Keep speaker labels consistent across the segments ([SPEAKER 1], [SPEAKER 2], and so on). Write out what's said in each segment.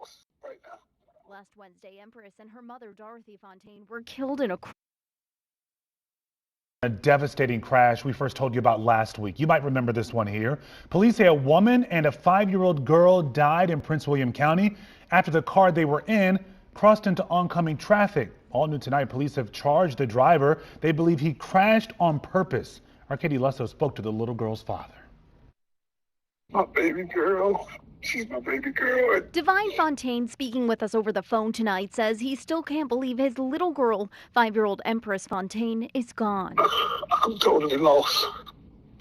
[SPEAKER 1] lost right now.
[SPEAKER 2] Last Wednesday, Empress and her mother, Dorothy Fontaine, were killed in
[SPEAKER 3] A devastating crash we first told you about last week. You might remember this one here. Police say a woman and a 5-year-old girl died in Prince William County after the car they were in crossed into oncoming traffic. All new tonight, police have charged the driver. They believe he crashed on purpose. Our Katie Lusso spoke to the little girl's father.
[SPEAKER 1] My baby girl. She's my baby girl.
[SPEAKER 2] Divine Fontaine, speaking with us over the phone tonight, says he still can't believe his little girl, 5-year-old Empress Fontaine, is gone.
[SPEAKER 1] I'm totally lost.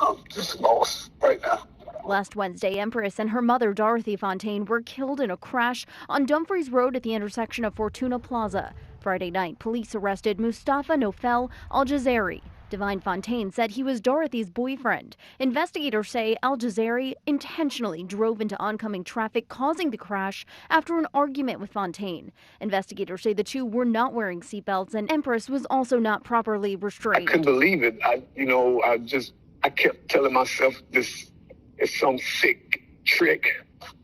[SPEAKER 1] I'm just lost right now.
[SPEAKER 2] Last Wednesday, Empress and her mother, Dorothy Fontaine, were killed in a crash on Dumfries Road at the intersection of Fortuna Plaza. Friday night, police arrested Mustafa Nofel Al-Jazari. Divine Fontaine said he was Dorothy's boyfriend. Investigators say Al-Jazari intentionally drove into oncoming traffic, causing the crash after an argument with Fontaine. Investigators say the two were not wearing seatbelts, and Empress was also not properly restrained.
[SPEAKER 1] I couldn't believe it. I kept telling myself this is some sick trick.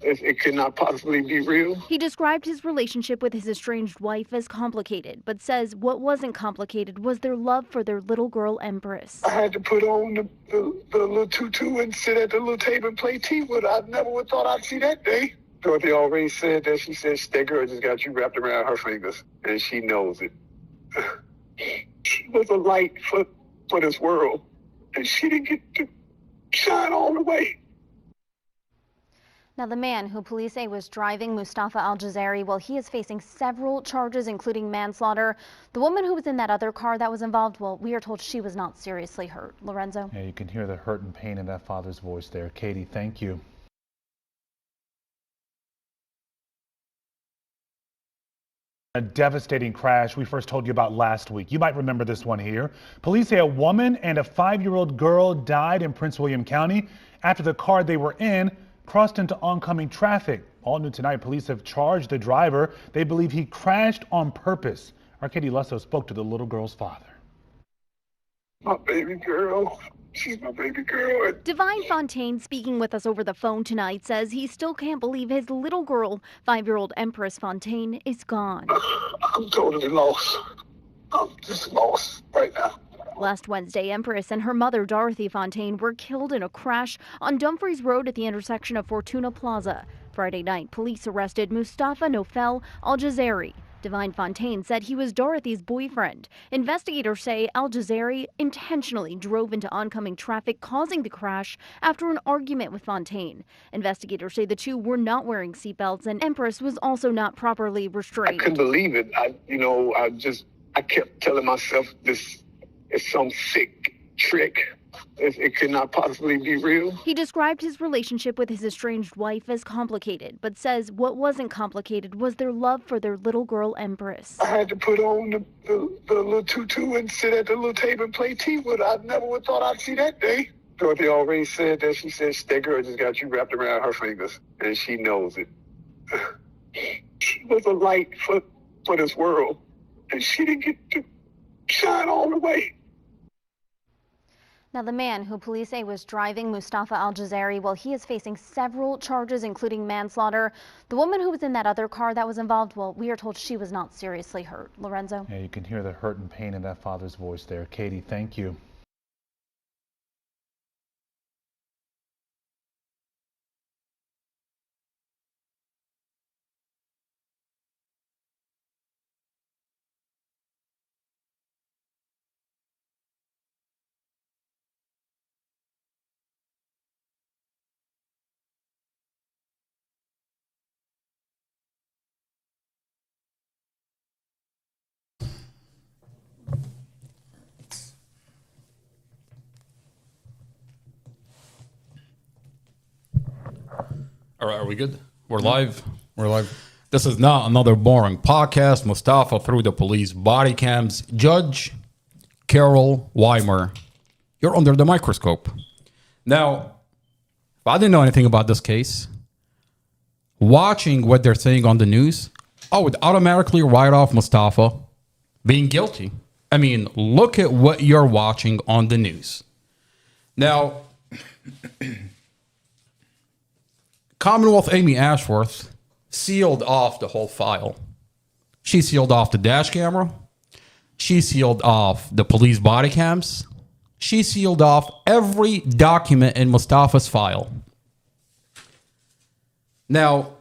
[SPEAKER 1] It could not possibly be real.
[SPEAKER 2] He described his relationship with his estranged wife as complicated, but says what wasn't complicated was their love for their little girl, Empress.
[SPEAKER 1] I had to put on the little tutu and sit at the little table and play tea with her. I never would thought I'd see that day. Dorothy already said that. She said that girl just got you wrapped around her fingers, and she knows it. She was a light for this world, and she didn't get to shine all the way.
[SPEAKER 2] Now, the man who police say was driving Mustafa Al-Jazari, well, he is facing several charges, including manslaughter. The woman who was in that other car that was involved, well, we are told she was not seriously hurt. Lorenzo?
[SPEAKER 3] Yeah, you can hear the hurt and pain in that father's voice there. Katie, thank you. A devastating crash we first told you about last week. You might remember this one here. Police say a woman and a 5-year-old girl died in Prince William County after the car they were in crossed into oncoming traffic. All new tonight, police have charged the driver. They believe he crashed on purpose. Our Katie Lusso spoke to the little girl's father.
[SPEAKER 1] My baby girl. She's my baby girl.
[SPEAKER 2] Divine Fontaine, speaking with us over the phone tonight, says he still can't believe his little girl, 5-year-old Empress Fontaine, is gone.
[SPEAKER 1] I'm totally lost. I'm just lost right now.
[SPEAKER 2] Last Wednesday, Empress and her mother, Dorothy Fontaine, were killed in a crash on Dumfries Road at the intersection of Fortuna Plaza. Friday night, police arrested Mustafa Nofel Al-Jazari. Divine Fontaine said he was Dorothy's boyfriend. Investigators say Al-Jazari intentionally drove into oncoming traffic, causing the crash after an argument with Fontaine. Investigators say the two were not wearing seatbelts, and Empress was also not properly restrained.
[SPEAKER 1] I couldn't believe it. I kept telling myself this is some sick trick. It could not possibly be real.
[SPEAKER 2] He described his relationship with his estranged wife as complicated, but says what wasn't complicated was their love for their little girl, Empress.
[SPEAKER 1] I had to put on the little tutu and sit at the little table and play tea with her. I never would thought I'd see that day. Dorothy already said that. She said that girl just got you wrapped around her fingers, and she knows it. She was a light for this world, and she didn't get to shine all the way.
[SPEAKER 2] Now, the man who police say was driving Mustafa Al-Jazari, well, he is facing several charges, including manslaughter. The woman who was in that other car that was involved, well, we are told she was not seriously hurt. Lorenzo?
[SPEAKER 3] Yeah, you can hear the hurt and pain in that father's voice there. Katie, thank you.
[SPEAKER 4] All right, are we good? We're live. We're live. This is not another boring podcast. Mustafa through the police body cams. Judge Carol Weimer, you're under the microscope. Now, if I didn't know anything about this case, watching what they're saying on the news, I would automatically write off Mustafa being guilty. I mean, look at what you're watching on the news. Now, Commonwealth Amy Ashworth sealed off the whole file. She sealed off the dash camera. She sealed off the police body cams. She sealed off every document in Mustafa's file. Now,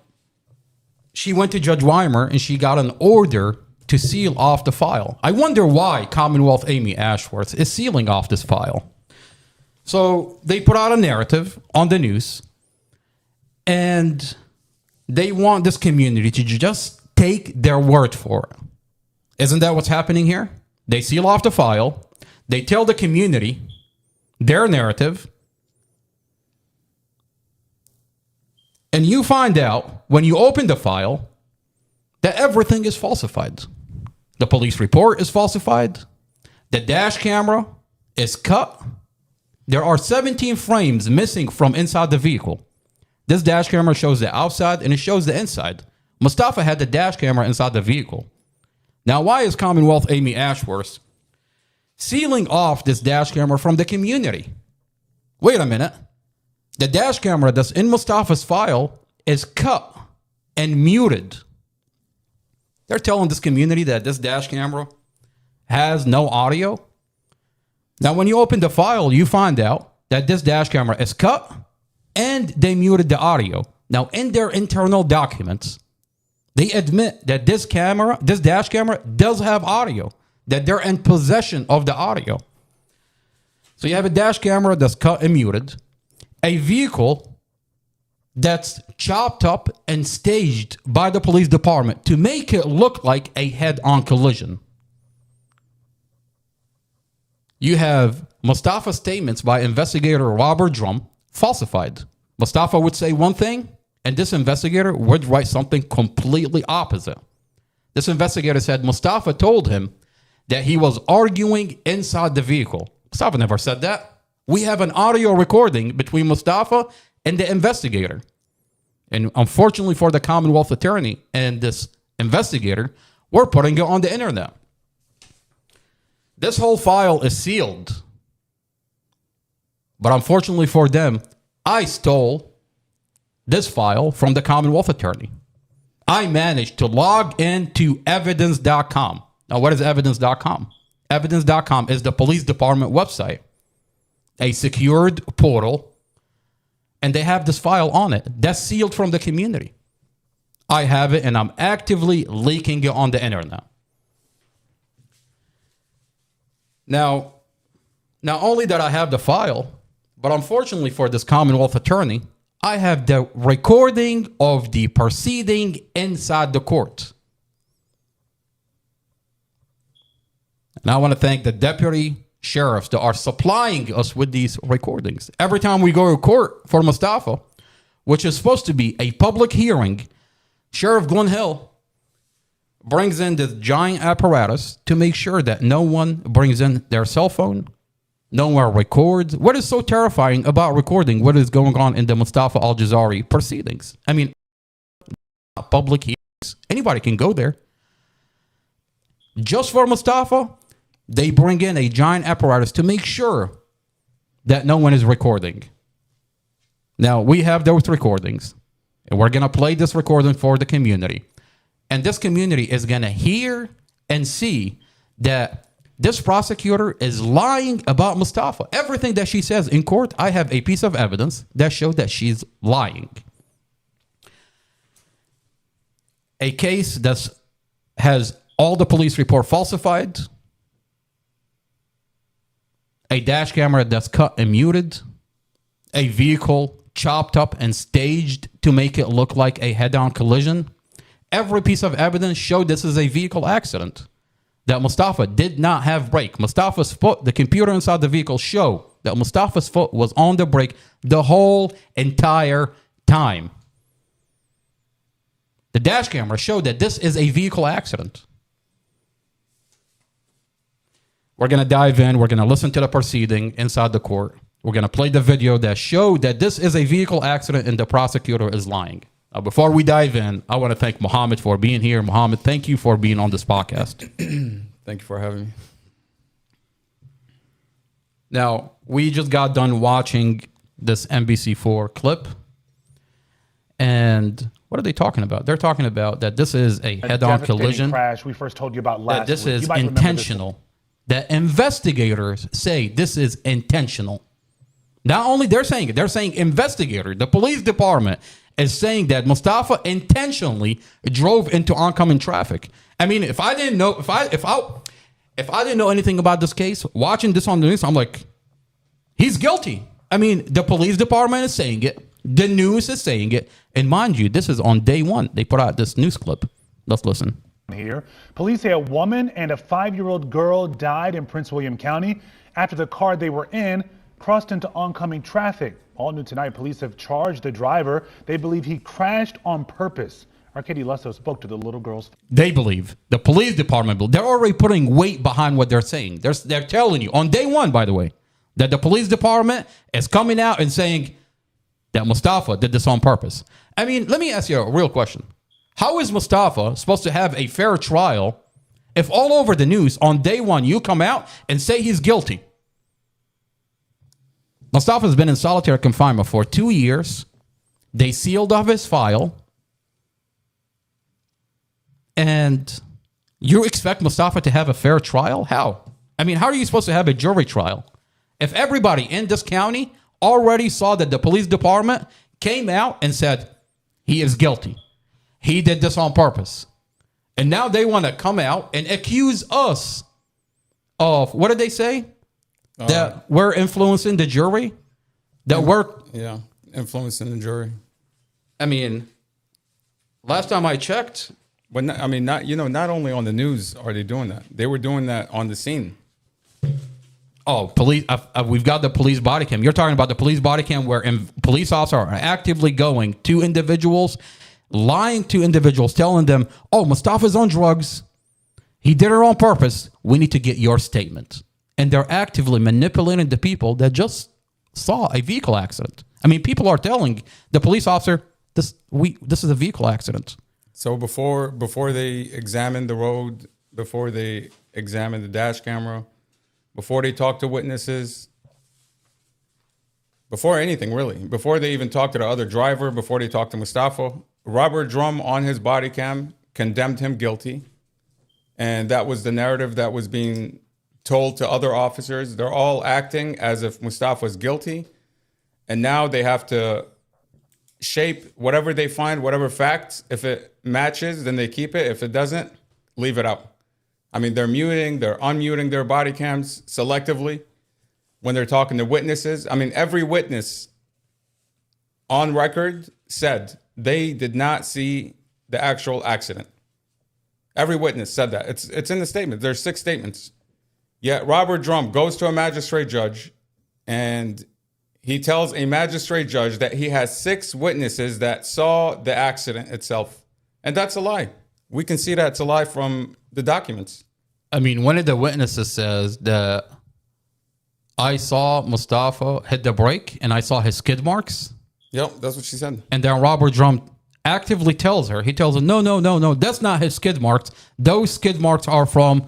[SPEAKER 4] she went to Judge Weimer and she got an order to seal off the file. I wonder why Commonwealth Amy Ashworth is sealing off this file. So they put out a narrative on the news and they want this community to just take their word for it. Isn't that what's happening here? They seal off the file. They tell the community their narrative. And you find out when you open the file that everything is falsified. The police report is falsified. The dash camera is cut. There are 17 frames missing from inside the vehicle. This dash camera shows the outside and it shows the inside. Mustafa had the dash camera inside the vehicle. Now, why is Commonwealth Amy Ashworth sealing off this dash camera from the community? Wait a minute. The dash camera that's in Mustafa's file is cut and muted. They're telling this community that this dash camera has no audio. Now, when you open the file, you find out that this dash camera is cut and they muted the audio. Now, in their internal documents, they admit that this dash camera does have audio, that they're in possession of the audio. So you have a dash camera that's cut and muted, a vehicle that's chopped up and staged by the police department to make it look like a head-on collision. You have Mustafa's statements by investigator Robert Drum falsified. Mustafa would say one thing, and this investigator would write something completely opposite. This investigator said Mustafa told him that he was arguing inside the vehicle. Mustafa never said that. We have an audio recording between Mustafa and the investigator. And unfortunately for the Commonwealth attorney and this investigator, we're putting it on the internet. This whole file is sealed. But unfortunately for them, I stole this file from the Commonwealth attorney. I managed to log into evidence.com. Now, what is evidence.com? Evidence.com is the police department website, a secured portal, and they have this file on it that's sealed from the community. I have it, and I'm actively leaking it on the internet. Now, not only that I have the file, but unfortunately for this Commonwealth attorney, I have the recording of the proceeding inside the court. And I want to thank the deputy sheriffs that are supplying us with these recordings. Every time we go to court for Mustafa, which is supposed to be a public hearing, Sheriff Glenn Hill brings in this giant apparatus to make sure that no one brings in their cell phone, no one records. What is so terrifying about recording what is going on in the Mustafa Al-Jazari proceedings? I mean, public hearings, anybody can go there. Just for Mustafa, they bring in a giant apparatus to make sure that no one is recording. Now, we have those recordings, and we're going to play this recording for the community. And this community is going to hear and see that this prosecutor is lying about Mustafa. Everything that she says in court, I have a piece of evidence that shows that she's lying. A case that has all the police report falsified, a dash camera that's cut and muted, a vehicle chopped up and staged to make it look like a head-on collision. Every piece of evidence showed this is a vehicle accident, that Mustafa did not have brake. Mustafa's foot, the computer inside the vehicle show that Mustafa's foot was on the brake the whole entire time. The dash camera showed that this is a vehicle accident. We're going to dive in. We're going to listen to the proceeding inside the court. We're going to play the video that showed that this is a vehicle accident and the prosecutor is lying. Before we dive in, I want to thank Mohammed for being here. Mohammed, thank you for being on this podcast.
[SPEAKER 5] Thank you for having me.
[SPEAKER 4] Now, we just got done watching this NBC4 clip, and What are they talking about? They're talking about that this is a head-on
[SPEAKER 3] devastating
[SPEAKER 4] collision.
[SPEAKER 3] crash we first told you about
[SPEAKER 4] That
[SPEAKER 3] last
[SPEAKER 4] this
[SPEAKER 3] week.
[SPEAKER 4] is
[SPEAKER 3] You might remember this
[SPEAKER 4] intentional. That investigators say this is intentional. Not only they're saying it, they're saying investigator, the police department is saying that Mustafa intentionally drove into oncoming traffic. I mean, if I didn't know, if I didn't know anything about this case, watching this on the news, I'm like, he's guilty. I mean, the police department is saying it. The news is saying it. And mind you, this is on day one. They put out this news clip. Let's listen.
[SPEAKER 3] Here, police say a woman and a 5-year-old girl died in Prince William County after the car they were in crossed into oncoming traffic. All new tonight, police have charged the driver. They believe he crashed on purpose. Our Katie Lusso spoke to the little girl's.
[SPEAKER 4] They believe, the police department, they're already putting weight behind what they're saying. They're telling you on day one, by the way, that the police department is coming out and saying that Mustafa did this on purpose. I mean, let me ask you a real question. How is Mustafa supposed to have a fair trial if all over the news on day one you come out and say he's guilty? Mustafa has been in solitary confinement for 2 years. They sealed off his file. And you expect Mustafa to have a fair trial? How? I mean, how are you supposed to have a jury trial? If everybody in this county already saw that the police department came out and said he is guilty. He did this on purpose. And now they want to come out and accuse us of, what did they say? That we're influencing the jury? That we're...
[SPEAKER 5] Yeah, influencing the jury.
[SPEAKER 4] I mean, last time I checked...
[SPEAKER 5] But not only on the news are they doing that. They were doing that on the scene.
[SPEAKER 4] Oh, police! We've got the police body cam. You're talking about the police body cam where police officers are actively going to individuals, lying to individuals, telling them, "Oh, Mustafa's on drugs. He did it on purpose. We need to get your statement." And they're actively manipulating the people that just saw a vehicle accident. I mean, people are telling the police officer, "This is a vehicle accident."
[SPEAKER 5] So before they examined the road, before they examined the dash camera, before they talked to witnesses, before anything really, before they even talked to the other driver, before they talked to Mustafa, Robert Drum on his body cam condemned him guilty. And that was the narrative that was being told to other officers. They're all acting as if Mustafa was guilty. And now they have to shape whatever they find, whatever facts. If it matches, then they keep it. If it doesn't, leave it out. I mean, they're unmuting their body cams selectively when they're talking to witnesses. I mean, every witness on record said they did not see the actual accident. Every witness said that. It's in the statement. There's 6 statements. Yet Robert Drum goes to a magistrate judge and he tells a magistrate judge that he has 6 witnesses that saw the accident itself. And that's a lie. We can see that's a lie from the documents.
[SPEAKER 4] I mean, one of the witnesses says that I saw Mustafa hit the brake and I saw his skid marks.
[SPEAKER 5] Yep, that's what she said.
[SPEAKER 4] And then Robert Drum actively tells her, no, that's not his skid marks. Those skid marks are from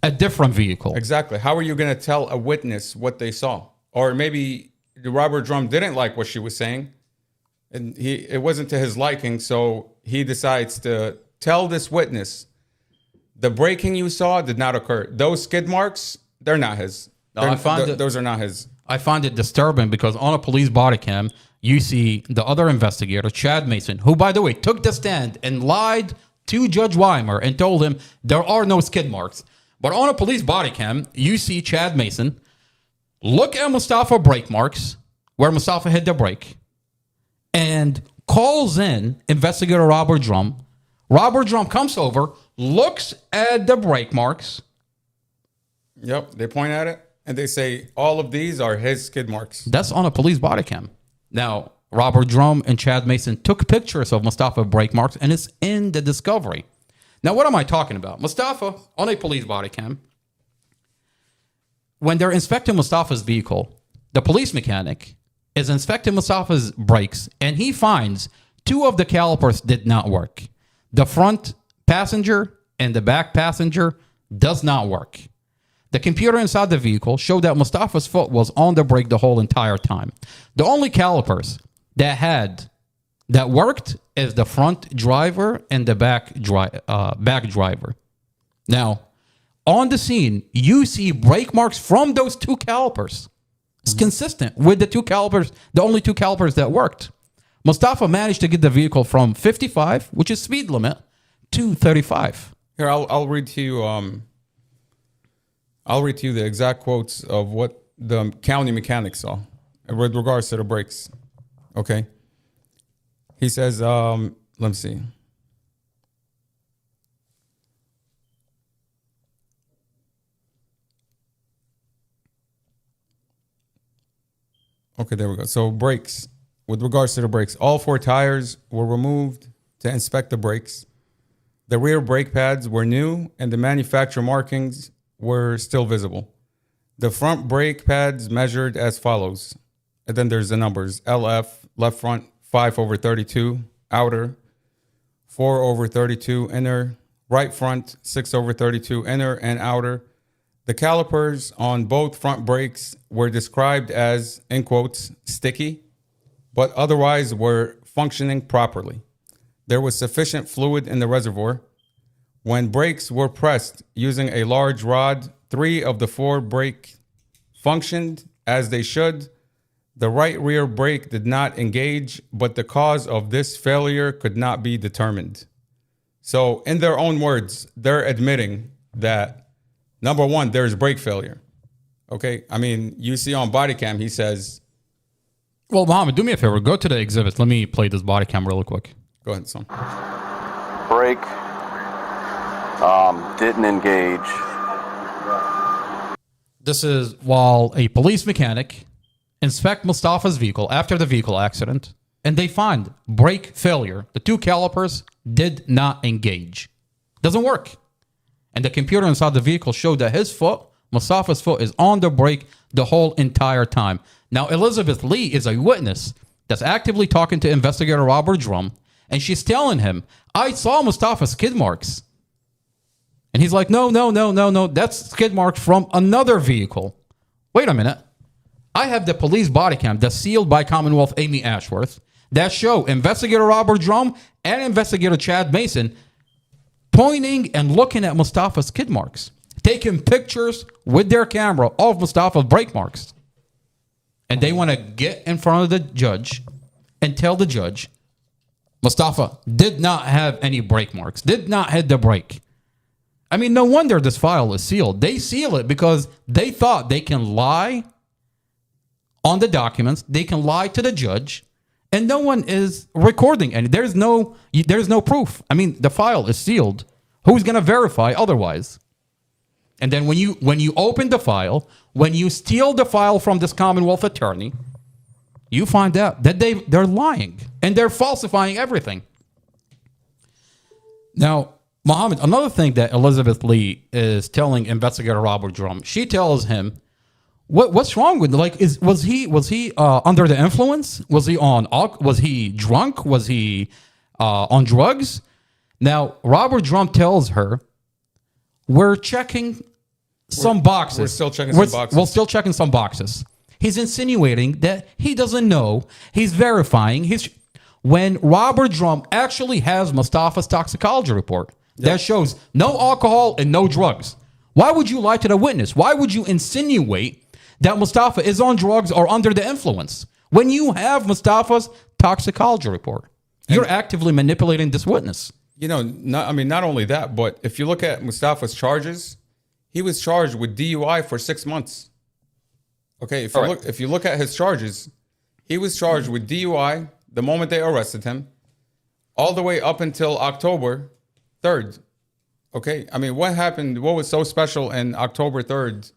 [SPEAKER 4] a different vehicle.
[SPEAKER 5] Exactly. How are you going to tell a witness what they saw? Or maybe Robert Drum didn't like what she was saying and it wasn't to his liking. So he decides to tell this witness, the braking you saw did not occur. Those skid marks, they're not his. Those are not his.
[SPEAKER 4] I find it disturbing because on a police body cam, you see the other investigator, Chad Mason, who, by the way, took the stand and lied to Judge Weimer and told him there are no skid marks. But on a police body cam, you see Chad Mason look at Mustafa brake marks, where Mustafa hit the brake, and calls in investigator Robert Drum. Robert Drum comes over, looks at the brake marks.
[SPEAKER 5] Yep, they point at it, and they say, all of these are his skid marks.
[SPEAKER 4] That's on a police body cam. Now, Robert Drum and Chad Mason took pictures of Mustafa brake marks, and it's in the discovery. Now, what am I talking about? Mustafa, on a police body cam, when they're inspecting Mustafa's vehicle, the police mechanic is inspecting Mustafa's brakes, and he finds 2 of the calipers did not work. The front passenger and the back passenger does not work. The computer inside the vehicle showed that Mustafa's foot was on the brake the whole entire time. The only calipers that had that worked is the front driver and the back driver. Now, on the scene, you see brake marks from those two calipers. It's consistent with the two calipers, the only two calipers that worked. Mustafa managed to get the vehicle from 55, which is speed limit, to 35.
[SPEAKER 5] Here, I'll read to you. I'll read to you the exact quotes of what the county mechanic saw with regards to the brakes. Okay. He says, let me see. Okay, there we go. So brakes. With regards to the brakes, all 4 tires were removed to inspect the brakes. The rear brake pads were new and the manufacturer markings were still visible. The front brake pads measured as follows. And then there's the numbers. LF, left front, 5/32, outer, 4/32, inner, right front, 6/32, inner and outer. The calipers on both front brakes were described as, in quotes, sticky, but otherwise were functioning properly. There was sufficient fluid in the reservoir. When brakes were pressed using a large rod, 3 of the 4 brake functioned as they should. The right rear brake did not engage, but the cause of this failure could not be determined. So in their own words, they're admitting that, number one, there's brake failure. Okay? I mean, you see on body cam, he says...
[SPEAKER 4] Well, Mohammed, do me a favor. Go to the exhibits. Let me play this body cam real quick.
[SPEAKER 5] Go ahead, son.
[SPEAKER 6] Brake didn't engage.
[SPEAKER 4] This is while a police mechanic inspect Mustafa's vehicle after the vehicle accident, and they find brake failure. The 2 calipers did not engage. Doesn't work. And the computer inside the vehicle showed that his foot, Mustafa's foot, is on the brake the whole entire time. Now, Elizabeth Lee is a witness that's actively talking to investigator Robert Drum, and she's telling him, I saw Mustafa's skid marks. And he's like, no, that's skid marks from another vehicle. Wait a minute. I have the police body cam that's sealed by Commonwealth Amy Ashworth that show investigator Robert Drum and investigator Chad Mason pointing and looking at Mustafa's skid marks, taking pictures with their camera of Mustafa's brake marks. And they want to get in front of the judge and tell the judge, Mustafa did not have any brake marks, did not hit the brake. I mean, no wonder this file is sealed. They seal it because they thought they can lie on the documents, they can lie to the judge, and no one is recording any. There's no proof. I mean, the file is sealed. Who's going to verify otherwise? And then when you open the file, when you steal the file from this Commonwealth attorney, you find out that they're lying and they're falsifying everything. Now, Mohammed, another thing that Elizabeth Lee is telling investigator Robert Drum, she tells him, what's wrong with, like, was he under the influence? Was he drunk? Was he on drugs? Now, Robert Drum tells her, we're checking some boxes.
[SPEAKER 5] We're still checking some boxes.
[SPEAKER 4] We're still checking some boxes. He's insinuating that he doesn't know. He's verifying. When Robert Drum actually has Mustafa's toxicology report that shows no alcohol and no drugs. Why would you lie to the witness? Why would you insinuate that Mustafa is on drugs or under the influence when you have Mustafa's toxicology report? You're actively manipulating this witness.
[SPEAKER 5] You know, not only that, but if you look at Mustafa's charges, he was charged with DUI for 6 months. Okay, if you look at his charges, he was charged with DUI the moment they arrested him, all the way up until October 3rd. Okay, I mean, what happened? What was so special in October 3rd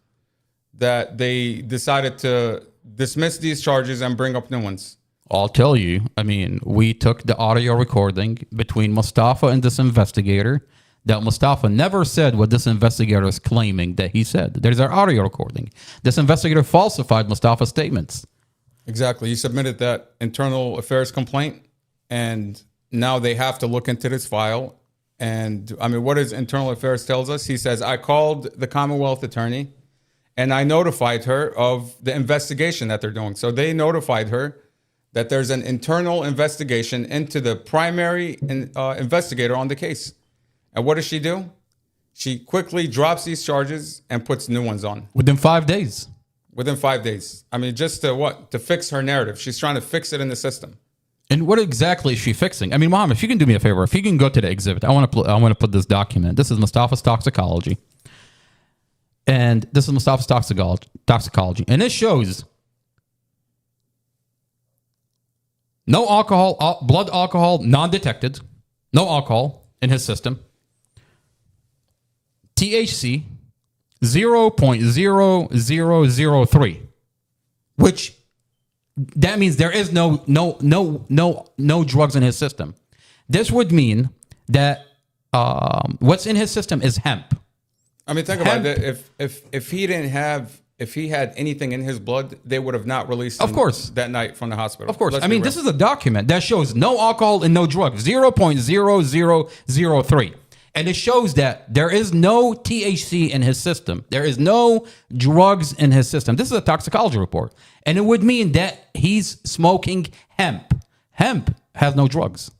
[SPEAKER 5] that they decided to dismiss these charges and bring up new ones?
[SPEAKER 4] I'll tell you. I mean, we took the audio recording between Mustafa and this investigator that Mustafa never said what this investigator is claiming that he said. There's our audio recording. This investigator falsified Mustafa's statements.
[SPEAKER 5] Exactly. He submitted that internal affairs complaint, and now they have to look into this file. And I mean, what his internal affairs tells us, he says, I called the Commonwealth attorney and I notified her of the investigation that they're doing. So they notified her that there's an internal investigation into the primary investigator on the case. And what does she do? She quickly drops these charges and puts new ones on.
[SPEAKER 4] Within 5 days.
[SPEAKER 5] Within 5 days. I mean, just to what? To fix her narrative. She's trying to fix it in the system.
[SPEAKER 4] And what exactly is she fixing? I mean, Mohammed, if you can do me a favor, if you can go to the exhibit, I want to put this document. This is Mustafa's toxicology. And this is Mustafa's toxicology. And it shows no alcohol, blood alcohol, non-detected. No alcohol in his system. THC 0.0003, which that means there is no drugs in his system. This would mean that what's in his system is hemp.
[SPEAKER 5] I mean, think about it. If he had anything in his blood, they would have not released him,
[SPEAKER 4] of course,
[SPEAKER 5] that night from the hospital.
[SPEAKER 4] Of course. I mean, this is a document that shows no alcohol and no drugs, 0.0003. And it shows that there is no THC in his system. There is no drugs in his system. This is a toxicology report. And it would mean that he's smoking hemp. Hemp has no drugs.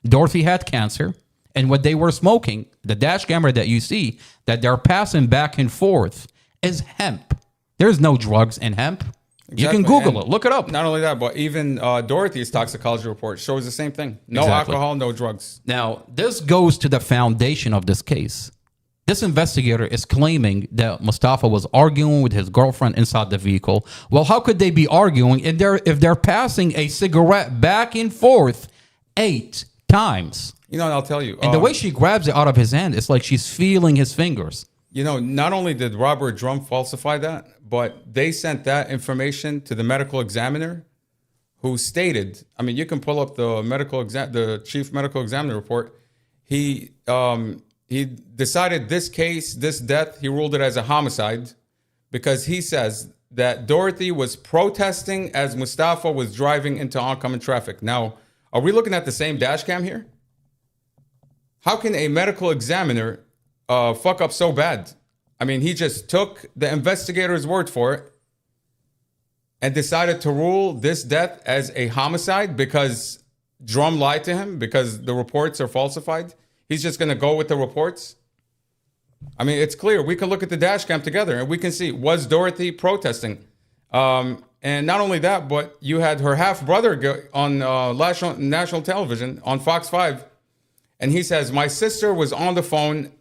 [SPEAKER 4] Dorothy had cancer. And what they were smoking, the dash camera that you see, that they're passing back and forth, is hemp. There's no drugs in hemp. Exactly. You can Google it. Look it up.
[SPEAKER 5] Not only that, but even Dorothy's toxicology report shows the same thing. No alcohol, no drugs.
[SPEAKER 4] Now, this goes to the foundation of this case. This investigator is claiming that Mustafa was arguing with his girlfriend inside the vehicle. Well, how could they be arguing if they're passing a cigarette back and forth 8 times?
[SPEAKER 5] You know, and I'll tell you.
[SPEAKER 4] And the way she grabs it out of his hand, it's like she's feeling his fingers.
[SPEAKER 5] You know, not only did Robert Drum falsify that, but they sent that information to the medical examiner, who stated, I mean, you can pull up the chief medical examiner report. He decided this case, this death, he ruled it as a homicide because he says that Dorothy was protesting as Mustafa was driving into oncoming traffic. Now, are we looking at the same dash cam here? How can a medical examiner fuck up so bad? I mean, he just took the investigator's word for it and decided to rule this death as a homicide because Drum lied to him, because the reports are falsified. He's just going to go with the reports. I mean, it's clear. We can look at the dash cam together and we can see, was Dorothy protesting? And not only that, but you had her half-brother go on national television on Fox 5. And he says, my sister was on the phone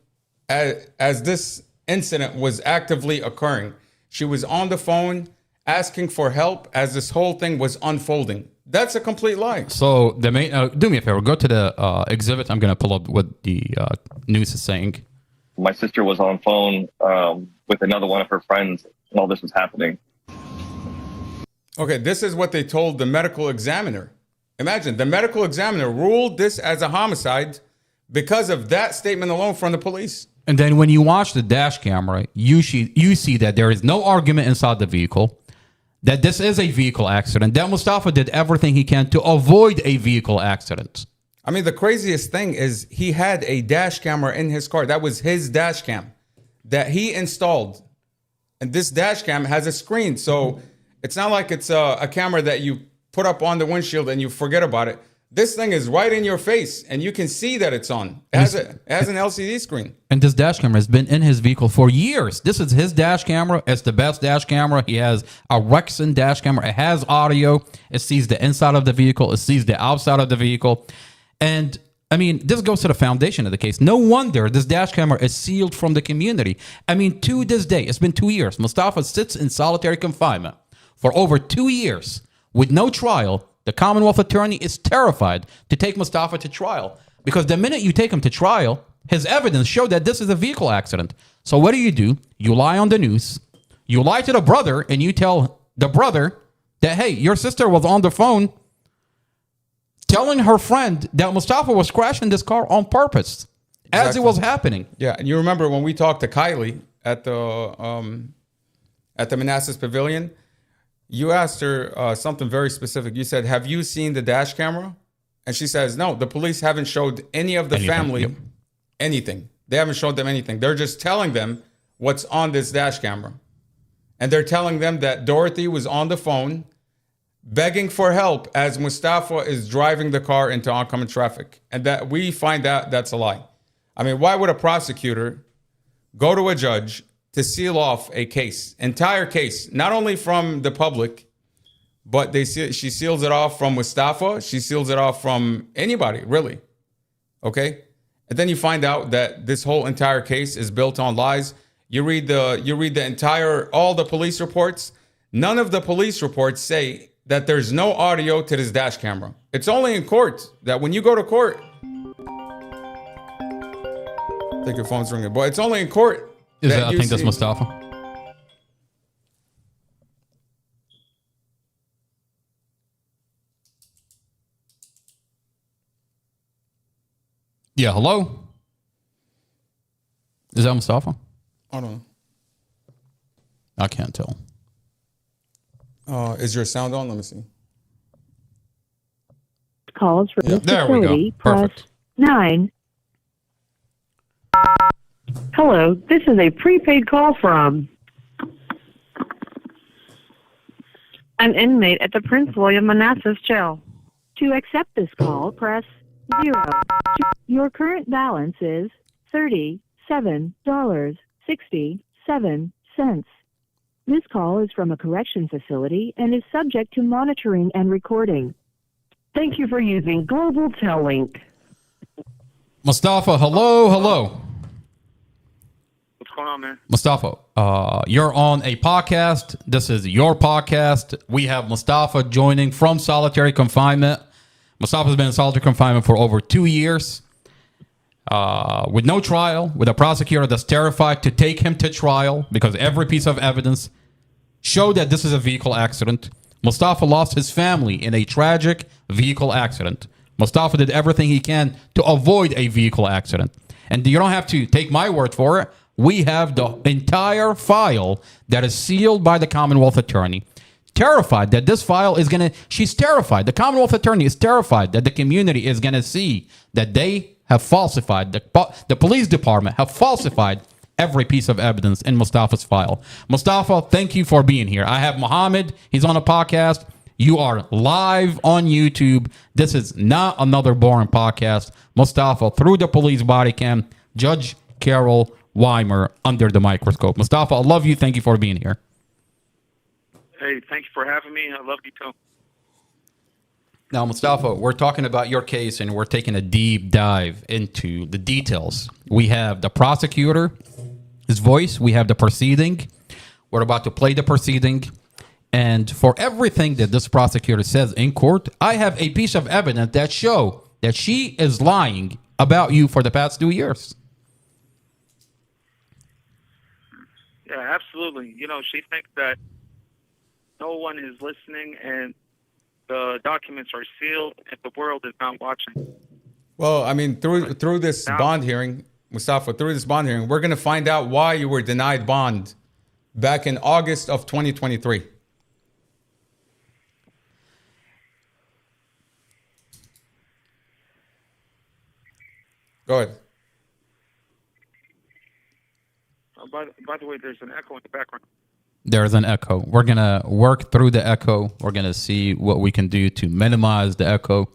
[SPEAKER 5] as this incident was actively occurring. She was on the phone asking for help as this whole thing was unfolding. That's a complete lie.
[SPEAKER 4] So the main, do me a favor, go to the exhibit. I'm going to pull up what the news is saying.
[SPEAKER 7] My sister was on phone with another one of her friends, and all this was happening.
[SPEAKER 5] Okay, this is what they told the medical examiner. Imagine, the medical examiner ruled this as a homicide because of that statement alone from the police.
[SPEAKER 4] And then when you watch the dash camera, you see that there is no argument inside the vehicle, that this is a vehicle accident, that Mustafa did everything he can to avoid a vehicle accident.
[SPEAKER 5] I mean, the craziest thing is he had a dash camera in his car. That was his dash cam that he installed. And this dash cam has a screen. So it's not like it's a camera that you put up on the windshield and you forget about it. This thing is right in your face, and you can see that it's on. It has an LCD screen.
[SPEAKER 4] And this dash camera has been in his vehicle for years. This is his dash camera. It's the best dash camera. He has a Rexon dash camera. It has audio. It sees the inside of the vehicle. It sees the outside of the vehicle. And, I mean, this goes to the foundation of the case. No wonder this dash camera is sealed from the community. I mean, to this day, it's been 2 years. Mustafa sits in solitary confinement for over 2 years with no trial. The Commonwealth attorney is terrified to take Mustafa to trial because the minute you take him to trial, his evidence showed that this is a vehicle accident. So what do? You lie on the news. You lie to the brother and you tell the brother that, hey, your sister was on the phone telling her friend that Mustafa was crashing this car on purpose as it was happening.
[SPEAKER 5] Yeah, and you remember when we talked to Kylie at the Manassas Pavilion, you asked her something very specific. You said, have you seen the dash camera? And she says, no, the police haven't showed any of the family anything. They haven't showed them anything. They're just telling them what's on this dash camera. And they're telling them that Dorothy was on the phone begging for help as Mustafa is driving the car into oncoming traffic. And that we find out that's a lie. I mean, why would a prosecutor go to a judge to seal off a case, entire case, not only from the public, but she seals it off from Mustafa. She seals it off from anybody, really. Okay? And then you find out that this whole entire case is built on lies. You read all the police reports. None of the police reports say that there's no audio to this dash camera. It's only in court that when you go to court, I think your phone's ringing, but it's only in court.
[SPEAKER 4] I think that's Mustafa. Yeah, hello? Is that Mustafa?
[SPEAKER 5] I don't know.
[SPEAKER 4] I can't tell.
[SPEAKER 5] Is your sound on? Let me see.
[SPEAKER 8] Calls from this
[SPEAKER 4] There we go.
[SPEAKER 8] facility, press
[SPEAKER 4] Perfect.
[SPEAKER 8] 9. Hello, this is a prepaid call from an inmate at the Prince William Manassas Jail. To accept this call, press 0. Your current balance is $37.67. This call is from a correction facility and is subject to monitoring and recording. Thank you for using Global Tellink.
[SPEAKER 4] Mustafa, hello.
[SPEAKER 1] What's going on, man?
[SPEAKER 4] Mustafa, you're on a podcast. This is your podcast. We have Mustafa joining from solitary confinement. Mustafa's been in solitary confinement for over 2 years with no trial, with a prosecutor that's terrified to take him to trial because every piece of evidence showed that this is a vehicle accident. Mustafa lost his family in a tragic vehicle accident. Mustafa did everything he can to avoid a vehicle accident. And you don't have to take my word for it. We have the entire file that is sealed by the Commonwealth Attorney. Terrified that this file is going to... She's terrified. The Commonwealth Attorney is terrified that the community is going to see that they have falsified, the police department have falsified every piece of evidence in Mustafa's file. Mustafa, thank you for being here. I have Muhammad. He's on a podcast. You are live on YouTube. This is not another boring podcast. Mustafa, through the police body cam, Judge Carol Weimer under the microscope. Mustafa, I love you. Thank you for being here.
[SPEAKER 1] Hey, thank you for having me. I love you too.
[SPEAKER 4] Now, Mustafa, we're talking about your case and we're taking a deep dive into the details. We have the prosecutor, his voice. We have the proceeding. We're about to play the proceeding. And for everything that this prosecutor says in court, I have a piece of evidence that show that she is lying about you for the past 2 years.
[SPEAKER 1] Yeah, absolutely. You know, she thinks that no one is listening and the documents are sealed and the world is not watching.
[SPEAKER 5] Well, I mean, through this bond hearing, Mustafa, we're going to find out why you were denied bond back in August of 2023. Go ahead.
[SPEAKER 1] By the way, there's an echo in the background.
[SPEAKER 4] There's an echo. We're going to work through the echo. We're going to see what we can do to minimize the echo.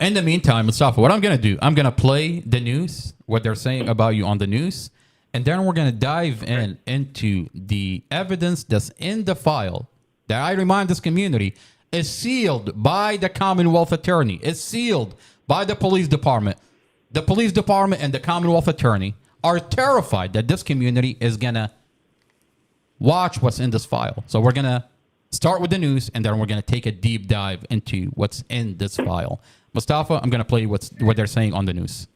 [SPEAKER 4] In the meantime, Mustafa, what I'm going to do, I'm going to play the news, what they're saying about you on the news, and then we're going to dive into the evidence that's in the file that, I remind this community, is sealed by the Commonwealth Attorney. It's sealed by the police department. The police department and the Commonwealth Attorney are terrified that this community is going to watch what's in this file. So we're going to start with the news, and then we're going to take a deep dive into what's in this file. Mustafa, I'm going to play what they're saying on the news.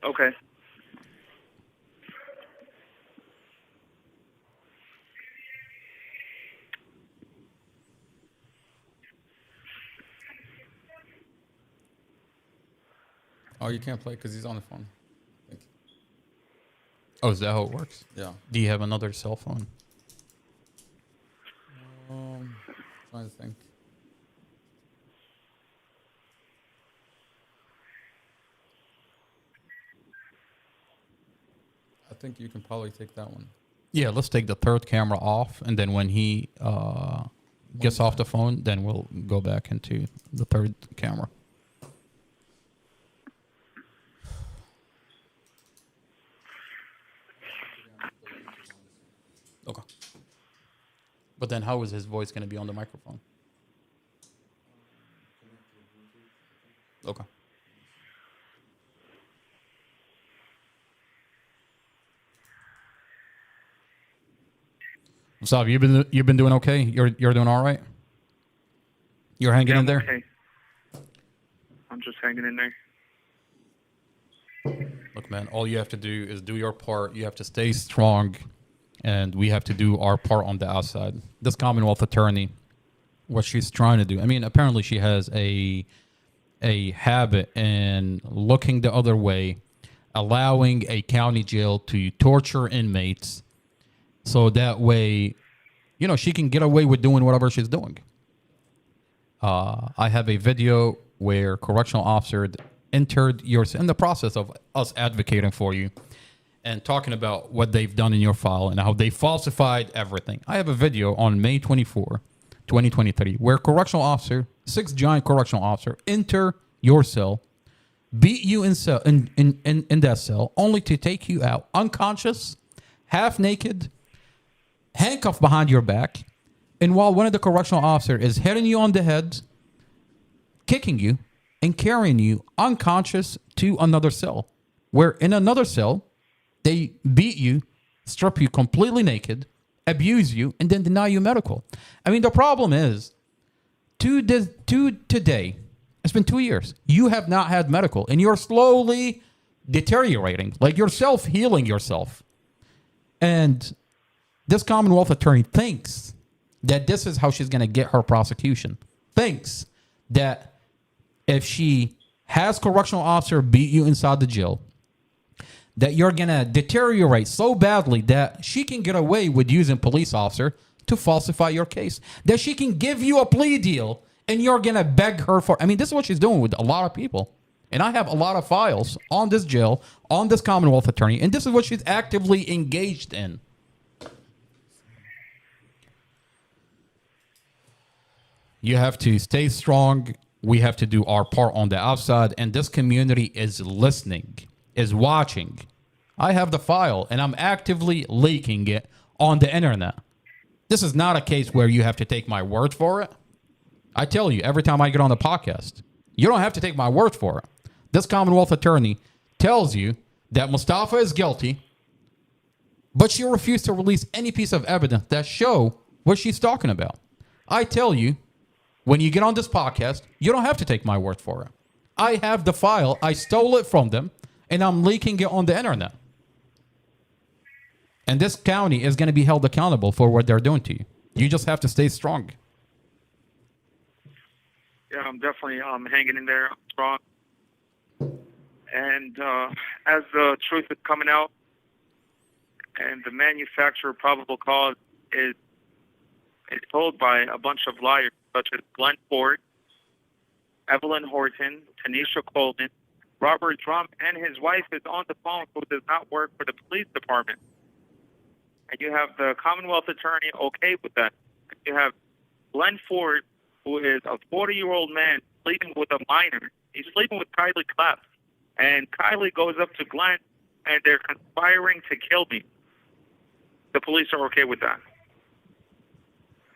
[SPEAKER 1] Okay.
[SPEAKER 5] Oh, you can't play because he's on the phone.
[SPEAKER 4] Oh, is that how it works?
[SPEAKER 5] Yeah.
[SPEAKER 4] Do you have another cell phone?
[SPEAKER 5] Trying to think. I think you can probably take that one.
[SPEAKER 4] Yeah, let's take the third camera off, and then when he gets off the phone, then we'll go back into the third camera. Okay. But then how is his voice going to be on the microphone? Okay. Sav, you've been doing okay? You're doing all right? You're hanging in there?
[SPEAKER 1] Okay. I'm just hanging in there.
[SPEAKER 4] Look, man, all you have to do is do your part. You have to stay strong, and we have to do our part on the outside. This Commonwealth attorney, what she's trying to do, I mean, apparently she has a habit in looking the other way, allowing a county jail to torture inmates so that way, you know, she can get away with doing whatever she's doing. I have a video where correctional officer entered yours in the process of us advocating for you and talking about what they've done in your file and how they falsified everything. I have a video on May 24, 2023, where correctional officer, 6 giant correctional officer, enter your cell, beat you in that cell, only to take you out unconscious, half naked, handcuffed behind your back, and while one of the correctional officers is hitting you on the head, kicking you, and carrying you unconscious to another cell, where in another cell, they beat you, strip you completely naked, abuse you, and then deny you medical. I mean, the problem is, to today, it's been 2 years, you have not had medical, and you're slowly deteriorating, like you're self-healing yourself. And this Commonwealth attorney thinks that this is how she's going to get her prosecution. Thinks that if she has correctional officer beat you inside the jail, that you're going to deteriorate so badly that she can get away with using police officer to falsify your case. That she can give you a plea deal and you're going to beg her for... I mean, this is what she's doing with a lot of people. And I have a lot of files on this jail, on this Commonwealth attorney, and this is what she's actively engaged in. You have to stay strong. We have to do our part on the outside. And this community is listening, is watching. I have the file, and I'm actively leaking it on the internet. This is not a case where you have to take my word for it. I tell you, every time I get on the podcast, you don't have to take my word for it. This Commonwealth attorney tells you that Mustafa is guilty, but she refused to release any piece of evidence that show what she's talking about. I tell you, when you get on this podcast, you don't have to take my word for it. I have the file. I stole it from them, and I'm leaking it on the internet. And this county is going to be held accountable for what they're doing to you. You just have to stay strong.
[SPEAKER 1] Yeah, I'm definitely hanging in there. I'm strong. And as the truth is coming out, and the manufacturer probable cause is told by a bunch of liars, such as Glenn Ford, Evelyn Horton, Tanisha Colvin, Robert Drum, and his wife is on the phone who does not work for the police department. And you have the Commonwealth attorney okay with that. You have Glenn Ford, who is a 40-year-old man sleeping with a minor. He's sleeping with Kylie Clapp. And Kylie goes up to Glenn, and they're conspiring to kill me. The police are okay with that.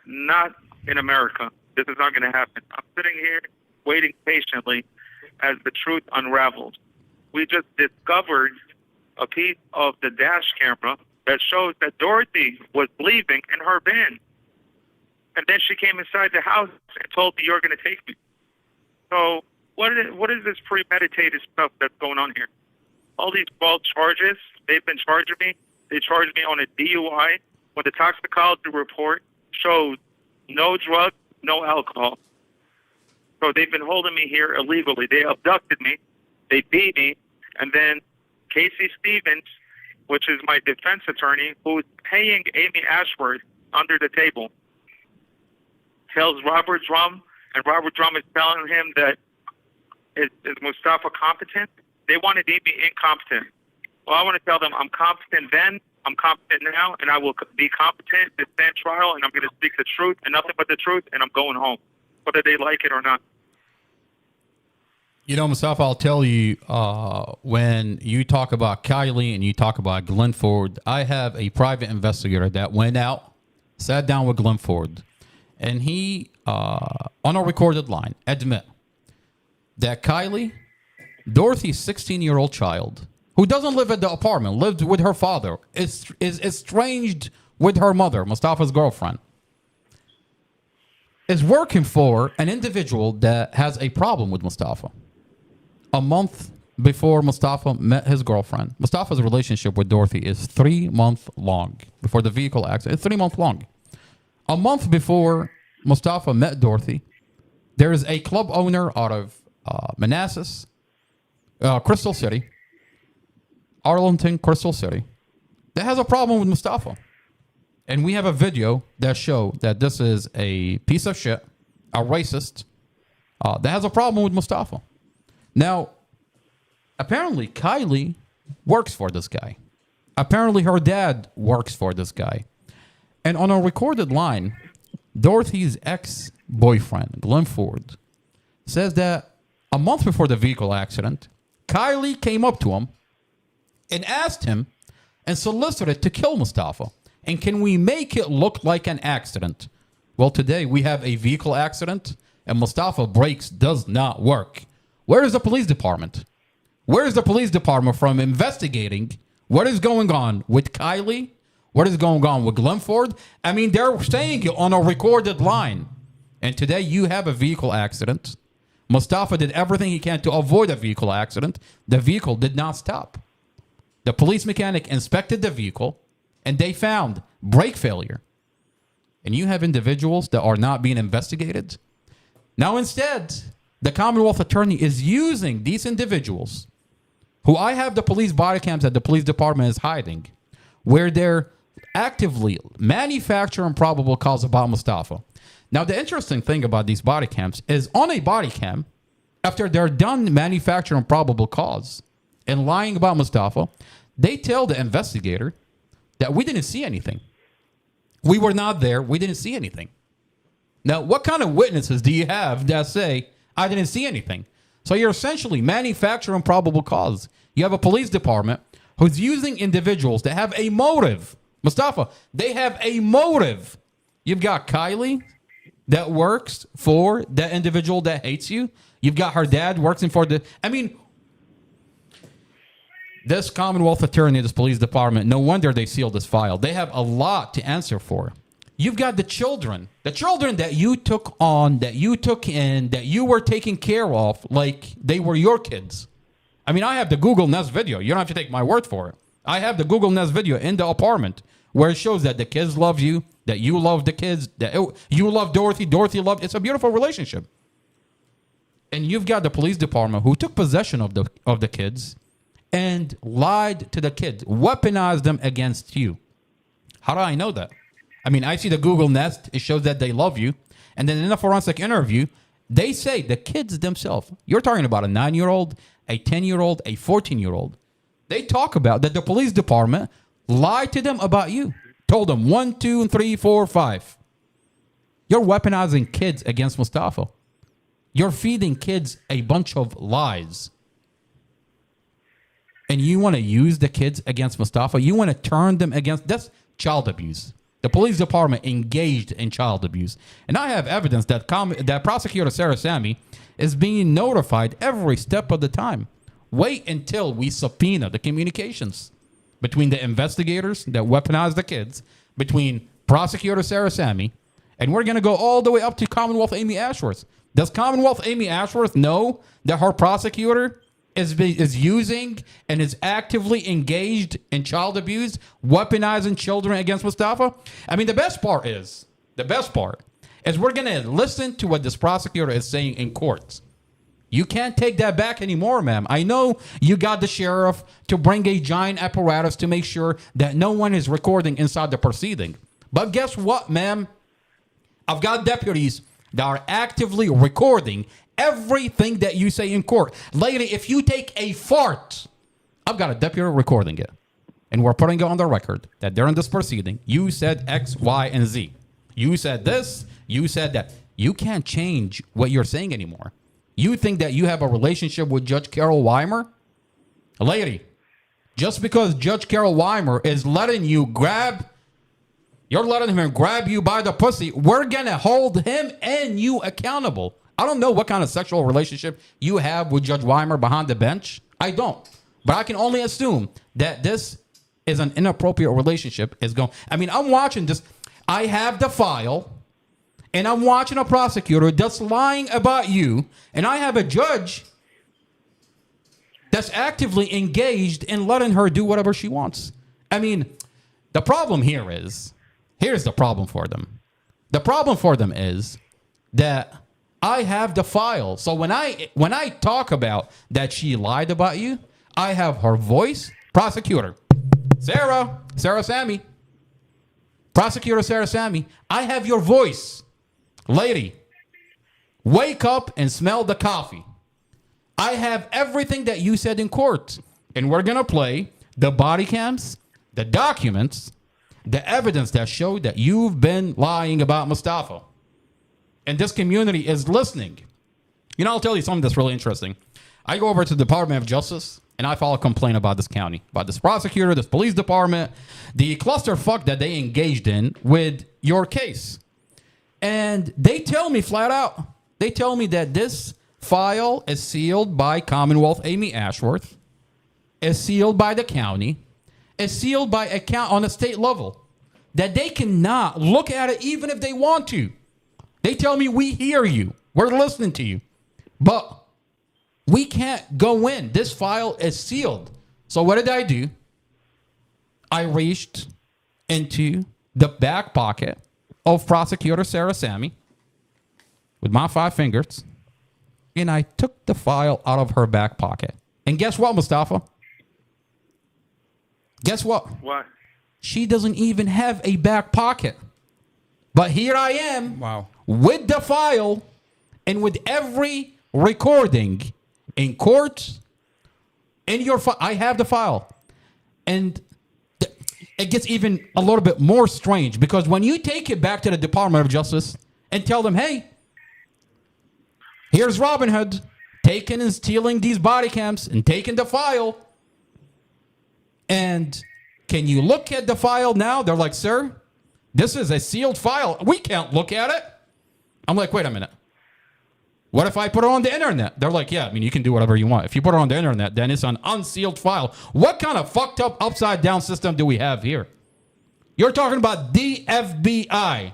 [SPEAKER 1] Not in America. This is not going to happen. I'm sitting here waiting patiently as the truth unravels. We just discovered a piece of the dash camera that shows that Dorothy was leaving in her van. And then she came inside the house and told me, "You're going to take me." So what is this premeditated stuff that's going on here? All these false charges, they've been charging me. They charged me on a DUI when the toxicology report shows no drugs, no alcohol. So they've been holding me here illegally. They abducted me, they beat me, and then Casey Stevens, which is my defense attorney, who's paying Amy Ashworth under the table, tells Robert Drum, and Robert Drum is telling him that is Mustafa competent? They want to deem me incompetent. Well, I want to tell them I'm competent then,
[SPEAKER 9] I'm competent now, and I will be competent to stand trial, and I'm going to speak the truth and nothing but the truth, and I'm going home, whether they like it or not.
[SPEAKER 4] You know, Mustafa, I'll tell you, when you talk about Kylie and you talk about Glenn Ford, I have a private investigator that went out, sat down with Glenn Ford, and he, on a recorded line, admit that Kylie, Dorothy's 16-year-old child, who doesn't live at the apartment, lived with her father, is estranged with her mother, Mustafa's girlfriend, is working for an individual that has a problem with Mustafa. A month before Mustafa met his girlfriend, Mustafa's relationship with Dorothy is 3 months long. Before the vehicle accident, it's 3 months long. A month before Mustafa met Dorothy, there is a club owner out of Manassas, Crystal City, Arlington, Crystal City, that has a problem with Mustafa. And we have a video that shows that this is a piece of shit, a racist, that has a problem with Mustafa. Now, apparently Kylie works for this guy. Apparently her dad works for this guy. And on a recorded line, Dorothy's ex-boyfriend, Glenn Ford, says that a month before the vehicle accident, Kylie came up to him and asked him and solicited to kill Mustafa. And can we make it look like an accident? Well, today we have a vehicle accident and Mustafa brakes does not work. Where is the police department? Where is the police department from investigating what is going on with Kylie? What is going on with Glenn Ford? I mean, they're saying it on a recorded line. And today you have a vehicle accident. Mustafa did everything he can to avoid a vehicle accident. The vehicle did not stop. The police mechanic inspected the vehicle and they found brake failure. And you have individuals that are not being investigated. Now instead, the Commonwealth Attorney is using these individuals who I have the police body cams that the police department is hiding, where they're actively manufacturing probable cause about Mustafa. Now, the interesting thing about these body cams is on a body cam, after they're done manufacturing probable cause and lying about Mustafa, they tell the investigator that we didn't see anything. We were not there. We didn't see anything. Now, what kind of witnesses do you have that say, I didn't see anything? So you're essentially manufacturing probable cause. You have a police department who's using individuals that have a motive. Mustafa, they have a motive. You've got Kylie that works for that individual that hates you. You've got her dad working for the... I mean, this Commonwealth Attorney, this police department, no wonder they sealed this file. They have a lot to answer for. You've got the children that you took on, that you took in, that you were taking care of like they were your kids. I mean, I have the Google Nest video. You don't have to take my word for it. I have the Google Nest video in the apartment where it shows that the kids love you, that you love the kids, that you love Dorothy, Dorothy loved. It's a beautiful relationship. And you've got the police department who took possession of the kids and lied to the kids, weaponized them against you. How do I know that? I mean, I see the Google Nest. It shows that they love you. And then in a forensic interview, they say, the kids themselves, you're talking about a 9-year-old, a 10-year-old, a 14-year-old. They talk about that the police department lied to them about you. Told them 1, 2, 3, 4, 5. You're weaponizing kids against Mustafa. You're feeding kids a bunch of lies. And you want to use the kids against Mustafa? You want to turn them against... That's child abuse. The police department engaged in child abuse. And I have evidence that that prosecutor Sarah Sammy is being notified every step of the time. Wait until we subpoena the communications between the investigators that weaponized the kids, between prosecutor Sarah Sammy, and we're going to go all the way up to Commonwealth Amy Ashworth. Does Commonwealth Amy Ashworth know that her prosecutor is using and is actively engaged in child abuse, weaponizing children against Mustafa? I mean, the best part is we're going to listen to what this prosecutor is saying in court. You can't take that back anymore, ma'am. I know you got the sheriff to bring a giant apparatus to make sure that no one is recording inside the proceeding. But guess what, ma'am? I've got deputies that are actively recording everything that you say in court. Lady, if you take a fart, I've got a deputy recording it. and we're putting it on the record that during this proceeding, you said X, Y, and Z. You said this, you said that. You can't change what you're saying anymore. You think that you have a relationship with Judge Carol Weimer? Lady, just because Judge Carol Weimer is letting you you're letting him grab you by the pussy, we're going to hold him and you accountable. I don't know what kind of sexual relationship you have with Judge Weimer behind the bench. I don't. But I can only assume that this is an inappropriate relationship. I'm watching this. I have the file, and I'm watching a prosecutor that's lying about you, and I have a judge that's actively engaged in letting her do whatever she wants. The problem here's the problem for them. The problem for them is that I have the file. So when I talk about that she lied about you, I have her voice. Prosecutor Sarah Sammy. Prosecutor Sarah Sammy, I have your voice. Lady, wake up and smell the coffee. I have everything that you said in court. And we're going to play the body cams, the documents, the evidence that showed that you've been lying about Mustafa. And this community is listening. I'll tell you something that's really interesting. I go over to the Department of Justice, and I file a complaint about this county, about this prosecutor, this police department, the clusterfuck that they engaged in with your case. And they tell me flat out, that this file is sealed by Commonwealth Amy Ashworth, is sealed by the county, is sealed by account on a state level, that they cannot look at it even if they want to. They tell me, we hear you, we're listening to you, but we can't go in. This file is sealed. So what did I do? I reached into the back pocket of Prosecutor Sarah Sammy with my 5 fingers, and I took the file out of her back pocket. And guess what, Mustafa? Guess what?
[SPEAKER 9] What?
[SPEAKER 4] She doesn't even have a back pocket. But here I am,
[SPEAKER 5] Wow.
[SPEAKER 4] with the file and with every recording in court, in your file. I have the file. And it gets even a little bit more strange, because when you take it back to the Department of Justice and tell them, hey, here's Robin Hood taking and stealing these body cams and taking the file, and can you look at the file now? They're like, sir, this is a sealed file. We can't look at it. I'm like, wait a minute. What if I put it on the internet? They're like, yeah, you can do whatever you want. If you put it on the internet, then it's an unsealed file. What kind of fucked up upside down system do we have here? You're talking about the FBI.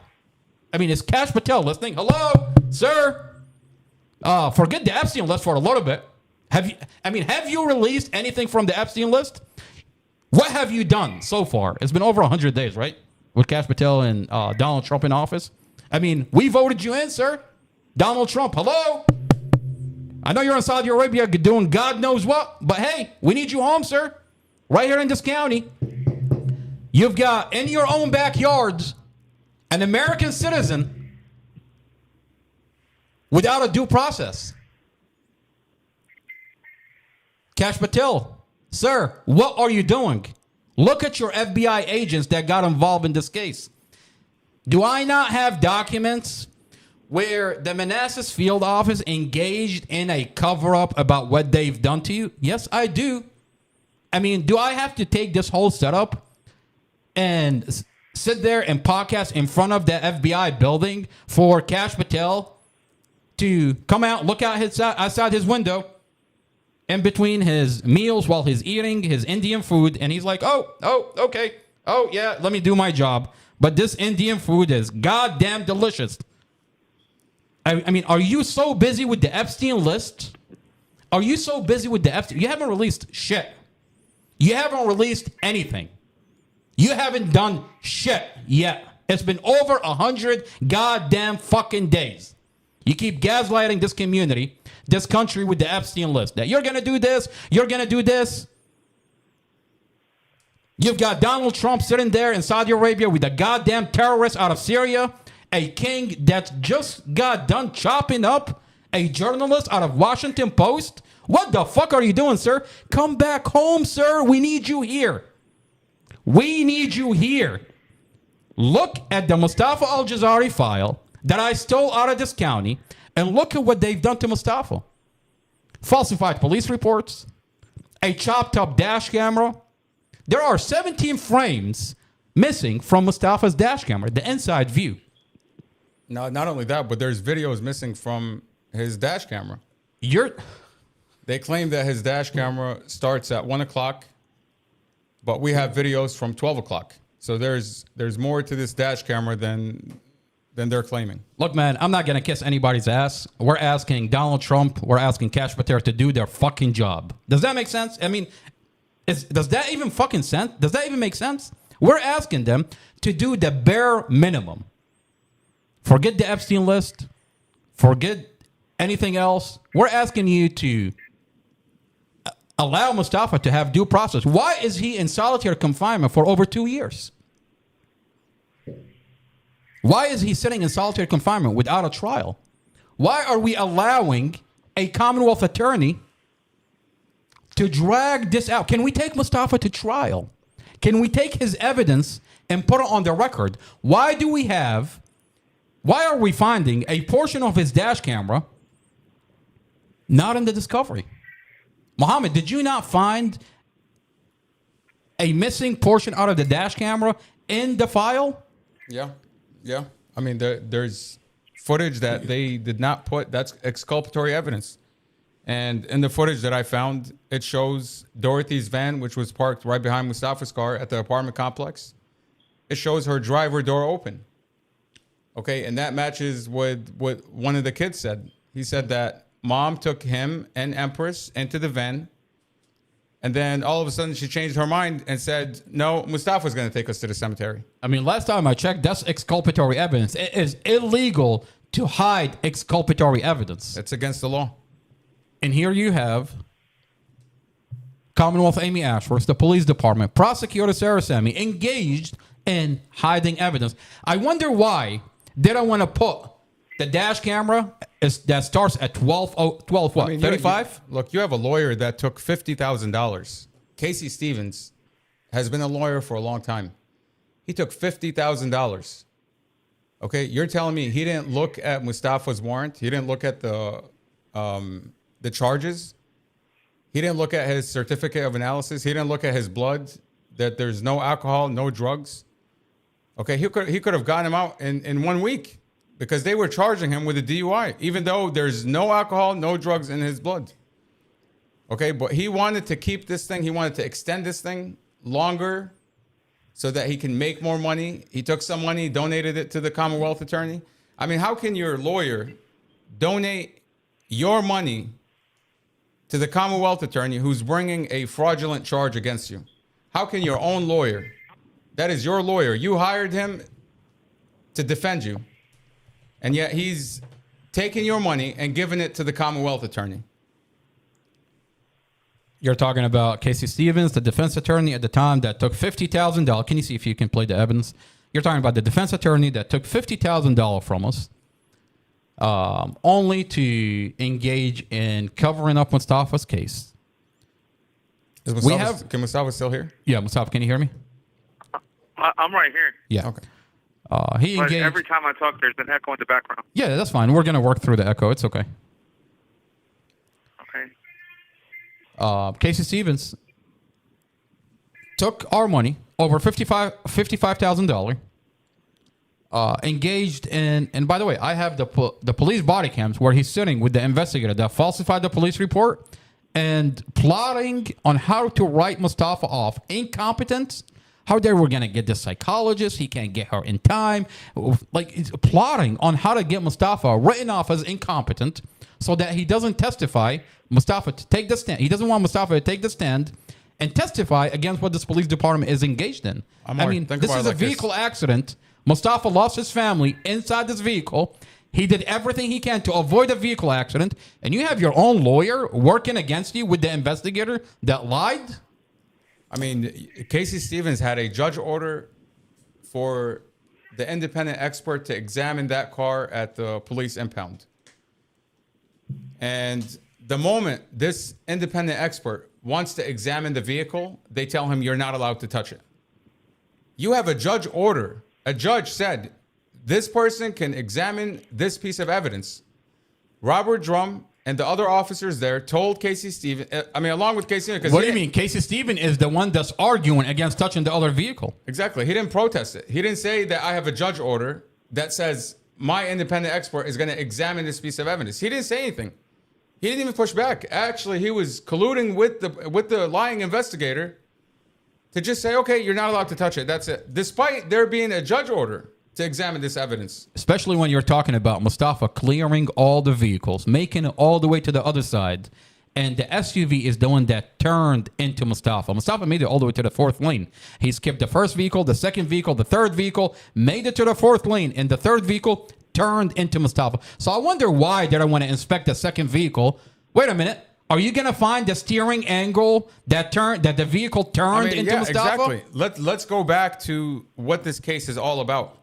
[SPEAKER 4] Is Kash Patel listening? Hello, sir? Forget the Epstein list for a little bit. Have you released anything from the Epstein list? What have you done so far? It's been over 100 days, right? With Kash Patel and Donald Trump in office. We voted you in, sir. Donald Trump, hello? I know you're in Saudi Arabia doing God knows what, but hey, we need you home, sir. Right here in this county. You've got, in your own backyards, an American citizen without a due process. Kash Patel, sir, what are you doing? Look at your FBI agents that got involved in this case. Do I not have documents where the Manassas field office engaged in a cover-up about what they've done to you? Yes, I do. Do I have to take this whole setup and sit there and podcast in front of the FBI building for Kash Patel to come out, look out outside his window in between his meals while he's eating his Indian food, and he's like, oh, okay. Oh, yeah, let me do my job. But this Indian food is goddamn delicious. Are you so busy with the Epstein list? Are you so busy with the Epstein? You haven't released shit. You haven't released anything. You haven't done shit yet. It's been over 100 goddamn fucking days. You keep gaslighting this community, this country, with the Epstein list. That you're going to do this, you're going to do this. You've got Donald Trump sitting there in Saudi Arabia with a goddamn terrorist out of Syria. A king that just got done chopping up a journalist out of Washington Post. What the fuck are you doing, sir? Come back home, sir. We need you here. We need you here. Look at the Mustafa Al-Jazari file that I stole out of this county, and look at what they've done to Mustafa. Falsified police reports, a chopped up dash camera. There are 17 frames missing from Mustafa's dash camera, the inside view.
[SPEAKER 5] No, not only that, but there's videos missing from his dash camera. They claim that his dash camera starts at 1 o'clock, but we have videos from 12 o'clock. So there's more to this dash camera than they're claiming.
[SPEAKER 4] Look, man, I'm not going to kiss anybody's ass. We're asking Donald Trump, we're asking Kash Patel to do their fucking job. Does that make sense? I mean, does that even fucking sense? Does that even make sense? We're asking them to do the bare minimum. Forget the Epstein list. Forget anything else. We're asking you to allow Mustafa to have due process. Why is he in solitary confinement for over 2 years? Why is he sitting in solitary confinement without a trial? Why are we allowing a Commonwealth attorney to drag this out? Can we take Mustafa to trial? Can we take his evidence and put it on the record? Why are we finding a portion of his dash camera not in the discovery? Mohammed, did you not find a missing portion out of the dash camera in the file?
[SPEAKER 5] Yeah. I mean, there's footage that they did not put. That's exculpatory evidence. And in the footage that I found, it shows Dorothy's van, which was parked right behind Mustafa's car at the apartment complex. It shows her driver door open. Okay, and that matches with what one of the kids said. He said that mom took him and Empress into the van, and then all of a sudden she changed her mind and said, no, Mustafa's going to take us to the cemetery.
[SPEAKER 4] I mean, last time I checked, that's exculpatory evidence. It is illegal to hide exculpatory evidence.
[SPEAKER 5] It's against the law.
[SPEAKER 4] And here you have Commonwealth Amy Ashworth, the police department, prosecutor Sarah Sammy, engaged in hiding evidence. I wonder why they don't want to put the dash camera that starts at 12 what, I mean, 35?
[SPEAKER 5] Look, you have a lawyer that took $50,000. Casey Stevens has been a lawyer for a long time. He took $50,000. Okay, you're telling me he didn't look at Mustafa's warrant? He didn't look at the charges? He didn't look at his certificate of analysis? He didn't look at his blood, that there's no alcohol, no drugs? Okay, he could have gotten him out in 1 week because they were charging him with a DUI, even though there's no alcohol, no drugs in his blood. Okay, but he wanted to keep this thing. He wanted to extend this thing longer so that he can make more money. He took some money, donated it to the Commonwealth attorney. I mean, how can your lawyer donate your money to the Commonwealth attorney who's bringing a fraudulent charge against you? How can your own lawyer, that is your lawyer, you hired him to defend you, and yet he's taking your money and giving it to the Commonwealth attorney?
[SPEAKER 4] You're talking about Casey Stevens, the defense attorney at the time that took $50,000. Can you see if you can play the evidence? You're talking about the defense attorney that took $50,000 from us, only to engage in covering up Mustafa's case.
[SPEAKER 5] Is Mustafa, can Mustafa still hear?
[SPEAKER 4] Yeah, Mustafa, can you hear me?
[SPEAKER 9] I'm right here.
[SPEAKER 4] Yeah.
[SPEAKER 5] Okay.
[SPEAKER 4] He
[SPEAKER 9] But
[SPEAKER 4] engaged.
[SPEAKER 9] every time I talk, there's an echo in the background.
[SPEAKER 4] Yeah, that's fine. We're going to work through the echo. It's okay.
[SPEAKER 9] Okay.
[SPEAKER 4] Casey Stevens took our money, over $55,000, engaged in, and by the way, I have the police body cams where he's sitting with the investigator that falsified the police report and plotting on how to write Mustafa off incompetent, how they were going to get the psychologist, he can't get her in time, like it's plotting on how to get Mustafa written off as incompetent so that he doesn't testify, Mustafa to take the stand. He doesn't want Mustafa to take the stand and testify against what this police department is engaged in. I mean, this is a vehicle accident. Mustafa lost his family inside this vehicle. He did everything he can to avoid a vehicle accident. And you have your own lawyer working against you with the investigator that lied?
[SPEAKER 5] I mean, Casey Stevens had a judge order for the independent expert to examine that car at the police impound. And the moment this independent expert wants to examine the vehicle, they tell him you're not allowed to touch it. You have a judge order. A judge said this person can examine this piece of evidence. Robert Drum and the other officers there told Casey Stevens, along with Casey.
[SPEAKER 4] What do you mean? Casey Stevens is the one that's arguing against touching the other vehicle.
[SPEAKER 5] Exactly. He didn't protest it. He didn't say that I have a judge order that says my independent expert is going to examine this piece of evidence. He didn't say anything. He didn't even push back. Actually, he was colluding with the lying investigator to just say, okay, you're not allowed to touch it. That's it. Despite there being a judge order to examine this evidence.
[SPEAKER 4] Especially when you're talking about Mustafa clearing all the vehicles, making it all the way to the other side. And the SUV is the one that turned into Mustafa. Mustafa made it all the way to the fourth lane. He skipped the first vehicle, the second vehicle, the third vehicle, made it to the fourth lane, and the third vehicle turned into Mustafa. So I wonder why they don't want to inspect the second vehicle. Wait a minute. Are you going to find the steering angle that the vehicle turned into Mustafa?
[SPEAKER 5] Exactly. Let's go back to what this case is all about.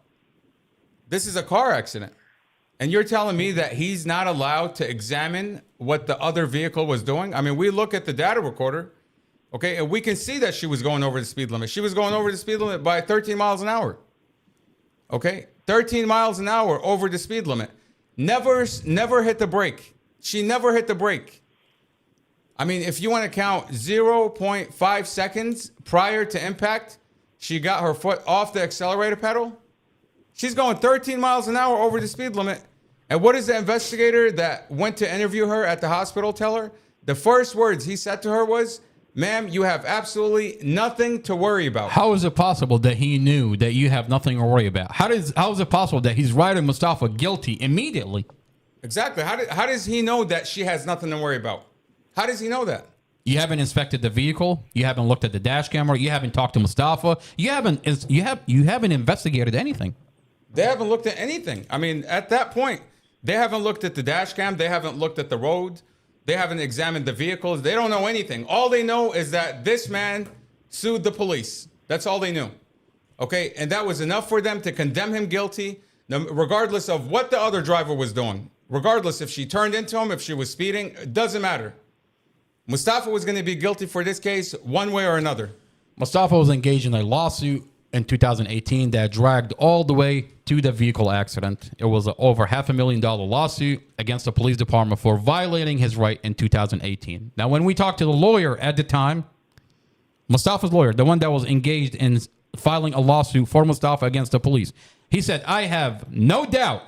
[SPEAKER 5] This is a car accident. And you're telling me that he's not allowed to examine what the other vehicle was doing? I mean, we look at the data recorder, okay, and we can see that she was going over the speed limit. She was going over the speed limit by 13 miles an hour. Okay? 13 miles an hour over the speed limit. Never hit the brake. She never hit the brake. I mean, if you want to count 0.5 seconds prior to impact, she got her foot off the accelerator pedal. She's going 13 miles an hour over the speed limit. And what does the investigator that went to interview her at the hospital tell her? The first words he said to her was, ma'am, you have absolutely nothing to worry about.
[SPEAKER 4] How is it possible that he knew that you have nothing to worry about? How is it possible that he's writing Mustafa guilty immediately?
[SPEAKER 5] Exactly. How does he know that she has nothing to worry about? How does he know that?
[SPEAKER 4] You haven't inspected the vehicle. You haven't looked at the dash camera. You haven't talked to Mustafa. You haven't investigated anything.
[SPEAKER 5] They haven't looked at anything. I mean, at that point, they haven't looked at the dash cam. They haven't looked at the road. They haven't examined the vehicles. They don't know anything. All they know is that this man sued the police. That's all they knew. Okay? And that was enough for them to condemn him guilty, regardless of what the other driver was doing. Regardless if she turned into him, if she was speeding, it doesn't matter. Mustafa was going to be guilty for this case one way or another.
[SPEAKER 4] Mustafa was engaged in a lawsuit in 2018 that dragged all the way to the vehicle accident. It was over $500,000 lawsuit against the police department for violating his right in 2018. Now, when we talked to the lawyer at the time, Mustafa's lawyer, the one that was engaged in filing a lawsuit for Mustafa against the police, he said, I have no doubt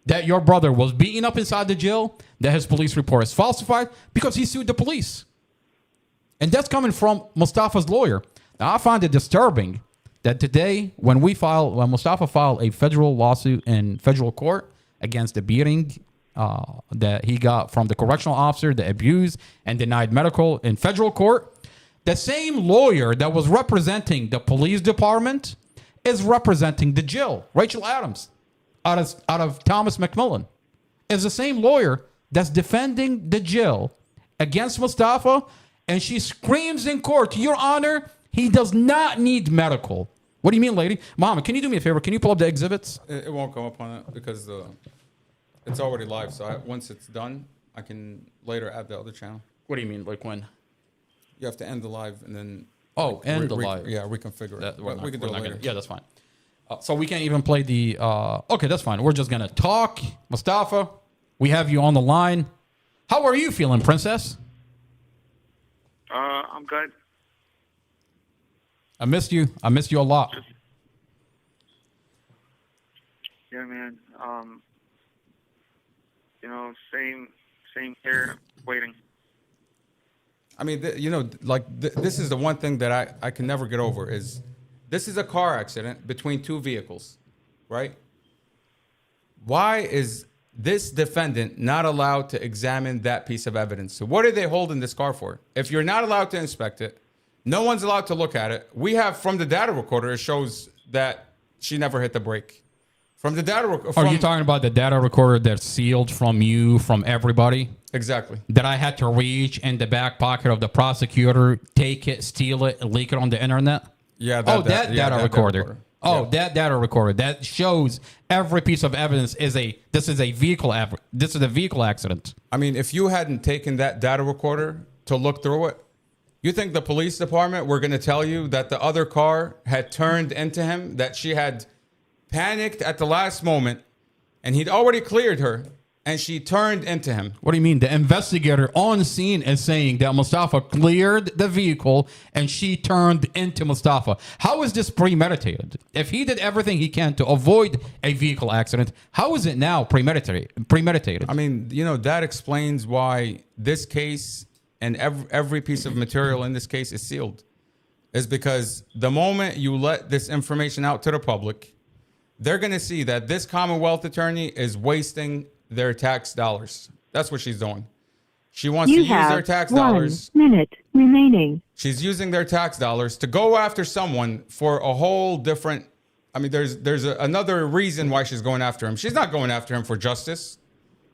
[SPEAKER 4] that your brother was beaten up inside the jail, that his police report is falsified because he sued the police. And that's coming from Mustafa's lawyer. Now, I find it disturbing that today, when Mustafa filed a federal lawsuit in federal court against the beating that he got from the correctional officer, the abuse and denied medical in federal court, the same lawyer that was representing the police department is representing the jail, Rachel Adams, out of Thomas McMillan, is the same lawyer that's defending the jail against Mustafa, and she screams in court, Your Honor, he does not need medical. What do you mean, lady? Mama, can you do me a favor? Can you pull up the exhibits?
[SPEAKER 5] It won't come up on it because it's already live. So once it's done, I can later add the other channel.
[SPEAKER 4] What do you mean, like when?
[SPEAKER 5] You have to end the live and then...
[SPEAKER 4] end the live.
[SPEAKER 5] Yeah, reconfigure it. We can do it later.
[SPEAKER 4] Yeah, that's fine. So we can't even play the... okay, that's fine. We're just going to talk. Mustafa, we have you on the line. How are you feeling, Princess?
[SPEAKER 9] I'm good.
[SPEAKER 4] I missed you. I missed you a lot.
[SPEAKER 9] Yeah, man. Same here, waiting.
[SPEAKER 5] I mean, this is the one thing that I can never get over is this is a car accident between two vehicles, right? Why is this defendant not allowed to examine that piece of evidence? So what are they holding this car for? If you're not allowed to inspect it, no one's allowed to look at it. We have from the data recorder, it shows that she never hit the brake. From the data recorder.
[SPEAKER 4] Are you talking about the data recorder that's sealed from you, from everybody?
[SPEAKER 5] Exactly.
[SPEAKER 4] That I had to reach in the back pocket of the prosecutor, take it, steal it, and leak it on the internet?
[SPEAKER 5] Yeah.
[SPEAKER 4] That data recorder. That data recorder that shows every piece of evidence this is a vehicle accident.
[SPEAKER 5] I mean, if you hadn't taken that data recorder to look through it, You think the police department were going to tell you that the other car had turned into him, that she had panicked at the last moment, and he'd already cleared her, and she turned into him?
[SPEAKER 4] What do you mean? The investigator on scene is saying that Mustafa cleared the vehicle and she turned into Mustafa. How is this premeditated? If he did everything he can to avoid a vehicle accident, how is it now premeditated?
[SPEAKER 5] I mean, you know, that explains why this case and every piece of material in this case is sealed. Is because the moment you let this information out to the public, they're going to see that this Commonwealth attorney is wasting their tax dollars. That's what she's doing. She wants to use their tax dollars.
[SPEAKER 8] 1 minute remaining.
[SPEAKER 5] She's using their tax dollars to go after someone for a whole different. I mean, there's another reason why she's going after him. She's not going after him for justice.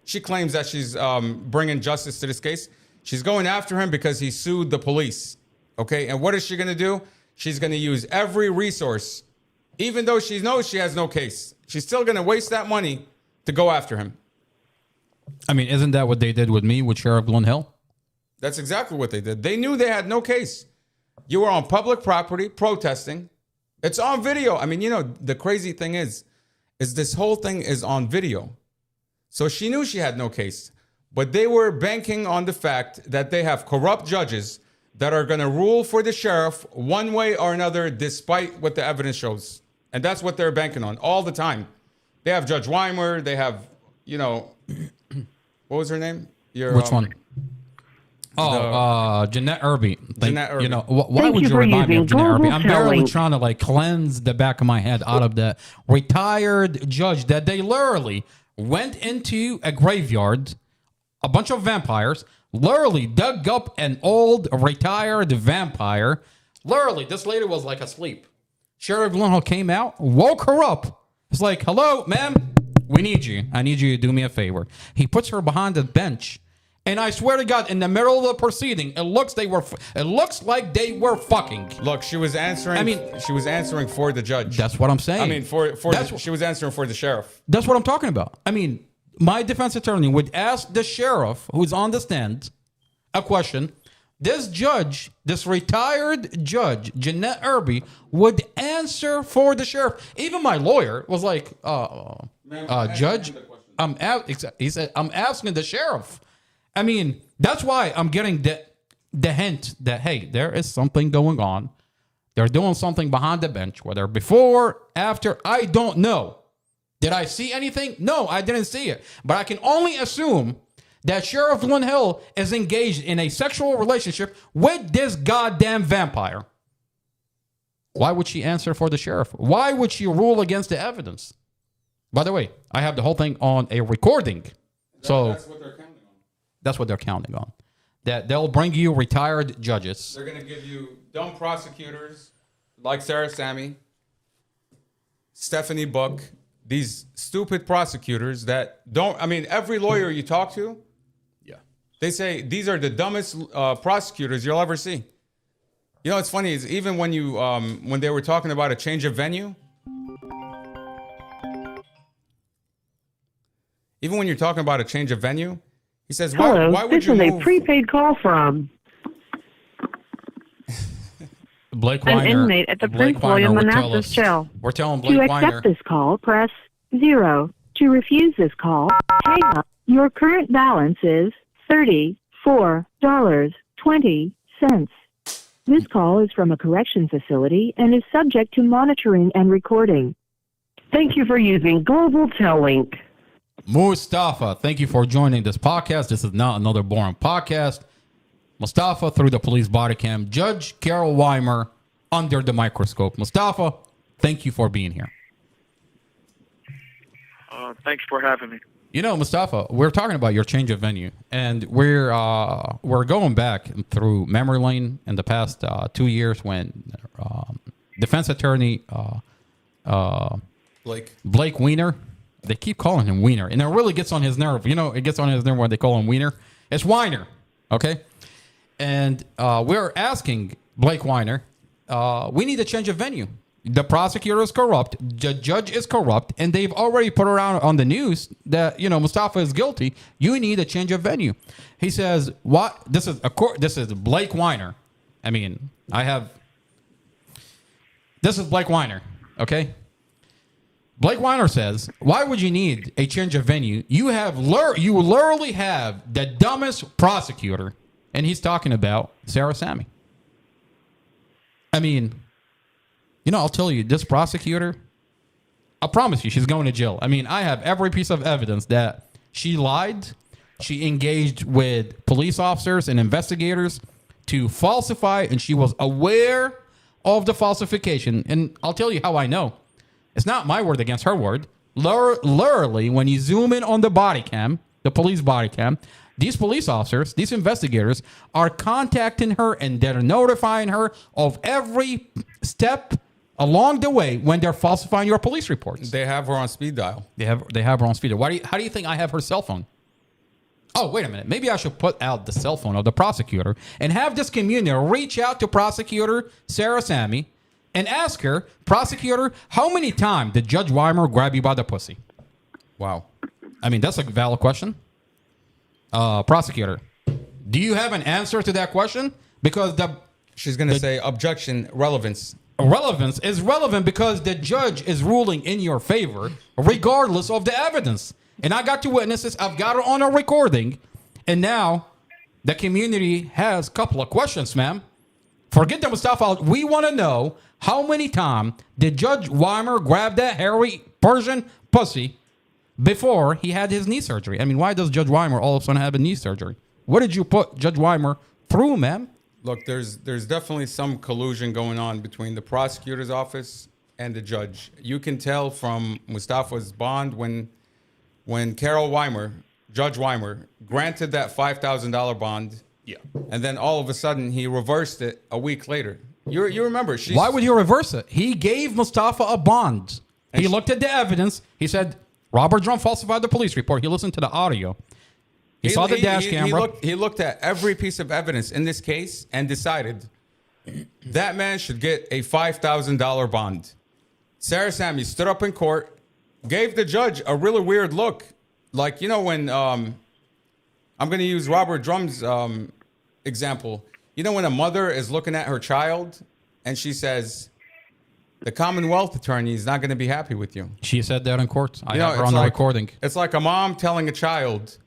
[SPEAKER 5] She claims that she's bringing justice to this case. She's going after him because he sued the police. Okay, and what is she going to do? She's going to use every resource, even though she knows she has no case. She's still going to waste that money to go after him.
[SPEAKER 4] I mean, isn't that what they did with me with Sheriff Glen Hill?
[SPEAKER 5] That's exactly what they did. They knew they had no case. You were on public property protesting. It's on video. I mean, you know, the crazy thing is this whole thing is on video. So she knew she had no case, but they were banking on the fact that they have corrupt judges that are going to rule for the sheriff one way or another, despite what the evidence shows. And that's what they're banking on all the time. They have Judge Weimer. They have, you know, what was her name?
[SPEAKER 4] Which one? Jeanette Irby.
[SPEAKER 5] Jeanette Irby.
[SPEAKER 4] You know, why would you remind me of Jeanette Irby? I'm barely trying to like cleanse the back of my head out of the retired judge that they literally went into a graveyard, a bunch of vampires, literally dug up an old retired vampire. Literally, this lady was like asleep. Sheriff Glen Hill came out, woke her up. It's like, hello, ma'am, we need you. I need you to do me a favor. He puts her behind the bench. And I swear to God, in the middle of the proceeding, it looks like they were fucking.
[SPEAKER 5] Look, she was answering. I mean, she was answering for the judge.
[SPEAKER 4] That's what I'm saying.
[SPEAKER 5] I mean, she was answering for the sheriff.
[SPEAKER 4] That's what I'm talking about. I mean, my defense attorney would ask the sheriff who's on the stand a question. This judge, this retired judge, Jeanette Irby, would answer for the sheriff. Even my lawyer was like, Judge, he said, I'm asking the sheriff. I mean, that's why I'm getting the hint that, hey, there is something going on. They're doing something behind the bench, whether before, after, I don't know. Did I see anything? No, I didn't see it. But I can only assume that Sheriff Glen Hill is engaged in a sexual relationship with this goddamn vampire. Why would she answer for the sheriff? Why would she rule against the evidence? By the way, I have the whole thing on a recording. So
[SPEAKER 5] that's what they're counting on.
[SPEAKER 4] That's what they're counting on. That they'll bring you retired judges.
[SPEAKER 5] They're going to give you dumb prosecutors like Sarah Sammy, Stephanie Buck, these stupid prosecutors that don't, I mean, every lawyer you talk to, they say these are the dumbest prosecutors you'll ever see. You know, what's funny is even when you when they were talking about a change of venue, even when you're talking about a change of venue, he says,
[SPEAKER 8] Hello,
[SPEAKER 5] why would
[SPEAKER 8] this
[SPEAKER 5] you
[SPEAKER 8] is
[SPEAKER 5] move?
[SPEAKER 8] a prepaid call from
[SPEAKER 4] Blake
[SPEAKER 8] an
[SPEAKER 4] Weiner,
[SPEAKER 8] inmate at the
[SPEAKER 4] Blake
[SPEAKER 8] Prince William
[SPEAKER 4] Weiner would tell
[SPEAKER 8] Manassas
[SPEAKER 4] us-
[SPEAKER 8] Jail.
[SPEAKER 4] We're telling
[SPEAKER 8] To
[SPEAKER 4] Blake
[SPEAKER 8] accept
[SPEAKER 4] Weiner.
[SPEAKER 8] this call, press 0. To refuse this call, hang up. Your current balance is $34.20. This call is from a correction facility and is subject to monitoring and recording. Thank you for using Global Tellink.
[SPEAKER 4] Mustafa, thank you for joining this podcast. This is not another boring podcast. Mustafa through the police body cam. Judge Carol Weimer under the microscope. Mustafa, thank you for being here.
[SPEAKER 9] Thanks for having me.
[SPEAKER 4] You know, Mustafa, we're talking about your change of venue, and we're going back through memory lane in the past 2 years when defense attorney Blake Weiner. They keep calling him Weiner, and it really gets on his nerve. You know, it gets on his nerve when they call him Weiner. It's Weiner, okay? And we're asking Blake Weiner, we need a change of venue. The prosecutor is corrupt, the judge is corrupt, and they've already put around on the news that, you know, Mustafa is guilty. You need a change of venue. He says, what? This is Blake Weiner I mean, this is Blake Weiner, okay? Blake Weiner says, why would you need a change of venue? You literally have the dumbest prosecutor, and he's talking about Sarah Sammy. I mean, I'll tell you, this prosecutor, I promise you, she's going to jail. I mean, I have every piece of evidence that she lied. She engaged with police officers and investigators to falsify, and she was aware of the falsification. And I'll tell you how I know. It's not my word against her word. Literally, when you zoom in on the body cam, the police body cam, these police officers, these investigators are contacting her and they're notifying her of every step along the way when they're falsifying your police reports.
[SPEAKER 5] They have her on speed dial.
[SPEAKER 4] They have her on speed dial. How do you think I have her cell phone? Oh, wait a minute. Maybe I should put out the cell phone of the prosecutor and have this community reach out to prosecutor Sarah Sammy and ask her, prosecutor, how many times did Judge Weimer grab you by the pussy?
[SPEAKER 5] Wow.
[SPEAKER 4] I mean, that's a valid question. Prosecutor, do you have an answer to that question? Because
[SPEAKER 5] she's going to say objection, relevance.
[SPEAKER 4] Relevance is relevant because the judge is ruling in your favor regardless of the evidence. And I got to witness this. I've got it on a recording. And now the community has a couple of questions, ma'am. Forget the Mustafa. We want to know how many times did Judge Weimer grab that hairy Persian pussy before he had his knee surgery? I mean, why does Judge Weimer all of a sudden have a knee surgery? What did you put Judge Weimer through, ma'am?
[SPEAKER 5] Look, there's definitely some collusion going on between the prosecutor's office and the judge. You can tell from Mustafa's bond when Carol Weimer, Judge Weimer, granted that $5,000 bond. Yeah. And then all of a sudden he reversed it a week later. You remember?
[SPEAKER 4] Why would he reverse it? He gave Mustafa a bond. He looked at the evidence. He said, Robert Drum falsified the police report. He listened to the audio. He saw the dash camera.
[SPEAKER 5] He looked at every piece of evidence in this case and decided that man should get a $5,000 bond. Sarah Sammy stood up in court, gave the judge a really weird look. Like, when I'm going to use Robert Drum's example. When a mother is looking at her child and she says, the Commonwealth attorney is not going to be happy with you.
[SPEAKER 4] She said that in court. I have her on the recording.
[SPEAKER 5] It's like a mom telling a child,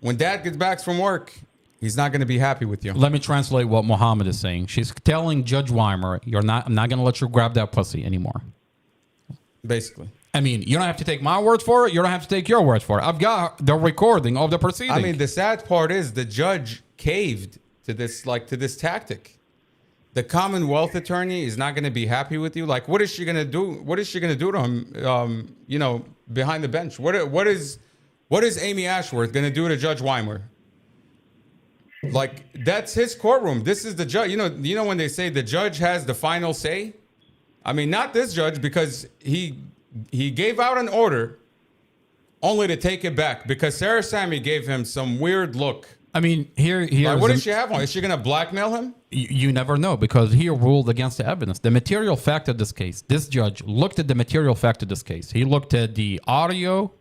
[SPEAKER 5] when dad gets back from work, he's not going to be happy with you.
[SPEAKER 4] Let me translate what Muhammad is saying. She's telling Judge Weimer, I'm not going to let you grab that pussy anymore.
[SPEAKER 5] Basically.
[SPEAKER 4] I mean, you don't have to take my word for it. You don't have to take your word for it. I've got the recording of the proceeding.
[SPEAKER 5] I mean, the sad part is the judge caved to this tactic. The Commonwealth attorney is not going to be happy with you. Like, what is she going to do? What is she going to do to him? Behind the bench. What is Amy Ashworth going to do to Judge Weimer? Like, that's his courtroom. This is the judge. You know when they say the judge has the final say? I mean, not this judge, because he gave out an order only to take it back because Sarah Sammy gave him some weird look.
[SPEAKER 4] I mean, here.
[SPEAKER 5] Like, what does she have on? Is she going to blackmail him?
[SPEAKER 4] You never know, because he ruled against the evidence. The material fact of this case, this judge looked at the material fact of this case. He looked at the audio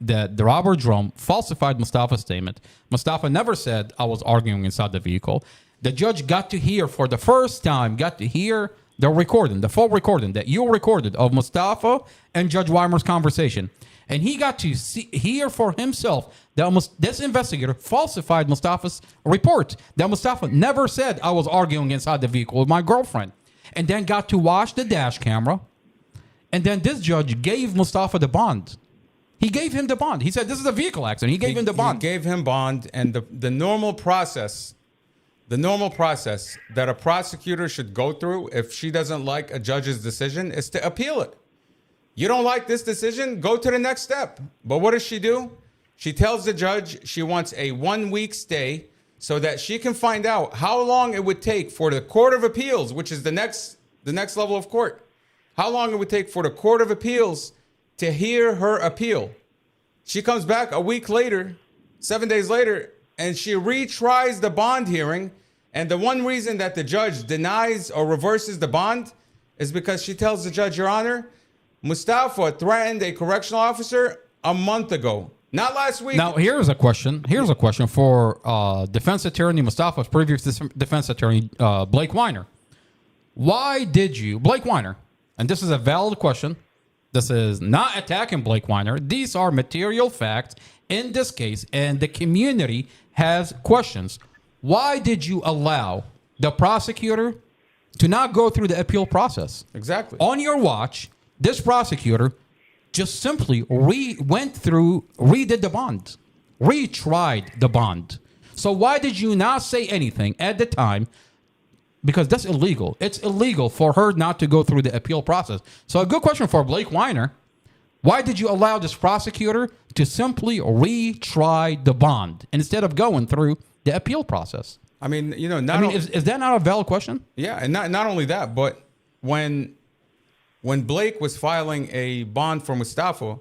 [SPEAKER 4] that the Robert Drum falsified Mustafa's statement. Mustafa never said, I was arguing inside the vehicle. The judge got to hear for the first time, the recording, the full recording that you recorded of Mustafa and Judge Weimer's conversation. And he got to hear for himself that this investigator falsified Mustafa's report. That Mustafa never said, I was arguing inside the vehicle with my girlfriend. And then got to watch the dash camera. And then this judge gave Mustafa the bond. He gave him the bond. He said, this is a vehicle accident. He gave him the bond.
[SPEAKER 5] He gave him bond. And the normal process that a prosecutor should go through if she doesn't like a judge's decision is to appeal it. You don't like this decision? Go to the next step. But what does she do? She tells the judge she wants a 1-week stay so that she can find out how long it would take for the Court of Appeals, which is the next level of court, how long it would take for the Court of Appeals to hear her appeal. She comes back a week later, 7 days later, and she retries the bond hearing. And the one reason that the judge denies or reverses the bond is because she tells the judge, Your Honor, Mustafa threatened a correctional officer a month ago. Not last week.
[SPEAKER 4] Now, here's a question. Here's a question for defense attorney Mustafa's previous defense attorney, Blake Weiner. Why did you, Blake Weiner, and this is a valid question. This is not attacking Blake Weiner. These are material facts in this case, and the community has questions. Why did you allow the prosecutor to not go through the appeal process?
[SPEAKER 5] Exactly.
[SPEAKER 4] On your watch, this prosecutor just simply redid the bond, retried the bond. So why did you not say anything at the time? Because that's illegal. It's illegal for her not to go through the appeal process. So a good question for Blake Weiner. Why did you allow this prosecutor to simply retry the bond instead of going through the appeal process?
[SPEAKER 5] I mean, you know,
[SPEAKER 4] is that not a valid question?
[SPEAKER 5] Yeah, and not only that, but when Blake was filing a bond for Mustafa,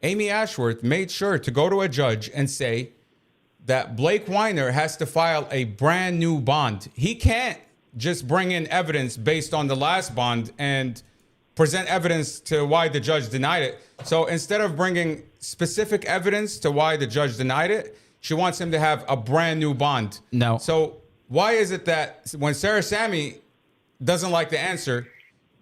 [SPEAKER 5] Amy Ashworth made sure to go to a judge and say that Blake Weiner has to file a brand new bond. He can't just bring in evidence based on the last bond and present evidence to why the judge denied it. So instead of bringing specific evidence to why the judge denied it, she wants him to have a brand new bond.
[SPEAKER 4] No.
[SPEAKER 5] So why is it that when Sarah Sammy doesn't like the answer,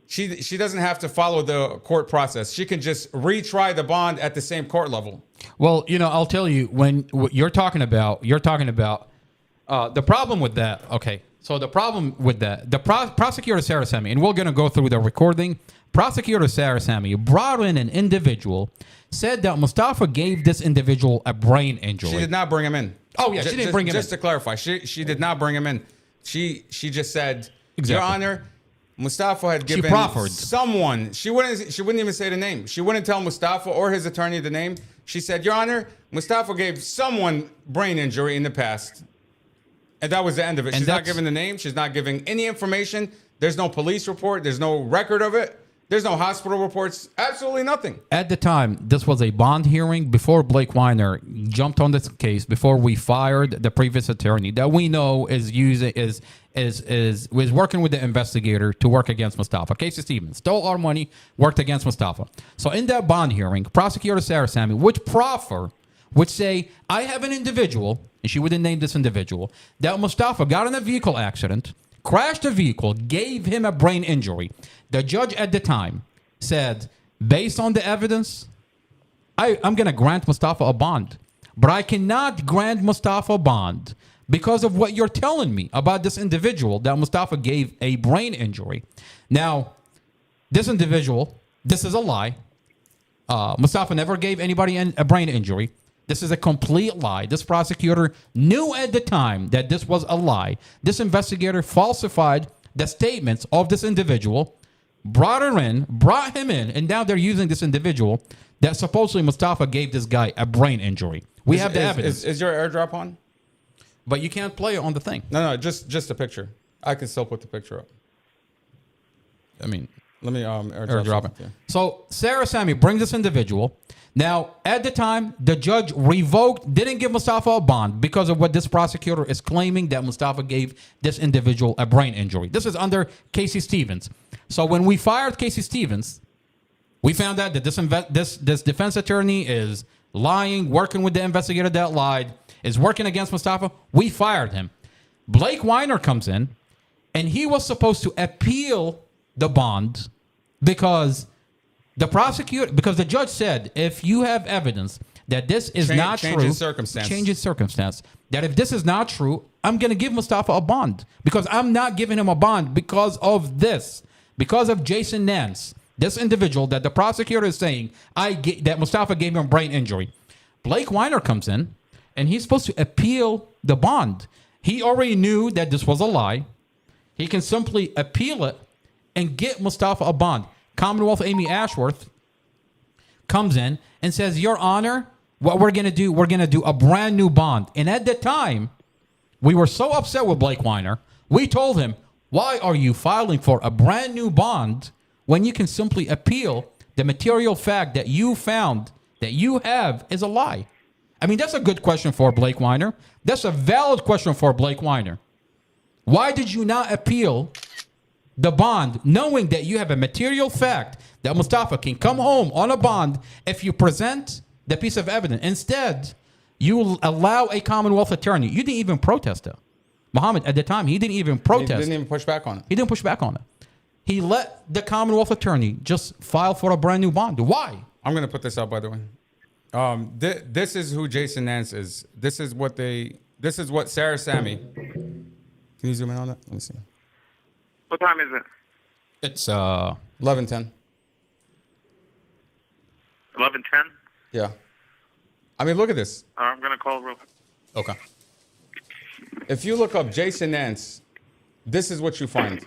[SPEAKER 5] she doesn't have to follow the court process? She can just retry the bond at the same court level.
[SPEAKER 4] Well, you know, I'll tell you, when what you're talking about the problem with that. Okay, so the problem with that, the prosecutor Sarah Sammy, and we're going to go through the recording. Prosecutor Sarah Sammy brought in an individual, said that Mustafa gave this individual a brain injury.
[SPEAKER 5] She did not bring him in.
[SPEAKER 4] Oh yeah, she didn't bring him in.
[SPEAKER 5] Just to clarify, she did not bring him in. She just said,
[SPEAKER 4] Exactly.
[SPEAKER 5] Your Honor, Mustafa had given
[SPEAKER 4] proffered.
[SPEAKER 5] someone. She wouldn't even say the name. She wouldn't tell Mustafa or his attorney the name. She said, Your Honor, Mustafa gave someone brain injury in the past. And that was the end of it. She's not giving the name. She's not giving any information. There's no police report. There's no record of it. There's no hospital reports. Absolutely nothing.
[SPEAKER 4] At the time, this was a bond hearing before Blake Weiner jumped on this case, before we fired the previous attorney that we know is working with the investigator to work against Mustafa. Casey Stevens stole our money, worked against Mustafa. So in that bond hearing, prosecutor Sarah Sammy would say, I have an individual, and she wouldn't name this individual, that Mustafa got in a vehicle accident, crashed a vehicle, gave him a brain injury. The judge at the time said, based on the evidence, I'm going to grant Mustafa a bond. But I cannot grant Mustafa a bond because of what you're telling me about this individual that Mustafa gave a brain injury. Now, this individual, this is a lie. Mustafa never gave anybody a brain injury. This is a complete lie. This prosecutor knew at the time that this was a lie. This investigator falsified the statements of this individual, brought him in, and now they're using this individual that supposedly Mustafa gave this guy a brain injury. We have the evidence.
[SPEAKER 5] Is your airdrop on?
[SPEAKER 4] But you can't play it on the thing.
[SPEAKER 5] No, just a picture. I can still put the picture up.
[SPEAKER 4] I mean,
[SPEAKER 5] let me airdrop it.
[SPEAKER 4] So Sarah Sammy brings this individual. Now, at the time, the judge didn't give Mustafa a bond because of what this prosecutor is claiming that Mustafa gave this individual a brain injury. This is under Casey Stevens. So when we fired Casey Stevens, we found out that this defense attorney is lying, working with the investigator that lied, is working against Mustafa. We fired him. Blake Weiner comes in, and he was supposed to appeal the bond because the judge said, if you have evidence that this is not true, changes circumstance, that if this is not true, I'm going to give Mustafa a bond because I'm not giving him a bond because of this, because of Jason Nance, this individual that the prosecutor is saying that Mustafa gave him a brain injury. Blake Weiner comes in, and he's supposed to appeal the bond. He already knew that this was a lie. He can simply appeal it and get Mustafa a bond. Commonwealth Amy Ashworth comes in and says, Your Honor, what we're going to do a brand new bond. And at the time, we were so upset with Blake Weiner, we told him, why are you filing for a brand new bond when you can simply appeal the material fact that you found that you have is a lie? I mean, that's a good question for Blake Weiner. That's a valid question for Blake Weiner. Why did you not appeal the bond, knowing that you have a material fact that Mustafa can come home on a bond if you present the piece of evidence. Instead, you allow a Commonwealth attorney. You didn't even protest it. Muhammad, at the time, he didn't even protest.
[SPEAKER 5] He didn't even push back on it.
[SPEAKER 4] He didn't push back on it. He let the Commonwealth attorney just file for a brand new bond. Why?
[SPEAKER 5] I'm going to put this up, by the way. This is who Jason Nance is. This is what Sarah Sammy. Can you zoom in on that? Let me see.
[SPEAKER 9] What time is it?
[SPEAKER 4] It's
[SPEAKER 5] 11:10.
[SPEAKER 9] 11:10.
[SPEAKER 5] Yeah. I mean, look at this.
[SPEAKER 9] I'm gonna call real.
[SPEAKER 4] okay.
[SPEAKER 5] If you look up Jason Nance, this is what you find.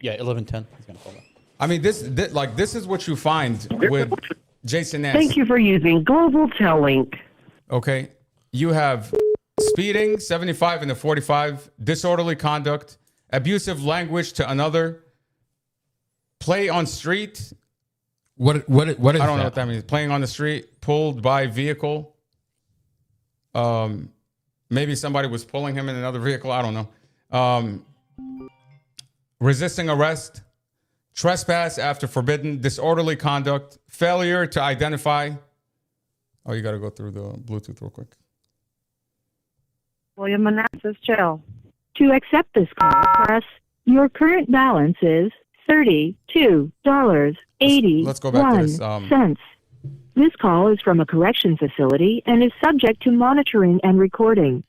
[SPEAKER 4] Yeah, 11:10. He's gonna call that.
[SPEAKER 5] I mean, this is what you find with Jason Nance.
[SPEAKER 8] Thank you for using Global Tel-Link.
[SPEAKER 5] Okay. You have speeding, 75 and a 45, disorderly conduct, abusive language to another, play on street.
[SPEAKER 4] What is
[SPEAKER 5] I don't know
[SPEAKER 4] that?
[SPEAKER 5] what that means. Playing on the street, pulled by vehicle. Maybe somebody was pulling him in another vehicle. I don't know. Resisting arrest, trespass after forbidden, disorderly conduct, failure to identify. Oh, you got to go through the Bluetooth real quick.
[SPEAKER 8] William Manassas Jail. To accept this call, press your current balance is $32.81.
[SPEAKER 5] Let's go back to this.
[SPEAKER 8] This call is from a correction facility and is subject to monitoring and recording.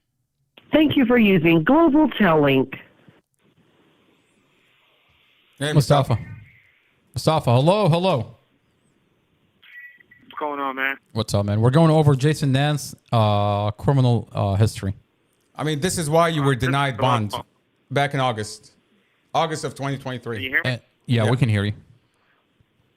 [SPEAKER 8] Thank you for using Global Tel-Link.
[SPEAKER 5] Hey,
[SPEAKER 4] Mustafa, hello.
[SPEAKER 9] What's going on, man?
[SPEAKER 4] What's up, man? We're going over Jason Nance criminal history.
[SPEAKER 5] I mean, this is why you were denied bond back in August of
[SPEAKER 9] Can you
[SPEAKER 5] 2023.
[SPEAKER 9] hear me?
[SPEAKER 4] Yeah,
[SPEAKER 5] Yeah.
[SPEAKER 4] we can hear you.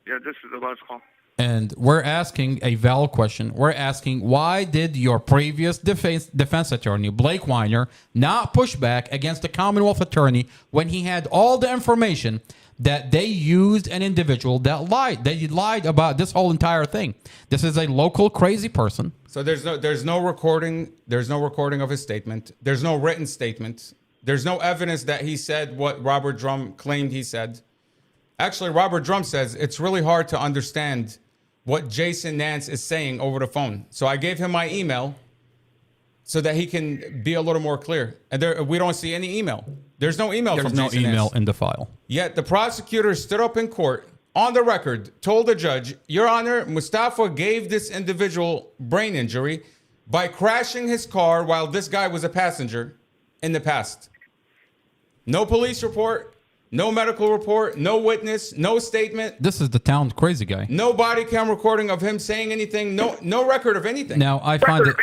[SPEAKER 9] Yeah, this is the last call.
[SPEAKER 4] And we're asking a valid question. We're asking, why did your previous defense attorney, Blake Weiner, not push back against the Commonwealth attorney when he had all the information that they used an individual that lied? They lied about this whole entire thing. This is a local crazy person.
[SPEAKER 5] So there's no recording. There's no recording of his statement. There's no written statement. There's no evidence that he said what Robert Drum claimed he said. Actually, Robert Drum says it's really hard to understand what Jason Nance is saying over the phone. So I gave him my email so that he can be a little more clear. And we don't see any email. There's no email
[SPEAKER 4] There's
[SPEAKER 5] from
[SPEAKER 4] no
[SPEAKER 5] Jason
[SPEAKER 4] email
[SPEAKER 5] Nance.
[SPEAKER 4] in the file.
[SPEAKER 5] Yet the prosecutor stood up in court on the record, told the judge, Your Honor, Mustafa gave this individual brain injury by crashing his car while this guy was a passenger in the past. No police report. No medical report, no witness, no statement,
[SPEAKER 4] This is the town crazy guy.
[SPEAKER 5] no body cam recording of him saying anything, no record of anything.
[SPEAKER 4] Now, I find it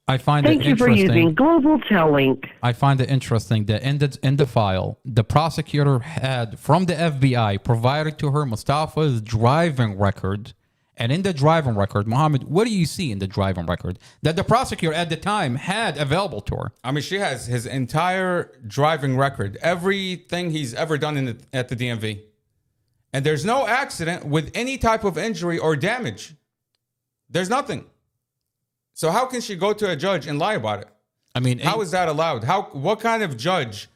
[SPEAKER 8] Thank you for using
[SPEAKER 4] interesting.
[SPEAKER 8] Global Tel-Link.
[SPEAKER 4] I find it interesting that in the file, the prosecutor had from the FBI provided to her Mustafa's driving record. And in the driving record, Mohammed, what do you see in the driving record that the prosecutor at the time had available to her?
[SPEAKER 5] I mean, she has his entire driving record, everything he's ever done at the DMV. And there's no accident with any type of injury or damage. There's nothing. So how can she go to a judge and lie about it?
[SPEAKER 4] I mean,
[SPEAKER 5] How is that allowed? What kind of judge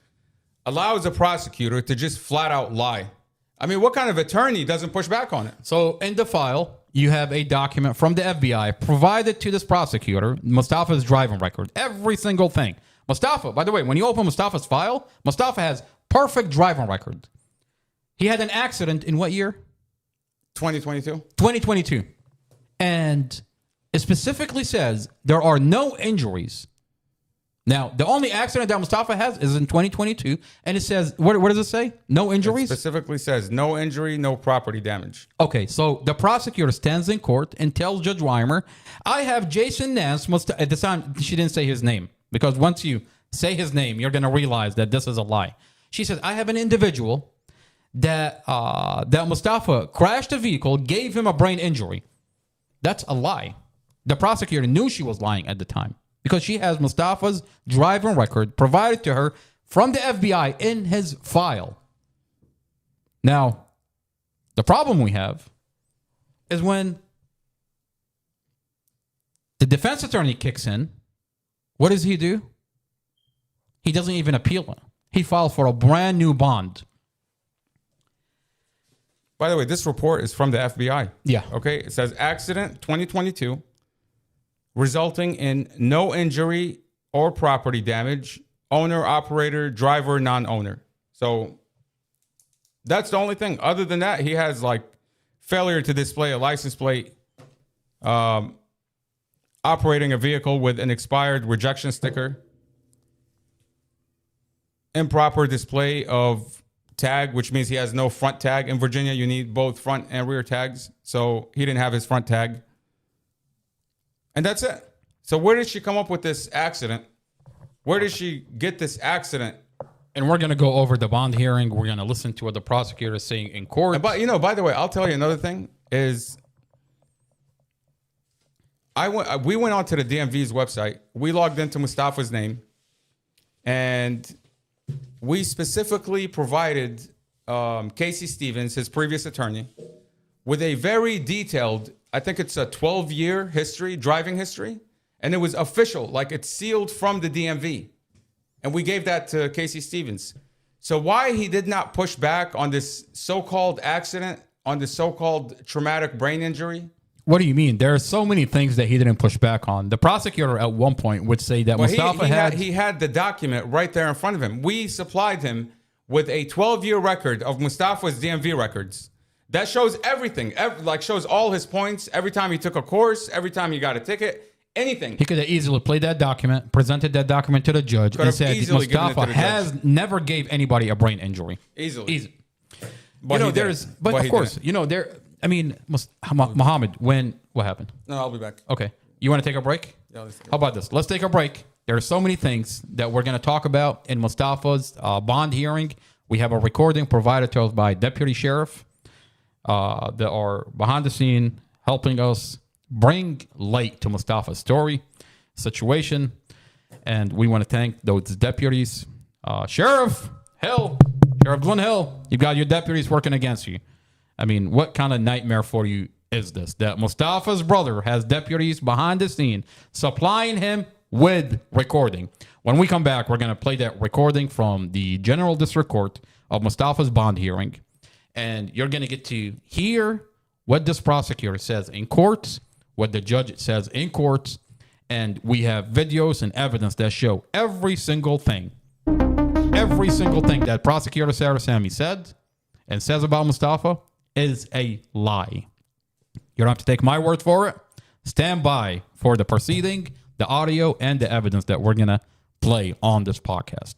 [SPEAKER 5] allows a prosecutor to just flat out lie? I mean, what kind of attorney doesn't push back on it?
[SPEAKER 4] so in the file, you have a document from the FBI provided to this prosecutor, Mustafa's driving record, every single thing. Mustafa, by the way, when you open Mustafa's file, Mustafa has perfect driving record. He had an accident in what year?
[SPEAKER 5] 2022.
[SPEAKER 4] 2022. And it specifically says there are no injuries. Now, the only accident that Mustafa has is in 2022. And it says, what does it say? No
[SPEAKER 5] It
[SPEAKER 4] injuries?
[SPEAKER 5] specifically says no injury, no property damage.
[SPEAKER 4] Okay, so the prosecutor stands in court and tells Judge Weimer, I have Jason Nance. At the time, she didn't say his name, because once you say his name, you're going to realize that this is a lie. She says, I have an individual that Mustafa crashed a vehicle, gave him a brain injury. That's a lie. The prosecutor knew she was lying at the time because she has Mustafa's driving record provided to her from the FBI in his file. Now, the problem we have is when the defense attorney kicks in, what does he do? He doesn't even appeal it. He filed for a brand new bond.
[SPEAKER 5] By the way, this report is from the FBI.
[SPEAKER 4] Yeah.
[SPEAKER 5] Okay. It says accident 2022 resulting in no injury or property damage. Owner, operator, driver, non-owner. So that's the only thing. Other than that, he has like failure to display a license plate, operating a vehicle with an expired rejection sticker, improper display of tag, which means he has no front tag. In Virginia, you need both front and rear tags. So he didn't have his front tag. And that's it. So where did she come up with this accident? Where did she get this accident?
[SPEAKER 4] And we're going to go over the bond hearing. We're going to listen to what the prosecutor is saying in court.
[SPEAKER 5] But, you know, by the way, I'll tell you another thing is we went onto the DMV's website. We logged into Mustafa's name, and we specifically provided Casey Stevens, his previous attorney, with a very detailed, I think it's a 12-year history, driving history, and it was official, like it's sealed from the DMV. And we gave that to Casey Stevens. So why he did not push back on this so-called accident, on this so-called traumatic brain injury?
[SPEAKER 4] What do you mean? There are so many things that he didn't push back on. The prosecutor at one point would say that Mustafa
[SPEAKER 5] he had the document right there in front of him. We supplied him with a 12-year record of Mustafa's DMV records. That shows everything, like shows all his points, every time he took a course, every time he got a ticket, anything.
[SPEAKER 4] He could have easily played that document, presented that document to the judge, and said Mustafa has never gave anybody a brain injury.
[SPEAKER 5] Easily.
[SPEAKER 4] But of course, you know, I mean, Muhammad, what happened?
[SPEAKER 5] No, I'll be back.
[SPEAKER 4] Okay. You want to take a break?
[SPEAKER 5] Yeah, let's take a
[SPEAKER 4] How about this? Let's take a break. There are so many things that we're going to talk about in Mustafa's bond hearing. We have a recording provided to us by Deputy Sheriff that are behind the scene helping us bring light to Mustafa's story, situation. And we want to thank those deputies. Sheriff Glenn Hill, you've got your deputies working against you. I mean, what kind of nightmare for you is this? That Mustafa's brother has deputies behind the scene supplying him with recording. When we come back, we're going to play that recording from the General District Court of Mustafa's bond hearing. And you're going to get to hear what this prosecutor says in court, what the judge says in court. And we have videos and evidence that show every single thing that Prosecutor Sarah Sammy said and says about Mustafa is a lie. You don't have to take my word for it. Stand by for the proceeding, the audio, and the evidence that we're going to play on this podcast.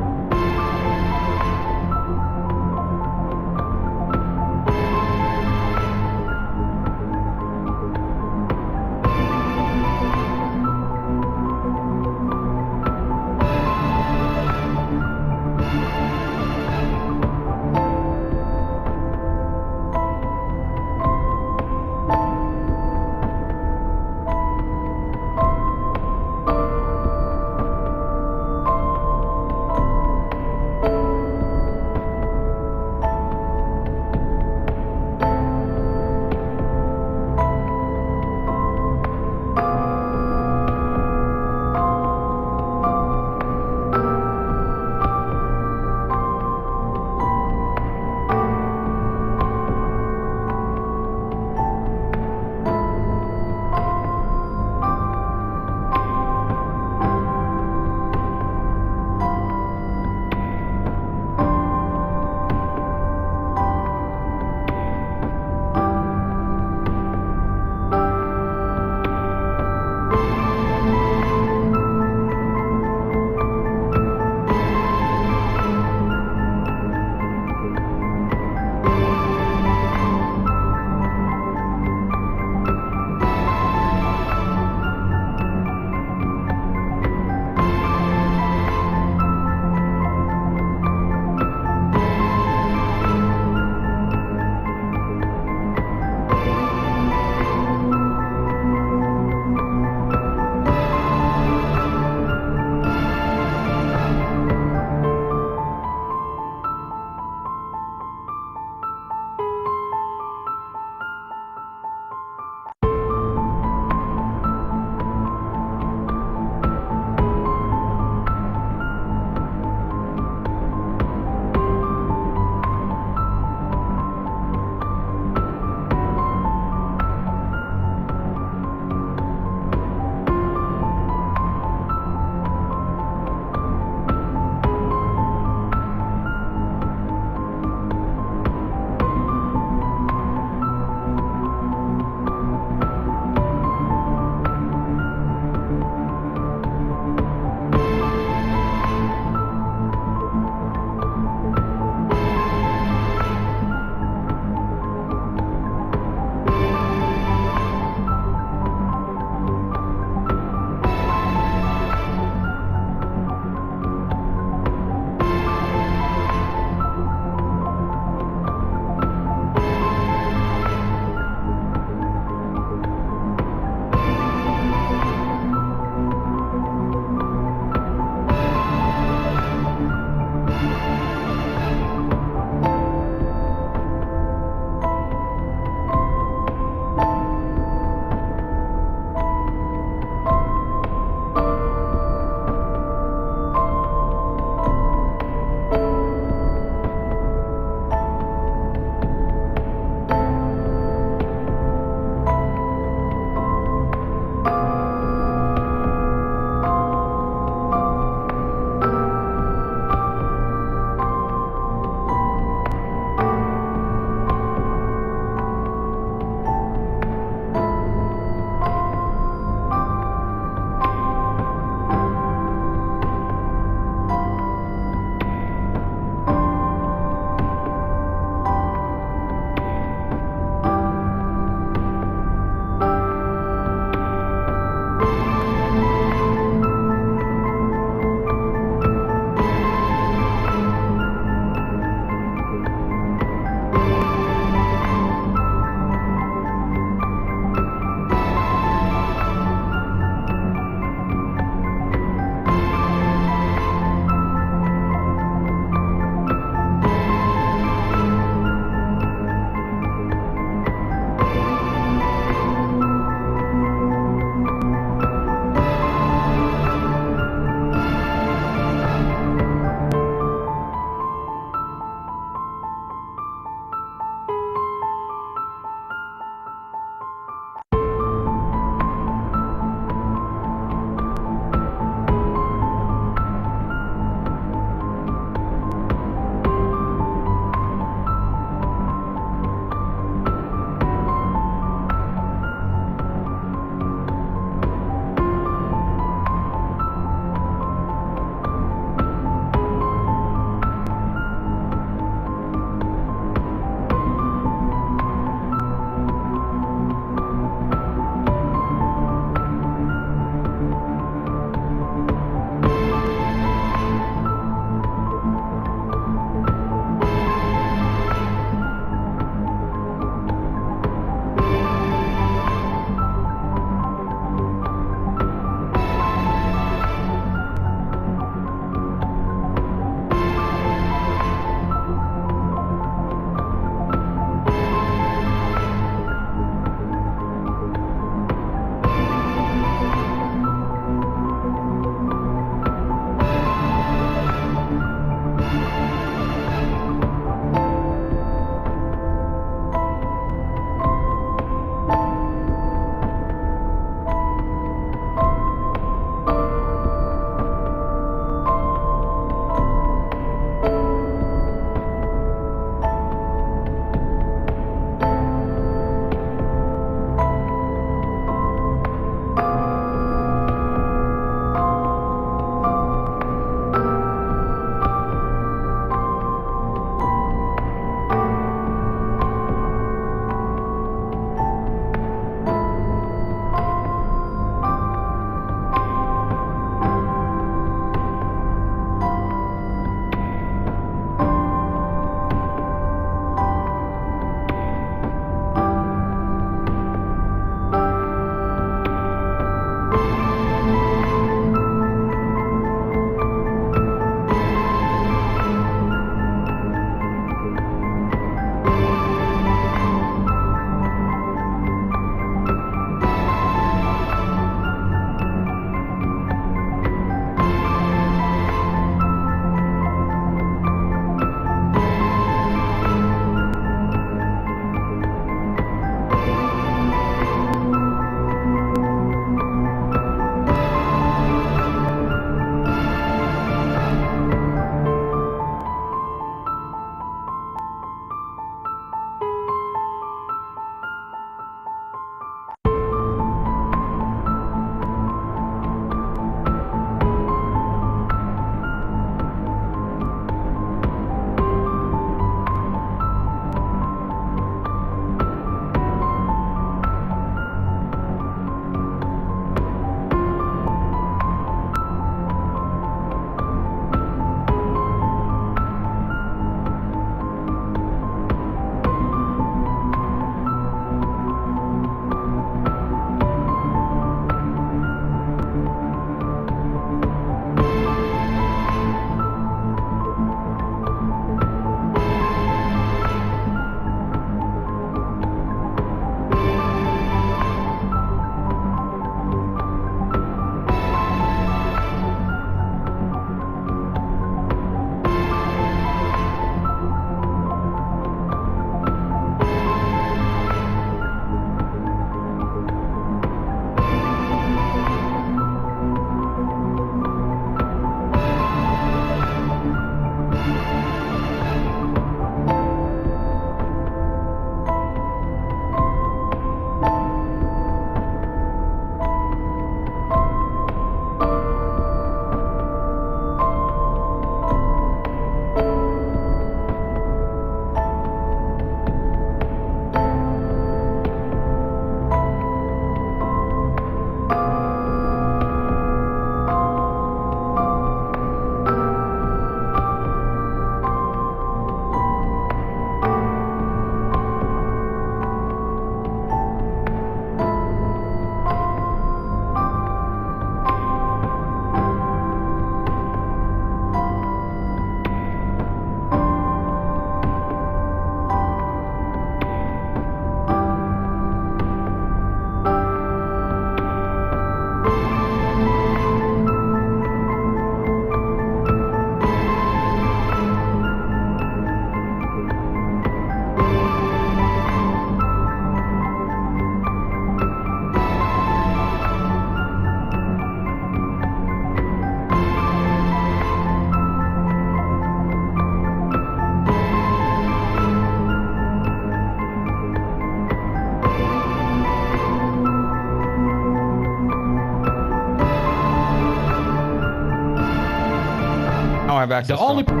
[SPEAKER 5] don't have access
[SPEAKER 4] The only
[SPEAKER 5] to them.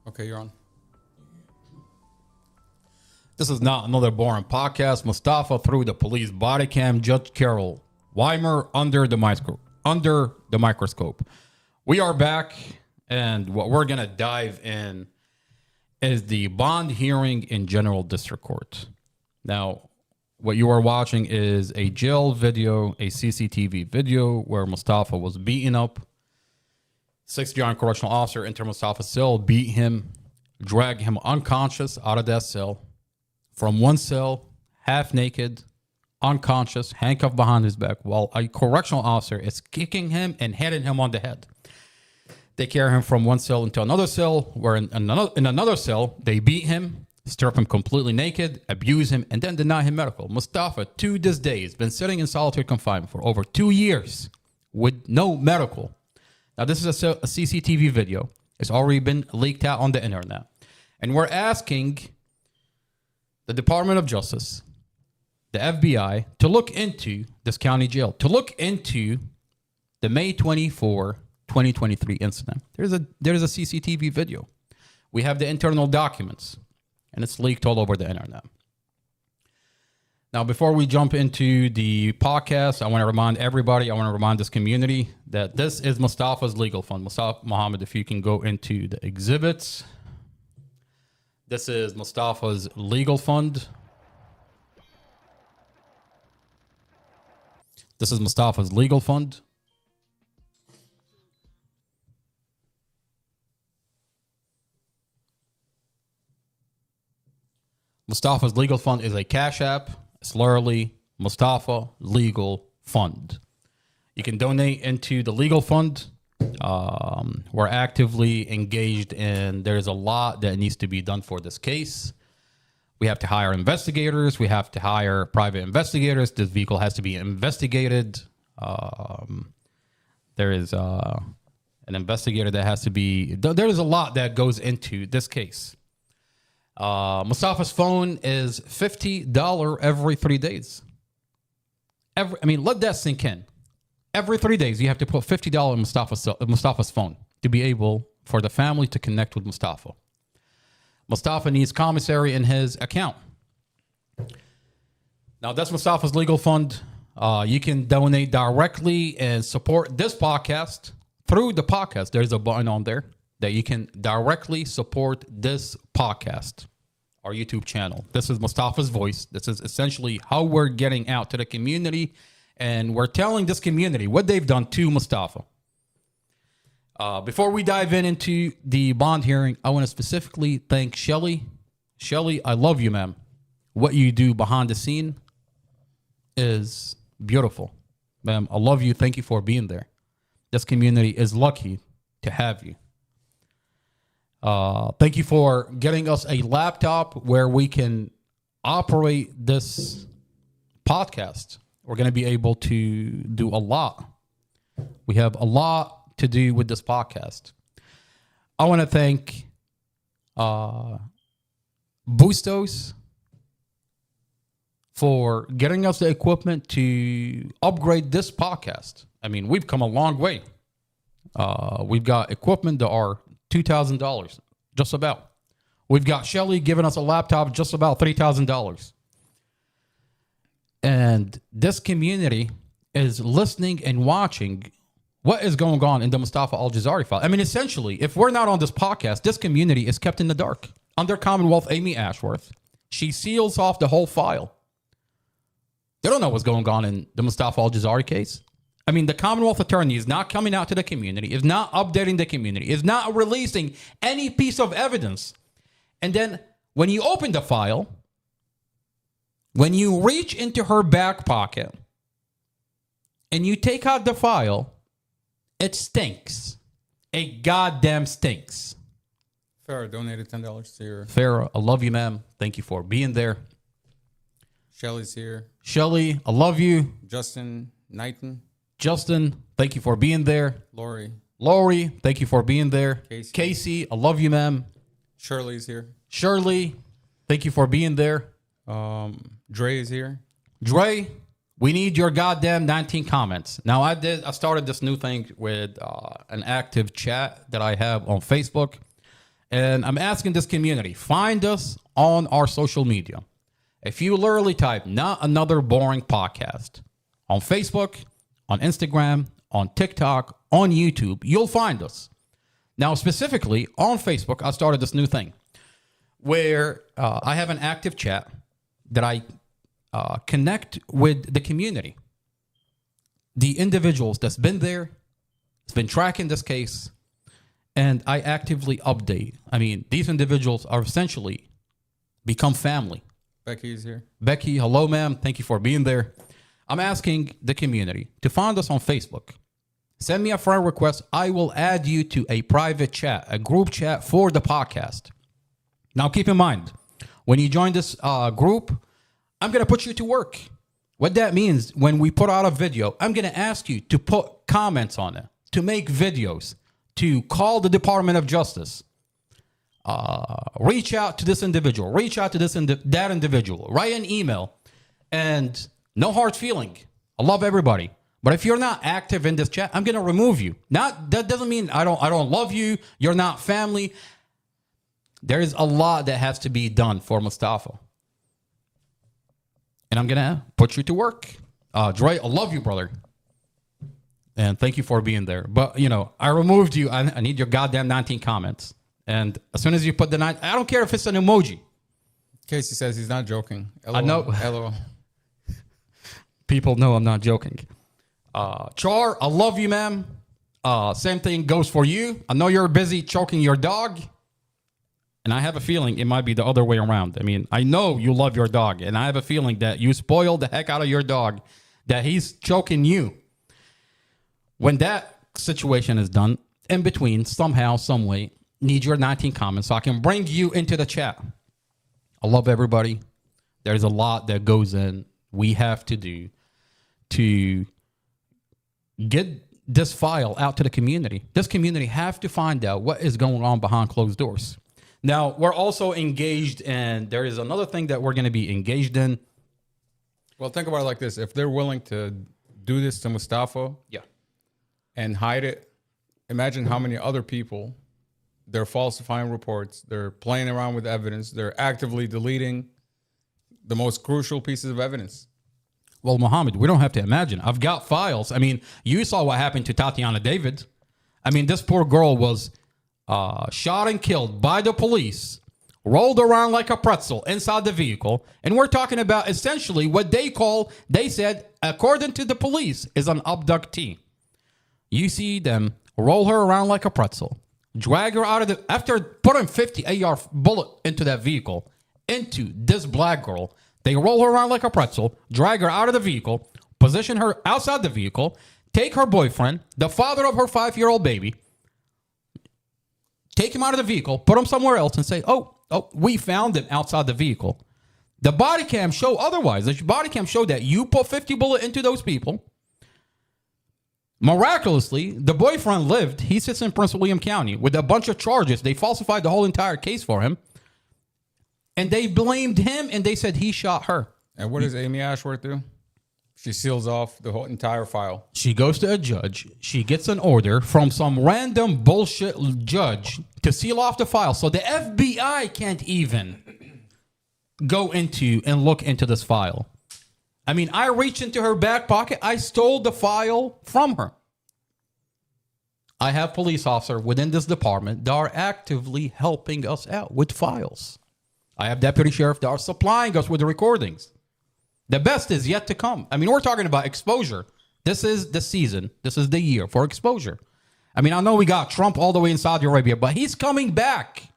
[SPEAKER 4] Okay, you're on. This is not another boring podcast. Mustafa through the police body cam. Judge Carol Weimer under the microscope. We are back, and what we're gonna dive in is the bond hearing in General District Court. Now, what you are watching is a jail video, a CCTV video where Mustafa was beaten up. 6th-year correctional officer enter Mustafa's cell, beat him, drag him unconscious out of that cell. From one cell, half naked, unconscious, handcuffed behind his back, while a correctional officer is kicking him and hitting him on the head. They carry him from one cell into another cell, where in another cell, they beat him, strip him completely naked, abuse him, and then deny him medical. Mustafa, to this day, has been sitting in solitary confinement for over 2 years with no medical. Now, this is a CCTV video. It's already been leaked out on the internet. And we're asking the Department of Justice, the FBI, to look into this county jail, to look into the May 24, 2023 incident. There's a CCTV video. We have the internal documents, and it's leaked all over the internet. Now, before we jump into the podcast, I want to remind everybody, I want to remind this community that this is Mustafa's legal fund. Mustafa Muhammad, if you can go into the exhibits. This is Mustafa's legal fund. This is Mustafa's legal fund. Mustafa's legal fund is a cash app. It's literally Mustafa Legal Fund. You can donate into the legal fund. We're actively engaged in, there's a lot that needs to be done for this case. We have to hire investigators. We have to hire private investigators. This vehicle has to be investigated. There is an investigator that has to be, there is a lot that goes into this case. Mustafa's phone is $50 every 3 days. Let that sink in. Every 3 days, you have to put $50 in Mustafa's phone to be able for the family to connect with Mustafa. Mustafa needs commissary in his account. Now, that's Mustafa's legal fund. You can donate directly and support this podcast through the podcast. There's a button on there that you can directly support this podcast, our YouTube channel. This is Mustafa's voice. This is essentially how we're getting out to the community, and we're telling this community what they've done to Mustafa. Before we dive into the bond hearing, I want to specifically thank Shelly. Shelly, I love you, ma'am. What you do behind the scene is beautiful. Ma'am, I love you. Thank you for being there. This community is lucky to have you. Thank you for getting us a laptop where we can operate this podcast. We're going to be able to do a lot. We have a lot to do with this podcast. I want to thank Bustos for getting us the equipment to upgrade this podcast. We've come a long way. We've got equipment that are $2,000, just about. We've got Shelly giving us a laptop, just about $3,000. And this community is listening and watching what is going on in the Mustafa Al-Jazari file. Essentially, if we're not on this podcast, this community is kept in the dark. Under Commonwealth Amy Ashworth, she seals off the whole file. They don't know what's going on in the Mustafa Al-Jazari case. The Commonwealth attorney is not coming out to the community, is not updating the community, is not releasing any piece of evidence. And then when you open the file, when you reach into her back pocket and you take out the file, it stinks. It goddamn stinks.
[SPEAKER 5] Farrah donated $10 to your...
[SPEAKER 4] Farrah, I love you, ma'am. Thank you for being there.
[SPEAKER 5] Shelly's here.
[SPEAKER 4] Shelly, I love you.
[SPEAKER 5] Justin Knighton.
[SPEAKER 4] Justin, thank you for being there. Lori, thank you for being there. Casey, I love you, ma'am.
[SPEAKER 5] Shirley's here.
[SPEAKER 4] Shirley, thank you for being there.
[SPEAKER 5] Dre is here.
[SPEAKER 4] Dre, we need your goddamn 19 comments. Now, I started this new thing with an active chat that I have on Facebook. And I'm asking this community, find us on our social media. If you literally type Not Another Boring Podcast on Facebook, on Instagram, on TikTok, on YouTube, you'll find us. Now, specifically on Facebook, I started this new thing where I have an active chat that I connect with the community. The individuals that's been there, that's been tracking this case, and I actively update. I mean, these individuals are essentially become family.
[SPEAKER 5] Becky is here.
[SPEAKER 4] Becky, hello, ma'am. Thank you for being there. I'm asking the community to find us on Facebook. Send me a friend request. I will add you to a private chat, a group chat for the podcast. Now, keep in mind, when you join this group, I'm going to put you to work. What that means, when we put out a video, I'm going to ask you to put comments on it, to make videos, to call the Department of Justice. Reach out to this individual. Reach out to that individual. Write an email. And no hard feeling. I love everybody. But if you're not active in this chat, I'm going to remove you. That doesn't mean I don't love you. You're not family. There is a lot that has to be done for Mustafa. And I'm going to put you to work. Dre, I love you, brother. And thank you for being there. But, I removed you. I need your goddamn 19 comments. And as soon as you put the 9, I don't care if it's an emoji.
[SPEAKER 5] Casey says he's not joking. LOL.
[SPEAKER 4] I know.
[SPEAKER 5] LOL.
[SPEAKER 4] People know I'm not joking. Char, I love you, ma'am. Same thing goes for you. I know you're busy choking your dog. And I have a feeling it might be the other way around. I mean, I know you love your dog. And I have a feeling that you spoiled the heck out of your dog, that he's choking you. When that situation is done, in between, somehow, some way, need your 19 comments so I can bring you into the chat. I love everybody. There's a lot that goes in. We have to do to get this file out to the community. This community have to find out what is going on behind closed doors. Now, we're also engaged in, there is another thing that we're going to be engaged in.
[SPEAKER 5] Well, think about it like this. If they're willing to do this to Mustafa and hide it, imagine how many other people, they're falsifying reports, they're playing around with evidence, they're actively deleting the most crucial pieces of evidence.
[SPEAKER 4] Well, Muhammad, we don't have to imagine. I've got files. I mean, you saw what happened to Tatiana David. I mean, this poor girl was shot and killed by the police, rolled around like a pretzel inside the vehicle. And we're talking about essentially what they said, according to the police, is an abductee. You see them roll her around like a pretzel, drag her out of after putting 50 AR bullet into that vehicle, into this black girl. They roll her around like a pretzel, drag her out of the vehicle, position her outside the vehicle, take her boyfriend, the father of her 5-year-old baby, take him out of the vehicle, put him somewhere else and say, oh, we found him outside the vehicle. The body cam show otherwise. The body cam showed that you put 50 bullets into those people. Miraculously, the boyfriend lived. He sits in Prince William County with a bunch of charges. They falsified the whole entire case for him. And they blamed him, and they said he shot her.
[SPEAKER 5] And what does Amy Ashworth do? She seals off the whole entire file.
[SPEAKER 4] She goes to a judge. She gets an order from some random bullshit judge to seal off the file. So the FBI can't even go into and look into this file. I mean, I reached into her back pocket. I stole the file from her. I have police officers within this department that are actively helping us out with files. I have deputy sheriff that are supplying us with the recordings. The best is yet to come. I mean, we're talking about exposure. This is the season. This is the year for exposure. I mean, I know we got Trump all the way in Saudi Arabia, but he's coming back.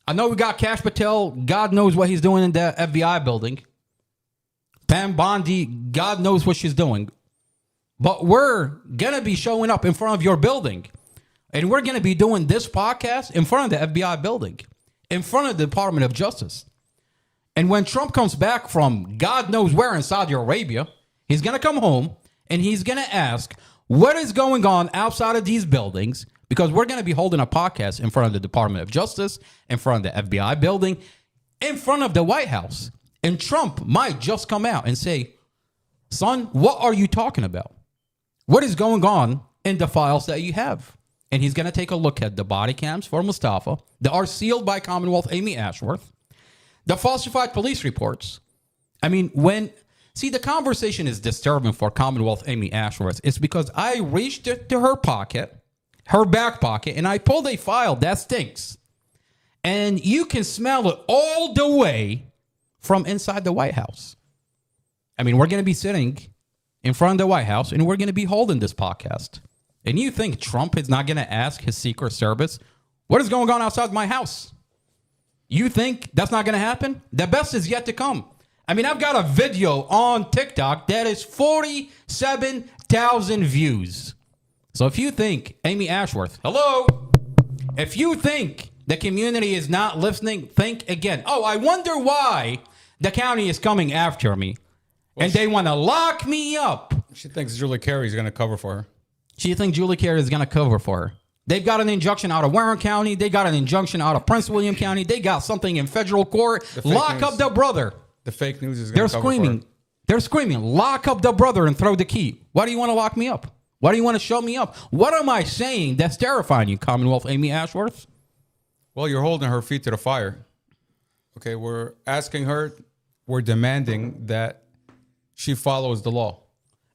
[SPEAKER 4] I know we got Kash Patel. God knows what he's doing in the FBI building. Pam Bondi, God knows what she's doing. But we're going to be showing up in front of your building. And we're going to be doing this podcast in front of the FBI building, in front of the Department of Justice. And when Trump comes back from God knows where in Saudi Arabia, he's going to come home and he's going to ask what is going on outside of these buildings, because we're going to be holding a podcast in front of the Department of Justice, in front of the FBI building, in front of the White House. And Trump might just come out and say, son, what are you talking about? What is going on in the files that you have? And he's going to take a look at the body cams for Mustafa that are sealed by Commonwealth Amy Ashworth, the falsified police reports. I mean, the conversation is disturbing for Commonwealth Amy Ashworth. It's because I reached to her pocket, her back pocket, and I pulled a file that stinks. And you can smell it all the way from inside the White House. I mean, we're going to be sitting in front of the White House, and we're going to be holding this podcast. And you think Trump is not going to ask his Secret Service, what is going on outside my house? You think that's not going to happen? The best is yet to come. I mean, I've got a video on TikTok that is 47,000 views. So if you think, Amy Ashworth, hello, if you think the community is not listening, think again. Oh, I wonder why the county is coming after me. And they want to lock me up.
[SPEAKER 5] She thinks Julie Carey is going to cover for her.
[SPEAKER 4] She thinks Julie Carey is going to cover for her. They've got an injunction out of Warren County. They got an injunction out of Prince William County. They got something in federal court. Lock up the brother.
[SPEAKER 5] The fake news is going to cover
[SPEAKER 4] screaming.
[SPEAKER 5] for her.
[SPEAKER 4] They're screaming, lock up the brother and throw the key. Why do you want to lock me up? Why do you want to show me up? What am I saying that's terrifying you, Commonwealth Amy Ashworth?
[SPEAKER 5] Well, you're holding her feet to the fire. Okay, we're asking her, we're demanding that she follows the law.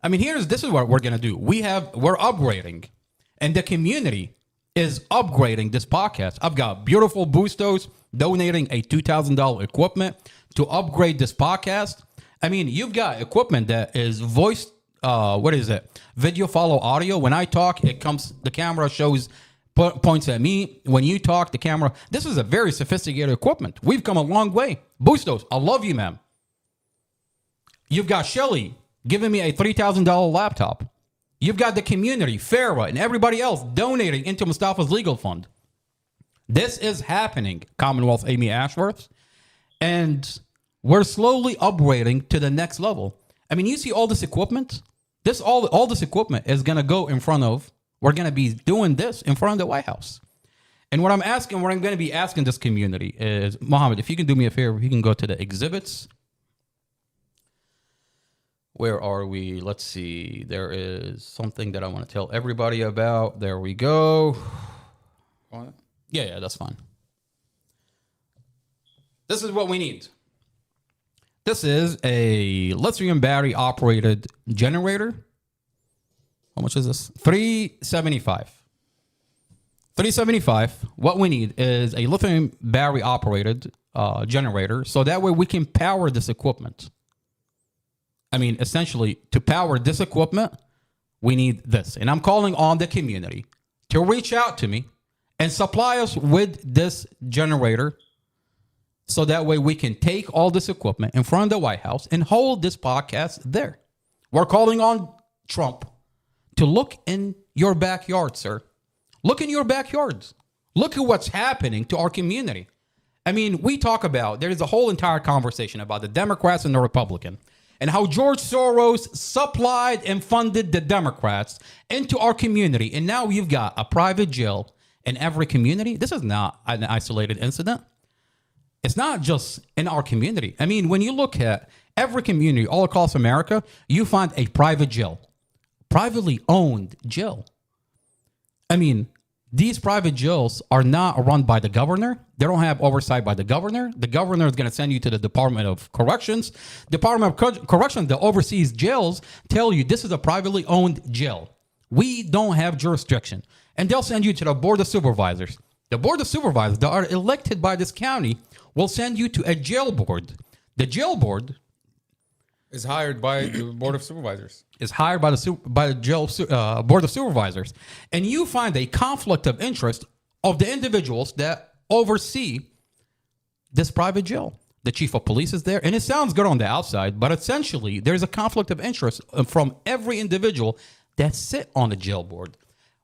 [SPEAKER 4] I mean, this is what we're going to do. We're upgrading, and the community is upgrading this podcast. I've got Beautiful Bustos donating a $2,000 equipment to upgrade this podcast. I mean, you've got equipment that is voice, video follow audio. When I talk, the camera shows, points at me. When you talk, the camera, this is a very sophisticated equipment. We've come a long way. Bustos, I love you, ma'am. You've got Shelly giving me a $3,000 laptop. You've got the community, Farah, and everybody else donating into Mustafa's legal fund. This is happening, Commonwealth Amy Ashworth. And we're slowly upgrading to the next level. I mean, you see all this equipment? All this equipment is going to go in front of, we're going to be doing this in front of the White House. And what I'm going to be asking this community is, Mohammed, if you can do me a favor, you can go to the exhibits. Where are we? Let's see. There is something that I want to tell everybody about. There we go. Yeah, that's fine. This is what we need. This is a lithium battery operated generator. How much is this? $375. $375. What we need is a lithium battery operated generator, so that way we can power this equipment. I mean, essentially, to power this equipment, we need this. And I'm calling on the community to reach out to me and supply us with this generator, so that way we can take all this equipment in front of the White House and hold this podcast there. We're calling on Trump to look in your backyard, sir. Look in your backyards. Look at what's happening to our community. I mean, we talk about, there is a whole entire conversation about the Democrats and the Republicans, and how George Soros supplied and funded the Democrats into our community. And now you've got a private jail in every community. This is not an isolated incident. It's not just in our community. I mean, when you look at every community all across America, you find a private jail, privately owned jail. I mean, these private jails are not run by the governor. They don't have oversight by the governor. The governor is going to send you to the Department of Corrections. Department of Corrections that oversees jails tell you this is a privately owned jail. We don't have jurisdiction. And they'll send you to the Board of Supervisors. The Board of Supervisors that are elected by this county will send you to a jail board. The jail board
[SPEAKER 5] is hired by the Board of Supervisors.
[SPEAKER 4] Is hired by the jail Board of Supervisors. And you find a conflict of interest of the individuals that oversee this private jail. The chief of police is there. And it sounds good on the outside, but essentially there's a conflict of interest from every individual that sit on the jail board.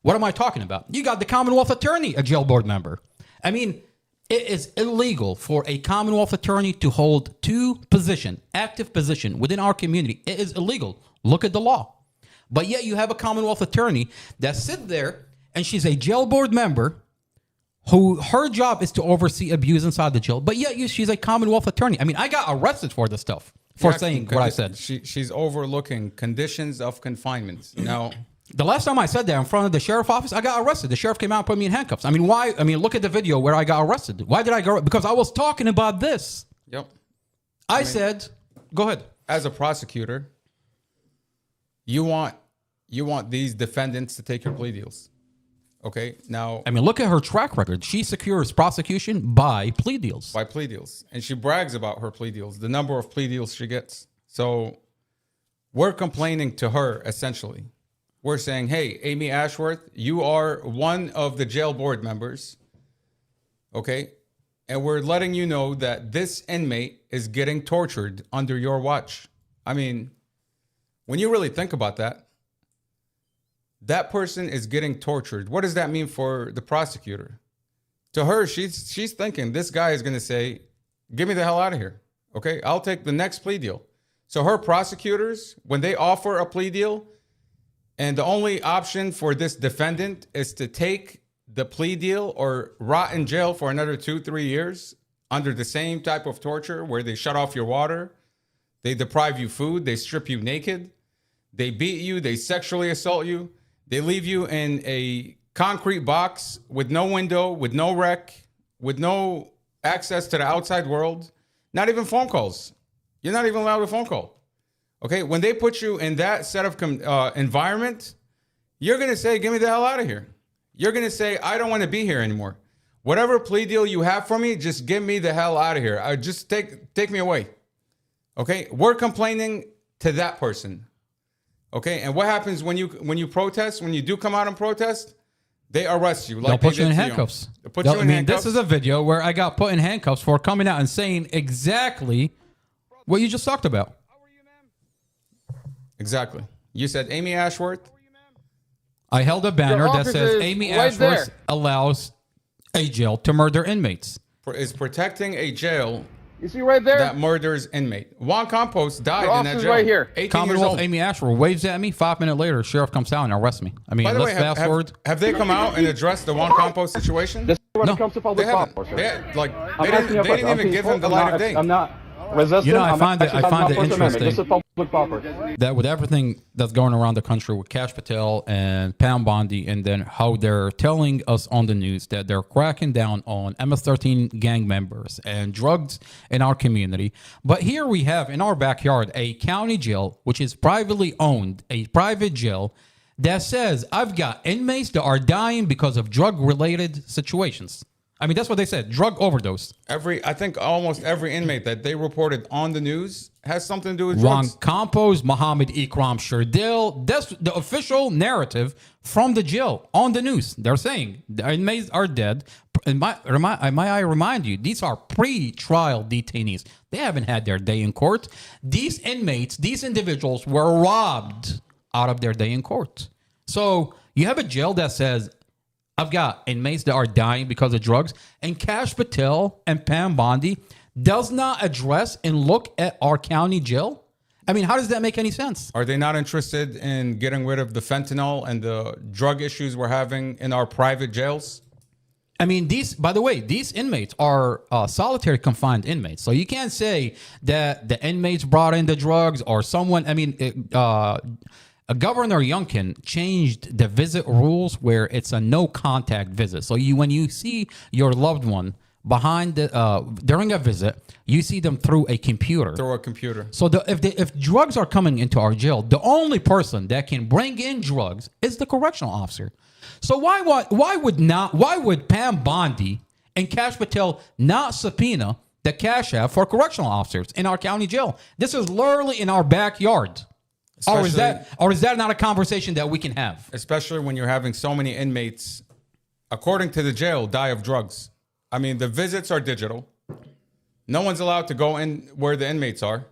[SPEAKER 4] What am I talking about? You got the Commonwealth Attorney, a jail board member. I mean, it is illegal for a Commonwealth Attorney to hold two active position within our community. It is illegal. Look at the law. But yet you have a Commonwealth attorney that sits there and she's a jail board member who her job is to oversee abuse inside the jail. But yet she's a Commonwealth attorney. I mean, I got arrested for this stuff, for saying what I said.
[SPEAKER 5] She's overlooking conditions of confinement. Now,
[SPEAKER 4] the last time I said that in front of the sheriff's office, I got arrested. The sheriff came out and put me in handcuffs. I mean, why? I mean, look at the video where I got arrested. Why did I go? Because I was talking about this.
[SPEAKER 5] Yep.
[SPEAKER 4] I said, go ahead.
[SPEAKER 5] As a prosecutor, you want these defendants to take your plea deals. Okay, now...
[SPEAKER 4] I mean, look at her track record. She secures prosecution by plea deals.
[SPEAKER 5] By plea deals. And she brags about her plea deals, the number of plea deals she gets. So we're complaining to her, essentially. We're saying, hey, Amy Ashworth, you are one of the jail board members. Okay? And we're letting you know that this inmate is getting tortured under your watch. I mean, when you really think about that, that person is getting tortured. What does that mean for the prosecutor? To her, she's thinking this guy is going to say, get me the hell out of here. Okay, I'll take the next plea deal. So her prosecutors, when they offer a plea deal, and the only option for this defendant is to take the plea deal or rot in jail for another 2-3 years under the same type of torture where they shut off your water, they deprive you food, they strip you naked, they beat you, they sexually assault you. They leave you in a concrete box with no window, with no rec, with no access to the outside world, not even phone calls. You're not even allowed a phone call. Okay, when they put you in that set of environment, you're going to say, get me the hell out of here. You're going to say, I don't want to be here anymore. Whatever plea deal you have for me, just get me the hell out of here. Just take me away. Okay, we're complaining to that person. Okay, and what happens when you protest? When you do come out and protest, they arrest you.
[SPEAKER 4] They'll put you in handcuffs.
[SPEAKER 5] They'll put you in handcuffs.
[SPEAKER 4] This is a video where I got put in handcuffs for coming out and saying exactly what you just talked about.
[SPEAKER 5] Exactly. You said Amy Ashworth.
[SPEAKER 4] I held a banner that says Amy Ashworth allows a jail to murder inmates.
[SPEAKER 5] Is protecting a jail.
[SPEAKER 10] You see right there?
[SPEAKER 5] That murders inmate. Juan Campos died in that jail.
[SPEAKER 10] Right here.
[SPEAKER 5] 18
[SPEAKER 4] Commonwealth
[SPEAKER 5] years old.
[SPEAKER 4] Amy Ashworth waves at me. 5 minutes later, sheriff comes out and arrests me. I mean,
[SPEAKER 5] By the
[SPEAKER 4] let's
[SPEAKER 5] way,
[SPEAKER 4] fast forward.
[SPEAKER 5] Have they come out and addressed the Juan Campos situation?
[SPEAKER 10] This is when
[SPEAKER 4] No.
[SPEAKER 10] it comes to public
[SPEAKER 5] They haven't.
[SPEAKER 10] policy.
[SPEAKER 5] They didn't even give him the light of day.
[SPEAKER 10] I'm not resisting.
[SPEAKER 4] You know, I find it interesting
[SPEAKER 10] This is public property.
[SPEAKER 4] that with everything that's going around the country with Kash Patel and Pam Bondi, and then how they're telling us on the news that they're cracking down on MS-13 gang members and drugs in our community. But here we have in our backyard a county jail, which is privately owned, a private jail that says, I've got inmates that are dying because of drug-related situations. I mean, that's what they said, drug overdose.
[SPEAKER 5] I think almost every inmate that they reported on the news has something to do with
[SPEAKER 4] Juan
[SPEAKER 5] drugs.
[SPEAKER 4] Campos, Mohammed Ikram Sherdil. That's the official narrative from the jail on the news. They're saying the inmates are dead. And may I remind you, these are pre-trial detainees. They haven't had their day in court. These inmates, these individuals were robbed out of their day in court. So you have a jail that says, I've got inmates that are dying because of drugs, and Kash Patel and Pam Bondi does not address and look at our county jail. I mean, how does that make any sense?
[SPEAKER 5] Are they not interested in getting rid of the fentanyl and the drug issues we're having in our private jails?
[SPEAKER 4] I mean, by the way, these inmates are solitary confined inmates. So you can't say that the inmates brought in the drugs or someone, Governor Youngkin changed the visit rules where it's a no contact visit. So when you see your loved one during a visit, you see them through a computer. So if drugs are coming into our jail, the only person that can bring in drugs is the correctional officer. So why would Pam Bondi and Kash Patel not subpoena the cash app for correctional officers in our county jail? This is literally in our backyard. Or is that not a conversation that we can have?
[SPEAKER 5] Especially when you're having so many inmates, according to the jail, die of drugs. I mean, the visits are digital. No one's allowed to go in where the inmates are,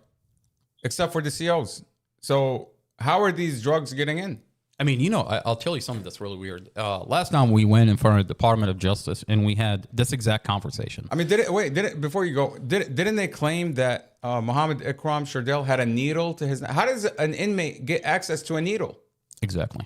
[SPEAKER 5] except for the COs. So how are these drugs getting in?
[SPEAKER 4] I mean, I'll tell you something that's really weird. Last time we went in front of the Department of Justice and we had this exact conversation.
[SPEAKER 5] I mean, before you go, didn't they claim that Mohammed Ikram Sherdil had a needle to his... How does an inmate get access to a needle?
[SPEAKER 4] Exactly.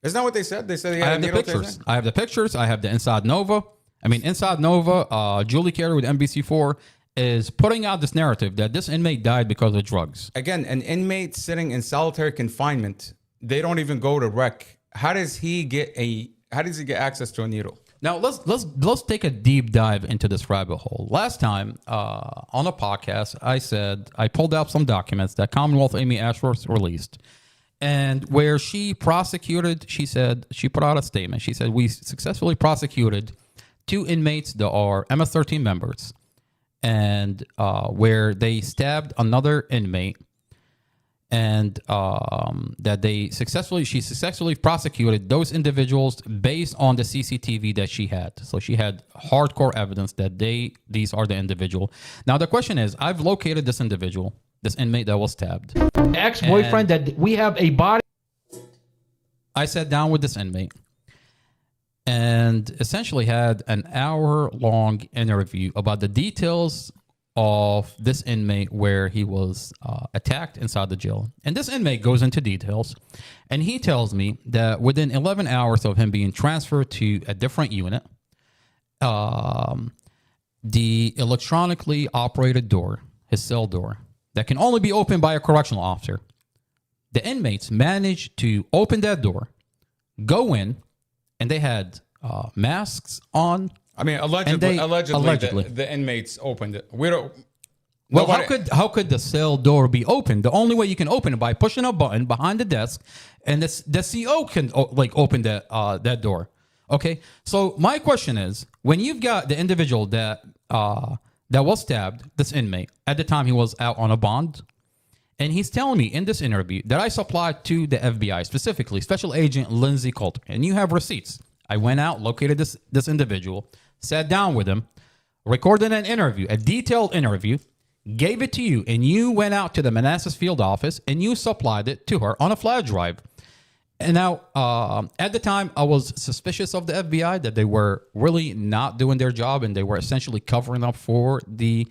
[SPEAKER 5] Isn't that what they said? They said he
[SPEAKER 4] I
[SPEAKER 5] had
[SPEAKER 4] have
[SPEAKER 5] a
[SPEAKER 4] the
[SPEAKER 5] needle
[SPEAKER 4] pictures.
[SPEAKER 5] tasing?
[SPEAKER 4] I have the pictures. I have the Inside Nova. Inside Nova, Julie Carey with NBC4 is putting out this narrative that this inmate died because of drugs.
[SPEAKER 5] Again, an inmate sitting in solitary confinement, they don't even go to rec. How does he get access to a needle?
[SPEAKER 4] Now let's take a deep dive into this rabbit hole. Last time on a podcast, I said I pulled out some documents that Commonwealth Amy Ashworth released, and where she prosecuted. She said she put out a statement. She said we successfully prosecuted 2 inmates that are MS-13 members, and where they stabbed another inmate, and that she successfully prosecuted those individuals based on the CCTV that she had. So she had hardcore evidence that these are the individual. Now the question is, I've located this individual, this inmate that was stabbed.
[SPEAKER 11] Ex-boyfriend that we have a body.
[SPEAKER 4] I sat down with this inmate and essentially had an hour-long interview about the details of this inmate where he was attacked inside the jail. And this inmate goes into details, and he tells me that within 11 hours of him being transferred to a different unit, the electronically operated door, his cell door, that can only be opened by a correctional officer, the inmates managed to open that door, go in, and they had masks on.
[SPEAKER 5] Allegedly, the inmates opened it. We don't.
[SPEAKER 4] Well, how could the cell door be opened? The only way you can open it by pushing a button behind the desk, and the CO can open that door. Okay, so my question is, when you've got the individual that was stabbed, this inmate at the time he was out on a bond, and he's telling me in this interview that I supplied to the FBI, specifically Special Agent Lindsay Coulter, and you have receipts. I went out, located this individual, sat down with him, recorded an interview, a detailed interview, gave it to you, and you went out to the Manassas field office and you supplied it to her on a flash drive. And now, at the time, I was suspicious of the FBI, that they were really not doing their job and they were essentially covering up for the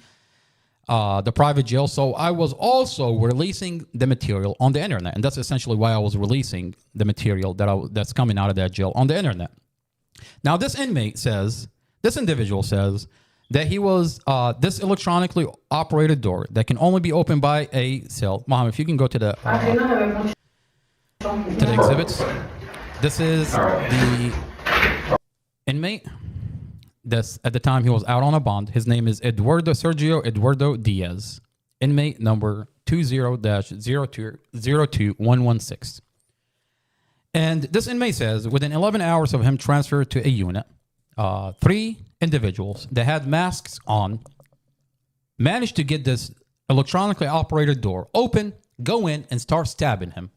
[SPEAKER 4] private jail. So I was also releasing the material on the internet, and that's essentially why I was releasing the material that's coming out of that jail on the internet. Now, this individual says that he was this electronically operated door that can only be opened by a cell. Mohammed, if you can go to the exhibits. This is the inmate. That's at the time he was out on a bond. His name is Sergio Eduardo Diaz, inmate number 20-0202116. And this inmate says within 11 hours of him transferred to a unit, 3 individuals that had masks on managed to get this electronically operated door open, go in, and start stabbing him.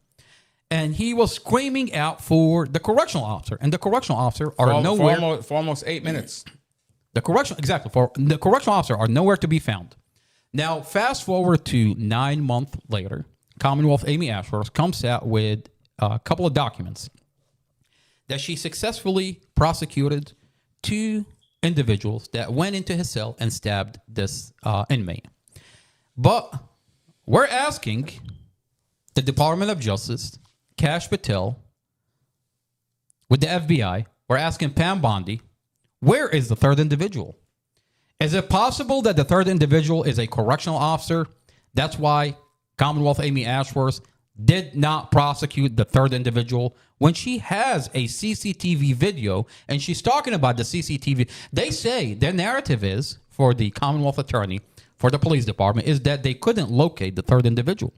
[SPEAKER 4] And he was screaming out for the correctional officer, and the correctional officer are nowhere
[SPEAKER 5] for almost 8 minutes.
[SPEAKER 4] The correctional officer are nowhere to be found. Now, fast forward to 9 months later, Commonwealth Amy Ashworth comes out with a couple of documents that she successfully prosecuted 2 individuals that went into his cell and stabbed this inmate. But we're asking the Department of Justice, Kash Patel, with the FBI, we're asking Pam Bondi, where is the 3rd individual? Is it possible that the 3rd individual is a correctional officer? That's why Commonwealth Amy Ashworth did not prosecute the 3rd individual when she has a CCTV video and she's talking about the CCTV. They say their narrative is, for the Commonwealth attorney, for the police department, is that they couldn't locate the 3rd individual.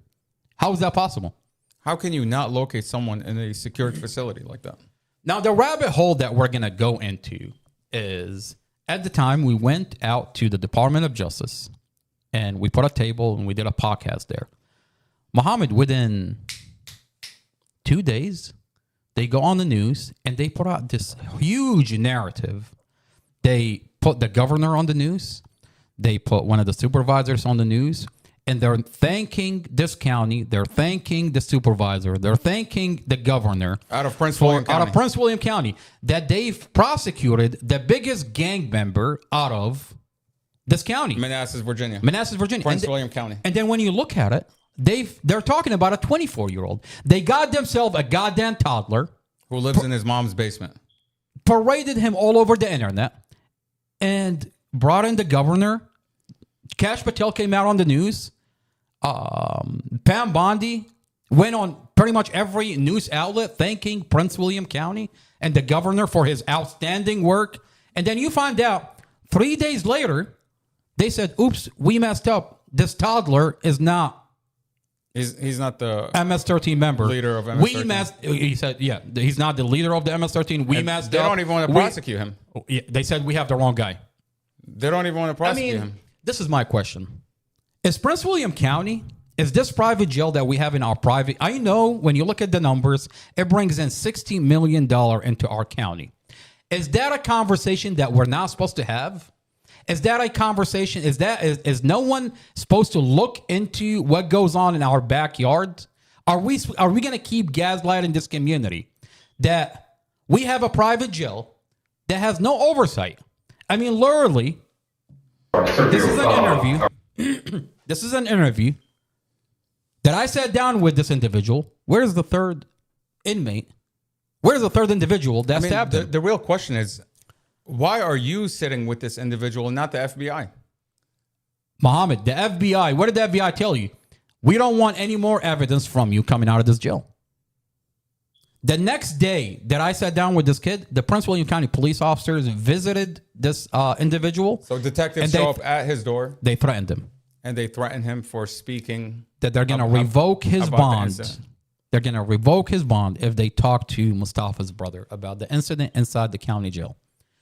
[SPEAKER 4] How is that possible?
[SPEAKER 5] How can you not locate someone in a secured facility like that?
[SPEAKER 4] Now, the rabbit hole that we're going to go into is, at the time, we went out to the Department of Justice and we put a table and we did a podcast there. Mohammed, within 2 days, they go on the news and they put out this huge narrative. They put the governor on the news. They put one of the supervisors on the news. And they're thanking this county. They're thanking the supervisor. They're thanking the governor.
[SPEAKER 5] Out of Prince William
[SPEAKER 4] County. That they've prosecuted the biggest gang member out of this county.
[SPEAKER 5] Manassas, Virginia.
[SPEAKER 4] Prince
[SPEAKER 5] William County.
[SPEAKER 4] And then when you look at it,
[SPEAKER 11] They're talking about a 24-year-old. They got themselves a goddamn toddler
[SPEAKER 5] who lives in his mom's basement.
[SPEAKER 11] Paraded him all over the internet and brought in the governor. Kash Patel came out on the news. Pam Bondi went on pretty much every news outlet thanking Prince William County and the governor for his outstanding work. And then you find out 3 days later, they said, oops, we messed up. This toddler is not.
[SPEAKER 5] He's not the
[SPEAKER 11] MS-13 member.
[SPEAKER 5] Leader of MS-13.
[SPEAKER 11] He said, yeah, he's not the leader of the MS-13. We messed
[SPEAKER 5] they
[SPEAKER 11] up.
[SPEAKER 5] They don't even want to prosecute him.
[SPEAKER 11] Yeah, they said we have the wrong guy.
[SPEAKER 5] They don't even want to prosecute him.
[SPEAKER 11] This is my question. Is Prince William County, is this private jail that we have in our private? I know when you look at the numbers, it brings in $60 million into our county. Is that a conversation that we're not supposed to have? Is that a conversation? Is no one supposed to look into what goes on in our backyard? Are we going to keep gaslighting this community that we have a private jail that has no oversight? I mean, literally, this is an interview. This is an interview that I sat down with this individual. Where's the third inmate? Where's the third individual that stabbed him?
[SPEAKER 5] The real question is, why are you sitting with this individual and not the FBI?
[SPEAKER 11] Mohammed, the FBI, what did the FBI tell you? We don't want any more evidence from you coming out of this jail. The next day that I sat down with this kid, the Prince William County police officers visited this individual.
[SPEAKER 5] So detectives show up at his door.
[SPEAKER 11] They threatened him.
[SPEAKER 5] And they threatened him for speaking.
[SPEAKER 11] That they're going to revoke his bond. They're going to revoke his bond if they talk to Mustafa's brother about the incident inside the county jail.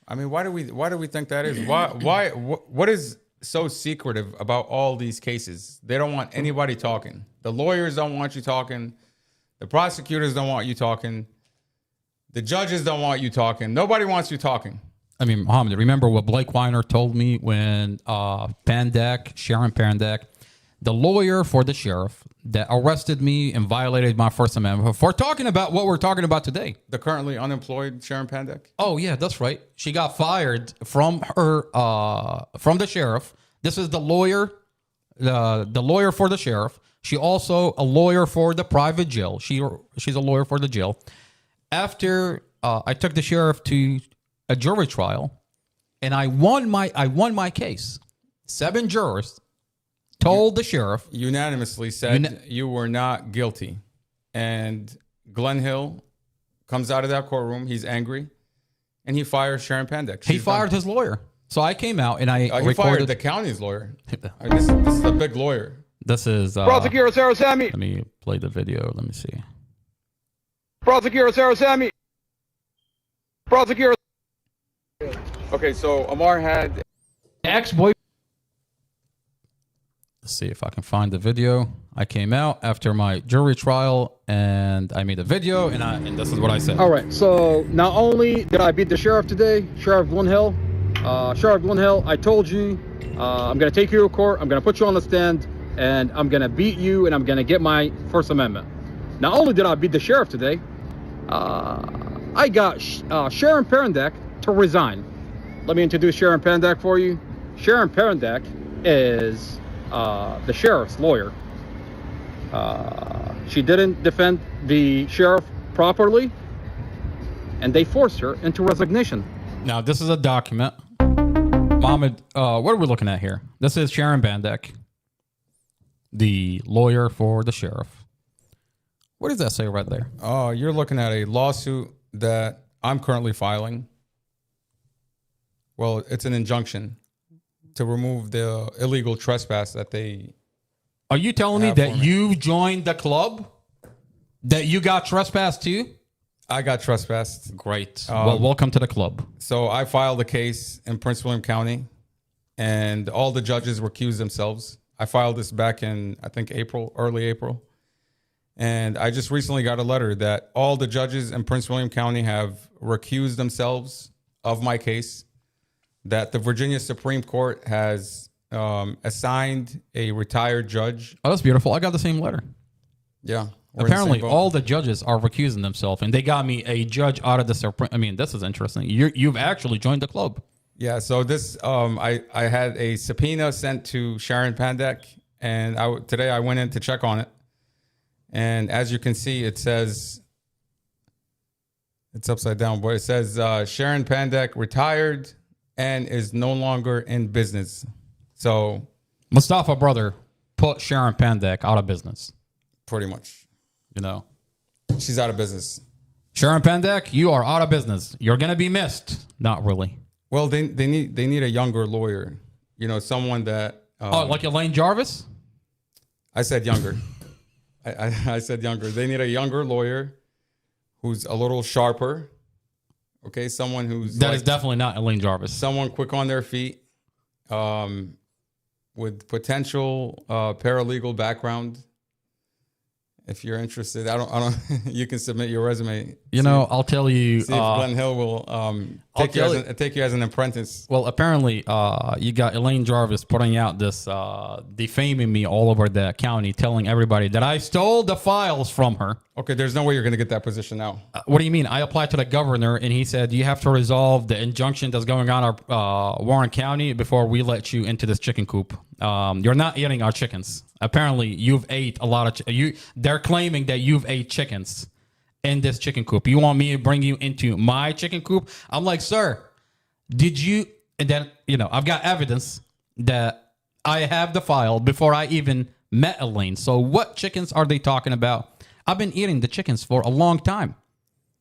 [SPEAKER 5] I mean, why do we think that is? What is so secretive about all these cases? They don't want anybody talking. The lawyers don't want you talking. The prosecutors don't want you talking. The judges don't want you talking. Nobody wants you talking.
[SPEAKER 11] I mean, Mohammed, remember what Blake Weiner told me when Sharon Pandak, the lawyer for the sheriff that arrested me and violated my First Amendment for talking about what we're talking about today.
[SPEAKER 5] The currently unemployed Sharon Pandak?
[SPEAKER 11] Oh, yeah, that's right. She got fired from from the sheriff. This is the lawyer, the lawyer for the sheriff. She also a lawyer for the private jail. She's a lawyer for the jail. After I took the sheriff to a jury trial, and I won my case. 7 jurors told the sheriff
[SPEAKER 5] unanimously said you were not guilty. And Glenn Hill comes out of that courtroom. He's angry, and he fires Sharon Pandak.
[SPEAKER 11] He fired his lawyer. So I came out and I
[SPEAKER 5] he
[SPEAKER 11] recorded
[SPEAKER 5] fired the county's lawyer. This is a big lawyer.
[SPEAKER 11] This is
[SPEAKER 10] Prosecutor Sarah Sammy.
[SPEAKER 11] Let me play the video. Let me see.
[SPEAKER 10] Prosecutor Sarah Sammy. Prosecutor. Okay, so Amar had
[SPEAKER 11] ex-boy. Let's see if I can find the video. I came out after my jury trial and I made a video and this is what I said.
[SPEAKER 10] All right, so not only did I beat the sheriff today, Sheriff Glenn Hill, I told you I'm going to take you to court, I'm going to put you on the stand, and I'm going to beat you and I'm going to get my First Amendment. Not only did I beat the sheriff today, I got Sharon Pandak to resign. Let me introduce Sharon Pandak for you. Sharon Pandak is the sheriff's lawyer. She didn't defend the sheriff properly, and they forced her into resignation.
[SPEAKER 11] Now, this is a document. Mohammed, what are we looking at here? This is Sharon Pandak, the lawyer for the sheriff. What does that say right there?
[SPEAKER 5] Oh, you're looking at a lawsuit that I'm currently filing. Well, it's an injunction to remove the illegal trespass that they.
[SPEAKER 11] Are you telling me that you joined the club? That you got trespassed too?
[SPEAKER 5] I got trespassed.
[SPEAKER 11] Great. Well, welcome to the club.
[SPEAKER 5] So I filed a case in Prince William County, and all the judges recused themselves. I filed this back in, I think, early April. And I just recently got a letter that all the judges in Prince William County have recused themselves of my case, that the Virginia Supreme Court has assigned a retired judge.
[SPEAKER 11] Oh, that's beautiful. I got the same letter.
[SPEAKER 5] Yeah.
[SPEAKER 11] Apparently, all the judges are recusing themselves, and they got me a judge out of the Supreme. I mean, this is interesting. You've actually joined the club.
[SPEAKER 5] Yeah. So this, I had a subpoena sent to Sharon Pandak, And today I went in to check on it. And as you can see, it says, it's upside down, but it says Sharon Pandek retired and is no longer in business. So
[SPEAKER 11] Mustafa brother put Sharon Pandek out of business.
[SPEAKER 5] Pretty much.
[SPEAKER 11] You know.
[SPEAKER 5] She's out of business.
[SPEAKER 11] Sharon Pandek, you are out of business. You're going to be missed. Not really.
[SPEAKER 5] Well, they need a younger lawyer. You know, someone that...
[SPEAKER 11] like Elaine Jarvis?
[SPEAKER 5] I said younger. I said younger. They need a younger lawyer who's a little sharper. Okay, someone who's...
[SPEAKER 11] That is definitely not Elaine Jarvis.
[SPEAKER 5] Someone quick on their feet, with potential paralegal background. If you're interested, I don't. You can submit your resume.
[SPEAKER 11] You know, I'll tell you.
[SPEAKER 5] See if Glenn Hill will take you as an apprentice.
[SPEAKER 11] Well, apparently, you got Elaine Jarvis putting out this defaming me all over the county, telling everybody that I stole the files from her.
[SPEAKER 5] Okay, there's no way you're going to get that position now.
[SPEAKER 11] What do you mean? I applied to the governor, and he said you have to resolve the injunction that's going on in our Warren County before we let you into this chicken coop. You're not eating our chickens. Apparently, you've ate a lot of they're claiming that you've ate chickens in this chicken coop. You want me to bring you into my chicken coop? I'm like, sir, did you? And then, you know, I've got evidence that I have the file before I even met Elaine. So what chickens are they talking about? I've been eating the chickens for a long time.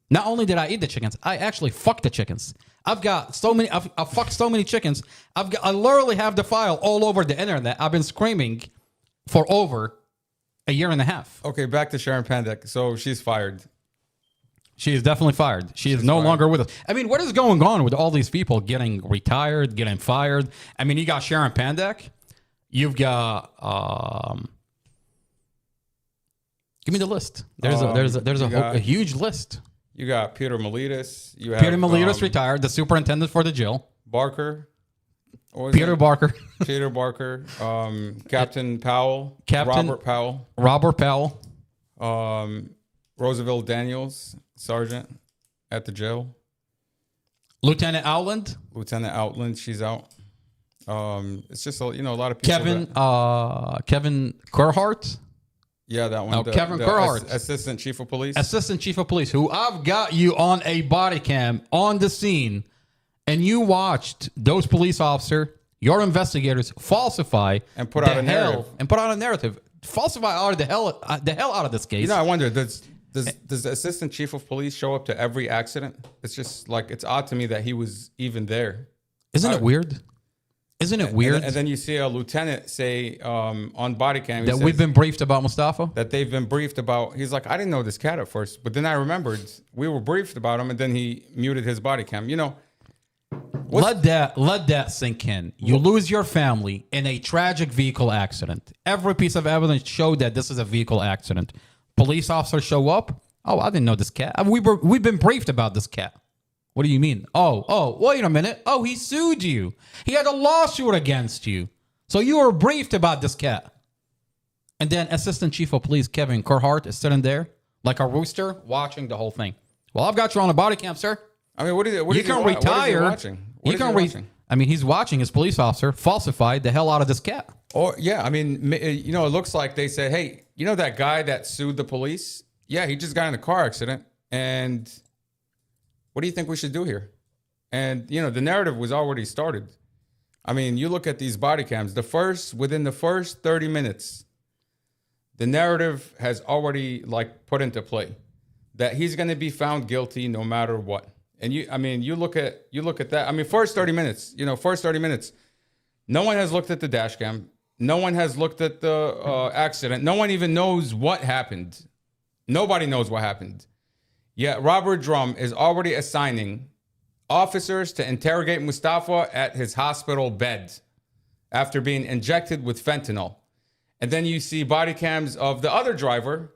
[SPEAKER 11] Not only did I eat the chickens, I actually fucked the chickens. I've got so many. I've fucked so many chickens. I literally have the file all over the internet. I've been screaming for over a year and a half.
[SPEAKER 5] Okay, back to Sharon Pandek. So she's fired.
[SPEAKER 11] She is definitely fired. She's no longer with us. I mean, what is going on with all these people getting retired, getting fired? I mean, you got Sharon Pandek. You've got. Give me the list. There's a huge list.
[SPEAKER 5] You got Peter Miletus. You have
[SPEAKER 11] Peter Miletus retired, the superintendent for the jail.
[SPEAKER 5] Barker.
[SPEAKER 11] Peter Barker.
[SPEAKER 5] Peter Barker. Captain Powell.
[SPEAKER 11] Robert Powell.
[SPEAKER 5] Roosevelt Daniels, sergeant at the jail.
[SPEAKER 11] Lieutenant Outland.
[SPEAKER 5] She's out. It's just a lot of people.
[SPEAKER 11] Kevin Kerhart.
[SPEAKER 5] Yeah, that one.
[SPEAKER 11] Kevin Kerhart,
[SPEAKER 5] assistant chief of police.
[SPEAKER 11] Assistant chief of police, who I've got you on a body cam on the scene, and you watched those police officers, your investigators, falsify
[SPEAKER 5] and put out a
[SPEAKER 11] narrative. Falsify the hell out of this case.
[SPEAKER 5] You know, I wonder, does the assistant chief of police show up to every accident? It's just like, it's odd to me that he was even there.
[SPEAKER 11] Isn't it weird? Isn't it weird?
[SPEAKER 5] And then you see a lieutenant say on body cam
[SPEAKER 11] that we've been briefed about Mustafa.
[SPEAKER 5] That they've been briefed about. He's like, I didn't know this cat at first, but then I remembered we were briefed about him, and then he muted his body cam. You know,
[SPEAKER 11] let that sink in. You lose your family in a tragic vehicle accident. Every piece of evidence showed that this is a vehicle accident. Police officers show up. Oh, I didn't know this cat. We've been briefed about this cat. What do you mean? Oh, wait a minute. Oh, he sued you. He had a lawsuit against you. So you were briefed about this cat. And then Assistant Chief of Police Kevin Kerhart is sitting there like a rooster watching the whole thing. Well, I've got you on a body cam, sir.
[SPEAKER 5] I mean, what is it?
[SPEAKER 11] You can retire. I mean, he's watching his police officer falsify the hell out of this cat.
[SPEAKER 5] Or, yeah, I mean, it looks like they said, hey, you know that guy that sued the police? Yeah, he just got in a car accident. And what do you think we should do here? And, the narrative was already started. I mean, you look at these body cams, within the first 30 minutes, the narrative has already put into play that he's going to be found guilty no matter what. And you look at that. I mean, first 30 minutes, no one has looked at the dash cam. No one has looked at the accident. No one even knows what happened. Nobody knows what happened. Yet Robert Drum is already assigning officers to interrogate Mustafa at his hospital bed after being injected with fentanyl. And then you see body cams of the other driver.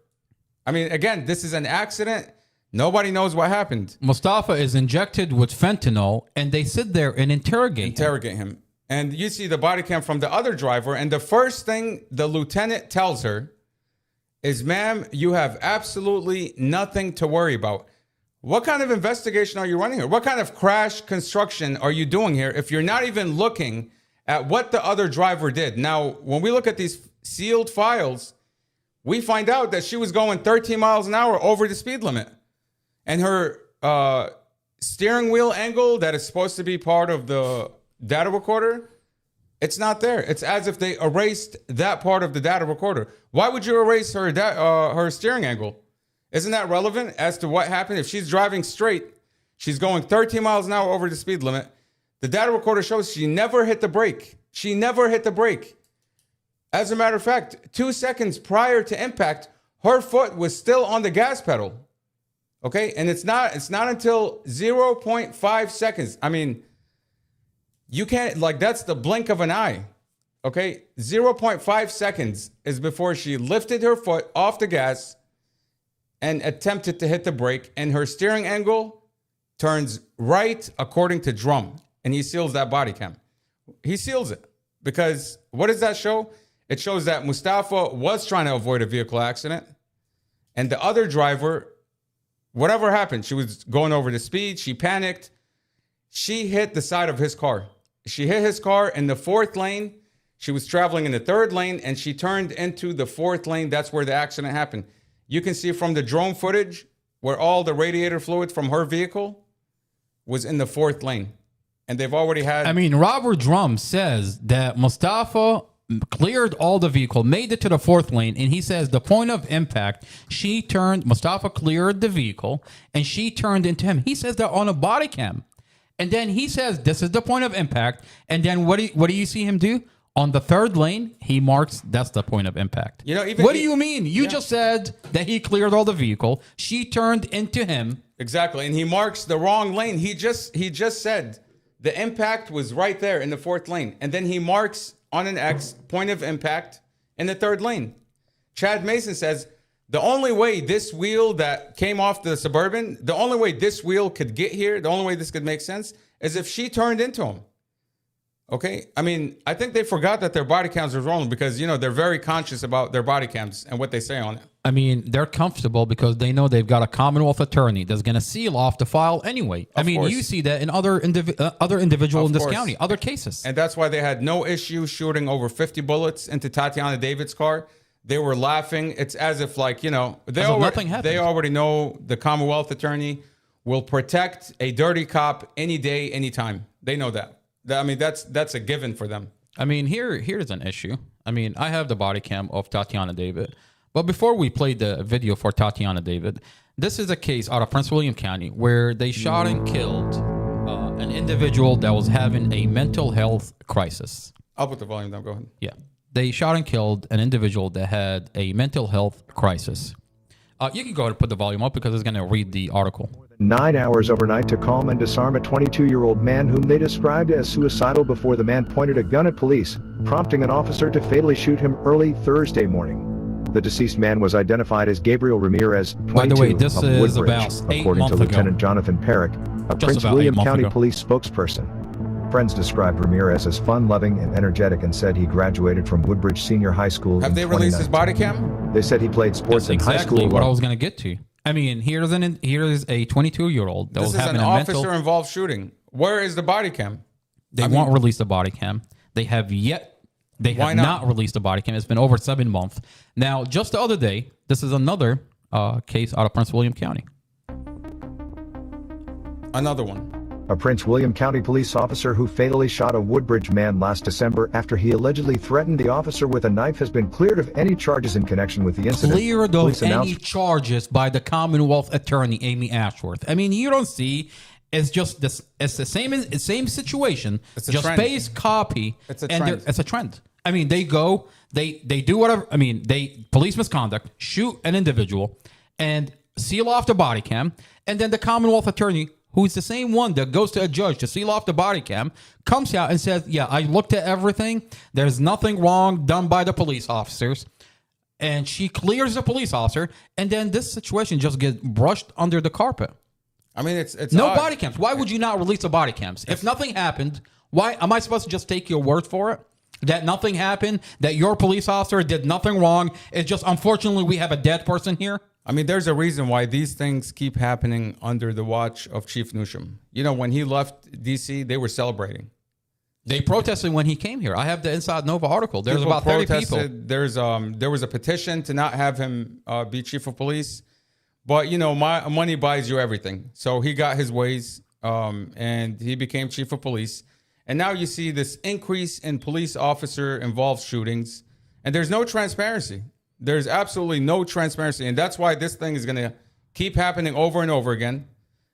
[SPEAKER 5] I mean, again, this is an accident. Nobody knows what happened.
[SPEAKER 11] Mustafa is injected with fentanyl, and they sit there and interrogate
[SPEAKER 5] him. And you see the body cam from the other driver, and the first thing the lieutenant tells her is, ma'am, you have absolutely nothing to worry about. What kind of investigation are you running here? What kind of crash construction are you doing here if you're not even looking at what the other driver did? Now, when we look at these sealed files, we find out that she was going 13 miles an hour over the speed limit. And her steering wheel angle that is supposed to be part of the data recorder, it's not there. It's as if they erased that part of the data recorder. Why would you erase her steering angle? Isn't that relevant as to what happened? If she's driving straight, she's going 13 miles an hour over the speed limit. The data recorder shows she never hit the brake. She never hit the brake. As a matter of fact, 2 seconds prior to impact, her foot was still on the gas pedal. Okay? And it's not until 0.5 seconds. I mean, you can't, like, that's the blink of an eye. Okay? 0.5 seconds is before she lifted her foot off the gas and attempted to hit the brake, and her steering angle turns right according to Drum, and he seals that body cam. He seals it because what does that show? It shows that Mustafa was trying to avoid a vehicle accident, and the other driver, whatever happened, she was going over the speed, she panicked, she hit the side of his car. She hit his car in the 4th lane. She was traveling in the 3rd lane, and she turned into the 4th lane. That's where the accident happened. You can see from the drone footage where all the radiator fluid from her vehicle was in the 4th lane. And they've already had...
[SPEAKER 11] I mean, Robert Drum says that Mustafa cleared all the vehicle, made it to the 4th lane, and he says the point of impact, Mustafa cleared the vehicle, and she turned into him. He says that on a body cam. And then he says this is the point of impact. And then what do you see him do? On the 3rd lane, he marks that's the point of impact.
[SPEAKER 5] You know,
[SPEAKER 11] what do you mean? You just said that he cleared all the vehicle. She turned into him.
[SPEAKER 5] Exactly. And he marks the wrong lane. He just said the impact was right there in the 4th lane. And then he marks on an X point of impact in the 3rd lane. Chad Mason says the only way this wheel that came off the Suburban, the only way this wheel could get here, the only way this could make sense is if she turned into him. Okay? I mean, I think they forgot that their body cams were rolling because, you know, they're very conscious about their body cams and what they say on it.
[SPEAKER 11] I mean, they're comfortable because they know they've got a Commonwealth attorney that's going to seal off the file anyway. I mean, you see that in other individuals in this county, other cases.
[SPEAKER 5] And that's why they had no issue shooting over 50 bullets into Tatiana David's car. They were laughing. It's as if, like, you know, they already know the Commonwealth attorney will protect a dirty cop any day, anytime. They know that. I mean, that's a given for them.
[SPEAKER 11] I mean, here's an issue. I mean, I have the body cam of Tatiana David. But before we played the video for Tatiana David, this is a case out of Prince William County where they shot and killed an individual that was having a mental health crisis.
[SPEAKER 5] I'll put the volume down. Go ahead.
[SPEAKER 11] Yeah. They shot and killed an individual that had a mental health crisis. You can go ahead and put the volume up because it's going to read the article.
[SPEAKER 12] 9 hours overnight to calm and disarm a 22-year-old man whom they described as suicidal before the man pointed a gun at police, prompting an officer to fatally shoot him early Thursday morning. The deceased man was identified as Gabriel Ramirez, 22,
[SPEAKER 11] By the way, this
[SPEAKER 12] of
[SPEAKER 11] is
[SPEAKER 12] Woodbridge,
[SPEAKER 11] about 8
[SPEAKER 12] according to
[SPEAKER 11] months
[SPEAKER 12] Lieutenant
[SPEAKER 11] ago.
[SPEAKER 12] Jonathan Perrick, a Prince William County Police spokesperson. Friends described Ramirez as fun-loving and energetic and said he graduated from Woodbridge Senior High School.
[SPEAKER 5] Have they released his body cam?
[SPEAKER 12] They said he played sports
[SPEAKER 11] That's
[SPEAKER 12] in high
[SPEAKER 11] exactly
[SPEAKER 12] school.
[SPEAKER 11] what I was going to get to. I mean, here is a 22-year-old that
[SPEAKER 5] This
[SPEAKER 11] was
[SPEAKER 5] is
[SPEAKER 11] having
[SPEAKER 5] an
[SPEAKER 11] a mental...
[SPEAKER 5] officer-involved shooting. Where is the body cam?
[SPEAKER 11] They won't release the body cam. They have not released the body cam. It's been over 7 months. Now, just the other day, this is another case out of Prince William County.
[SPEAKER 5] Another one.
[SPEAKER 12] A Prince William County police officer who fatally shot a Woodbridge man last December after he allegedly threatened the officer with a knife has been cleared of any charges in connection with the incident.
[SPEAKER 11] Cleared of any charges by the Commonwealth attorney, Amy Ashworth. I mean, you don't see... It's just this. It's the same situation.
[SPEAKER 5] It's a
[SPEAKER 11] just
[SPEAKER 5] trend.
[SPEAKER 11] paste, copy.
[SPEAKER 5] It's a
[SPEAKER 11] and
[SPEAKER 5] trend.
[SPEAKER 11] it's a trend. I mean, they go, they do whatever. I mean, they police misconduct, shoot an individual, and seal off the body cam, and then the Commonwealth attorney, who's the same one that goes to a judge to seal off the body cam, comes out and says, "Yeah, I looked at everything. There's nothing wrong done by the police officers." And she clears the police officer, and then this situation just gets brushed under the carpet.
[SPEAKER 5] I mean, it's
[SPEAKER 11] no
[SPEAKER 5] odd.
[SPEAKER 11] body cams. Why would you not release the body cams? If nothing happened, why am I supposed to just take your word for it? That nothing happened, that your police officer did nothing wrong. It's just, unfortunately, we have a dead person here.
[SPEAKER 5] I mean, there's a reason why these things keep happening under the watch of Chief Newsham. You know, when he left D.C., they were celebrating.
[SPEAKER 11] They protested when he came here. I have the Inside Nova article. There's
[SPEAKER 5] People
[SPEAKER 11] about 30
[SPEAKER 5] protested.
[SPEAKER 11] people.
[SPEAKER 5] There was a petition to not have him be chief of police, but money buys you everything. So he got his ways, and he became chief of police. And now you see this increase in police officer involved shootings, and there's no transparency. There's absolutely no transparency, and that's why this thing is going to keep happening over and over again.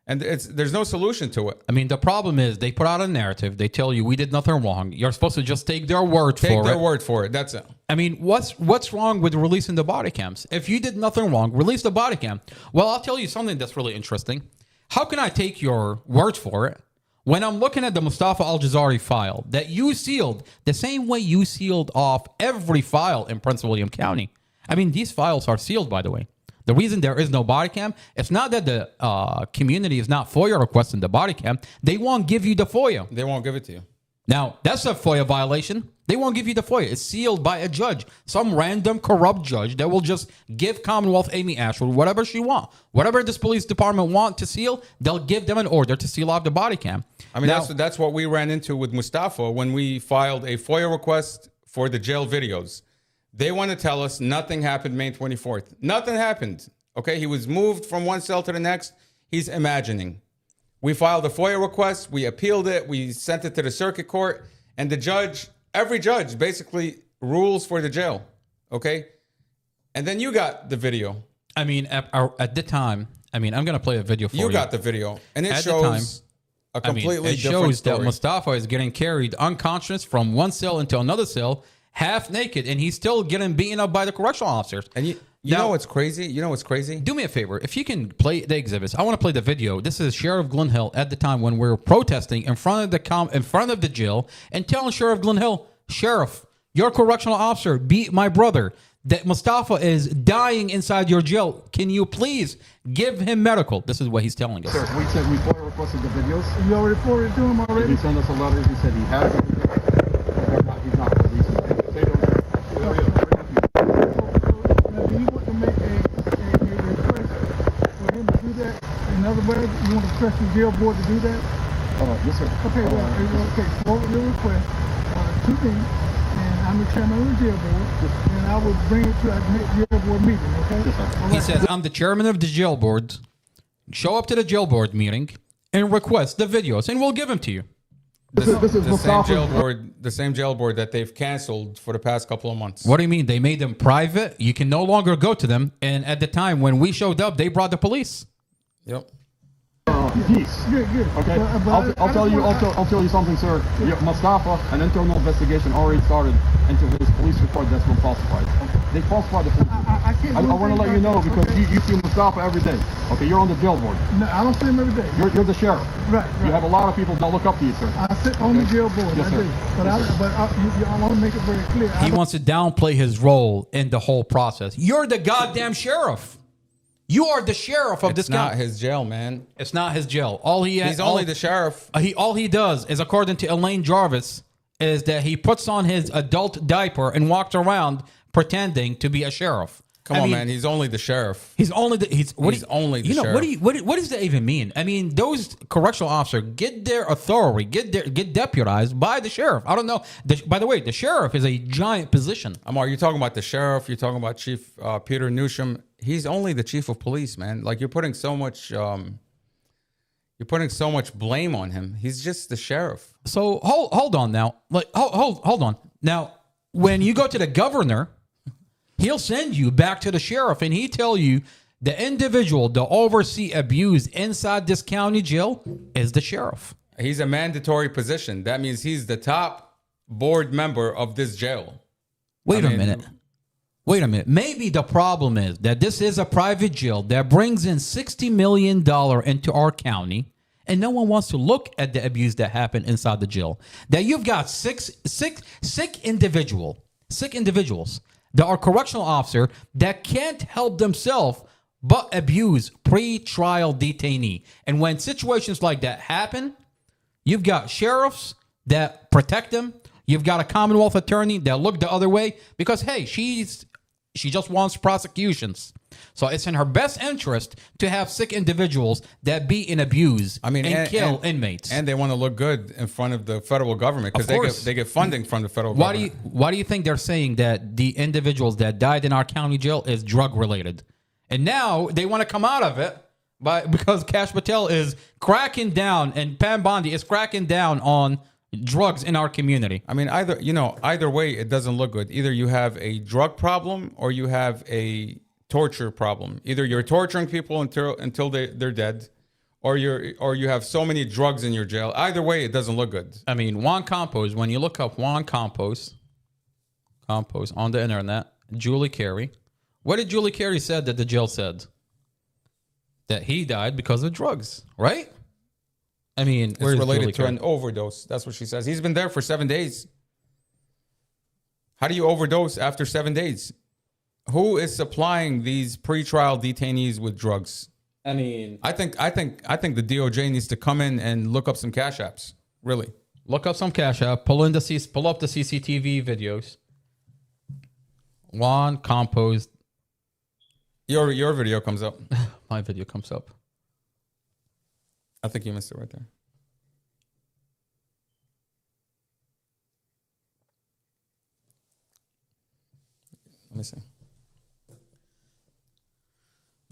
[SPEAKER 5] And there's no solution to it.
[SPEAKER 11] I mean, the problem is they put out a narrative. They tell you we did nothing wrong. You're supposed to just take their word for it.
[SPEAKER 5] Take their word for it. That's it.
[SPEAKER 11] I mean, what's wrong with releasing the body cams? If you did nothing wrong, release the body cam. Well, I'll tell you something that's really interesting. How can I take your word for it when I'm looking at the Mustafa Al-Jazari file that you sealed the same way you sealed off every file in Prince William County? I mean, these files are sealed, by the way. The reason there is no body cam, it's not that the community is not FOIA requesting the body cam. They won't give you the FOIA.
[SPEAKER 5] They won't give it to you.
[SPEAKER 11] Now, that's a FOIA violation. They won't give you the FOIA. It's sealed by a judge, some random corrupt judge that will just give Commonwealth Amy Ashford whatever she wants. Whatever this police department want to seal, they'll give them an order to seal off the body cam.
[SPEAKER 5] I mean, that's what we ran into with Mustafa when we filed a FOIA request for the jail videos. They want to tell us nothing happened May 24th. Nothing happened. Okay, he was moved from one cell to the next. He's imagining. We filed a FOIA request. We appealed it. We sent it to the circuit court. And the judge, every judge basically rules for the jail. Okay? And then you got the video.
[SPEAKER 11] I mean, at the time, I'm going to play a video for you.
[SPEAKER 5] You got the video. And it
[SPEAKER 11] at
[SPEAKER 5] shows a completely
[SPEAKER 11] it
[SPEAKER 5] different
[SPEAKER 11] shows
[SPEAKER 5] story.
[SPEAKER 11] that Mustafa is getting carried unconscious from one cell into another cell, half naked, and he's still getting beaten up by the correctional officers.
[SPEAKER 5] And you know what's crazy? You know what's crazy?
[SPEAKER 11] Do me a favor. If you can play the exhibits, I want to play the video. This is Sheriff Glen Hill at the time when we were protesting in front of the jail and telling Sheriff Glen Hill, Sheriff, your correctional officer beat my brother. That Mustafa is dying inside your jail. Can you please give him medical? This is what he's telling us.
[SPEAKER 10] Sir, we said we FOIA requested the videos. You already forwarded to him already? He sent us a letter. He said he has it. He's not releasing it. Say those.
[SPEAKER 13] Do you want to make a request for him to do that? In other words, you want to request the jail board to do that?
[SPEAKER 10] Yes, sir.
[SPEAKER 13] Okay, forward your request to me, and I'm the chairman of the jail board, and I will bring it to a jail board meeting, okay?
[SPEAKER 10] Yes, sir.
[SPEAKER 11] He says, I'm the chairman of the jail board. Show up to the jail board meeting and request the videos, and we'll give them to you.
[SPEAKER 10] This is
[SPEAKER 5] the same jail board that they've canceled for the past couple of months.
[SPEAKER 11] What do you mean? They made them private? You can no longer go to them. And at the time when we showed up, they brought the police.
[SPEAKER 5] Yep.
[SPEAKER 10] Peace.
[SPEAKER 13] Good.
[SPEAKER 10] Okay. I'll tell you something, sir. Yeah, Mustafa, an internal investigation already started into his police report that's been falsified. They falsified the police report. I want to let you know because you see Mustafa every day. Okay, you're on the jail board.
[SPEAKER 13] No, I don't see him every day.
[SPEAKER 10] You're the sheriff.
[SPEAKER 13] Right.
[SPEAKER 10] You have a lot of people that look up to you, sir.
[SPEAKER 13] I sit on the jail board.
[SPEAKER 10] Yes,
[SPEAKER 13] I
[SPEAKER 10] sir.
[SPEAKER 13] do. But I want to make it very clear.
[SPEAKER 11] He wants to downplay his role in the whole process. You're the goddamn sheriff. You are the sheriff of this county.
[SPEAKER 5] It's not his jail, man.
[SPEAKER 11] It's not his jail.
[SPEAKER 5] He's only the sheriff.
[SPEAKER 11] All he does is, according to Elaine Jarvis, is that he puts on his adult diaper and walks around pretending to be a sheriff.
[SPEAKER 5] Come on, man. He's only the sheriff.
[SPEAKER 11] He's only the sheriff. What does that even mean? I mean, those correctional officers get their authority, get deputized by the sheriff. I don't know. By the way, the sheriff is a giant position.
[SPEAKER 5] Amar, you're talking about the sheriff. You're talking about Chief Peter Newsham. He's only the chief of police, man. Like you're putting so much blame on him. He's just the sheriff.
[SPEAKER 11] So hold on now. Like hold on now. When you go to the governor, he'll send you back to the sheriff, and he tell you the individual to oversee abuse inside this county jail is the sheriff.
[SPEAKER 5] He's a mandatory position. That means he's the top board member of this jail.
[SPEAKER 11] Wait a minute. Maybe the problem is that this is a private jail that brings in $60 million into our county, and no one wants to look at the abuse that happened inside the jail. That you've got sick individuals that are correctional officer that can't help themselves but abuse pre-trial detainee. And when situations like that happen, you've got sheriffs that protect them. You've got a Commonwealth attorney that look the other way because, hey, she's She just wants prosecutions. So it's in her best interest to have sick individuals that beat and abuse and kill inmates.
[SPEAKER 5] And they want to look good in front of the federal government because they get funding from the federal government.
[SPEAKER 11] Why do you think they're saying that the individuals that died in our county jail is drug related? And now they want to come out of it because Kash Patel is cracking down and Pam Bondi is cracking down on drugs in our community.
[SPEAKER 5] I mean, either way, it doesn't look good. Either you have a drug problem or you have a torture problem. Either you're torturing people until they're dead, or you have so many drugs in your jail. Either way, it doesn't look good.
[SPEAKER 11] I mean, Juan Campos, when you look up Juan Campos on the internet, Julie Carey, what did Julie Carey said that the jail said? That he died because of drugs, right? I mean,
[SPEAKER 5] it's related to an overdose. That's what she says. He's been there for 7 days. How do you overdose after 7 days? Who is supplying these pretrial detainees with drugs?
[SPEAKER 11] I mean,
[SPEAKER 5] I think the DOJ needs to come in and look up some cash apps. Really,
[SPEAKER 11] look up some cash app. Pull up the CCTV videos. Juan Campos.
[SPEAKER 5] Your video comes up.
[SPEAKER 11] My video comes up.
[SPEAKER 5] I think you missed it right there. Let me see.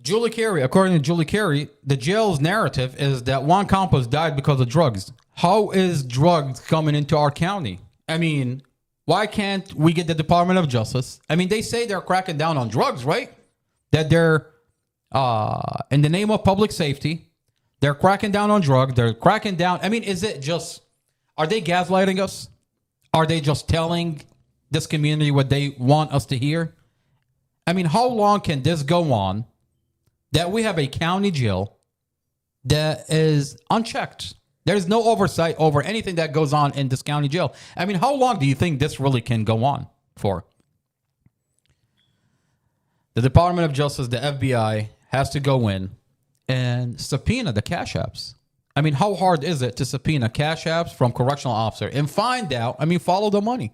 [SPEAKER 11] Julie Carey, according to Julie Carey, the jail's narrative is that Juan Campos died because of drugs. How is drugs coming into our county? I mean, why can't we get the Department of Justice? I mean, they say they're cracking down on drugs, right? That they're, in the name of public safety, they're cracking down on drugs. They're cracking down. I mean, are they gaslighting us? Are they just telling this community what they want us to hear? I mean, how long can this go on that we have a county jail that is unchecked? There's no oversight over anything that goes on in this county jail. I mean, how long do you think this really can go on for? The Department of Justice, the FBI, has to go in and subpoena the cash apps. I mean, how hard is it to subpoena cash apps from correctional officer and find out, follow the money.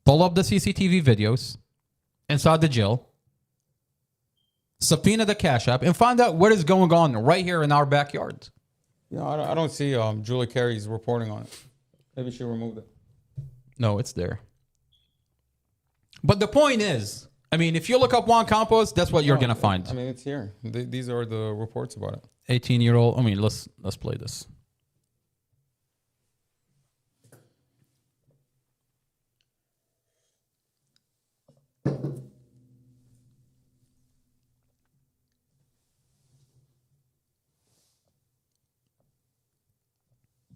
[SPEAKER 11] Pull up the CCTV videos inside the jail, subpoena the cash app, and find out what is going on right here in our backyard.
[SPEAKER 5] I don't see Julie Carey's reporting on it. Maybe she removed it.
[SPEAKER 11] No, it's there. But the point is, if you look up Juan Campos, that's what you're going to find.
[SPEAKER 5] It's here. These are the reports about it.
[SPEAKER 11] 18-year-old. Let's play this.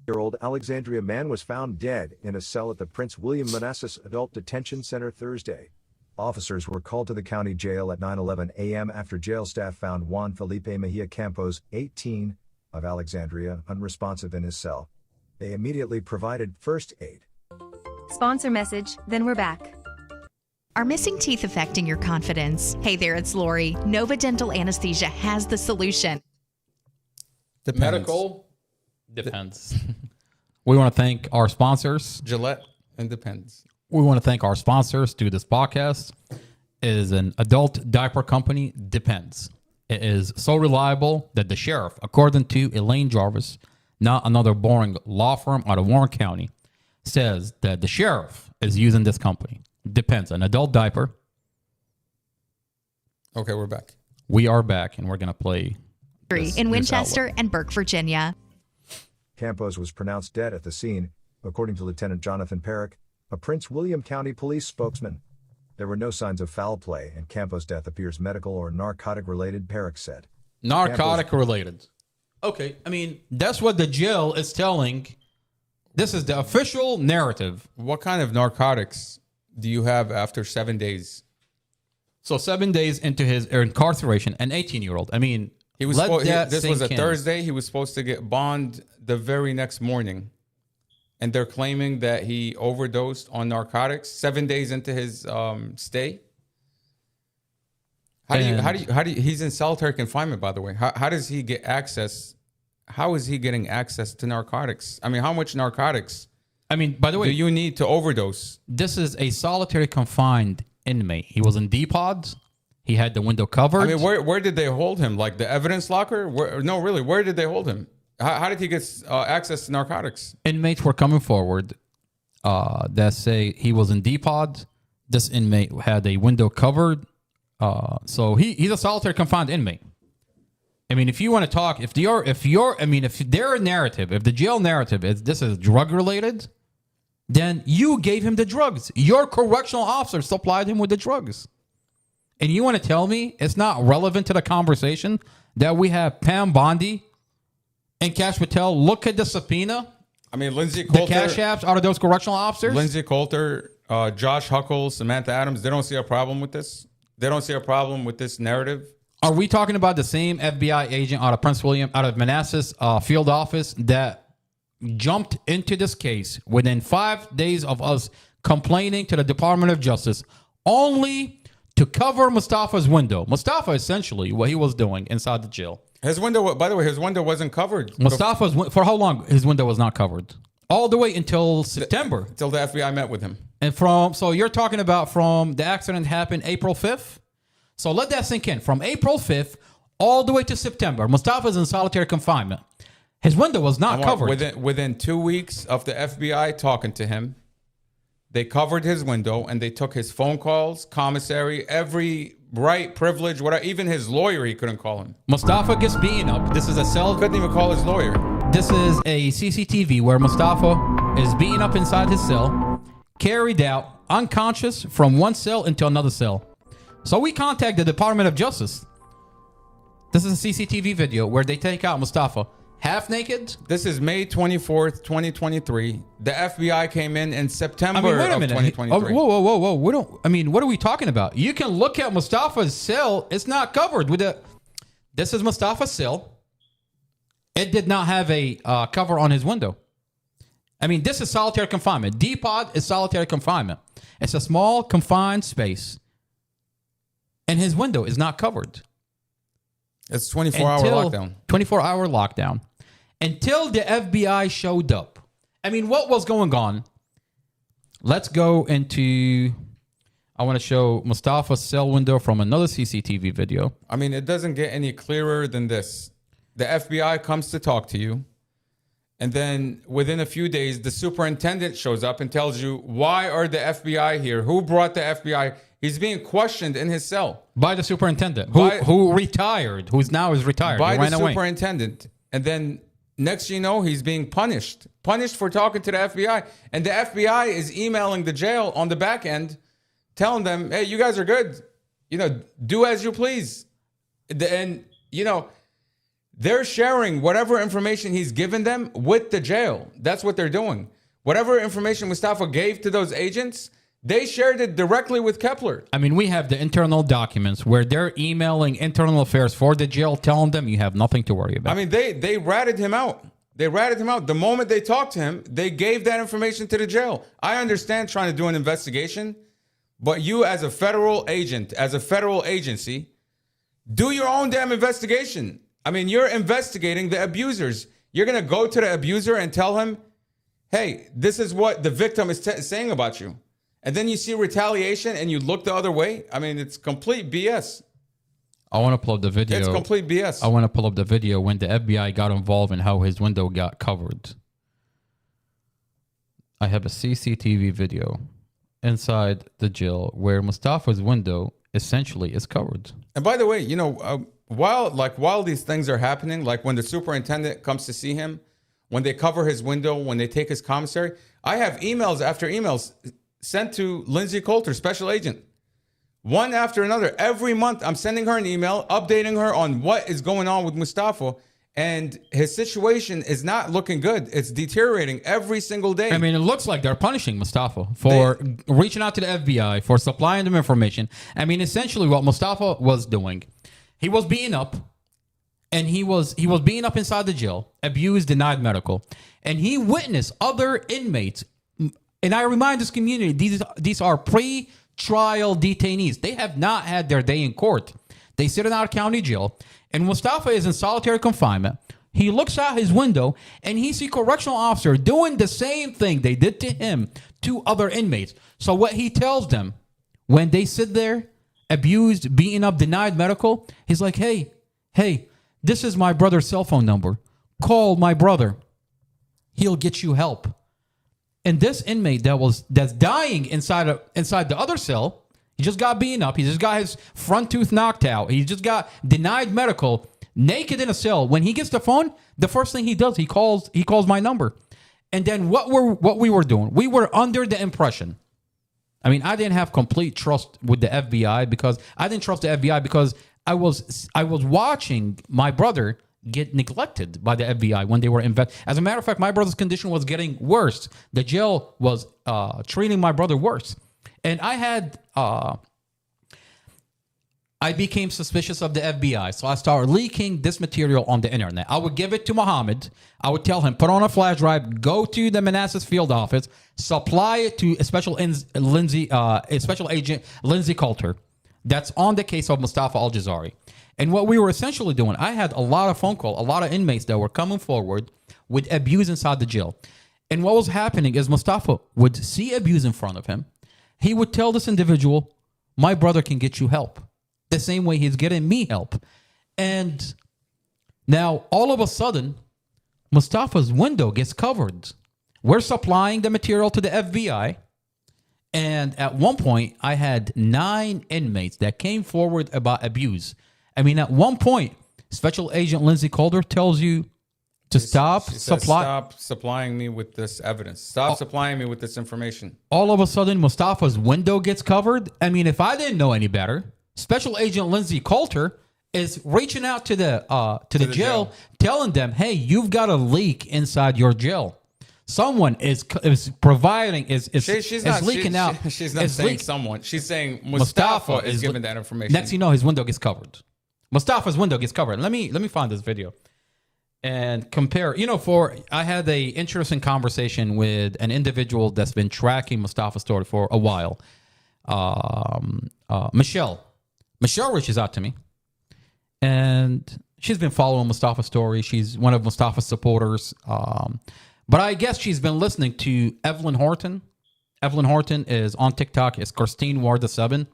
[SPEAKER 12] Year-old Alexandria man was found dead in a cell at the Prince William Manassas Adult Detention Center Thursday. Officers were called to the county jail at 9:11 a.m. after jail staff found Juan Felipe Mejia Campos, 18, of Alexandria, unresponsive in his cell. They immediately provided first aid.
[SPEAKER 14] Sponsor message, then we're back.
[SPEAKER 15] Are missing teeth affecting your confidence? Hey there, it's Lori. Nova Dental Anesthesia has the solution.
[SPEAKER 11] Depends. Medical? Depends. We want to thank our sponsors.
[SPEAKER 5] Gillette and Depends.
[SPEAKER 11] We want to thank our sponsors to this podcast. It is an adult diaper company, Depends. It is so reliable that the sheriff, according to Elaine Jarvis, not another boring law firm out of Warren County, says that the sheriff is using this company. Depends. An adult diaper.
[SPEAKER 5] Okay, we're back.
[SPEAKER 11] We are back, and we're going to play
[SPEAKER 15] in Winchester and Burke, Virginia.
[SPEAKER 12] Campos was pronounced dead at the scene, according to Lieutenant Jonathan Perrick, a Prince William County police spokesman. There were no signs of foul play, and Campos' death appears medical or narcotic-related, Perrick said.
[SPEAKER 11] Narcotic-related. Okay, that's what the jail is telling. This is the official narrative.
[SPEAKER 5] What kind of narcotics do you have after 7 days?
[SPEAKER 11] So 7 days into his incarceration, an 18-year-old.
[SPEAKER 5] He was this was a Thursday. He was supposed to get bond the very next morning. And they're claiming that he overdosed on narcotics 7 days into his stay. How do you, he's in solitary confinement, by the way. How does he get access? How is he getting access to narcotics? How much narcotics
[SPEAKER 11] I mean, by the way,
[SPEAKER 5] do you need to overdose?
[SPEAKER 11] This is a solitary confined inmate. He was in D-pods. He had the window covered.
[SPEAKER 5] I mean, where did they hold him? Like the evidence locker? No, really, where did they hold him? How did he get access to narcotics?
[SPEAKER 11] Inmates were coming forward that say he was in D-pods. This inmate had a window covered. So he's a solitary confined inmate. I mean, if you want to talk, if their narrative, if the jail narrative is this is drug related, then you gave him the drugs. Your correctional officer supplied him with the drugs. And you want to tell me it's not relevant to the conversation that we have Pam Bondi and Cash Patel look at the subpoena?
[SPEAKER 5] I mean, Lindsay Coulter.
[SPEAKER 11] The cash apps out of those correctional officers?
[SPEAKER 5] Lindsay Coulter, Josh Huckle, Samantha Adams, they don't see a problem with this. They don't see a problem with this narrative.
[SPEAKER 11] Are we talking about the same FBI agent out of Prince William, out of Manassas field office that jumped into this case within 5 days of us complaining to the Department of Justice only to cover Mustafa's window? Mustafa, essentially, what he was doing inside the jail.
[SPEAKER 5] His window, by the way, his window wasn't covered.
[SPEAKER 11] Mustafa's, for how long his window was not covered? All the way until September.
[SPEAKER 5] Until the FBI met with him.
[SPEAKER 11] And so you're talking about from the accident happened April 5th? So let that sink in. From April 5th all the way to September, Mustafa's in solitary confinement. His window was not covered.
[SPEAKER 5] Within 2 weeks of the FBI talking to him, they covered his window and they took his phone calls, commissary, every right, privilege, whatever. Even his lawyer, he couldn't call him.
[SPEAKER 11] Mustafa gets beaten up. This is a cell.
[SPEAKER 5] Couldn't even call his lawyer.
[SPEAKER 11] This is a CCTV where Mustafa is beaten up inside his cell, carried out unconscious from one cell into another cell. So we contact the Department of Justice. This is a CCTV video where they take out Mustafa half naked.
[SPEAKER 5] This is May 24th, 2023. The FBI came in September
[SPEAKER 11] wait a
[SPEAKER 5] of
[SPEAKER 11] minute.
[SPEAKER 5] 2023.
[SPEAKER 11] Whoa. What are we talking about? You can look at Mustafa's cell. It's not covered with this is Mustafa's cell. It did not have a cover on his window. I mean, this is solitary confinement. D-pod is solitary confinement. It's a small confined space. And his window is not covered.
[SPEAKER 5] It's 24-hour lockdown.
[SPEAKER 11] 24-hour lockdown. Until the FBI showed up. I mean, what was going on? Let's go into... I want to show Mustafa's cell window from another CCTV video.
[SPEAKER 5] I mean, it doesn't get any clearer than this. The FBI comes to talk to you. And then within a few days, the superintendent shows up and tells you, why are the FBI here? Who brought the FBI? He's being questioned in his cell.
[SPEAKER 11] By the superintendent, who retired, who's now is retired.
[SPEAKER 5] By
[SPEAKER 11] he
[SPEAKER 5] the
[SPEAKER 11] ran away.
[SPEAKER 5] superintendent. And then next you know, he's being punished. Punished for talking to the FBI. And the FBI is emailing the jail on the back end, telling them, hey, you guys are good. Do as you please. And, they're sharing whatever information he's given them with the jail. That's what they're doing. Whatever information Mustafa gave to those agents, they shared it directly with Kepler.
[SPEAKER 11] I mean, we have the internal documents where they're emailing internal affairs for the jail, telling them you have nothing to worry about.
[SPEAKER 5] I mean, they ratted him out. They ratted him out. The moment they talked to him, they gave that information to the jail. I understand trying to do an investigation, but you as a federal agent, as a federal agency, do your own damn investigation. I mean, you're investigating the abusers. You're going to go to the abuser and tell him, hey, this is what the victim is saying about you. And then you see retaliation and you look the other way. I mean, it's complete BS.
[SPEAKER 11] I want to pull up the video.
[SPEAKER 5] It's complete BS.
[SPEAKER 11] I want to pull up the video when the FBI got involved in how his window got covered. I have a CCTV video inside the jail where Mustafa's window essentially is covered.
[SPEAKER 5] And by the way, while these things are happening, like when the superintendent comes to see him, when they cover his window, when they take his commissary, I have emails after emails sent to Lindsay Coulter, special agent. One after another. Every month, I'm sending her an email, updating her on what is going on with Mustafa. And his situation is not looking good. It's deteriorating every single day.
[SPEAKER 11] I mean, it looks like they're punishing Mustafa for reaching out to the FBI, for supplying them information. I mean, essentially what Mustafa was doing, he was beaten up, and he was beaten up inside the jail, abused, denied medical. And he witnessed other inmates. And I remind this community, these are pre-trial detainees. They have not had their day in court. They sit in our county jail. And Mustafa is in solitary confinement. He looks out his window and he sees correctional officer doing the same thing they did to him to other inmates. So what he tells them when they sit there, abused, beaten up, denied medical, he's like, hey, this is my brother's cell phone number. Call my brother. He'll get you help. And this inmate that's dying inside the other cell, he just got beaten up. He just got his front tooth knocked out. He just got denied medical, naked in a cell. When he gets the phone, the first thing he does, he calls my number. And then what we were doing, we were under the impression. I mean, I didn't have complete trust with the FBI because I didn't trust the FBI because I was watching my brother get neglected by the FBI when they were As a matter of fact, my brother's condition was getting worse. The jail was treating my brother worse. And I became suspicious of the FBI. So I started leaking this material on the internet. I would give it to Muhammad. I would tell him, put on a flash drive, go to the Manassas field office, supply it to Special Agent Lindsay Coulter. That's on the case of Mustafa Al-Jazari. And what we were essentially doing, I had a lot of phone calls, a lot of inmates that were coming forward with abuse inside the jail. And what was happening is Mustafa would see abuse in front of him. He would tell this individual, my brother can get you help. The same way he's getting me help. And now, all of a sudden, Mustafa's window gets covered. We're supplying the material to the FBI. And at one point, I had 9 inmates that came forward about abuse. I mean, at one point, Special Agent Lindsay Coulter tells you to stop
[SPEAKER 5] supplying me with this evidence. Stop supplying me with this information.
[SPEAKER 11] All of a sudden, Mustafa's window gets covered. I mean, if I didn't know any better, Special Agent Lindsay Coulter is reaching out to the jail, telling them, "Hey, you've got a leak inside your jail. Someone is providing is leaking out."
[SPEAKER 5] She's not saying someone. She's saying Mustafa is giving that information.
[SPEAKER 11] Next, you know, his window gets covered. Mustafa's window gets covered. Let me find this video and compare. You know, I had a interesting conversation with an individual that's been tracking Mustafa's story for a while. Michelle reaches out to me, and she's been following Mustafa's story. She's one of Mustafa's supporters. But I guess she's been listening to Evelyn Horton. Evelyn Horton is on TikTok. It's Christine Ward 7.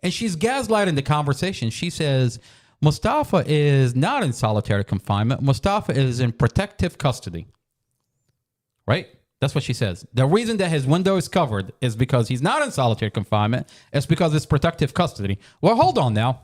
[SPEAKER 11] And she's gaslighting the conversation. She says, Mustafa is not in solitary confinement. Mustafa is in protective custody. Right? That's what she says. The reason that his window is covered is because he's not in solitary confinement. It's because it's protective custody. Well, hold on now.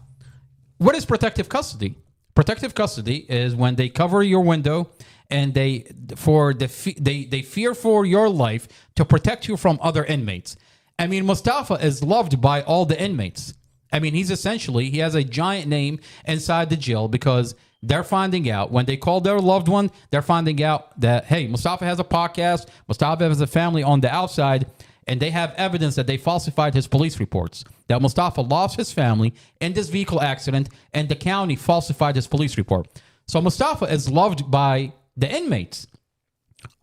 [SPEAKER 11] What is protective custody? Protective custody is when they cover your window and they fear for your life to protect you from other inmates. I mean, Mustafa is loved by all the inmates. I mean, he has a giant name inside the jail because they're finding out when they call their loved one, they're finding out that, hey, Mustafa has a podcast, Mustafa has a family on the outside, and they have evidence that they falsified his police reports, that Mustafa lost his family in this vehicle accident, and the county falsified his police report. So Mustafa is loved by the inmates.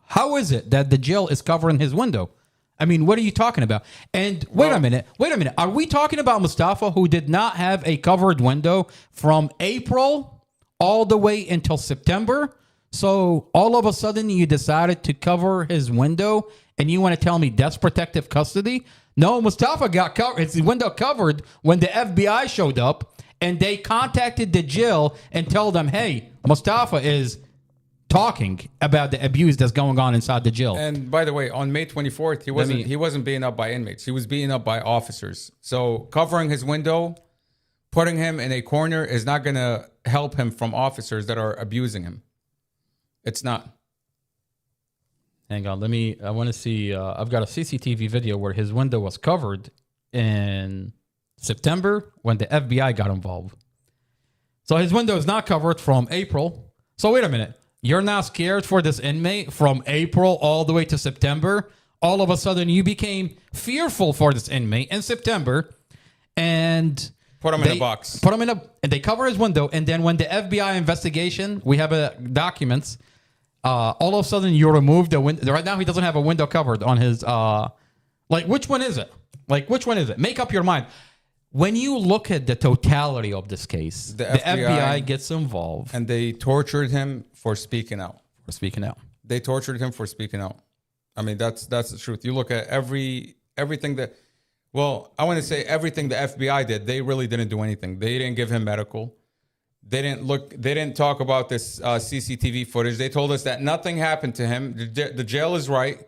[SPEAKER 11] How is it that the jail is covering his window? I mean, what are you talking about? And wait a minute. Are we talking about Mustafa who did not have a covered window from April all the way until September? So all of a sudden you decided to cover his window and you want to tell me that's protective custody? No, Mustafa got his window covered when the FBI showed up and they contacted the jail and told them, hey, Mustafa is talking about the abuse that's going on inside the jail.
[SPEAKER 5] And by the way, on May 24th, he wasn't beaten up by inmates. He was beaten up by officers. So covering his window, putting him in a corner is not going to help him from officers that are abusing him. It's not.
[SPEAKER 11] Hang on, I want to see, I've got a CCTV video where his window was covered in September when the FBI got involved. So his window is not covered from April. So wait a minute. You're not scared for this inmate from April all the way to September? All of a sudden you became fearful for this inmate in September and
[SPEAKER 5] put him in a box.
[SPEAKER 11] And they cover his window. And then when the FBI investigation, we have documents, all of a sudden you remove the window. Right now he doesn't have a window covered on his, which one is it? Make up your mind. when you look at the totality of this case, the FBI gets involved.
[SPEAKER 5] And they tortured him for speaking out. They tortured him for speaking out. I mean, that's the truth. You look at everything that, well, I want to say everything the FBI did, they really didn't do anything. They didn't give him medical. They didn't talk about this CCTV footage. They told us that nothing happened to him. The jail is right.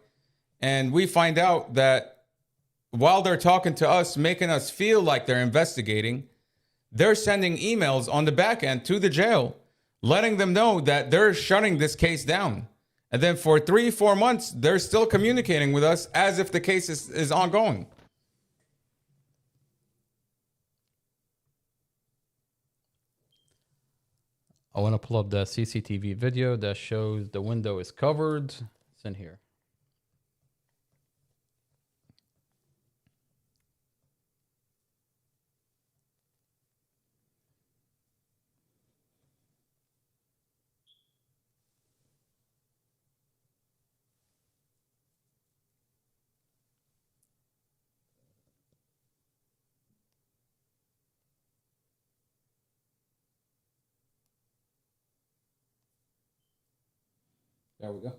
[SPEAKER 5] And we find out that while they're talking to us, making us feel like they're investigating, they're sending emails on the back end to the jail, letting them know that they're shutting this case down. And then for 3-4 months, they're still communicating with us as if the case is ongoing.
[SPEAKER 11] I want to pull up the CCTV video that shows the window is covered. It's in here.
[SPEAKER 5] There we go.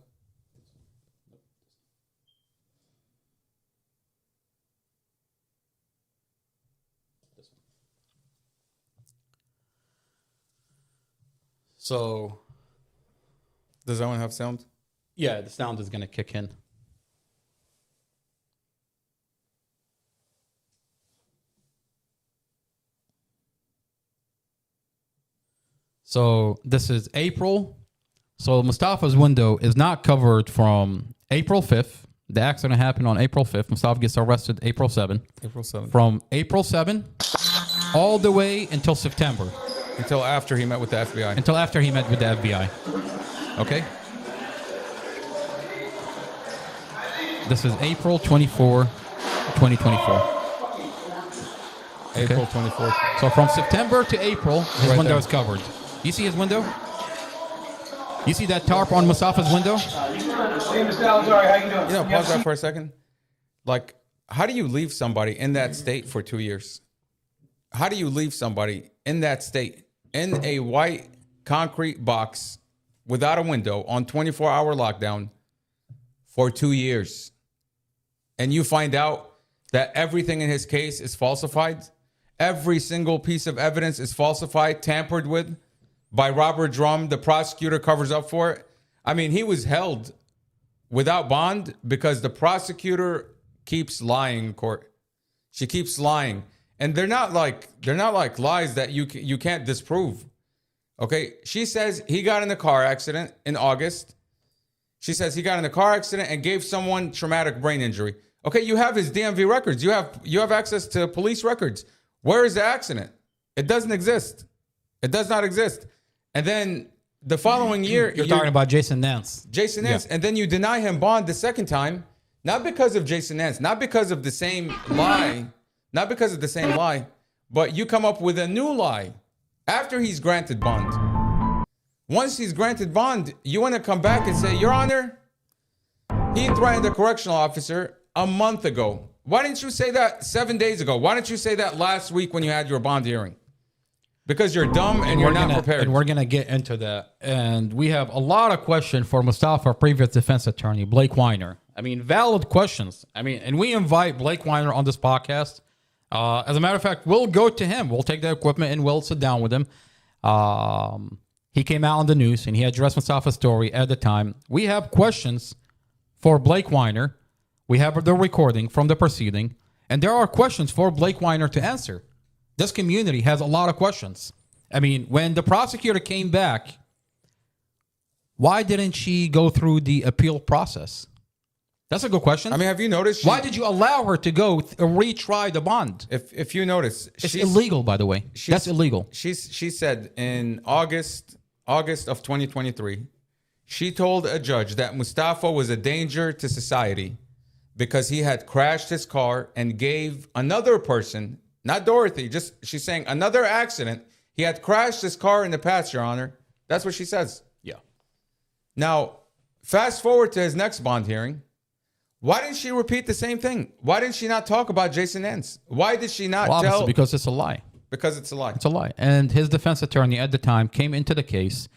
[SPEAKER 11] So,
[SPEAKER 5] does that one have sound?
[SPEAKER 11] Yeah, the sound is going to kick in. So, this is April. So, Mustafa's window is not covered from April 5th. The accident happened on April 5th. Mustafa gets arrested April 7th.
[SPEAKER 5] April 7th.
[SPEAKER 11] From April 7th all the way until September.
[SPEAKER 5] Until after he met with the FBI.
[SPEAKER 11] Until after he met with the FBI. Okay? This is April 24, 2024.
[SPEAKER 5] April 24th.
[SPEAKER 11] So from September to April, his
[SPEAKER 5] Right
[SPEAKER 11] window
[SPEAKER 5] there.
[SPEAKER 11] is covered. You see his window? You see that tarp on Mustafa's window?
[SPEAKER 5] You know, pause that for a second. Like, how do you leave somebody in that state for 2 years? How do you leave somebody in that state, in a white concrete box without a window on 24-hour lockdown for 2 years? And you find out that everything in his case is falsified? Every single piece of evidence is falsified, tampered with by Robert Drum. The prosecutor covers up for it. I mean, he was held without bond because the prosecutor keeps lying in court. She keeps lying. And they're not like lies that you can't disprove. Okay? She says he got in a car accident in August. She says he got in a car accident and gave someone traumatic brain injury. Okay, you have his DMV records. You have access to police records. Where is the accident? It doesn't exist. It does not exist. And then the following year,
[SPEAKER 11] You're talking about Jason Nance.
[SPEAKER 5] Jason Nance.
[SPEAKER 11] Yeah.
[SPEAKER 5] And then you deny him bond the second time, not because of Jason Nance, not because of the same lie, but you come up with a new lie after he's granted bond. Once he's granted bond, you want to come back and say, Your Honor, he threatened a correctional officer a month ago. Why didn't you say that 7 days ago? Why didn't you say that last week when you had your bond hearing? Because you're dumb and you're not prepared.
[SPEAKER 11] And we're going to get into that. And we have a lot of questions for Mustafa, previous defense attorney, Blake Weiner. I mean, valid questions. I mean, and we invite Blake Weiner on this podcast. As a matter of fact, we'll go to him. We'll take the equipment and we'll sit down with him. He came out on the news and he addressed Mustafa's story at the time. We have questions for Blake Weiner. We have the recording from the proceeding. And there are questions for Blake Weiner to answer. This community has a lot of questions. I mean, when the prosecutor came back, why didn't she go through the appeal process? That's a good question.
[SPEAKER 5] I mean, have you noticed?
[SPEAKER 11] Why did you allow her to go retry the bond?
[SPEAKER 5] If you notice,
[SPEAKER 11] it's illegal, by the way. That's illegal.
[SPEAKER 5] She said in August of 2023, she told a judge that Mustafa was a danger to society because he had crashed his car and gave another person, not Dorothy, she's saying another accident. He had crashed his car in the past, Your Honor. That's what she says.
[SPEAKER 11] Yeah.
[SPEAKER 5] Now, fast forward to his next bond hearing. Why didn't she repeat the same thing? Why didn't she not talk about Jason Nance? Why did she not
[SPEAKER 11] Obviously,
[SPEAKER 5] tell?
[SPEAKER 11] because it's a lie.
[SPEAKER 5] Because it's a lie.
[SPEAKER 11] It's a lie. And his defense attorney at the time came into the case,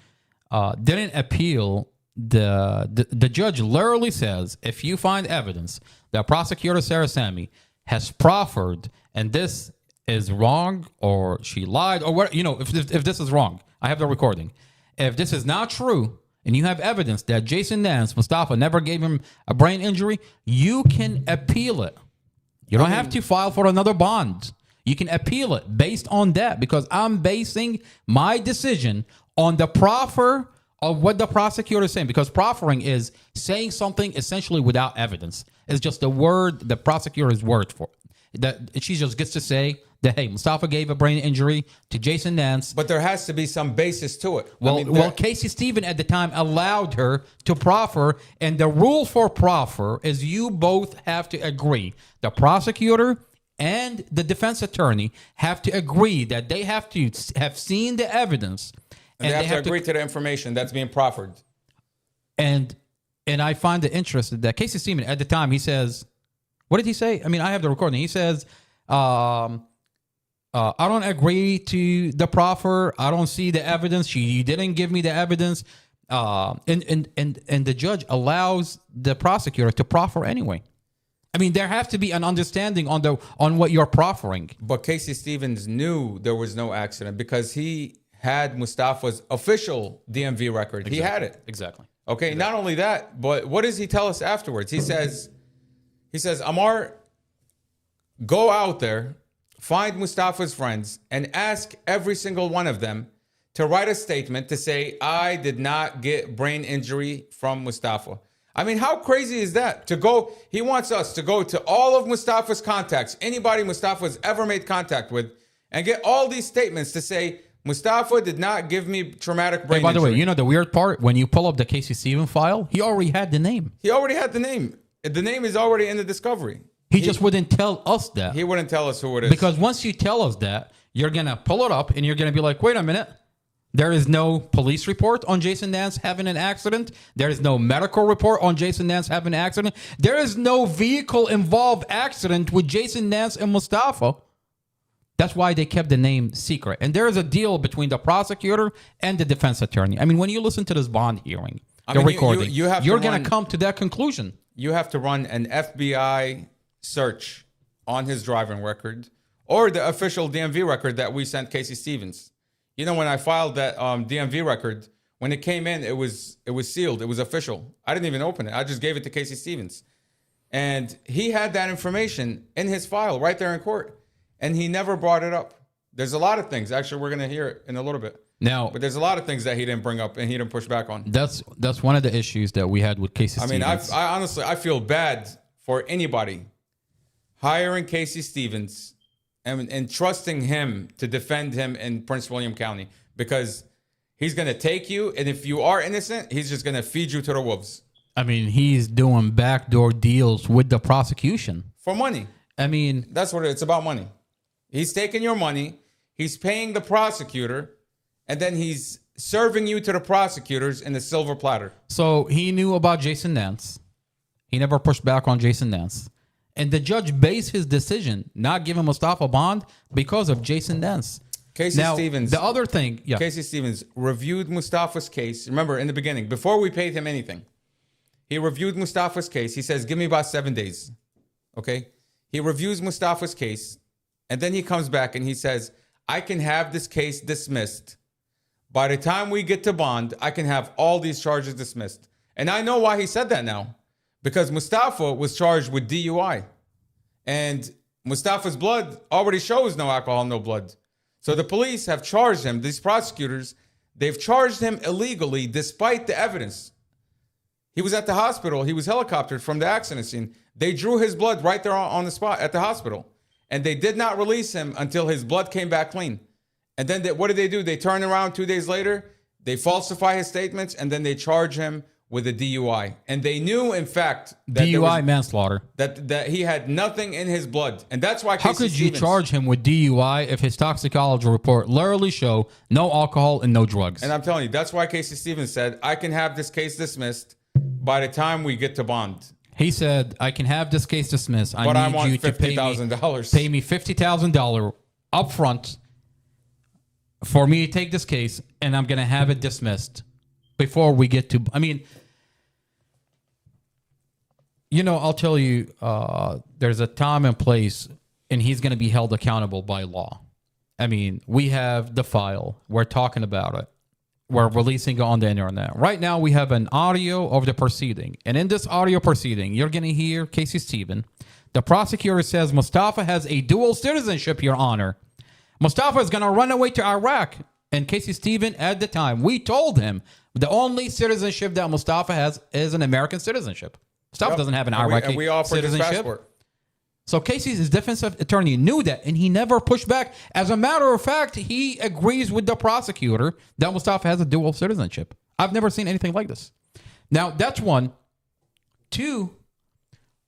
[SPEAKER 11] didn't appeal. The judge literally says, if you find evidence that prosecutor Sarah Sammy has proffered and this is wrong, or she lied, or what, if this is wrong, I have the recording. If this is not true, and you have evidence that Jason Nance, Mustafa, never gave him a brain injury, you can appeal it. You don't have to file for another bond. You can appeal it based on that, because I'm basing my decision on the proffer of what the prosecutor is saying, because proffering is saying something essentially without evidence. It's just the word the prosecutor's word for it. That she just gets to say that, hey, Mustafa gave a brain injury to Jason Nance.
[SPEAKER 5] But there has to be some basis to it.
[SPEAKER 11] Well, Casey Stevens at the time allowed her to proffer, and the rule for proffer is you both have to agree. The prosecutor and the defense attorney have to agree that they have to have seen the evidence.
[SPEAKER 5] And they have to agree to the information that's being proffered.
[SPEAKER 11] And I find it interesting that Casey Stevens at the time, he says, what did he say? I mean, I have the recording. He says, I don't agree to the proffer. I don't see the evidence. You didn't give me the evidence. And the judge allows the prosecutor to proffer anyway. I mean, there has to be an understanding on what you're proffering.
[SPEAKER 5] But Casey Stevens knew there was no accident because he had Mustafa's official DMV record.
[SPEAKER 11] Exactly.
[SPEAKER 5] He had it.
[SPEAKER 11] Exactly.
[SPEAKER 5] Okay, not only that, but what does he tell us afterwards? He says, Amar, go out there, find Mustafa's friends, and ask every single one of them to write a statement to say, I did not get brain injury from Mustafa. I mean, how crazy is that? He wants us to go to all of Mustafa's contacts, anybody Mustafa's ever made contact with, and get all these statements to say, Mustafa did not give me traumatic brain injury.
[SPEAKER 11] By the way, you know the weird part? When you pull up the Casey Stevens file, he already had the name.
[SPEAKER 5] He already had the name. The name is already in the discovery.
[SPEAKER 11] He just wouldn't tell us that.
[SPEAKER 5] He wouldn't tell us who it is.
[SPEAKER 11] Because once you tell us that, you're going to pull it up and you're going to be like, wait a minute. There is no police report on Jason Nance having an accident. There is no medical report on Jason Nance having an accident. There is no vehicle-involved accident with Jason Nance and Mustafa. That's why they kept the name secret. And there is a deal between the prosecutor and the defense attorney. I mean, when you listen to this bond hearing, recording, you're going to come to that conclusion.
[SPEAKER 5] You have to run an FBI search on his driving record or the official DMV record that we sent Casey Stevens. You know, when I filed that DMV record, when it came in, it was sealed. It was official. I didn't even open it. I just gave it to Casey Stevens. And he had that information in his file right there in court. And he never brought it up. There's a lot of things. Actually, we're going to hear it in a little bit.
[SPEAKER 11] Now,
[SPEAKER 5] but there's a lot of things that he didn't bring up and he didn't push back on.
[SPEAKER 11] That's one of the issues that we had with Casey Stevens.
[SPEAKER 5] I mean, I honestly, I feel bad for anybody hiring Casey Stevens and trusting him to defend him in Prince William County, because he's going to take you, and if you are innocent, he's just going to feed you to the wolves.
[SPEAKER 11] I mean, he's doing backdoor deals with the prosecution.
[SPEAKER 5] For money.
[SPEAKER 11] I mean,
[SPEAKER 5] that's what it's about, money. He's taking your money, he's paying the prosecutor, and then he's serving you to the prosecutors in a silver platter.
[SPEAKER 11] So he knew about Jason Nance. He never pushed back on Jason Nance. And the judge based his decision not giving Mustafa bond because of Jason Nance.
[SPEAKER 5] Casey Stevens.
[SPEAKER 11] The other thing, yeah.
[SPEAKER 5] Casey Stevens reviewed Mustafa's case. Remember, in the beginning, before we paid him anything, he reviewed Mustafa's case. He says, give me about 7 days. Okay? He reviews Mustafa's case. And then he comes back and he says, I can have this case dismissed. By the time we get to bond, I can have all these charges dismissed. And I know why he said that now. Because Mustafa was charged with DUI. And Mustafa's blood already shows no alcohol, no blood. So the police have charged him, these prosecutors, they've charged him illegally despite the evidence. He was at the hospital. He was helicoptered from the accident scene. They drew his blood right there on the spot at the hospital. And they did not release him until his blood came back clean. And then what did they do? They turn around 2 days later, they falsify his statements, and then they charge him with a DUI. And they knew, in fact, that
[SPEAKER 11] DUI manslaughter.
[SPEAKER 5] That he had nothing in his blood. And that's why
[SPEAKER 11] How could you charge him with DUI if his toxicology report literally show no alcohol and no drugs?
[SPEAKER 5] And I'm telling you, that's why Casey Stevens said, I can have this case dismissed by the time we get to bond.
[SPEAKER 11] He said, I can have this case dismissed.
[SPEAKER 5] But I
[SPEAKER 11] need
[SPEAKER 5] want
[SPEAKER 11] you to
[SPEAKER 5] $50,000.
[SPEAKER 11] Pay me $50,000 up front for me to take this case, and I'm going to have it dismissed before we get to... I mean, you know, I'll tell you, there's a time and place, and he's going to be held accountable by law. I mean, we have the file. We're talking about it. We're releasing it on the internet. Right now, we have an audio of the proceeding. And in this audio proceeding, you're going to hear Casey Stephen. The prosecutor says Mustafa has a dual citizenship, Your Honor. Mustafa is going to run away to Iraq. And Casey Stephen, at the time, we told him the only citizenship that Mustafa has is an American citizenship. Mustafa doesn't have an Iraqi
[SPEAKER 5] and we offered his
[SPEAKER 11] citizenship.
[SPEAKER 5] passport.
[SPEAKER 11] So Casey's defense attorney knew that, and he never pushed back. As a matter of fact, he agrees with the prosecutor that Mustafa has a dual citizenship. I've never seen anything like this. Now, that's one. Two,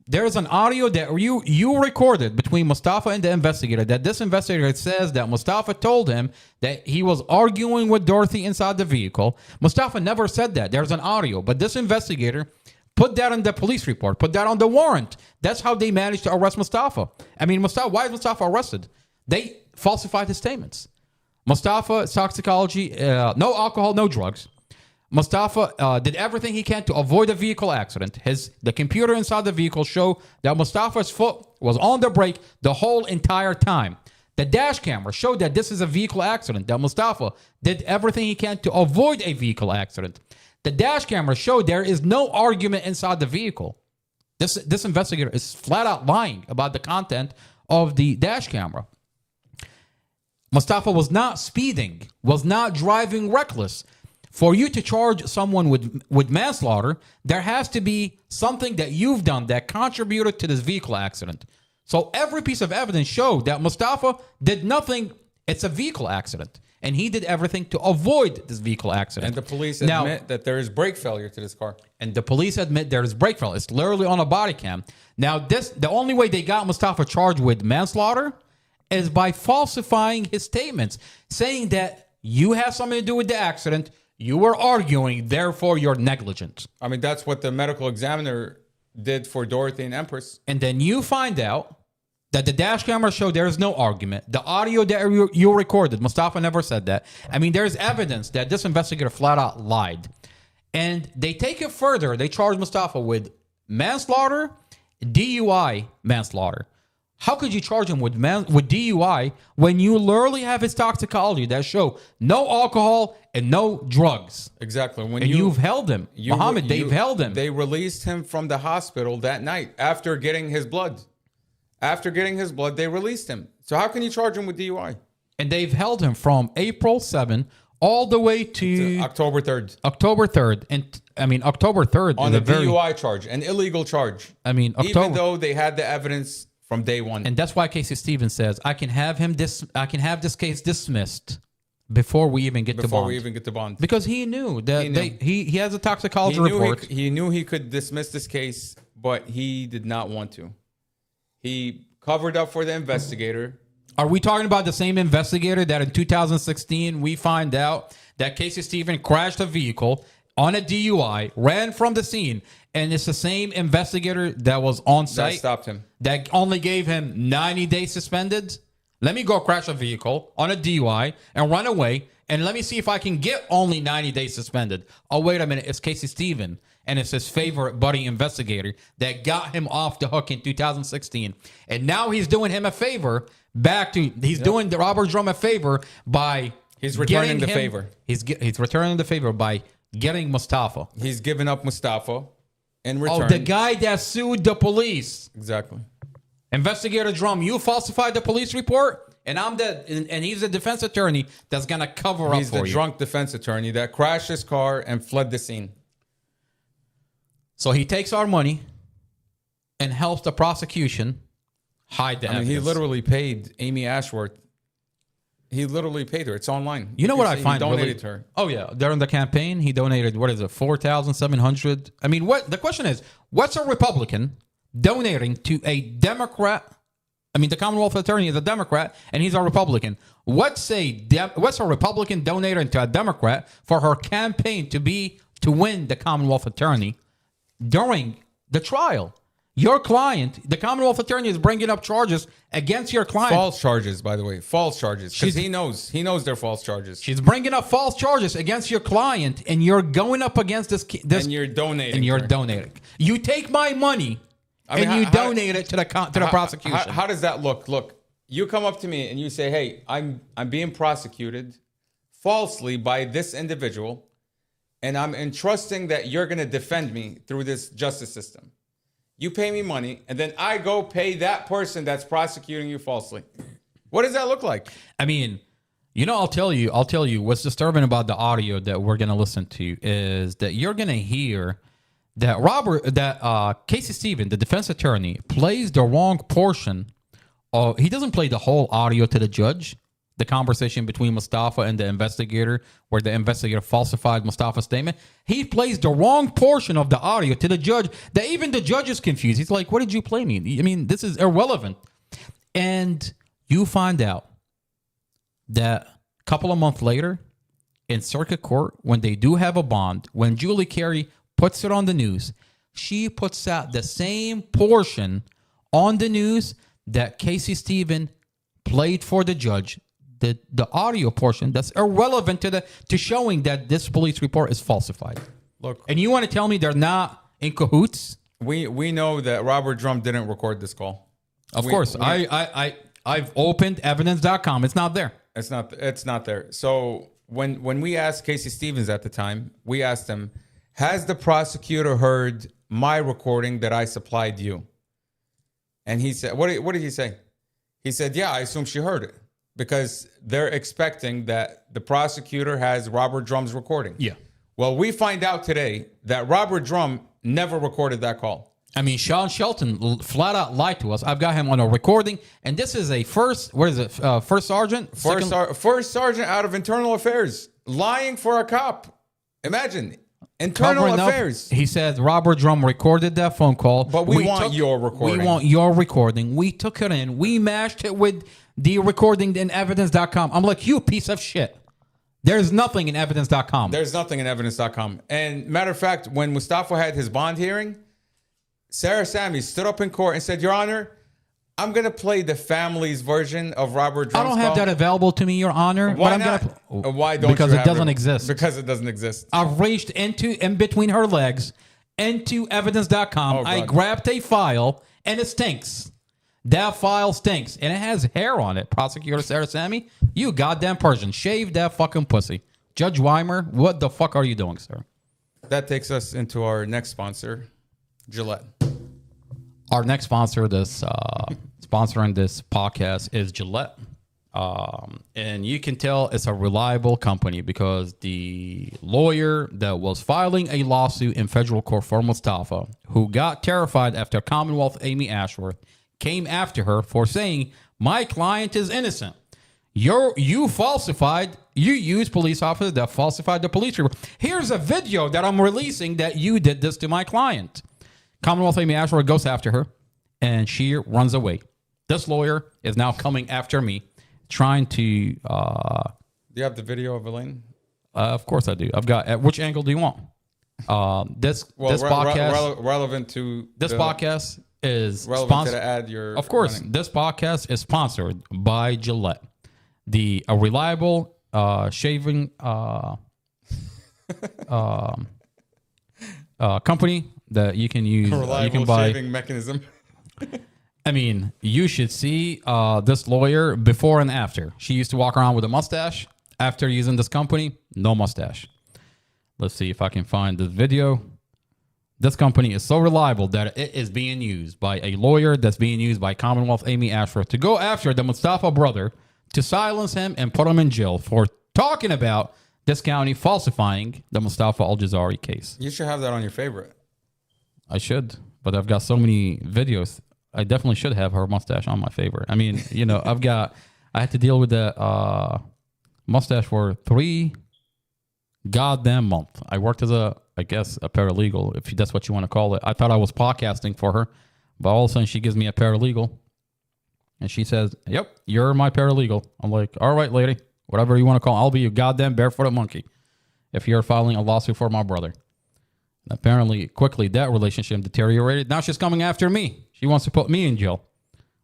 [SPEAKER 11] there's an audio that you recorded between Mustafa and the investigator, that this investigator says that Mustafa told him that he was arguing with Dorothy inside the vehicle. Mustafa never said that. There's an audio, but this investigator put that in the police report, put that on the warrant. That's how they managed to arrest Mustafa. I mean, why is Mustafa arrested? They falsified his statements. Mustafa's toxicology, no alcohol, no drugs. Mustafa did everything he can to avoid a vehicle accident. The computer inside the vehicle showed that Mustafa's foot was on the brake the whole entire time. The dash camera showed that this is a vehicle accident, that Mustafa did everything he can to avoid a vehicle accident. The dash camera showed there is no argument inside the vehicle. This investigator is flat out lying about the content of the dash camera. Mustafa was not speeding, was not driving reckless. For you to charge someone with manslaughter, there has to be something that you've done that contributed to this vehicle accident. So every piece of evidence showed that Mustafa did nothing. It's a vehicle accident. And he did everything to avoid this vehicle accident.
[SPEAKER 5] And the police admit that there is brake failure to this car.
[SPEAKER 11] And the police admit there is brake failure. It's literally on a body cam. Now, the only way they got Mustafa charged with manslaughter is by falsifying his statements, saying that you have something to do with the accident, you were arguing, therefore you're negligent.
[SPEAKER 5] I mean, that's what the medical examiner did for Dorothy and Empress.
[SPEAKER 11] And then you find out that the dash camera showed there is no argument. The audio that you recorded, Mustafa never said that. I mean, there's evidence that this investigator flat out lied. And they take it further. They charge Mustafa with manslaughter, DUI manslaughter. How could you charge him with DUI when you literally have his toxicology that show no alcohol and no drugs?
[SPEAKER 5] Exactly.
[SPEAKER 11] And you've held him. Muhammad, they've held him.
[SPEAKER 5] They released him from the hospital that night after getting his blood. After getting his blood, they released him. So how can you charge him with DUI?
[SPEAKER 11] And they've held him from April 7 all the way to
[SPEAKER 5] October 3rd.
[SPEAKER 11] October 3rd. And I mean, October 3rd
[SPEAKER 5] on the DUI charge, an illegal charge.
[SPEAKER 11] I mean,
[SPEAKER 5] even though they had the evidence from day one.
[SPEAKER 11] And that's why Casey Stevens says, I can have this case dismissed before we even get to bond. Because he knew that he has a toxicology report.
[SPEAKER 5] He knew he could dismiss this case, but he did not want to. He covered up for the investigator.
[SPEAKER 11] Are we talking about the same investigator that in 2016 we find out that Casey Stephen crashed a vehicle on a DUI, ran from the scene, and it's the same investigator that was on site
[SPEAKER 5] that stopped him,
[SPEAKER 11] that only gave him 90 days suspended? Let me go crash a vehicle on a DUI and run away, and let me see if I can get only 90 days suspended. Oh, wait a minute. It's Casey Stephen, and it's his favorite buddy investigator that got him off the hook in 2016. And now he's doing him a favor doing the Robert Drum a favor by
[SPEAKER 5] He's returning the favor.
[SPEAKER 11] He's returning the favor by getting Mustafa.
[SPEAKER 5] He's giving up Mustafa in return.
[SPEAKER 11] Oh, the guy that sued the police.
[SPEAKER 5] Exactly.
[SPEAKER 11] Investigator Drum, you falsified the police report, and he's the defense attorney that's gonna cover up for you.
[SPEAKER 5] He's the drunk defense attorney that crashed his car and fled the scene.
[SPEAKER 11] So he takes our money and helps the prosecution hide the evidence.
[SPEAKER 5] He literally paid Amy Ashworth. He literally paid her. It's online.
[SPEAKER 11] You know what I find
[SPEAKER 5] he donated
[SPEAKER 11] really,
[SPEAKER 5] to her.
[SPEAKER 11] Oh yeah, during the campaign, he donated $4,700. I mean, the question is, what's a Republican donating to a Democrat? I mean, the Commonwealth Attorney is a Democrat, and he's a Republican. What's a Republican donating to a Democrat for her campaign to win the Commonwealth Attorney during the trial? Your client, the Commonwealth Attorney, is bringing up charges against your client.
[SPEAKER 5] False charges, by the way. False charges. Because he knows they're false charges.
[SPEAKER 11] She's bringing up false charges against your client, and you're going up against this
[SPEAKER 5] and you're donating.
[SPEAKER 11] And you're donating. You take my money, you donate it to the prosecution.
[SPEAKER 5] How does that look? Look, you come up to me and you say, "Hey, I'm being prosecuted falsely by this individual, and I'm entrusting that you're going to defend me through this justice system." You pay me money, and then I go pay that person that's prosecuting you falsely. What does that look like?
[SPEAKER 11] I mean, I'll tell you what's disturbing about the audio that we're going to listen to is that you're going to hear that Casey Stevens, the defense attorney, plays the wrong portion. He doesn't play the whole audio to the judge. The conversation between Mustafa and the investigator, where the investigator falsified Mustafa's statement. He plays the wrong portion of the audio to the judge, that even the judge is confused. He's like, what did you play me? I mean, this is irrelevant. And you find out that a couple of months later, in circuit court, when they do have a bond, when Julie Carey puts it on the news, she puts out the same portion on the news that Casey Stevens played for the judge. The audio portion that's irrelevant to showing that this police report is falsified.
[SPEAKER 5] Look,
[SPEAKER 11] and you want to tell me they're not in cahoots?
[SPEAKER 5] We know that Robert Drum didn't record this call.
[SPEAKER 11] Of course, I've opened evidence.com. It's not there.
[SPEAKER 5] It's not there. So when we asked Casey Stevens at the time, we asked him, "Has the prosecutor heard my recording that I supplied you?" And he said, "What did he say?" He said, "Yeah, I assume she heard it." Because they're expecting that the prosecutor has Robert Drum's recording.
[SPEAKER 11] Yeah.
[SPEAKER 5] Well, we find out today that Robert Drum never recorded that call.
[SPEAKER 11] I mean, Sean Shelton flat out lied to us. I've got him on a recording, and this is a first sergeant?
[SPEAKER 5] First sergeant out of internal affairs, lying for a cop. Imagine. Internal affairs.
[SPEAKER 11] He said Robert Drum recorded that phone call.
[SPEAKER 5] But we want your recording.
[SPEAKER 11] We want your recording. We took it in. We mashed it with the recording in evidence.com. I'm like, you piece of shit. There's nothing in evidence.com.
[SPEAKER 5] There's nothing in evidence.com. And matter of fact, when Mustafa had his bond hearing, Sarah Sammy stood up in court and said, "Your Honor, I'm going to play the family's version of Robert Drum's
[SPEAKER 11] I don't have
[SPEAKER 5] call."
[SPEAKER 11] that available to me, Your Honor.
[SPEAKER 5] Why
[SPEAKER 11] but
[SPEAKER 5] not? Why don't
[SPEAKER 11] because
[SPEAKER 5] you
[SPEAKER 11] it
[SPEAKER 5] have
[SPEAKER 11] doesn't exist.
[SPEAKER 5] Because it doesn't exist.
[SPEAKER 11] I reached in between her legs into evidence.com.
[SPEAKER 5] Oh,
[SPEAKER 11] I grabbed a file, and it stinks. That file stinks, and it has hair on it. Prosecutor Sarah Sammy, you goddamn Persian. Shave that fucking pussy. Judge Weimer, what the fuck are you doing, sir?
[SPEAKER 5] That takes us into our next sponsor, Gillette.
[SPEAKER 11] Our next sponsor, sponsoring this podcast, is Gillette. And you can tell it's a reliable company because the lawyer that was filing a lawsuit in federal court for Mustafa, who got terrified after Commonwealth Amy Ashworth came after her for saying, "My client is innocent. You used police officers that falsified the police report. Here's a video that I'm releasing that you did this to my client." Commonwealth Amy Ashworth goes after her, and she runs away. This lawyer is now coming after me, trying to...
[SPEAKER 5] Do you have the video of Elaine?
[SPEAKER 11] Of course I do. I've got... which angle do you want? This podcast...
[SPEAKER 5] relevant to...
[SPEAKER 11] This podcast is
[SPEAKER 5] relevant
[SPEAKER 11] sponsored...
[SPEAKER 5] to the ad you're
[SPEAKER 11] Of course,
[SPEAKER 5] running.
[SPEAKER 11] this podcast is sponsored by Gillette, a reliable shaving company that you can use.
[SPEAKER 5] Reliable
[SPEAKER 11] you can buy
[SPEAKER 5] shaving mechanism.
[SPEAKER 11] I mean, you should see this lawyer before and after. She used to walk around with a mustache. After using this company, no mustache. Let's see if I can find this video. This company is so reliable that it is being used by a lawyer that's being used by Commonwealth Amy Ashworth to go after the Mustafa brother, to silence him and put him in jail for talking about this county falsifying the Mustafa Al-Jazari case.
[SPEAKER 5] You should have that on your favorite.
[SPEAKER 11] I should, but I've got so many videos. I definitely should have her mustache on my favorite. I mean, I had to deal with the mustache for 3 goddamn months. I worked as a paralegal, if that's what you want to call it. I thought I was podcasting for her, but all of a sudden she gives me a paralegal, and she says, "Yep, you're my paralegal." I'm like, "All right, lady, whatever you want to call it. I'll be your goddamn barefooted monkey if you're filing a lawsuit for my brother." Apparently, quickly, that relationship deteriorated. Now she's coming after me. She wants to put me in jail.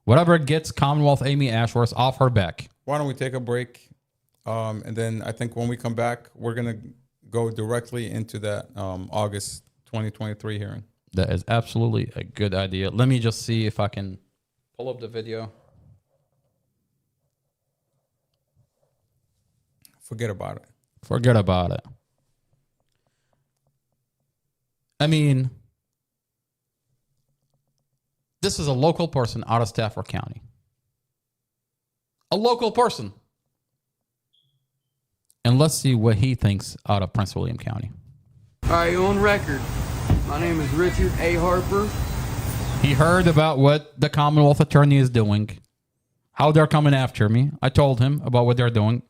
[SPEAKER 11] Whatever gets Commonwealth Amy Ashworth off her back.
[SPEAKER 5] Why don't we take a break? And then I think when we come back, we're going to go directly into that August 2023 hearing.
[SPEAKER 11] That is absolutely a good idea. Let me just see if I can pull up the video.
[SPEAKER 5] Forget about it.
[SPEAKER 11] Forget about it. I mean, this is a local person out of Stafford County. A local person. And let's see what he thinks out of Prince William County.
[SPEAKER 16] All right, on record. My name is Richard A. Harper.
[SPEAKER 11] He heard about what the Commonwealth Attorney is doing, how they're coming after me. I told him about what they're doing.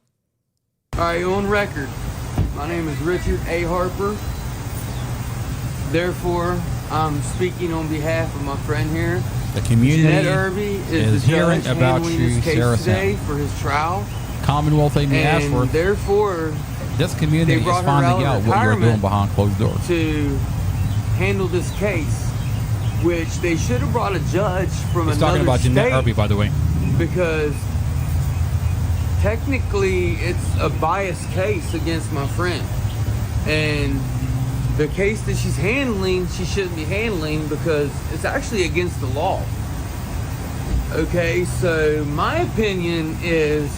[SPEAKER 16] All right, on record. My name is Richard A. Harper. Therefore, I'm speaking on behalf of my friend here.
[SPEAKER 11] The community
[SPEAKER 16] Jeanette Irby is the
[SPEAKER 11] hearing
[SPEAKER 16] judge
[SPEAKER 11] about
[SPEAKER 16] handling
[SPEAKER 11] you,
[SPEAKER 16] this case
[SPEAKER 11] Sarah
[SPEAKER 16] today
[SPEAKER 11] Sam.
[SPEAKER 16] for his trial.
[SPEAKER 11] Commonwealth Amy
[SPEAKER 16] And
[SPEAKER 11] Ashworth.
[SPEAKER 16] therefore,
[SPEAKER 11] This community
[SPEAKER 16] they
[SPEAKER 11] is
[SPEAKER 16] brought her out
[SPEAKER 11] finding
[SPEAKER 16] of
[SPEAKER 11] out what you're doing
[SPEAKER 16] retirement
[SPEAKER 11] behind closed doors.
[SPEAKER 16] to handle this case, which they should have brought a judge from
[SPEAKER 11] He's
[SPEAKER 16] another
[SPEAKER 11] talking about Jeanette
[SPEAKER 16] state,
[SPEAKER 11] Irby, by the way.
[SPEAKER 16] because technically it's a biased case against my friend, and the case that she's handling, she shouldn't be handling because it's actually against the law. Okay, so my opinion is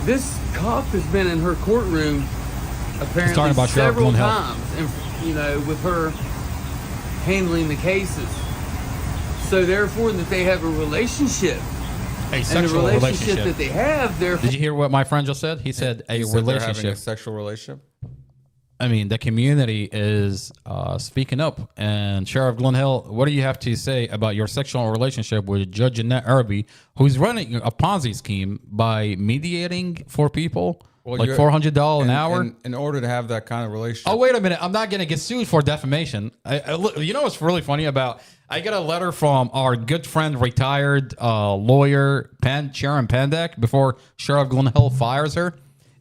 [SPEAKER 16] this cop has been in her courtroom apparently
[SPEAKER 11] talking about Sheriff
[SPEAKER 16] several
[SPEAKER 11] Glenn Hill.
[SPEAKER 16] times, and you know, with her handling the cases. So therefore, that they have a relationship.
[SPEAKER 11] A
[SPEAKER 16] And the
[SPEAKER 11] sexual relationship.
[SPEAKER 16] that they have, therefore,
[SPEAKER 11] Did you hear what my friend just said? He said a
[SPEAKER 5] He said they're having
[SPEAKER 11] relationship.
[SPEAKER 5] a sexual relationship.
[SPEAKER 11] I mean, the community is speaking up. And Sheriff Glenn Hill, what do you have to say about your sexual relationship with Judge Jeanette Irby, who's running a Ponzi scheme by mediating for people, like
[SPEAKER 5] you're-
[SPEAKER 11] $400 an hour?
[SPEAKER 5] In order to have that kind of relationship.
[SPEAKER 11] Oh, wait a minute. I'm not going to get sued for defamation. You know what's really funny about, I got a letter from our good friend, retired lawyer, Sharon Pandek, before Sheriff Glenn Hill fires her.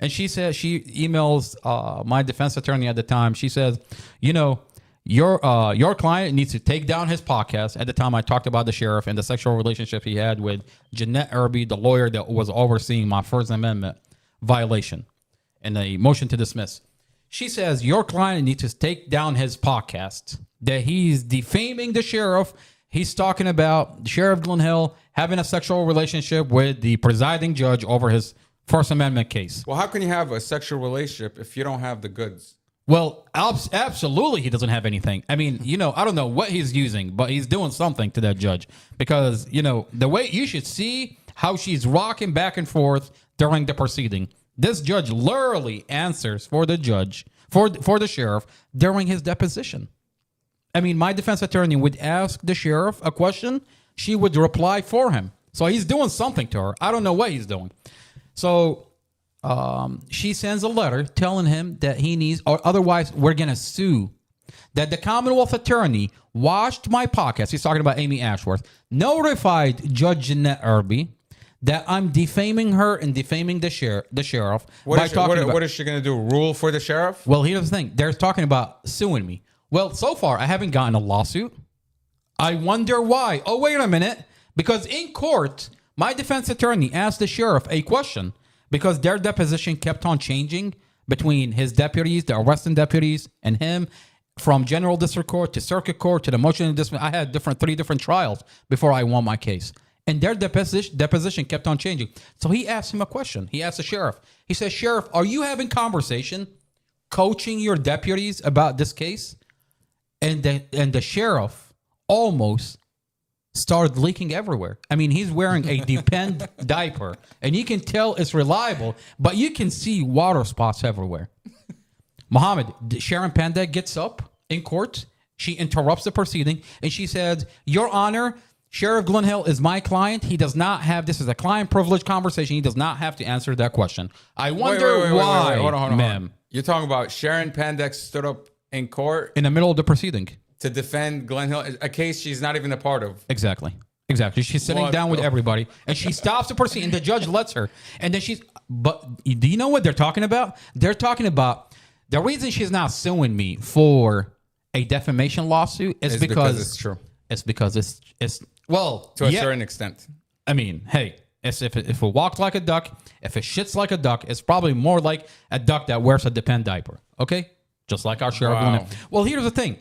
[SPEAKER 11] And she says, she emails my defense attorney at the time. She says, you know, your client needs to take down his podcast. At the time, I talked about the sheriff and the sexual relationship he had with Jeanette Irby, the lawyer that was overseeing my First Amendment violation and the motion to dismiss. She says, your client needs to take down his podcast, that he's defaming the sheriff. He's talking about Sheriff Glenn Hill having a sexual relationship with the presiding judge over his First Amendment case.
[SPEAKER 5] Well, how can you have a sexual relationship if you don't have the goods?
[SPEAKER 11] Well, absolutely, he doesn't have anything. I mean, you know, I don't know what he's using, but he's doing something to that judge, because, you know, the way you should see how she's rocking back and forth during the proceeding. This judge literally answers for the judge, for the sheriff during his deposition. I mean, my defense attorney would ask the sheriff a question, she would reply for him. So he's doing something to her. I don't know what he's doing. So she sends a letter telling him that he needs, or otherwise we're going to sue, that the Commonwealth Attorney watched my podcast. He's talking about Amy Ashworth, notified Judge Jeanette Irby that I'm defaming her and defaming the sheriff.
[SPEAKER 5] What is she going to do? Rule for the sheriff?
[SPEAKER 11] Well, here's the thing. They're talking about suing me. Well, so far, I haven't gotten a lawsuit. I wonder why. Oh, wait a minute. Because in court, my defense attorney asked the sheriff a question, because their deposition kept on changing between his deputies, the arresting deputies, and him, from general district court to circuit court to the motion to dismiss. I had three different trials before I won my case. And their deposition kept on changing. So he asked him a question. He asked the sheriff. He says, Sheriff, are you having conversation, coaching your deputies about this case? And the sheriff almost started leaking everywhere. I mean, he's wearing a Depend diaper, and you can tell it's reliable, but you can see water spots everywhere. Mohammed, Sharon Pandek gets up in court. She interrupts the proceeding, and she said, Your Honor, Sheriff Glenn Hill is my client. He does not have, this is a client privilege conversation. He does not have to answer that question. I wonder why,
[SPEAKER 5] Hold on.
[SPEAKER 11] ma'am.
[SPEAKER 5] You're talking about Sharon Pandek stood up in court
[SPEAKER 11] in the middle of the proceeding
[SPEAKER 5] to defend Glenn Hill, a case she's not even a part of.
[SPEAKER 11] Exactly. She's sitting down with everybody, and she stops the proceeding, and the judge lets her. And then but do you know what they're talking about? They're talking about The reason she's not suing me for a defamation lawsuit is because
[SPEAKER 5] it's true.
[SPEAKER 11] It's because it's well,
[SPEAKER 5] To a certain extent.
[SPEAKER 11] I mean, hey, if it walks like a duck, if it shits like a duck, it's probably more like a duck that wears a Depend diaper. Okay, just like our sheriff.
[SPEAKER 5] Wow.
[SPEAKER 11] Well, here's the thing: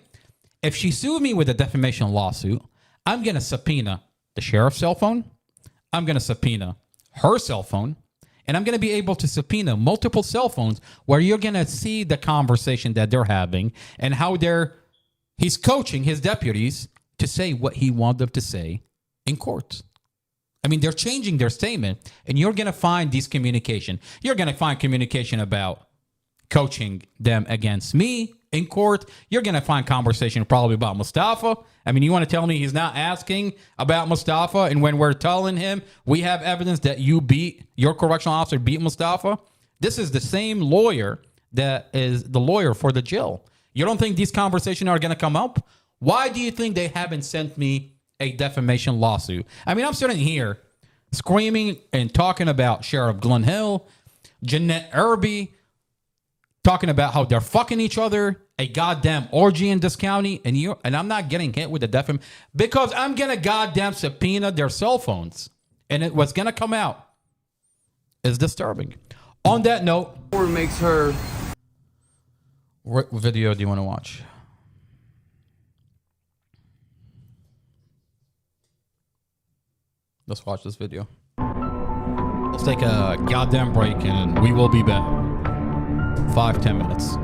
[SPEAKER 11] if she sued me with a defamation lawsuit, I'm gonna subpoena the sheriff's cell phone. I'm gonna subpoena her cell phone. And I'm going to be able to subpoena multiple cell phones where you're going to see the conversation that they're having and how he's coaching his deputies to say what he wants them to say in court. I mean, they're changing their statement, and you're going to find these communication. You're going to find communication about coaching them against me in court. You're going to find conversation probably about Mustafa. I mean, you want to tell me he's not asking about Mustafa, and when we're telling him we have evidence that your correctional officer beat Mustafa? This is the same lawyer that is the lawyer for the jail. You don't think these conversations are going to come up? Why do you think they haven't sent me a defamation lawsuit? I mean, I'm sitting here screaming and talking about Sheriff Glenn Hill, Jeanette Irby, talking about how they're fucking each other, a goddamn orgy in this county, and I'm not getting hit with the defamation because I'm gonna goddamn subpoena their cell phones, and what's gonna come out is disturbing. On that note,
[SPEAKER 16] Or makes her.
[SPEAKER 11] what video do you want to watch? Let's watch this video. Let's take a goddamn break, and we will be back. 5-10 minutes.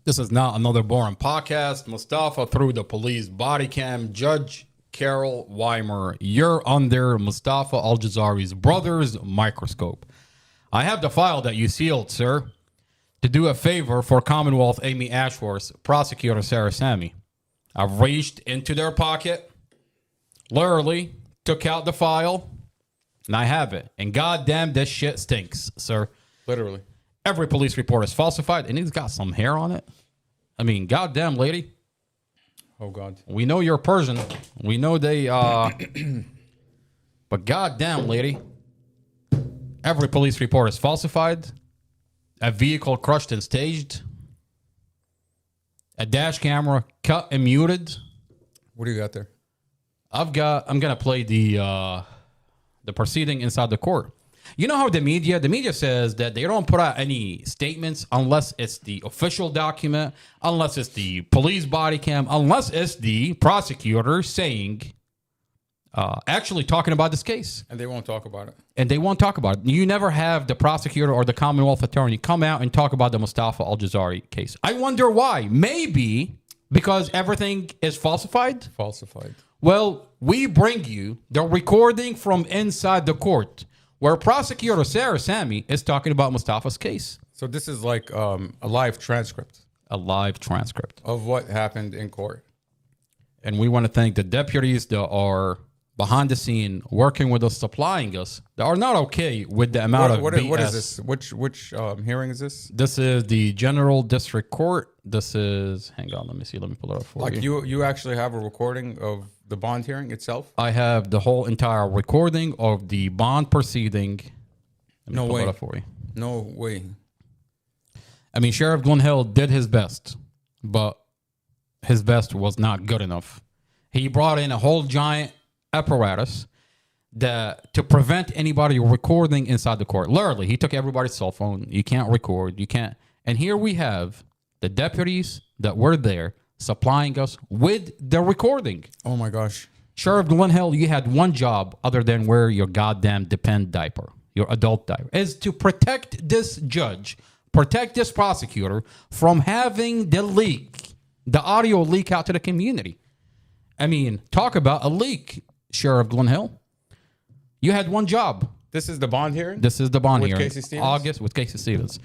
[SPEAKER 4] This is not another boring podcast. Mustafa through the police body cam. Judge Carol Weimer, you're under Mustafa Al-Jazari's brother's microscope. I have the file that you sealed, sir, to do a favor for Commonwealth Amy Ashworth's prosecutor, Sarah Sammy. I've reached into their pocket, literally took out the file, and I have it. And goddamn, this shit stinks, sir.
[SPEAKER 5] Literally.
[SPEAKER 4] Every police report is falsified, and it's got some hair on it. I mean, goddamn, lady.
[SPEAKER 5] Oh, God.
[SPEAKER 4] We know you're Persian. We know they, but goddamn, lady. Every police report is falsified. A vehicle crushed and staged. A dash camera cut and muted.
[SPEAKER 5] What do you got there?
[SPEAKER 4] I'm gonna play the proceeding inside the court. You know how the media says that they don't put out any statements unless it's the official document, unless it's the police body cam, unless it's the prosecutor saying, actually talking about this case.
[SPEAKER 5] And they won't talk about it.
[SPEAKER 4] And they won't talk about it. You never have the prosecutor or the Commonwealth attorney come out and talk about the Mustafa Al-Jazari case. I wonder why. Maybe because everything is falsified?
[SPEAKER 5] Falsified.
[SPEAKER 4] Well, we bring you the recording from inside the court where prosecutor Sarah Sammy is talking about Mustafa's case.
[SPEAKER 5] So this is like a live transcript.
[SPEAKER 4] A live transcript.
[SPEAKER 5] Of what happened in court.
[SPEAKER 4] And we want to thank the deputies that are behind the scene working with us, supplying us, that are not okay with the amount of BS.
[SPEAKER 5] What is this? Which hearing is this?
[SPEAKER 4] This is the General District Court. This is, hang on, let me see. Let me pull it up for you.
[SPEAKER 5] Like you actually have a recording of the bond hearing itself?
[SPEAKER 4] I have the whole entire recording of the bond proceeding. Let me pull it up for you.
[SPEAKER 5] No way.
[SPEAKER 4] I mean, Sheriff Glenn Hill did his best, but his best was not good enough. He brought in a whole giant apparatus to prevent anybody recording inside the court. Literally, he took everybody's cell phone. You can't record. You can't. And here we have the deputies that were there supplying us with the recording.
[SPEAKER 5] Oh my gosh.
[SPEAKER 4] Sheriff Glenn Hill, you had one job other than wear your goddamn Depend diaper, your adult diaper, is to protect this judge, protect this prosecutor from having the audio leak out to the community. I mean, talk about a leak, Sheriff Glenn Hill. You had one job.
[SPEAKER 5] This is the bond hearing?
[SPEAKER 4] This is the bond hearing.
[SPEAKER 5] With Casey Stevens?
[SPEAKER 4] August with Casey Stevens.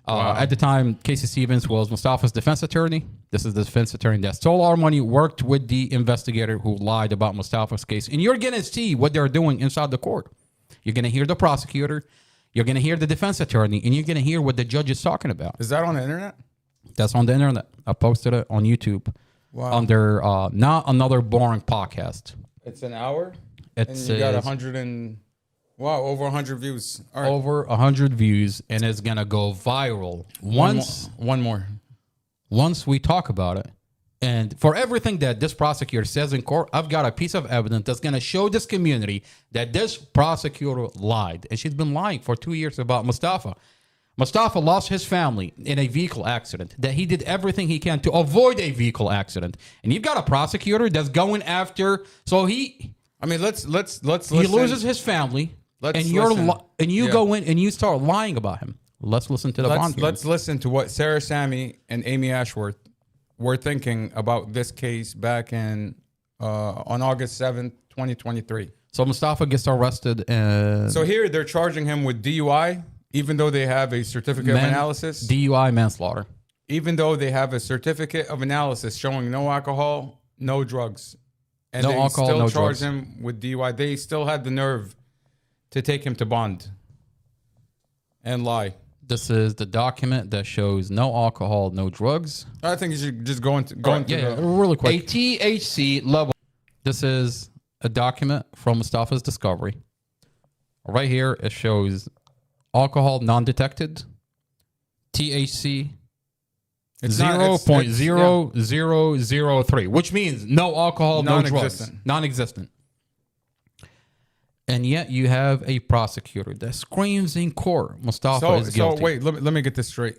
[SPEAKER 5] Wow.
[SPEAKER 4] At the time, Casey Stevens was Mustafa's defense attorney. This is the defense attorney that stole our money, worked with the investigator who lied about Mustafa's case. And you're going to see what they're doing inside the court. You're going to hear the prosecutor. You're going to hear the defense attorney. And you're going to hear what the judge is talking about.
[SPEAKER 5] Is that on the internet?
[SPEAKER 4] That's on the internet. I posted it on YouTube.
[SPEAKER 5] Wow.
[SPEAKER 4] Under Not Another Boring Podcast.
[SPEAKER 5] It's an hour?
[SPEAKER 4] And
[SPEAKER 5] you got 100 and... Wow, over 100 views. All right.
[SPEAKER 4] Over 100 views, and it's going to go viral.
[SPEAKER 5] One more.
[SPEAKER 4] Once we talk about it. And for everything that this prosecutor says in court, I've got a piece of evidence that's going to show this community that this prosecutor lied. And she's been lying for 2 years about Mustafa. Mustafa lost his family in a vehicle accident, that he did everything he can to avoid a vehicle accident. And you've got a prosecutor that's going after, so he...
[SPEAKER 5] I mean, let's
[SPEAKER 4] He
[SPEAKER 5] listen.
[SPEAKER 4] loses his family, and you go in and you start lying about him. Let's listen to the bond hearing.
[SPEAKER 5] Let's listen to what Sarah Sammy and Amy Ashworth were thinking about this case back in on August 7th, 2023.
[SPEAKER 4] So Mustafa gets arrested.
[SPEAKER 5] So here they're charging him with DUI, even though they have a certificate of analysis.
[SPEAKER 4] DUI manslaughter.
[SPEAKER 5] Even though they have a certificate of analysis showing no alcohol, no drugs. And
[SPEAKER 4] no
[SPEAKER 5] they
[SPEAKER 4] alcohol,
[SPEAKER 5] still
[SPEAKER 4] no
[SPEAKER 5] charge
[SPEAKER 4] drugs.
[SPEAKER 5] him with DUI. They still had the nerve to take him to bond and lie.
[SPEAKER 4] This is the document that shows no alcohol, no drugs.
[SPEAKER 5] I think you should just go into
[SPEAKER 4] really quick.
[SPEAKER 11] A THC level.
[SPEAKER 4] This is a document from Mustafa's discovery. Right here, it shows alcohol non-detected, THC
[SPEAKER 5] It's not- it's-
[SPEAKER 4] 0.0003, which means no alcohol, no drugs,
[SPEAKER 5] Non-existent.
[SPEAKER 4] non-existent. And yet you have a prosecutor that screams in court, Mustafa is guilty.
[SPEAKER 5] So wait, let me get this straight.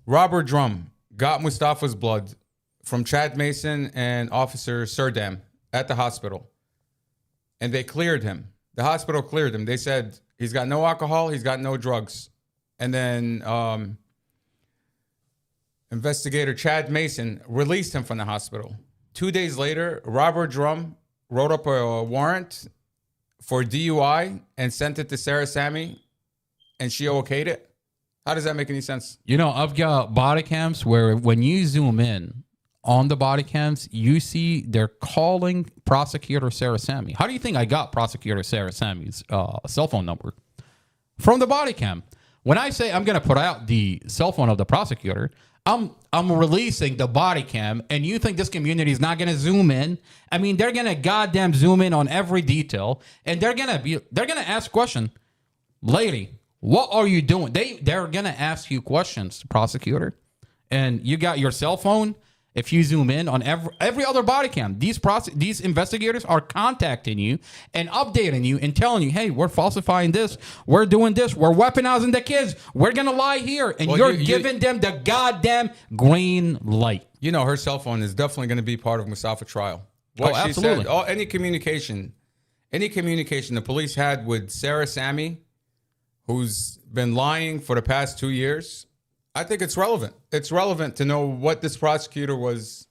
[SPEAKER 5] Robert Drum got Mustafa's blood from Chad Mason and Officer Surdam at the hospital, and they cleared him. The hospital cleared him. They said he's got no alcohol, he's got no drugs, and then Investigator Chad Mason released him from the hospital. 2 days later, Robert Drum wrote up a warrant for DUI and sent it to Sarah Sammy, and she okayed it. How does that make any sense?
[SPEAKER 11] You know, I've got body cams where when you zoom in on the body cams, you see they're calling prosecutor Sarah Sammy. How do you think I got prosecutor Sarah Sammy's cell phone number? From the body cam. When I say I'm going to put out the cell phone of the prosecutor, I'm releasing the body cam, and you think this community is not going to zoom in? I mean, they're going to goddamn zoom in on every detail, and they're going to ask question, lady, what are you doing? They're going to ask you questions, prosecutor, and you got your cell phone. If you zoom in on every other body cam, these investigators are contacting you and updating you and telling you, hey, we're falsifying this, we're doing this, we're weaponizing the kids, we're going to lie here, and you're giving them the goddamn green light.
[SPEAKER 5] You know, her cell phone is definitely going to be part of Mustafa trial.
[SPEAKER 11] What she absolutely.
[SPEAKER 5] Said, any communication the police had with Sarah Sammy, who's been lying for the past 2 years, I think it's relevant. It's relevant to know what this prosecutor was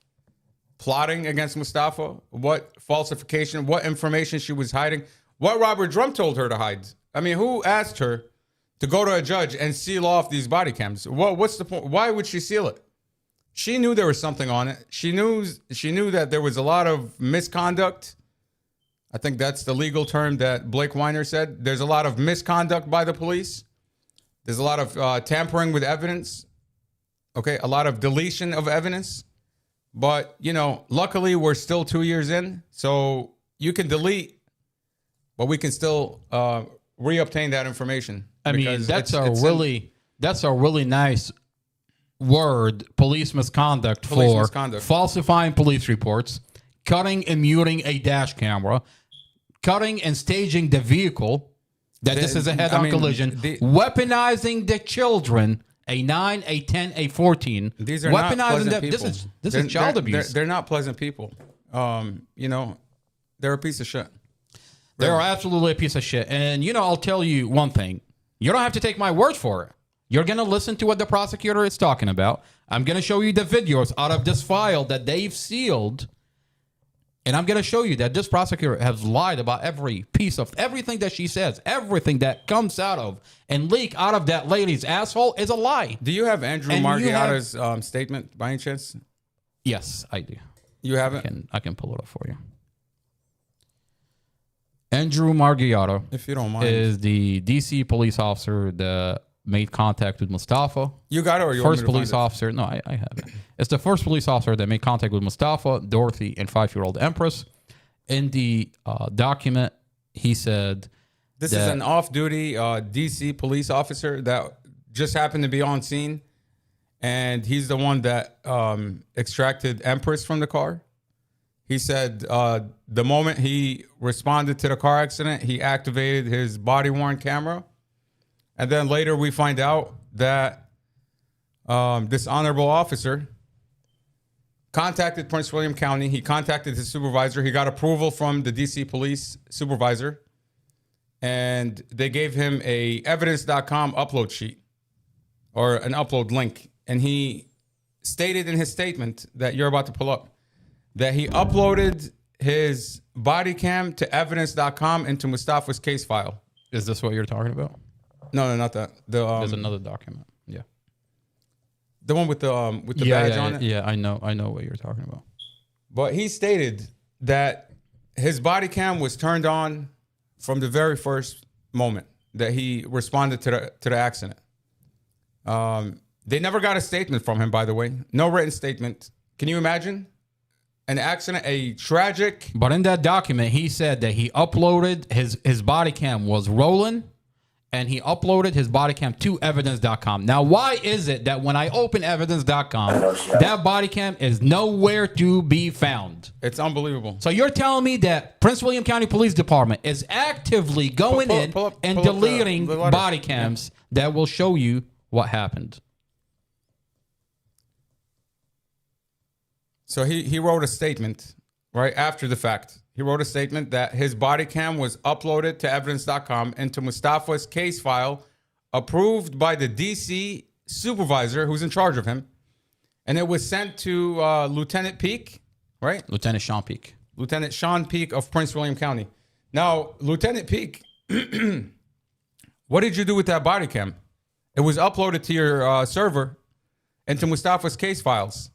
[SPEAKER 5] plotting against Mustafa, what falsification, what information she was hiding, what Robert Drum told her to hide. I mean, who asked her to go to a judge and seal off these body cams? What's the point? Why would she seal it? She knew there was something on it. She knew that there was a lot of misconduct. I think that's the legal term that Blake Weiner said. There's a lot of misconduct by the police. There's a lot of tampering with evidence. Okay, a lot of deletion of evidence. But, you know, luckily we're still 2 years in. So you can delete, but we can still reobtain that information.
[SPEAKER 11] I mean, that's a really nice word, police misconduct, for falsifying police reports, cutting and muting a dash camera, cutting and staging the vehicle, that this is a head-on collision, weaponizing the children, a 9, a 10, a 14.
[SPEAKER 5] These are not pleasant people.
[SPEAKER 11] This is child abuse.
[SPEAKER 5] They're not pleasant people. You know, they're a piece of shit.
[SPEAKER 11] They are absolutely a piece of shit. And, you know, I'll tell you one thing. You don't have to take my word for it. You're going to listen to what the prosecutor is talking about. I'm going to show you the videos out of this file that they've sealed. And I'm going to show you that this prosecutor has lied about every piece of everything that she says. Everything that comes out of and leak out of that lady's asshole is a lie.
[SPEAKER 5] Do you have Andrew Margiotta's statement by any chance?
[SPEAKER 11] Yes, I do.
[SPEAKER 5] You have it?
[SPEAKER 11] I can pull it up for you. Andrew Margiotta,
[SPEAKER 5] if you don't mind,
[SPEAKER 11] is the DC police officer that made contact with Mustafa.
[SPEAKER 5] You got it, or you
[SPEAKER 11] first police officer? No, I have it. It's the first police officer that made contact with Mustafa, Dorothy, and 5-year-old Empress. In the document, he said
[SPEAKER 5] this is an off-duty DC police officer that just happened to be on scene, and he's the one that extracted Empress from the car. He said the moment he responded to the car accident, he activated his body-worn camera. And then later we find out that this honorable officer contacted Prince William County. He contacted his supervisor. He got approval from the DC police supervisor. And they gave him a evidence.com upload sheet or an upload link. And he stated in his statement that you're about to pull up that he uploaded his body cam to evidence.com into Mustafa's case file.
[SPEAKER 11] Is this what you're talking about?
[SPEAKER 5] No, not that.
[SPEAKER 11] There's another document. Yeah,
[SPEAKER 5] the one with the badge on it.
[SPEAKER 11] Yeah, I know what you're talking about.
[SPEAKER 5] But he stated that his body cam was turned on from the very first moment that he responded to the accident. They never got a statement from him, by the way. No written statement. Can you imagine? An accident, a tragic.
[SPEAKER 11] But in that document, he said that he uploaded his body cam was rolling, and he uploaded his body cam to evidence.com. Now, why is it that when I open evidence.com, that body cam is nowhere to be found?
[SPEAKER 5] It's unbelievable.
[SPEAKER 11] So you're telling me that Prince William County Police Department is actively going in and deleting body cams that will show you what happened?
[SPEAKER 5] So he wrote a statement right after the fact. He wrote a statement that his body cam was uploaded to evidence.com into Mustafa's case file, approved by the DC supervisor who's in charge of him. and it was sent to Lieutenant Peak, right?
[SPEAKER 11] Lieutenant Sean Peak.
[SPEAKER 5] Lieutenant Sean Peak of Prince William County. Now, Lieutenant Peak, what did you do with that body cam? It was uploaded to your server and to Mustafa's case files.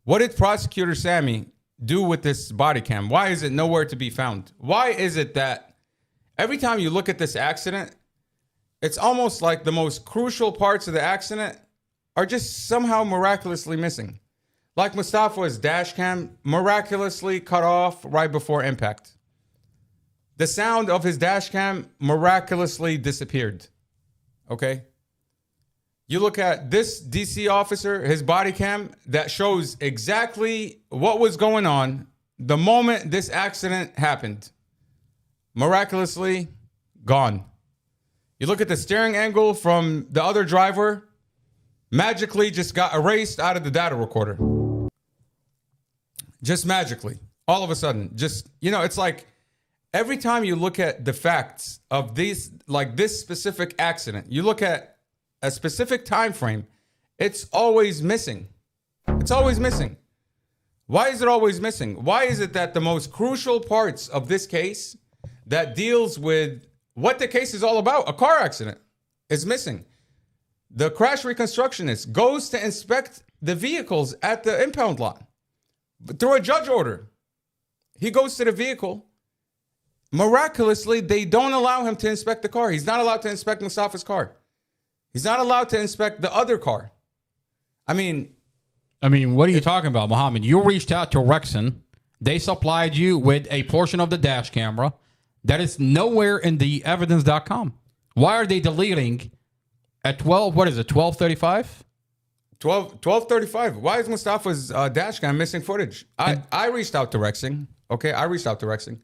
[SPEAKER 5] What did Prosecutor Sammy do with this body cam? Why is it nowhere to be found? Why is it that every time you look at this accident, it's almost like the most crucial parts of the accident are just somehow miraculously missing? Like Mustafa's dash cam miraculously cut off right before impact. The sound of his dash cam miraculously disappeared. Okay? You look at this DC officer, his body cam, that shows exactly what was going on the moment this accident happened. Miraculously gone. You look at the steering angle from the other driver, magically just got erased out of the data recorder. Just magically. All of a sudden. Just, it's like every time you look at the facts of these, like this specific accident, you look at a specific time frame, it's always missing. It's always missing. Why is it always missing? Why is it that the most crucial parts of this case that deals with what the case is all about, a car accident, is missing? The crash reconstructionist goes to inspect the vehicles at the impound lot through a judge order. He goes to the vehicle. Miraculously, they don't allow him to inspect the car. He's not allowed to inspect Mustafa's car. He's not allowed to inspect the other car. I mean,
[SPEAKER 11] what are you talking about, Muhammad? You reached out to Rexon. They supplied you with a portion of the dash camera that is nowhere in the evidence.com. Why are they deleting at 1235?
[SPEAKER 5] 12:35. Why is Mustafa's dash cam missing footage? I reached out to Rexing. Okay, I reached out to Rexing.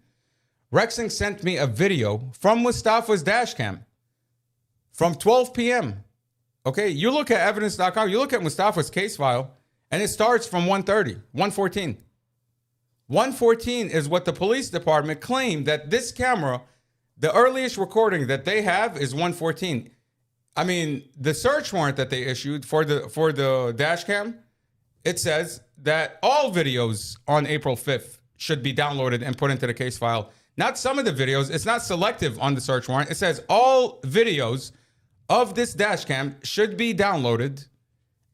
[SPEAKER 5] Rexing sent me a video from Mustafa's dash cam from 12 p.m. Okay, you look at evidence.com, you look at Mustafa's case file, and it starts from 1:14. 1:14 is what the police department claimed that this camera, the earliest recording that they have is 1:14. I mean, the search warrant that they issued for the dash cam, it says that all videos on April 5th should be downloaded and put into the case file. Not some of the videos. It's not selective on the search warrant. It says all videos of this dash cam should be downloaded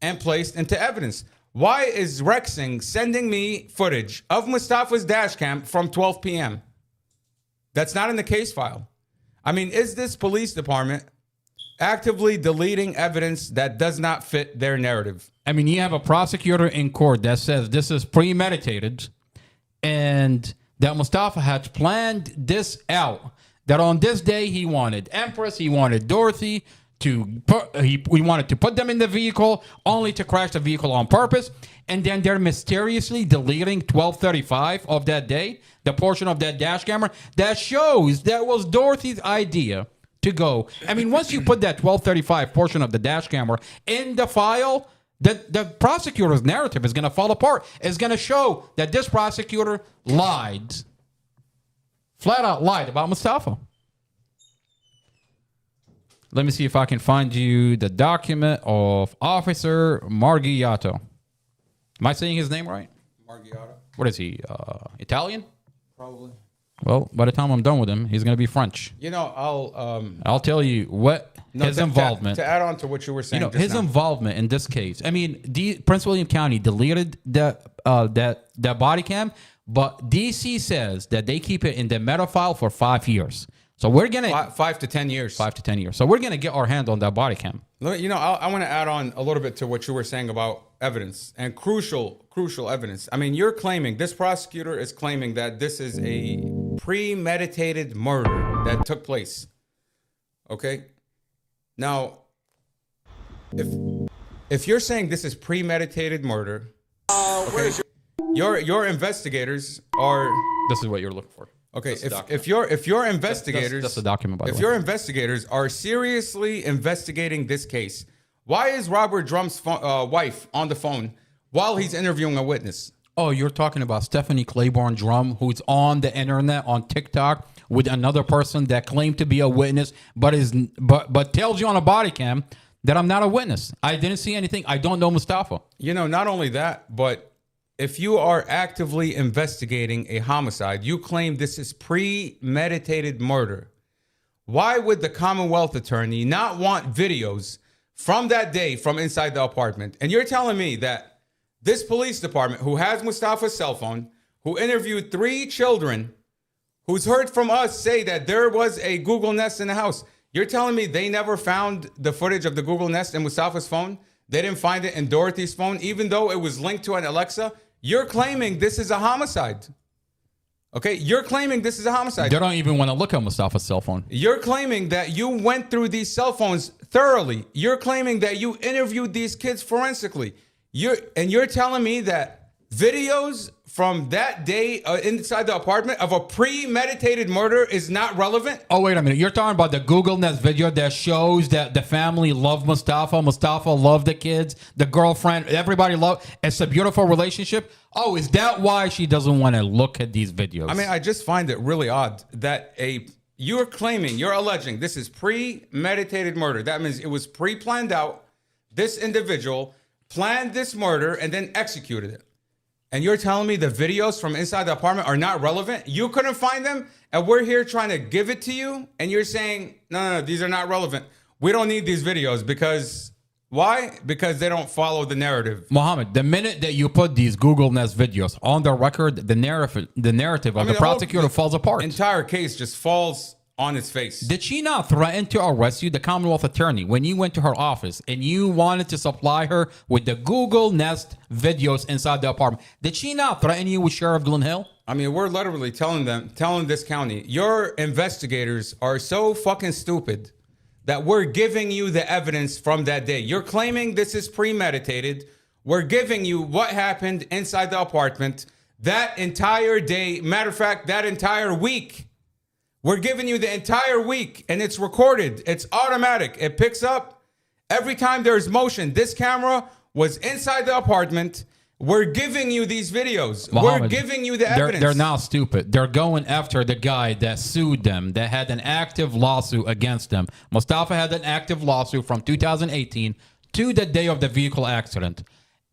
[SPEAKER 5] and placed into evidence. Why is Rexing sending me footage of Mustafa's dash cam from 12 p.m.? That's not in the case file. I mean, is this police department actively deleting evidence that does not fit their narrative?
[SPEAKER 11] I mean, you have a prosecutor in court that says this is premeditated and that Mustafa had planned this out. That on this day he wanted Empress, he wanted Dorothy we wanted to put them in the vehicle only to crash the vehicle on purpose. And then they're mysteriously deleting 12:35 of that day, the portion of that dash camera that shows that was Dorothy's idea to go. I mean, once you put that 12:35 portion of the dash camera in the file, the prosecutor's narrative is going to fall apart. It's going to show that this prosecutor lied, flat out lied about Mustafa. Let me see if I can find you the document of Officer Marghiato. Am I saying his name right?
[SPEAKER 5] Marghiato.
[SPEAKER 11] What is he? Italian?
[SPEAKER 5] Probably.
[SPEAKER 11] Well, by the time I'm done with him, he's going to be French.
[SPEAKER 5] I'll
[SPEAKER 11] tell you what his involvement.
[SPEAKER 5] To add on to what you were saying,
[SPEAKER 11] his involvement in this case. I mean, Prince William County deleted that body cam, but DC says that they keep it in the meta file for 5 years. So we're gonna
[SPEAKER 5] 5 to 10 years.
[SPEAKER 11] 5 to 10 years. So we're gonna get our hand on that body cam.
[SPEAKER 5] I want to add on a little bit to what you were saying about evidence and crucial evidence. I mean, you're claiming, this prosecutor is claiming that this is a premeditated murder that took place. Okay. Now, if you're saying this is premeditated murder, your investigators are.
[SPEAKER 11] This is what you're looking for.
[SPEAKER 5] Okay, if your investigators,
[SPEAKER 11] that's the document, by the way.
[SPEAKER 5] If your investigators are seriously investigating this case, why is Robert Drum's wife on the phone while he's interviewing a witness?
[SPEAKER 11] Oh, you're talking about Stephanie Claiborne Drum, who's on the internet on TikTok with another person that claimed to be a witness, but tells you on a body cam that I'm not a witness. I didn't see anything. I don't know Mustafa.
[SPEAKER 5] You know, not only that, but if you are actively investigating a homicide, you claim this is premeditated murder. Why would the Commonwealth attorney not want videos from that day from inside the apartment? And you're telling me that this police department, who has Mustafa's cell phone, who interviewed 3 children, who's heard from us say that there was a Google Nest in the house, you're telling me they never found the footage of the Google Nest in Mustafa's phone? They didn't find it in Dorothy's phone, even though it was linked to an Alexa? You're claiming this is a homicide. Okay, you're claiming this is a homicide.
[SPEAKER 11] They don't even want to look at Mustafa's cell phone.
[SPEAKER 5] You're claiming that you went through these cell phones thoroughly. You're claiming that you interviewed these kids forensically. You're telling me that videos from that day inside the apartment of a premeditated murder is not relevant?
[SPEAKER 11] Oh, wait a minute. You're talking about the Google Nest video that shows that the family loved Mustafa. Mustafa loved the kids, the girlfriend, everybody loved. It's a beautiful relationship. Oh, is that why she doesn't want to look at these videos?
[SPEAKER 5] I mean, I just find it really odd that you're alleging this is premeditated murder. That means it was pre-planned out. This individual planned this murder and then executed it. And you're telling me the videos from inside the apartment are not relevant? You couldn't find them, and we're here trying to give it to you, and you're saying, no, these are not relevant. We don't need these videos because... Why? Because they don't follow the narrative.
[SPEAKER 11] Mohammed, the minute that you put these Google Nest videos on the record, the narrative of the prosecutor falls apart.
[SPEAKER 5] The entire case just falls on its face.
[SPEAKER 11] Did she not threaten to arrest you, the Commonwealth attorney, when you went to her office and you wanted to supply her with the Google Nest videos inside the apartment? Did she not threaten you with Sheriff Glen Hill?
[SPEAKER 5] I mean, we're literally telling this county, your investigators are so fucking stupid that we're giving you the evidence from that day. You're claiming this is premeditated. We're giving you what happened inside the apartment that entire day. Matter of fact, that entire week. We're giving you the entire week, and it's recorded. It's automatic. It picks up every time there's motion. This camera was inside the apartment. We're giving you these videos.
[SPEAKER 11] Mohammed,
[SPEAKER 5] we're giving you the evidence.
[SPEAKER 11] They're not stupid. They're going after the guy that sued them, that had an active lawsuit against them. Mustafa had an active lawsuit from 2018 to the day of the vehicle accident.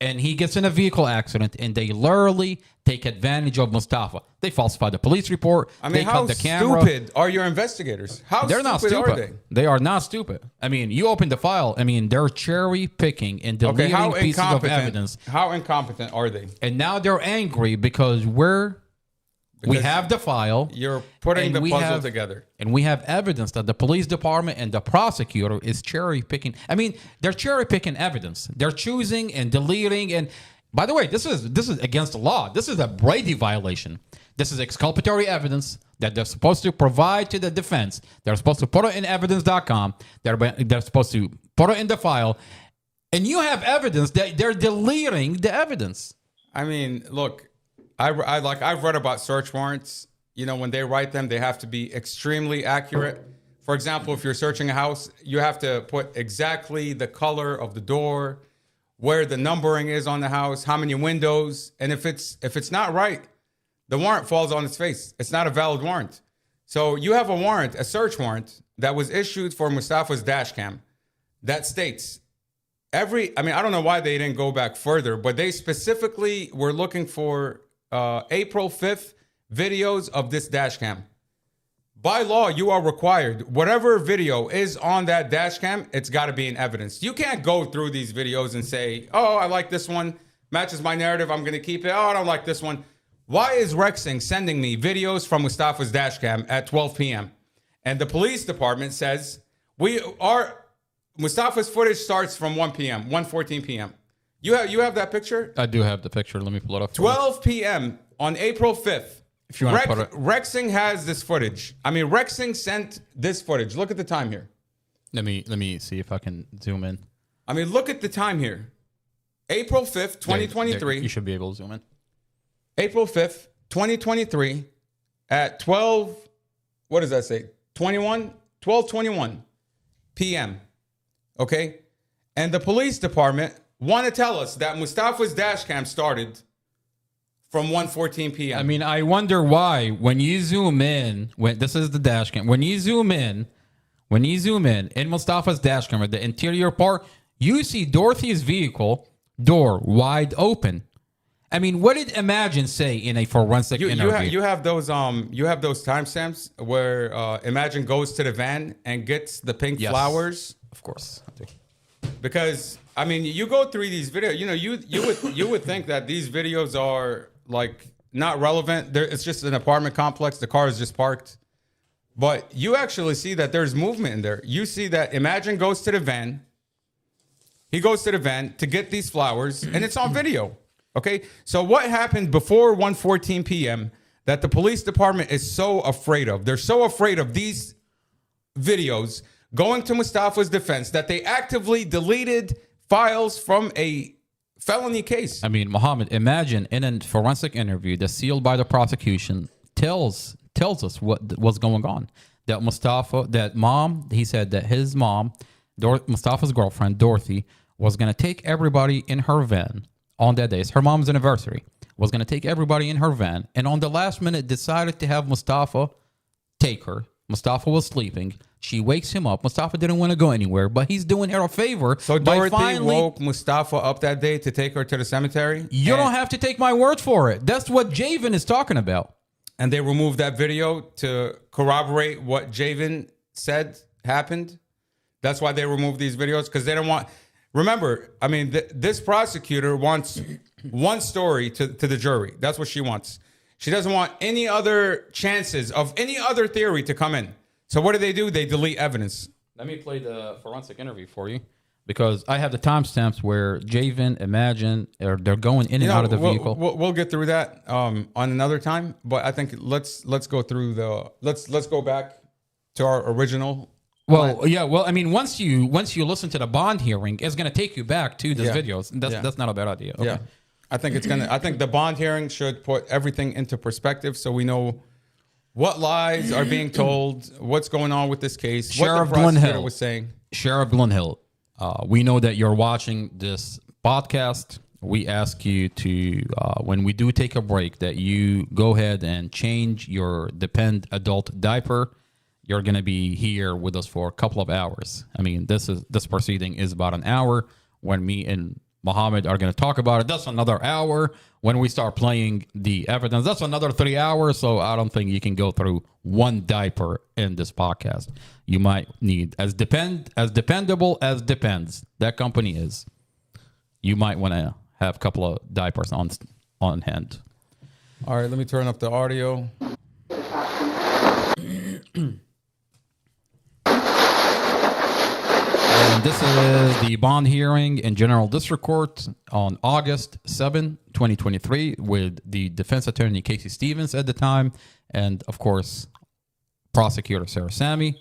[SPEAKER 11] And he gets in a vehicle accident, and they literally take advantage of Mustafa. They falsify the police report.
[SPEAKER 5] I mean,
[SPEAKER 11] they
[SPEAKER 5] how
[SPEAKER 11] cut the camera.
[SPEAKER 5] stupid are your investigators? How
[SPEAKER 11] They're not
[SPEAKER 5] stupid
[SPEAKER 11] stupid.
[SPEAKER 5] are they?
[SPEAKER 11] They are not stupid. I mean, you open the file. I mean, they're cherry picking and deleting pieces of evidence.
[SPEAKER 5] How incompetent are they?
[SPEAKER 11] And now they're angry because we have the file.
[SPEAKER 5] You're putting the puzzle together.
[SPEAKER 11] And we have evidence that the police department and the prosecutor is cherry picking. I mean, they're cherry picking evidence. They're choosing and deleting. And by the way, this is against the law. This is a Brady violation. This is exculpatory evidence that they're supposed to provide to the defense. They're supposed to put it in evidence.com. They're supposed to put it in the file. And you have evidence that they're deleting the evidence.
[SPEAKER 5] I mean, look, I've read about search warrants. You know, when they write them, they have to be extremely accurate. For example, if you're searching a house, you have to put exactly the color of the door, where the numbering is on the house, how many windows, and if it's not right, the warrant falls on its face. It's not a valid warrant. So you have a warrant, a search warrant that was issued for Mustafa's dash cam that states I don't know why they didn't go back further, but they specifically were looking for April 5th videos of this dash cam. By law, you are required, whatever video is on that dash cam, it's got to be in evidence. You can't go through these videos and say, oh, I like this one, matches my narrative, I'm going to keep it. Oh, I don't like this one. Why is Rexing sending me videos from Mustafa's dash cam at 12 p.m.? And the police department says, Mustafa's footage starts from 1 p.m., 1:14 p.m. You have that picture?
[SPEAKER 11] I do have the picture. Let me pull it up.
[SPEAKER 5] 12 p.m. on April 5th.
[SPEAKER 11] If you want to put it.
[SPEAKER 5] Rexing has this footage. I mean, Rexing sent this footage. Look at the time here.
[SPEAKER 11] Let me see if I can zoom in.
[SPEAKER 5] I mean, look at the time here. April 5th, 2023.
[SPEAKER 11] You should be able to zoom in.
[SPEAKER 5] April 5th, 2023 at 12, what does that say? 12:21 p.m. Okay? And the police department want to tell us that Mustafa's dash cam started from 1:14 p.m.
[SPEAKER 11] I mean, I wonder why when you zoom in, this is the dash cam. When you zoom in, when you zoom in Mustafa's dash camera, the interior part, you see Dorothy's vehicle door wide open. I mean, what did Imagine say in a forensic interview?
[SPEAKER 5] You have those timestamps where Imagine goes to the van and gets the pink flowers.
[SPEAKER 11] Of course.
[SPEAKER 5] Because I mean, you go through these videos. You know, you would think that these videos are like not relevant. It's just an apartment complex. The car is just parked. But you actually see that there's movement in there. You see that Imagine goes to the van. He goes to the van to get these flowers, and it's on video. Okay, so what happened before 1:14 p.m. that the police department is so afraid of? They're so afraid of these videos going to Mustafa's defense that they actively deleted files from a felony case.
[SPEAKER 11] I mean, Mohammed, Imagine in a forensic interview that's sealed by the prosecution tells us what was going on. That Mustafa, that mom, he said that his mom, Mustafa's girlfriend, Dorothy, was going to take everybody in her van on that day. It's her mom's anniversary. Was going to take everybody in her van, and on the last minute decided to have Mustafa take her. Mustafa was sleeping. She wakes him up. Mustafa didn't want to go anywhere, but he's doing her a favor.
[SPEAKER 5] So Dorothy woke Mustafa up that day to take her to the cemetery?
[SPEAKER 11] You don't have to take my word for it. That's what Javen is talking about.
[SPEAKER 5] And they removed that video to corroborate what Javen said happened? That's why they removed these videos? Because they don't want... Remember, I mean, this prosecutor wants one story to the jury. That's what she wants. She doesn't want any other chances of any other theory to come in. So what do? They delete evidence.
[SPEAKER 11] Let me play the forensic interview for you, because I have the timestamps where Javen, Imagine, they're going in and out of the vehicle.
[SPEAKER 5] We'll get through that on another time. But I think let's go through let's go back to our original.
[SPEAKER 11] Well, yeah. Well, I mean, once you listen to the bond hearing, it's going to take you back to these videos. That's not a bad idea. Okay.
[SPEAKER 5] Yeah, I think the bond hearing should put everything into perspective, so we know what lies are being told, what's going on with this case,
[SPEAKER 11] Sheriff
[SPEAKER 5] what the prosecutor
[SPEAKER 11] Glenhill
[SPEAKER 5] was saying.
[SPEAKER 11] Sheriff Glenhill, we know that you're watching this podcast. We ask you to, when we do take a break, that you go ahead and change your Depend adult diaper. You're going to be here with us for a couple of hours. I mean, this proceeding is about an hour. When me and Mohammed are going to talk about it, that's another hour. When we start playing the evidence, that's another 3 hours. So I don't think you can go through one diaper in this podcast. You might need, as dependable as Depends, that company is, you might want to have a couple of diapers on hand.
[SPEAKER 5] All right, let me turn up the audio.
[SPEAKER 11] And this is the bond hearing in General District Court on August 7, 2023, with the defense attorney Casey Stevens at the time, and of course, prosecutor Sarah Sammy.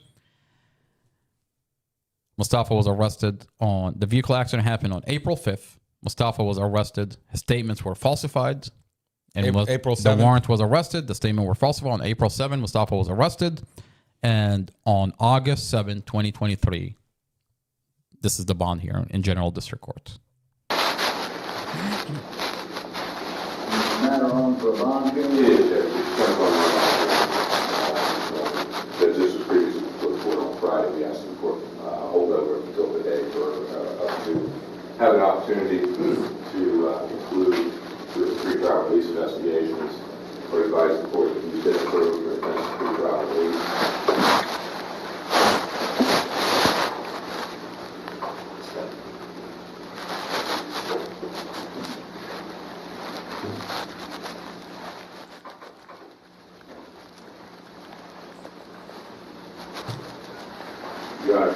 [SPEAKER 11] Mustafa was arrested on the vehicle accident happened on April 5th. Mustafa was arrested. His statements were falsified. And
[SPEAKER 5] April 7th.
[SPEAKER 11] The warrant was arrested. The statement were falsified. On April 7, Mustafa was arrested. And on August 7, 2023, this is the bond hearing in General District Court.
[SPEAKER 17] Matter on for a bond hearing? It is, this was previously put forward on Friday. We asked the court hold over until today for us to have an opportunity to conclude with pre-trial release investigations, or advise the court that you did approve your defense pre-trial release.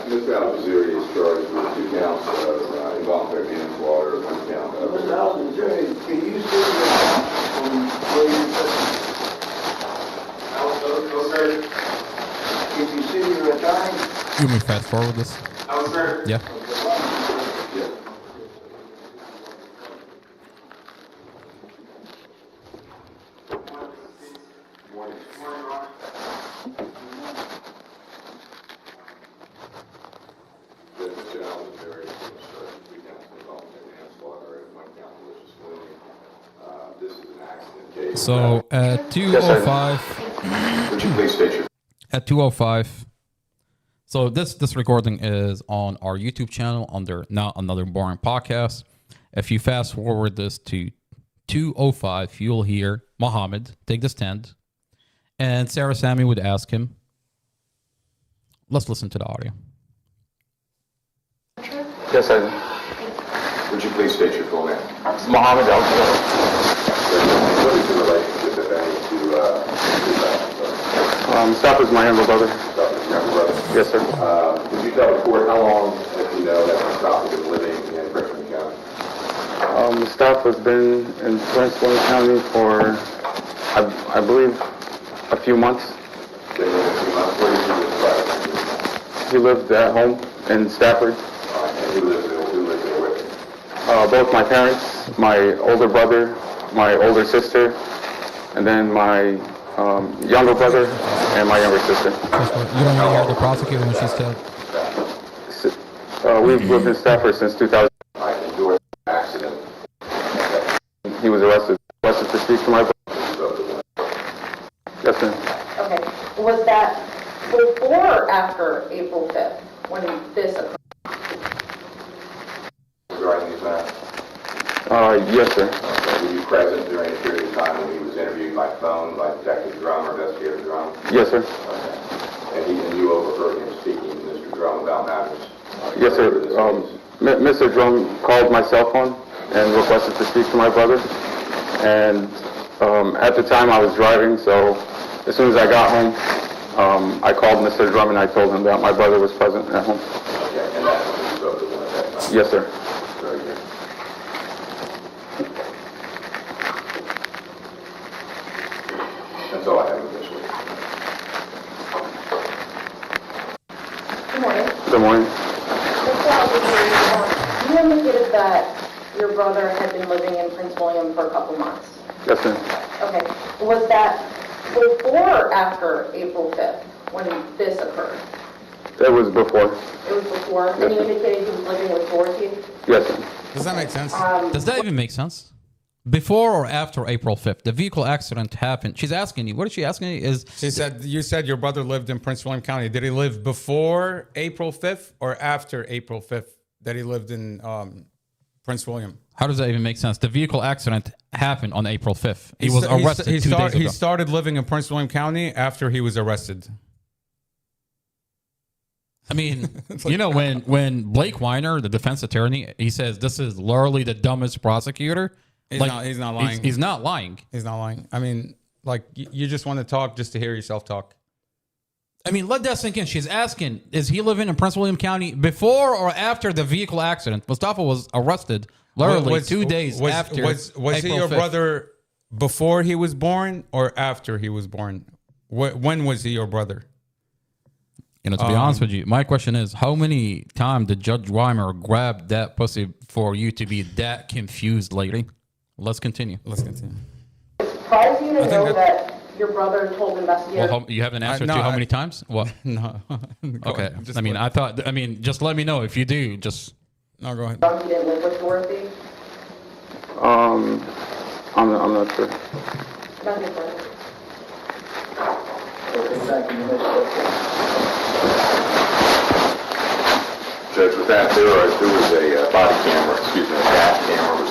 [SPEAKER 17] Mr. Al-Jaziri is charged with 2 counts of involuntary manslaughter, 1 count of... Mr. Al-Jaziri, can you see Can you see your attorney?
[SPEAKER 11] You may fast forward this. Yeah. So at 2:05, at 2:05, So this recording is on our YouTube channel under Not Another Boring Podcast. If you fast forward this to 2:05, you'll hear Muhammad take the stand, and Sarah Sammy would ask him. Let's listen to the audio.
[SPEAKER 6] Yes, I do.
[SPEAKER 17] Would you please state your full name?
[SPEAKER 6] Muhammad Al.
[SPEAKER 17] What is your relationship, if any, to
[SPEAKER 6] Mustafa's my younger brother.
[SPEAKER 17] Mustafa's younger brother?
[SPEAKER 6] Yes, sir.
[SPEAKER 17] Would you tell the court how long, if you know, that Mustafa has been living in Prince William County?
[SPEAKER 6] Mustafa's been in Prince William County for, I believe, a few months.
[SPEAKER 17] Been living a few months. Where did he live prior?
[SPEAKER 6] He lived at home in Stafford.
[SPEAKER 17] And who lives there with him?
[SPEAKER 6] Both my parents, my older brother, my older sister, and then my younger brother and my younger sister.
[SPEAKER 11] You don't want to hear the prosecutor when she said.
[SPEAKER 6] We've lived in Stafford since 2000.
[SPEAKER 17] I endured an accident.
[SPEAKER 6] He was arrested to speak to my brother. Yes, sir.
[SPEAKER 18] Okay. Was that before or after April 5th when this occurred?
[SPEAKER 17] Regarding these matters?
[SPEAKER 6] Yes, sir.
[SPEAKER 17] Were you present during a period of time when he was interviewed by phone by Detective Drum or Investigator Drum?
[SPEAKER 6] Yes, sir.
[SPEAKER 17] Okay. And you overheard him speaking to Mr. Drum about matters?
[SPEAKER 6] Yes, sir. Mr. Drum called my cell phone and requested to speak to my brother. And at the time I was driving, so as soon as I got home, I called Mr. Drum and I told him that my brother was present at home.
[SPEAKER 17] Okay, and that's when you spoke to him at that time?
[SPEAKER 6] Yes, sir.
[SPEAKER 17] Very good. That's all I have with this week.
[SPEAKER 18] Good morning.
[SPEAKER 6] Good morning.
[SPEAKER 18] You indicated that your brother had been living in Prince William for a couple months.
[SPEAKER 6] Yes, sir.
[SPEAKER 18] Okay. Was that before or after April 5th when this occurred?
[SPEAKER 6] It was before.
[SPEAKER 18] It was before.
[SPEAKER 6] Yes,
[SPEAKER 18] And you
[SPEAKER 6] sir.
[SPEAKER 18] indicated he was living with Dorothy?
[SPEAKER 6] Yes, sir.
[SPEAKER 5] Does that make sense?
[SPEAKER 11] Does that even make sense? Before or after April 5th, the vehicle accident happened. She's asking you. What is she asking you?
[SPEAKER 5] You said your brother lived in Prince William County. Did he live before April 5th or after April 5th that he lived in Prince William?
[SPEAKER 11] How does that even make sense? The vehicle accident happened on April 5th. He was arrested 2 days ago.
[SPEAKER 5] He started living in Prince William County after he was arrested.
[SPEAKER 11] I mean, you know, when Blake Weiner, the defense attorney, he says this is literally the dumbest prosecutor.
[SPEAKER 5] He's not lying.
[SPEAKER 11] He's not lying.
[SPEAKER 5] He's not lying. I mean, like, you just want to talk just to hear yourself talk.
[SPEAKER 11] I mean, let that sink in. She's asking, is he living in Prince William County before or after the vehicle accident? Mustafa was arrested literally 2 days after.
[SPEAKER 5] Was he
[SPEAKER 11] April
[SPEAKER 5] your
[SPEAKER 11] 5th.
[SPEAKER 5] brother before he was born or after he was born? When was he your brother?
[SPEAKER 11] You know, to be honest with you, my question is, how many times did Judge Weimer grab that pussy for you to be that confused, lady? Let's continue.
[SPEAKER 18] Surprised you to know that your brother told investigators.
[SPEAKER 11] Well, you have an answer to how many times? What?
[SPEAKER 5] No.
[SPEAKER 11] Okay. I mean, just let me know if you do. Just.
[SPEAKER 5] No, go ahead.
[SPEAKER 18] You didn't live with Dorothy?
[SPEAKER 6] I'm not sure.
[SPEAKER 18] Not your brother.
[SPEAKER 17] Judge, with that, there was a body camera, excuse me, a dash camera was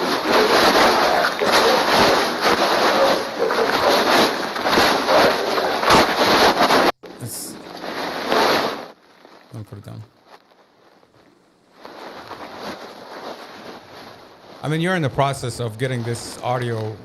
[SPEAKER 5] Let me put it down. I mean, you're in the process of getting this audio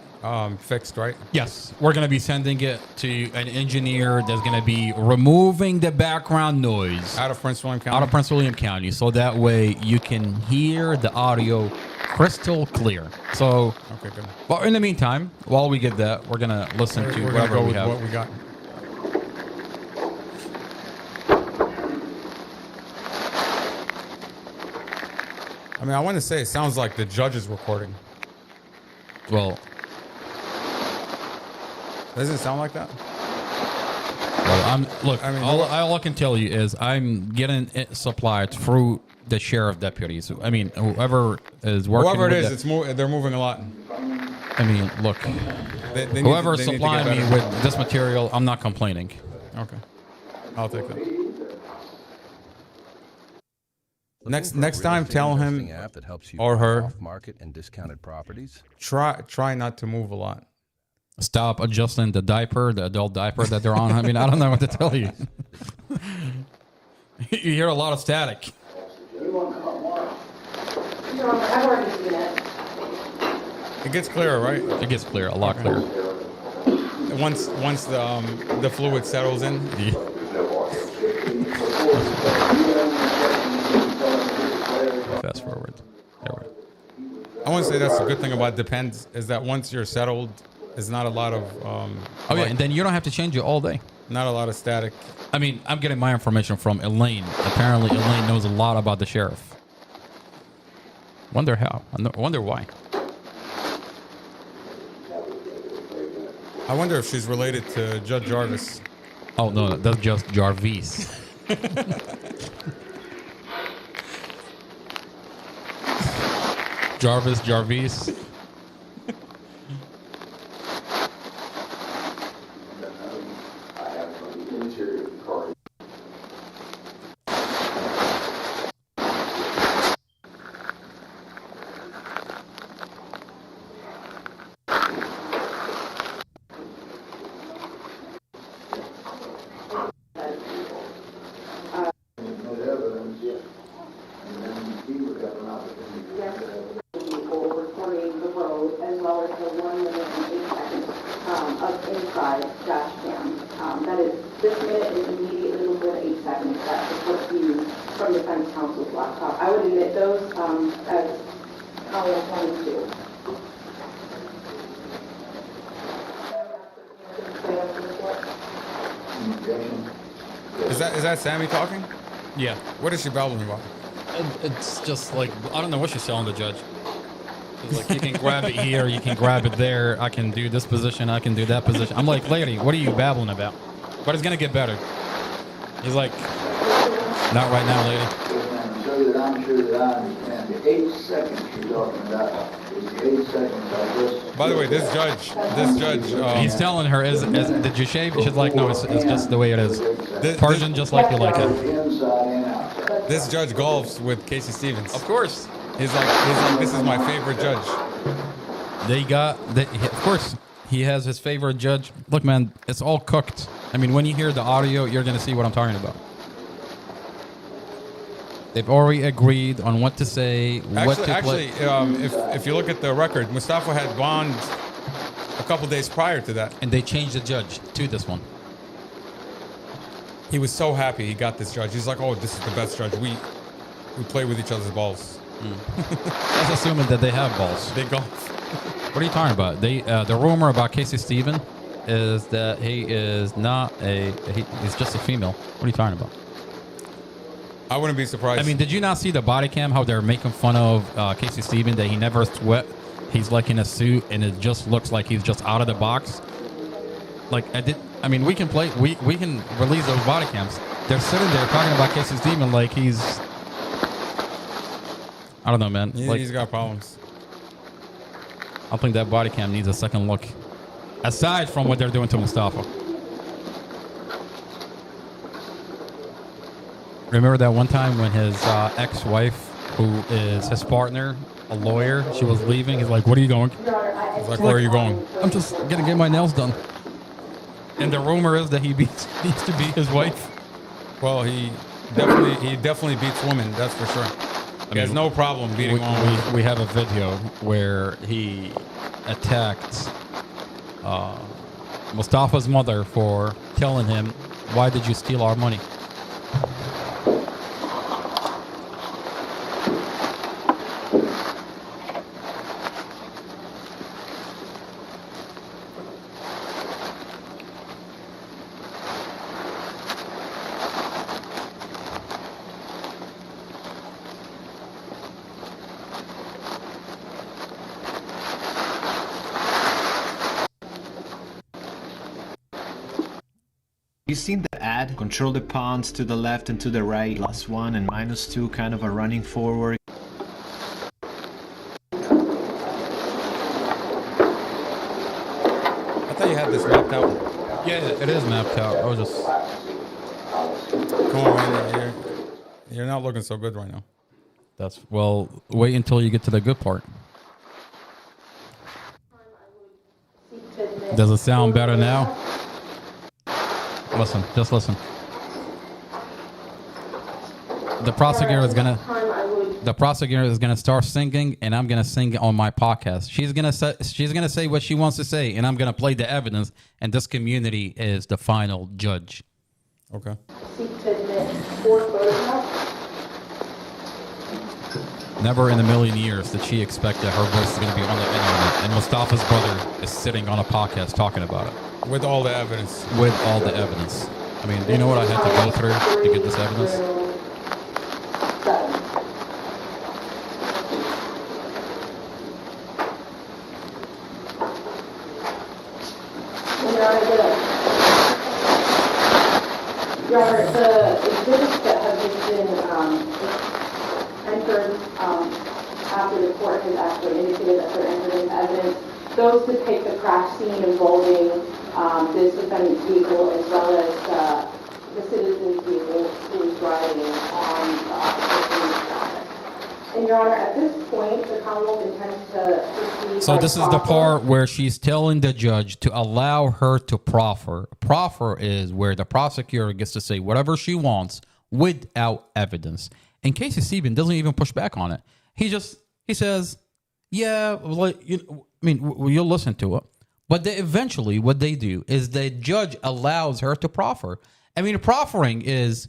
[SPEAKER 5] fixed, right?
[SPEAKER 11] Yes, we're going to be sending it to an engineer that's going to be removing the background noise
[SPEAKER 5] out of Prince William County.
[SPEAKER 11] Out of Prince William County, so that way you can hear the audio crystal clear. So,
[SPEAKER 5] okay, good.
[SPEAKER 11] Well, in the meantime, while we get that, we're going to listen to
[SPEAKER 5] We're
[SPEAKER 11] whatever
[SPEAKER 5] gonna go
[SPEAKER 11] we
[SPEAKER 5] with
[SPEAKER 11] have.
[SPEAKER 5] what we got. I mean, I want to say it sounds like the judge is recording.
[SPEAKER 11] Well,
[SPEAKER 5] doesn't it sound like that?
[SPEAKER 11] Well, all I can tell you is I'm getting it supplied through the sheriff deputies. I mean, whoever is working.
[SPEAKER 5] Whoever it
[SPEAKER 11] with
[SPEAKER 5] is, they're moving a lot.
[SPEAKER 11] I mean, look, whoever's supplying me with this material, I'm not complaining.
[SPEAKER 5] Okay, I'll take that. Next time, tell him
[SPEAKER 19] app that helps you
[SPEAKER 5] or her
[SPEAKER 19] off-market and discounted properties.
[SPEAKER 5] try not to move a lot.
[SPEAKER 11] Stop adjusting the diaper, the adult diaper that they're on. I mean, I don't know what to tell you. You hear a lot of static.
[SPEAKER 18] You want to call more? No, I've already seen it.
[SPEAKER 5] It gets clearer, right?
[SPEAKER 11] It gets clear, a lot clearer.
[SPEAKER 5] Once the fluid settles in.
[SPEAKER 11] Fast forward. There we go.
[SPEAKER 5] I want to say that's a good thing about Depends is that once you're settled, there's not a lot of.
[SPEAKER 11] And then you don't have to change it all day.
[SPEAKER 5] Not a lot of static.
[SPEAKER 11] I mean, I'm getting my information from Elaine. Apparently, Elaine knows a lot about the sheriff. Wonder how. Wonder why.
[SPEAKER 5] I wonder if she's related to Judge Jarvis.
[SPEAKER 11] Oh no, that's just Jarvis. Jarvis.
[SPEAKER 5] Is that Sammy talking?
[SPEAKER 11] Yeah.
[SPEAKER 5] What is she babbling about?
[SPEAKER 11] It's just like, I don't know what she's telling the judge. It's like, you can grab it here, you can grab it there, I can do this position, I can do that position. I'm like, lady, what are you babbling about? But it's going to get better. He's like, not right now, lady.
[SPEAKER 20] I'm sure that I understand. The 8 seconds you're talking about is the 8 seconds I just...
[SPEAKER 5] By the way, this judge.
[SPEAKER 11] He's telling her, did you shave? She's like, no, it's just the way it is. Persian, just like you like it.
[SPEAKER 5] This judge golfs with Casey Stevens.
[SPEAKER 11] Of course.
[SPEAKER 5] He's like, this is my favorite judge.
[SPEAKER 11] Of course, he has his favorite judge. Look, man, it's all cooked. I mean, when you hear the audio, you're going to see what I'm talking about. They've already agreed on what to say, what to play.
[SPEAKER 5] If you look at the record, Mustafa had bond a couple days prior to that.
[SPEAKER 11] And they changed the judge to this one.
[SPEAKER 5] He was so happy he got this judge. He's like, oh, this is the best judge. We play with each other's balls.
[SPEAKER 11] That's assuming that they have balls.
[SPEAKER 5] They golf.
[SPEAKER 11] What are you talking about? The rumor about Casey Stevens is that he is not he's just a female. What are you talking about?
[SPEAKER 5] I wouldn't be surprised.
[SPEAKER 11] I mean, did you not see the body cam, how they're making fun of Casey Stevens, that he never sweat? He's like in a suit, and it just looks like he's just out of the box. Like, I mean, we can release those body cams. They're sitting there talking about Casey Stevens like he's... I don't know, man.
[SPEAKER 5] He's got problems.
[SPEAKER 11] I think that body cam needs a second look. Aside from what they're doing to Mustafa. Remember that one time when his ex-wife, who is his partner, a lawyer, she was leaving. He's like, what are you going?
[SPEAKER 5] He's like, where are you going?
[SPEAKER 11] I'm just going to get my nails done. And the rumor is that he needs to beat his wife.
[SPEAKER 5] Well, he definitely beats women, that's for sure. He has no problem beating women.
[SPEAKER 11] We have a video where he attacked Mustafa's mother for telling him, why did you steal our money?
[SPEAKER 21] You seen the ad? Control the pawns to the left and to the right. +1 and -2, kind of a running forward.
[SPEAKER 5] I thought you had this mapped out.
[SPEAKER 11] Yeah, it is mapped out. I was just...
[SPEAKER 5] Come on, man. You're not looking so good right now.
[SPEAKER 11] Well, wait until you get to the good part. Does it sound better now? Listen, just listen. The prosecutor is gonna start singing, and I'm gonna sing on my podcast. She's gonna say what she wants to say, and I'm gonna play the evidence. And this community is the final judge.
[SPEAKER 5] Okay.
[SPEAKER 11] Never in a million years did she expect that her voice is gonna be on the internet, and Mustafa's brother is sitting on a podcast talking about it
[SPEAKER 5] with all the evidence.
[SPEAKER 11] With all the evidence. I mean, do you know what I had to go through to get this evidence?
[SPEAKER 18] Your Honor, the exhibits that have just been entered after the court has actually indicated that they're entered into evidence, those depict the crash scene involving this defendant's vehicle as well as the citizen's vehicle who was driving on the officer's traffic. And Your Honor, at this point, the Commonwealth intends to proceed.
[SPEAKER 11] So this is the part where she's telling the judge to allow her to proffer. Proffer is where the prosecutor gets to say whatever she wants without evidence. And Casey Stevens doesn't even push back on it. He says, yeah, well, you'll listen to it. But eventually what they do is the judge allows her to proffer. I mean, proffering is,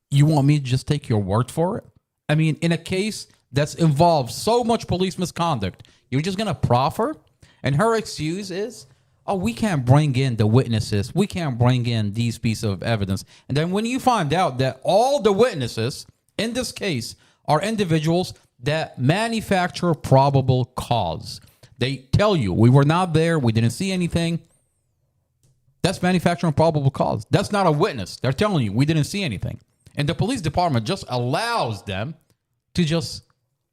[SPEAKER 11] you want me to just take your word for it? I mean, in a case that's involved so much police misconduct, you're just going to proffer? And her excuse is, oh, we can't bring in the witnesses. We can't bring in these pieces of evidence. And then when you find out that all the witnesses in this case are individuals that manufacture probable cause. They tell you, we were not there, we didn't see anything. That's manufacturing probable cause. That's not a witness. They're telling you, we didn't see anything. And the police department just allows them to just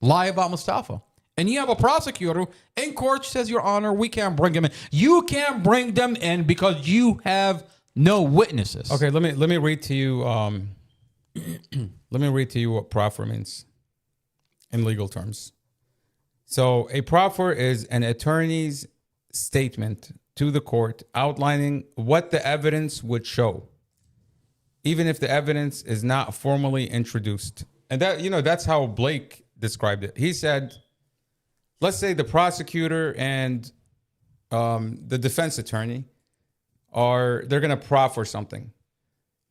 [SPEAKER 11] lie about Mustafa. And you have a prosecutor in court says, Your Honor, we can't bring him in. You can't bring them in because you have no witnesses.
[SPEAKER 5] Okay, let me read to you. Let me read to you what proffer means in legal terms. So a proffer is an attorney's statement to the court outlining what the evidence would show, even if the evidence is not formally introduced. And that's how Blake described it. He said, let's say the prosecutor and the defense attorney they're going to proffer something.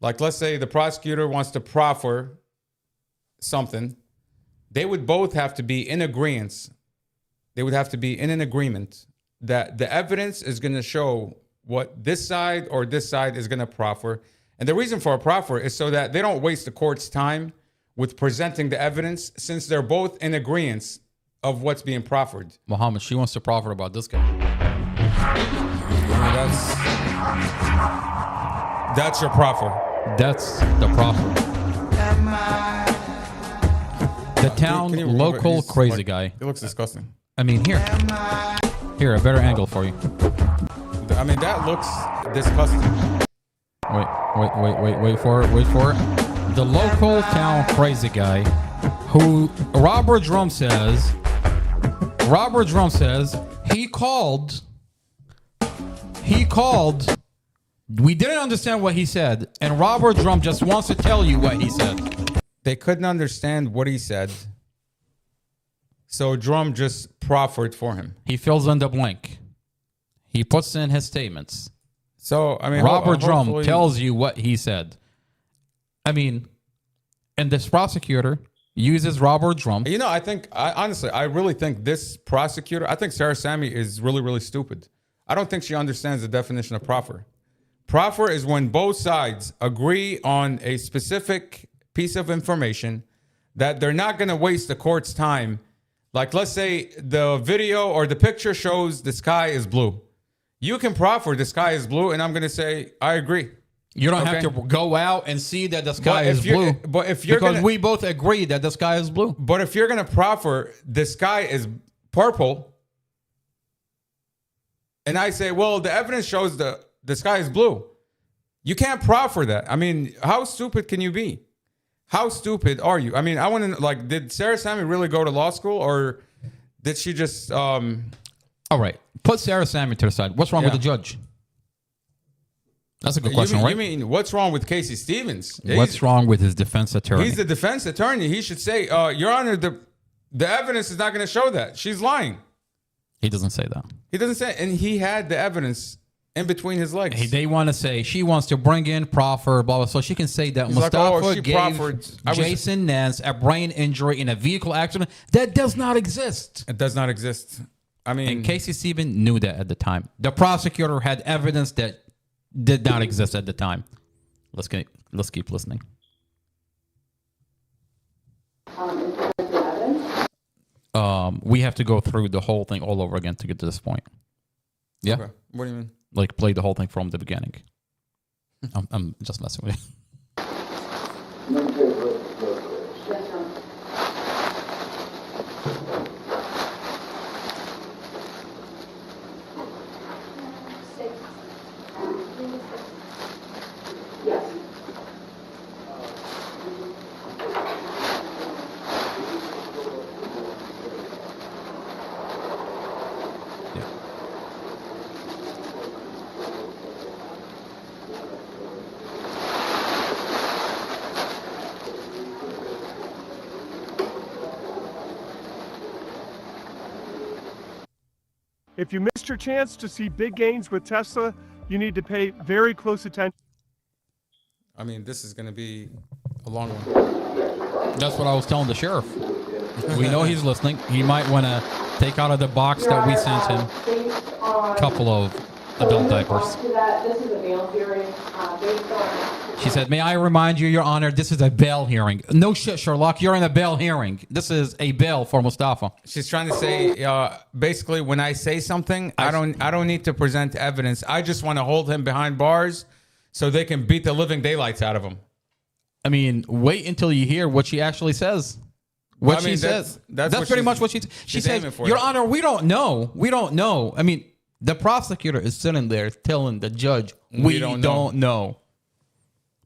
[SPEAKER 5] Like, let's say the prosecutor wants to proffer something. They would both have to be in agreement. They would have to be in an agreement that the evidence is going to show what this side or this side is going to proffer. And the reason for a proffer is so that they don't waste the court's time with presenting the evidence, since they're both in agreement of what's being proffered.
[SPEAKER 11] Muhammad, she wants to proffer about this guy.
[SPEAKER 5] That's your proffer.
[SPEAKER 11] That's the proffer. The town local crazy guy.
[SPEAKER 5] It looks disgusting.
[SPEAKER 11] I mean, here, a better angle for you.
[SPEAKER 5] I mean, that looks disgusting.
[SPEAKER 11] Wait for it. The local town crazy guy, who Robert Drum says he called. We didn't understand what he said, and Robert Drum just wants to tell you what he said.
[SPEAKER 5] They couldn't understand what he said, so Drum just proffered for him.
[SPEAKER 11] He fills in the blank. He puts in his statements.
[SPEAKER 5] So, I mean,
[SPEAKER 11] Robert Drum tells you what he said. I mean, and this prosecutor uses Robert Drum.
[SPEAKER 5] You know, I really think this prosecutor, I think Sarah Sammy is really, really stupid. I don't think she understands the definition of proffer. Proffer is when both sides agree on a specific piece of information that they're not going to waste the court's time. Like, let's say the video or the picture shows the sky is blue. You can proffer the sky is blue, and I'm going to say, I agree.
[SPEAKER 11] You don't have to go out and see that the sky is blue.
[SPEAKER 5] But if you're
[SPEAKER 11] because we both agree that the sky is blue.
[SPEAKER 5] But if you're going to proffer the sky is purple, and I say, well, the evidence shows the sky is blue, you can't proffer that. I mean, how stupid can you be? How stupid are you? I mean, I want to like, did Sarah Sammy really go to law school, or did she just?
[SPEAKER 11] All right, put Sarah Sammy to the side. What's wrong with the judge? That's a good question, right?
[SPEAKER 5] You mean what's wrong with Casey Stevens?
[SPEAKER 11] What's wrong with his defense attorney?
[SPEAKER 5] He's the defense attorney. He should say, Your Honor, the evidence is not going to show that. She's lying.
[SPEAKER 11] He doesn't say that.
[SPEAKER 5] He doesn't say, and he had the evidence in between his legs.
[SPEAKER 11] Hey, they want to say she wants to bring in proffer, blah, blah, so she can say that
[SPEAKER 5] He's
[SPEAKER 11] Mustafa
[SPEAKER 5] like, she
[SPEAKER 11] gave
[SPEAKER 5] proffered.
[SPEAKER 11] Jason Nance a brain injury in a vehicle accident. That does not exist.
[SPEAKER 5] It does not exist. I mean,
[SPEAKER 11] and Casey Stevens knew that at the time. The prosecutor had evidence that did not exist at the time. Let's keep listening. We have to go through the whole thing all over again to get to this point. Yeah.
[SPEAKER 5] Okay. What do you mean?
[SPEAKER 11] Like play the whole thing from the beginning. I'm just messing with you.
[SPEAKER 20] Let me take a look at this.
[SPEAKER 18] Yes, sir. Yes.
[SPEAKER 2] If you missed your chance to see big gains with Tesla, you need to pay very close attention.
[SPEAKER 5] I mean, this is going to be a long one.
[SPEAKER 11] That's what I was telling the sheriff. We know he's listening. He might want to take out of the box that we sent him a couple of adult diapers.
[SPEAKER 18] This is a bail hearing based on.
[SPEAKER 11] She said, "May I remind you, Your Honor, this is a bail hearing." No shit, Sherlock. You're in a bail hearing. This is a bail for Mustafa.
[SPEAKER 5] She's trying to say, basically, when I say something, I don't need to present evidence. I just want to hold him behind bars so they can beat the living daylights out of him.
[SPEAKER 11] I mean, wait until you hear what she actually says. What she says. That's pretty much what she says. Your Honor, we don't know. We don't know. I mean, the prosecutor is sitting there telling the judge, we don't know.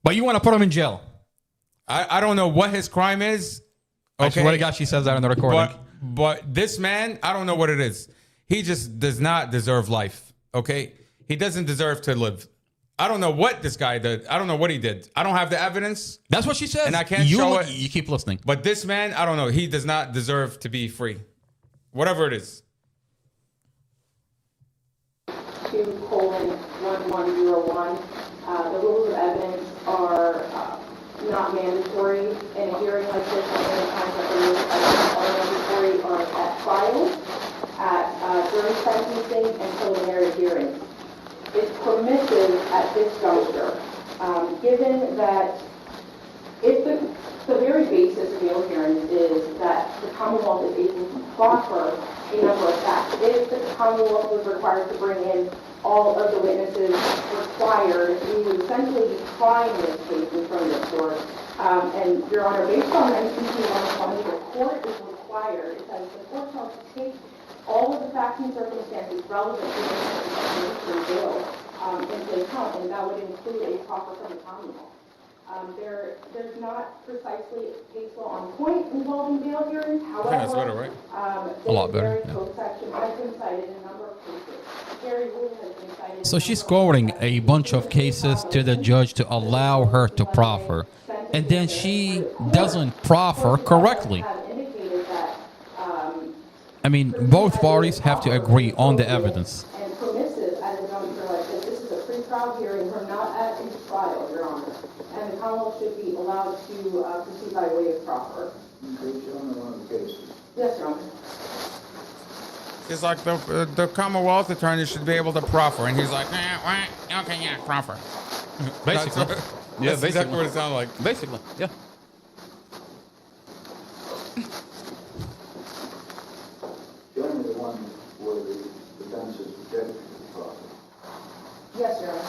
[SPEAKER 11] But you want to put him in jail.
[SPEAKER 5] I don't know what his crime is.
[SPEAKER 11] I swear to God, she says that in the recording.
[SPEAKER 5] But this man, I don't know what it is. He just does not deserve life. Okay? He doesn't deserve to live. I don't know what this guy did. I don't know what he did. I don't have the evidence.
[SPEAKER 11] That's what she says.
[SPEAKER 5] And I can't show it.
[SPEAKER 11] You keep listening.
[SPEAKER 5] But this man, I don't know. He does not deserve to be free. Whatever it is.
[SPEAKER 18] 2:1101. The rules of evidence are not mandatory in a hearing like this. Any times that the rules of evidence are mandatory are at trials, during sentencing, and preliminary hearings. It's permissive at this juncture, given that if the very basis of bail hearings is that the Commonwealth is able to proffer a number of facts. If the Commonwealth was required to bring in all of the witnesses required, we would essentially be trying this case in front of the court. And, Your Honor, based on NCC 120, the court is required, it says the court shall take all of the facts and circumstances relevant to the bail into account, and that would include a proffer from the Commonwealth. There's not precisely case law on point involving bail hearings. However,
[SPEAKER 5] that's better, right?
[SPEAKER 11] A lot better.
[SPEAKER 18] The code section has been cited in a number of cases. Very rule has been cited.
[SPEAKER 11] So she's quoting a bunch of cases to the judge to allow her to proffer, and then she doesn't proffer correctly. I mean, both parties have to agree on the evidence.
[SPEAKER 18] And permissive at a juncture like this. This is a pre-trial hearing. We're not at a trial, Your Honor. And the Commonwealth should be allowed to proceed by way of proffer. Yes, Your Honor.
[SPEAKER 5] It's like the Commonwealth attorney should be able to proffer, and he's like, okay, yeah, proffer.
[SPEAKER 11] Basically.
[SPEAKER 5] That's exactly what it sounds like.
[SPEAKER 11] Basically, yeah.
[SPEAKER 20] Show me the one where the defense is objecting to the proffer.
[SPEAKER 18] Yes, Your Honor.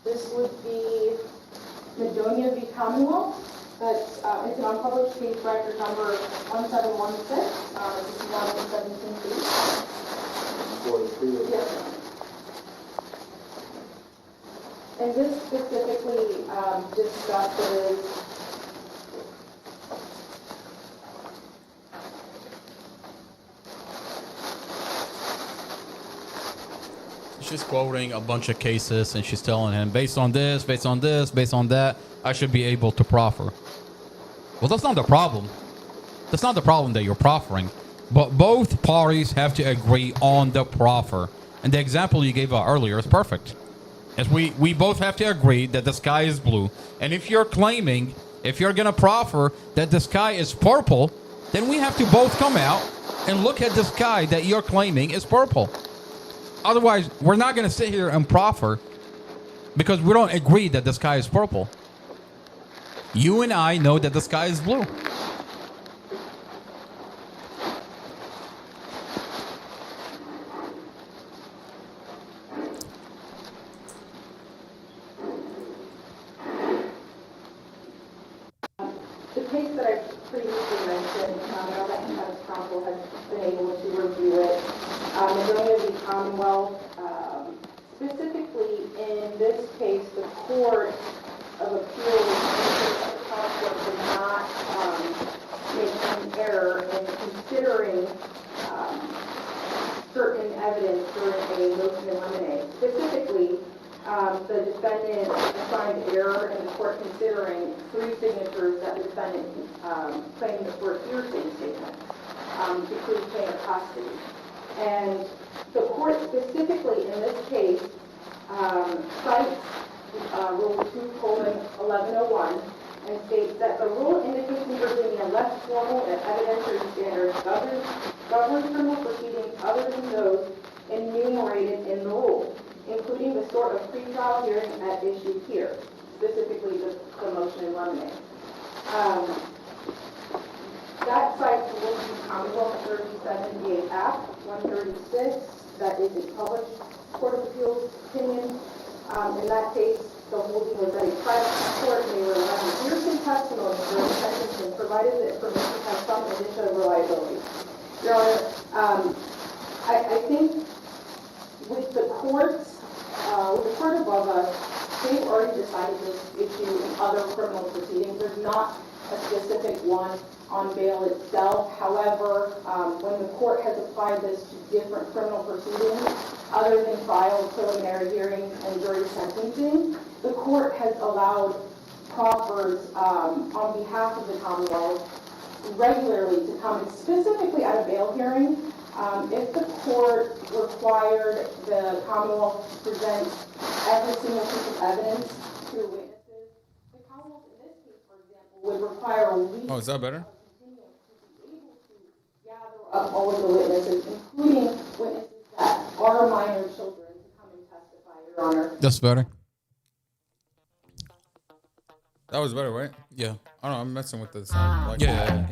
[SPEAKER 18] This would be Madonia v. Commonwealth. That's it's an unpublished case record number 1716. This is on 17 feet.
[SPEAKER 20] Court of Appeals?
[SPEAKER 18] Yes, Your Honor. And this specifically discusses
[SPEAKER 11] She's quoting a bunch of cases and she's telling him, based on this, based on this, based on that, I should be able to proffer. Well, that's not the problem. That's not the problem that you're proffering. But both parties have to agree on the proffer. And the example you gave out earlier is perfect. As we both have to agree that the sky is blue. And if you're claiming, if you're going to proffer that the sky is purple, then we have to both come out and look at the sky that you're claiming is purple. Otherwise, we're not going to sit here and proffer because we don't agree that the sky is purple. You and I know that the sky is blue.
[SPEAKER 18] the case that I previously mentioned, I know that Defense Counsel has been able to review it. Madonia v. Commonwealth, specifically in this case, the Court of Appeals the trial court did not make an error in considering certain evidence during a motion in limine. Specifically, the defendant assigned error in the court considering 3 signatures that the defendant claimed were hearsay statements to prove chain of custody. And the court specifically in this case cites Rule 2:1101 and states that the rule indicates in Virginia less formal and evidentiary standards governs criminal proceedings other than those enumerated in the rule, including the sort of pretrial hearing at issue here, specifically the motion in limine. That cites Rule v. Commonwealth 3078 Act 136, that is a published Court of Appeals opinion. In that case, the holding was that a private court may rely on hearsay testimony during sentencing, provided the information has some additional reliability. Your Honor, I think with the courts, with the court above us, they've already decided this issue in other criminal proceedings. There's not a specific one on bail itself. However, when the court has applied this to different criminal proceedings, other than trial, preliminary hearings, and jury sentencing, the court has allowed proffers on behalf of the Commonwealth regularly to come, specifically at a bail hearing. If the court required the Commonwealth to present every single piece of evidence to witnesses, the Commonwealth in this case, for example, would require a week.
[SPEAKER 5] Oh, is that better?
[SPEAKER 18] Of all of the witnesses, including witnesses that are minor children, to come and testify, Your Honor.
[SPEAKER 11] That's better.
[SPEAKER 5] That was better, right? Yeah. I don't know. I'm messing with the sound. Like,
[SPEAKER 11] Yeah.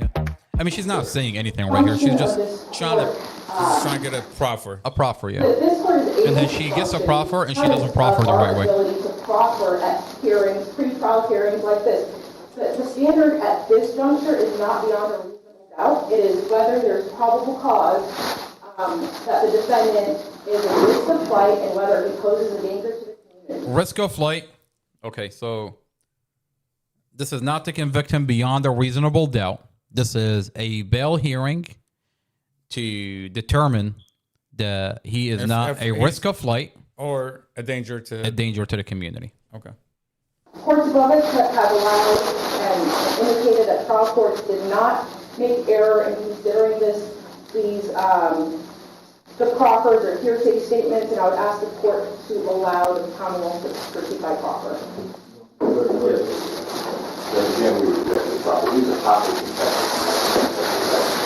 [SPEAKER 11] I mean, she's not saying anything right here. She's just trying
[SPEAKER 5] to get a proffer.
[SPEAKER 11] A proffer, yeah.
[SPEAKER 18] This court is able
[SPEAKER 11] And then she gets a proffer and she doesn't proffer the right way.
[SPEAKER 18] ability to proffer at hearings, pre-trial hearings like this. The standard at this juncture is not beyond a reasonable doubt. It is whether there's probable cause that the defendant is at risk of flight and whether he poses a danger to the community.
[SPEAKER 11] Risk of flight. Okay, so this is not to convict him beyond a reasonable doubt. This is a bail hearing to determine that he is not a risk of flight
[SPEAKER 5] or a danger to
[SPEAKER 11] the community.
[SPEAKER 5] Okay.
[SPEAKER 18] Courts above us have allowed and indicated that trial courts did not make error in considering these the proffers or hearsay statements, and I would ask the court to allow the Commonwealth to proceed by proffer.
[SPEAKER 17] Again, we reject the proffer. These are hotly contested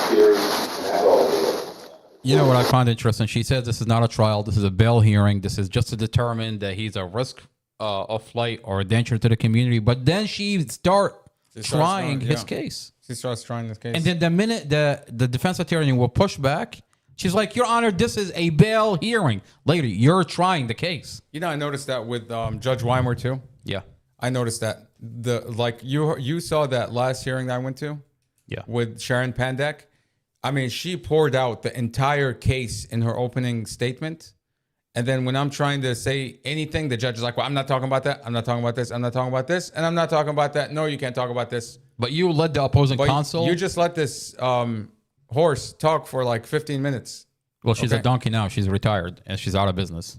[SPEAKER 17] theories, and that's all it is.
[SPEAKER 11] You know what I find interesting? She says this is not a trial. This is a bail hearing. This is just to determine that he's a risk of flight or a danger to the community. But then she starts trying his case.
[SPEAKER 5] She starts trying this case.
[SPEAKER 11] And then the minute the defense attorney will push back, she's like, Your Honor, this is a bail hearing. Lady, you're trying the case.
[SPEAKER 5] You know, I noticed that with Judge Weimer too.
[SPEAKER 11] Yeah.
[SPEAKER 5] I noticed that you saw that last hearing that I went to.
[SPEAKER 11] Yeah.
[SPEAKER 5] With Sharon Pandek. I mean, she poured out the entire case in her opening statement. And then when I'm trying to say anything, the judge is like, well, I'm not talking about that. I'm not talking about this. I'm not talking about this. And I'm not talking about that. No, you can't talk about this.
[SPEAKER 11] But you led the opposing counsel.
[SPEAKER 5] You just let this horse talk for like 15 minutes.
[SPEAKER 11] Well, she's a donkey now. She's retired and she's out of business.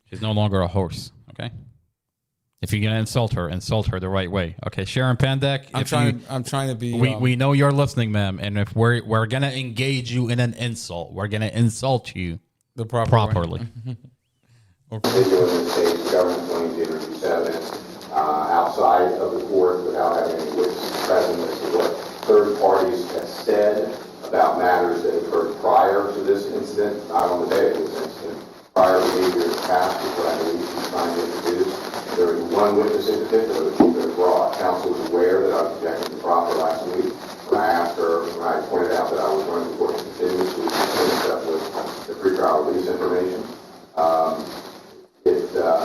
[SPEAKER 11] She's no longer a horse. Okay. If you're gonna insult her the right way. Okay, Sharon Pandek.
[SPEAKER 5] I'm trying to be.
[SPEAKER 11] We know you're listening, ma'am. And if we're gonna engage you in an insult, we're gonna insult you
[SPEAKER 5] the properly.
[SPEAKER 17] Video in this case, government claims to introduce evidence outside of the court without having any witnesses present as to what third parties have said about matters that occurred prior to this incident, not on the day of this incident. Prior behavior in the past is what I believe she's trying to introduce. There is one witness in particular that she's very broad. Counsel is aware that I was objecting to proffer last week. When I asked her, when I pointed out that I was running the court to continue, she finished up with the pretrial release information.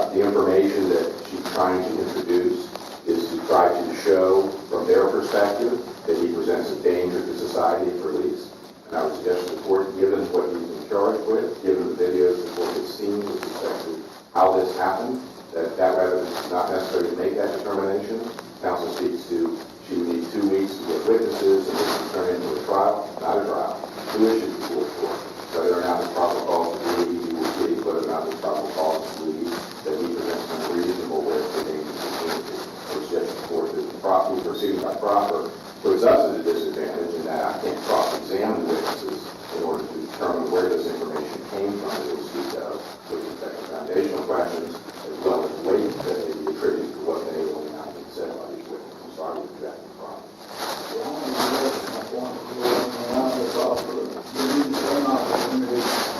[SPEAKER 17] The information that she's trying to introduce is to try to show from their perspective that he presents a danger to society if released. And I would suggest to the court, given what he's been charged with, given the videos the court has seen with respect to how this happened, that rather than not necessarily make that determination, counsel speaks to she would need 2 weeks to get witnesses and this would turn into a trial, not a trial. 2 issues before the court. Whether or not the proper cause to believe he will plead, whether or not the proper cause to believe that he presents an unreasonable risk of danger to community. I would suggest to the court that the property proceeding by proper puts us at a disadvantage in that I can't cross-examine witnesses in order to determine where this information came from that we speak of with respect to foundational questions as well as weight that may be attributed to what may or may not be said by these witnesses. I'm sorry to project the problem.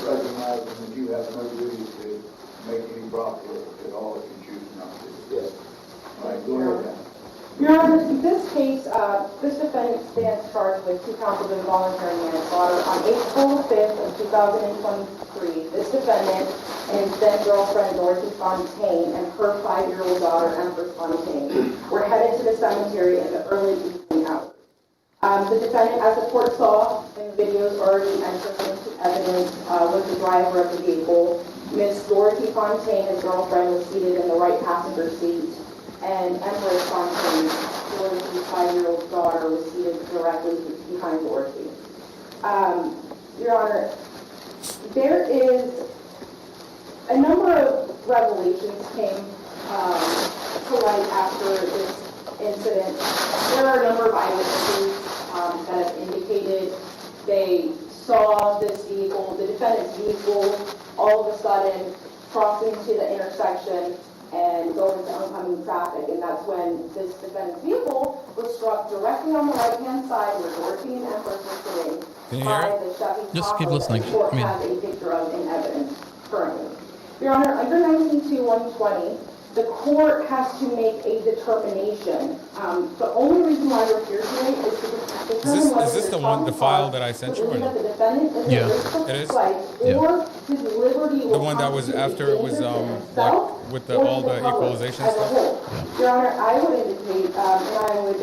[SPEAKER 20] Recognizing that you have no duty to make any profit at all if you choose not to. Yes. All right, go ahead.
[SPEAKER 18] Your Honor, in this case, this defendant stands charged with 2 counts of involuntary manslaughter. On April 5th of 2023, this defendant and his then-girlfriend Dorothy Fontaine and her 5-year-old daughter Empress Fontaine were headed to the cemetery in the early evening hours. The defendant, as the court saw in the videos, already entered into evidence with the driver of the vehicle. Miss Dorothy Fontaine, his girlfriend, was seated in the right passenger seat, and Empress Fontaine, Dorothy's 5-year-old daughter, was seated directly behind Dorothy. Your Honor, there is a number of revelations came to light after this incident. There are a number of eyewitnesses that have indicated they saw this vehicle, the defendant's vehicle, all of a sudden crossing to the intersection and go into oncoming traffic, and that's when this defendant's vehicle was struck directly on the right-hand side where Dorothy and Empress were sitting by the Chevy
[SPEAKER 11] Just keep
[SPEAKER 18] Tahoe
[SPEAKER 11] listening.
[SPEAKER 18] that the court has a picture of in evidence currently. Your Honor, under 19.2.120, the court has to make a determination. The only reason why we're here today is to determine whether
[SPEAKER 5] Is this the file that I sent you or
[SPEAKER 18] that
[SPEAKER 5] no?
[SPEAKER 18] the defendant is at risk of
[SPEAKER 5] It is?
[SPEAKER 18] flight or his liberty
[SPEAKER 5] The
[SPEAKER 18] will
[SPEAKER 5] one that was
[SPEAKER 18] constitute
[SPEAKER 5] after it was
[SPEAKER 18] danger to himself
[SPEAKER 5] like with
[SPEAKER 18] or to
[SPEAKER 5] all the
[SPEAKER 18] public
[SPEAKER 5] equalization
[SPEAKER 18] as a
[SPEAKER 5] stuff?
[SPEAKER 18] whole. Your Honor, I would indicate, and I would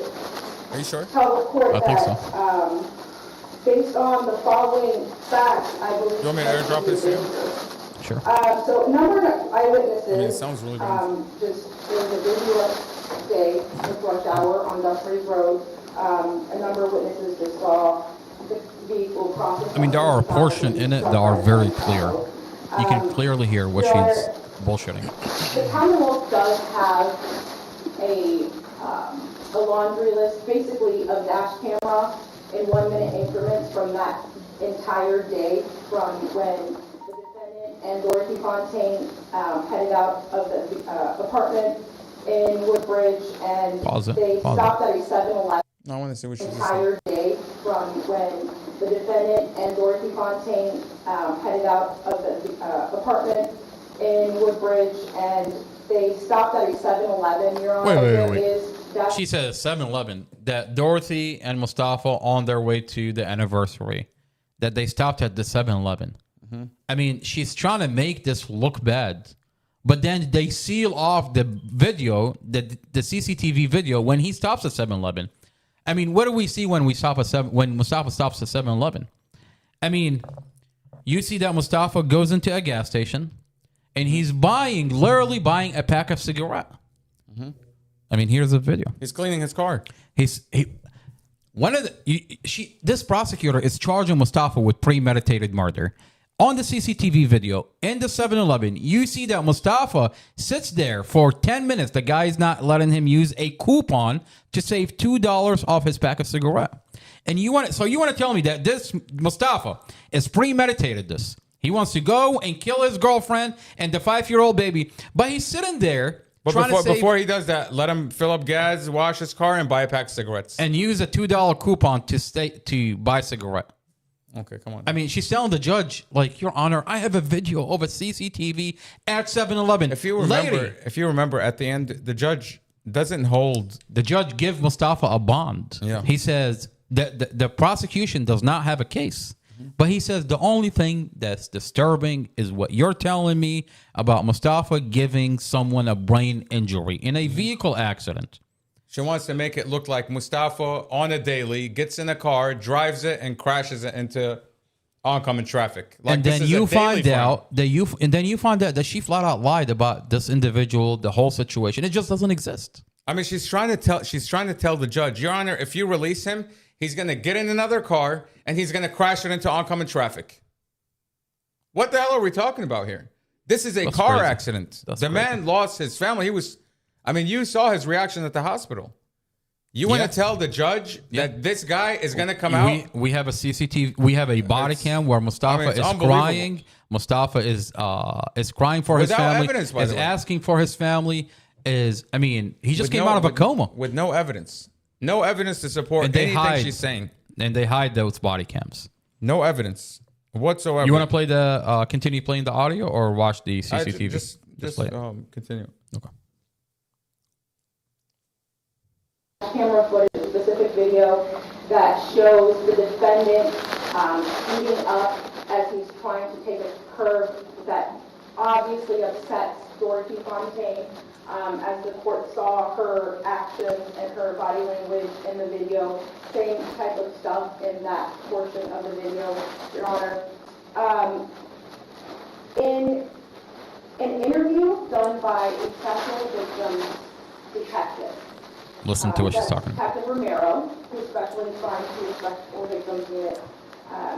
[SPEAKER 5] Are you sure?
[SPEAKER 18] tell the court
[SPEAKER 11] I think
[SPEAKER 18] that based on the following facts, I believe.
[SPEAKER 5] You want me to airdrop this to you?
[SPEAKER 11] Sure.
[SPEAKER 18] So a number of eyewitnesses.
[SPEAKER 5] I mean, it sounds really good.
[SPEAKER 18] Just there was a busy day with rush hour on Dumfries Road. A number of witnesses just saw the vehicle crossing.
[SPEAKER 11] I mean, there are a portion in it that are very clear. You can clearly hear what she's bullshitting.
[SPEAKER 18] The Commonwealth does have a laundry list, basically of dash camera in 1-minute increments from that entire day, from when the defendant and Dorothy Fontaine headed out of the apartment in Woodbridge, and they stopped at a 7-Eleven.
[SPEAKER 5] I want to see what she
[SPEAKER 18] entire day from when the defendant and Dorothy Fontaine headed out of the apartment in Woodbridge, and they stopped at a 7-Eleven. Your Honor,
[SPEAKER 11] Wait. She said 7-Eleven that Dorothy and Mustafa on their way to the anniversary, that they stopped at the 7-Eleven.
[SPEAKER 5] Mm-hmm.
[SPEAKER 11] I mean, she's trying to make this look bad, but then they seal off the video, the CCTV video when he stops at 7-Eleven. I mean, what do we see when Mustafa stops at 7-Eleven? I mean, you see that Mustafa goes into a gas station and he's literally buying a pack of cigarettes.
[SPEAKER 5] Mm-hmm.
[SPEAKER 11] I mean, here's the video.
[SPEAKER 5] He's cleaning his car.
[SPEAKER 11] This prosecutor is charging Mustafa with premeditated murder. On the CCTV video in the 7-Eleven, you see that Mustafa sits there for 10 minutes. The guy's not letting him use a coupon to save $2 off his pack of cigarette. And you want to tell me that this Mustafa is premeditated this. He wants to go and kill his girlfriend and the 5-year-old baby, but he's sitting there
[SPEAKER 5] But before he does that, let him fill up gas, wash his car, and buy a pack of cigarettes.
[SPEAKER 11] And use a $2 coupon to buy cigarette.
[SPEAKER 5] Okay, come on.
[SPEAKER 11] I mean, she's telling the judge, like, Your Honor, I have a video of a CCTV at 7-Eleven.
[SPEAKER 5] If you remember, at the end, the judge doesn't hold.
[SPEAKER 11] The judge give Mustafa a bond.
[SPEAKER 5] Yeah.
[SPEAKER 11] He says that the prosecution does not have a case. But he says the only thing that's disturbing is what you're telling me about Mustafa giving someone a brain injury in a vehicle accident.
[SPEAKER 5] She wants to make it look like Mustafa on a daily gets in a car, drives it, and crashes it into oncoming traffic. Like,
[SPEAKER 11] and then you find out that she flat out lied about this individual, the whole situation. It just doesn't exist.
[SPEAKER 5] I mean, she's trying to tell the judge, Your Honor, if you release him, he's going to get in another car and he's going to crash it into oncoming traffic. What the hell are we talking about here? This is a car accident. The man lost his family. You saw his reaction at the hospital. You want to tell the judge that this guy is going to come out?
[SPEAKER 11] We have a CCTV. We have a body cam where Mustafa is crying. Mustafa is crying for his family.
[SPEAKER 5] Evidence, by
[SPEAKER 11] is
[SPEAKER 5] the way.
[SPEAKER 11] asking for his family. He just came out of a coma
[SPEAKER 5] with no evidence. No evidence to support anything she's saying.
[SPEAKER 11] And they hide those body cams.
[SPEAKER 5] No evidence whatsoever.
[SPEAKER 11] You want to play continue playing the audio or watch the CCTV?
[SPEAKER 5] Just
[SPEAKER 11] play it.
[SPEAKER 5] Continue.
[SPEAKER 11] Okay.
[SPEAKER 18] Camera footage, specific video that shows the defendant speeding up as he's trying to take a curve that obviously upsets Dorothy Fontaine. As the court saw her actions and her body language in the video, same type of stuff in that portion of the video, Your Honor. In an interview done by a special victims detective,
[SPEAKER 11] Listen to what she's talking about.
[SPEAKER 18] Captain Romero, who's specially assigned to the Special Victims Unit,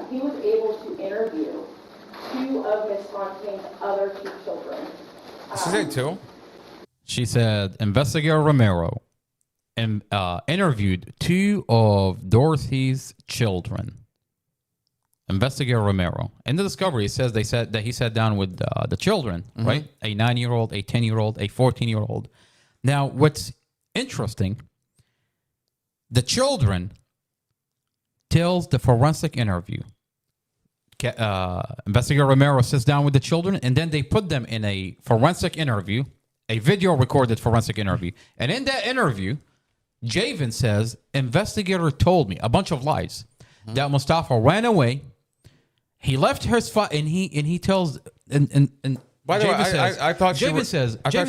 [SPEAKER 18] he was able to interview 2 of Ms. Fontaine's other 2 children.
[SPEAKER 5] She said 2?
[SPEAKER 11] She said Investigator Romero interviewed 2 of Dorothy's children. Investigator Romero. In the discovery, it says that he sat down with the children, right? A 9-year-old, a 10-year-old, a 14-year-old. Now, what's interesting, the children tells the forensic interview. Investigator Romero sits down with the children, and then they put them in a forensic interview, a video recorded forensic interview. And in that interview, Javen says, investigator told me a bunch of lies, that Mustafa ran away. He left his and he tells and
[SPEAKER 5] by the way,
[SPEAKER 11] says,
[SPEAKER 5] I thought she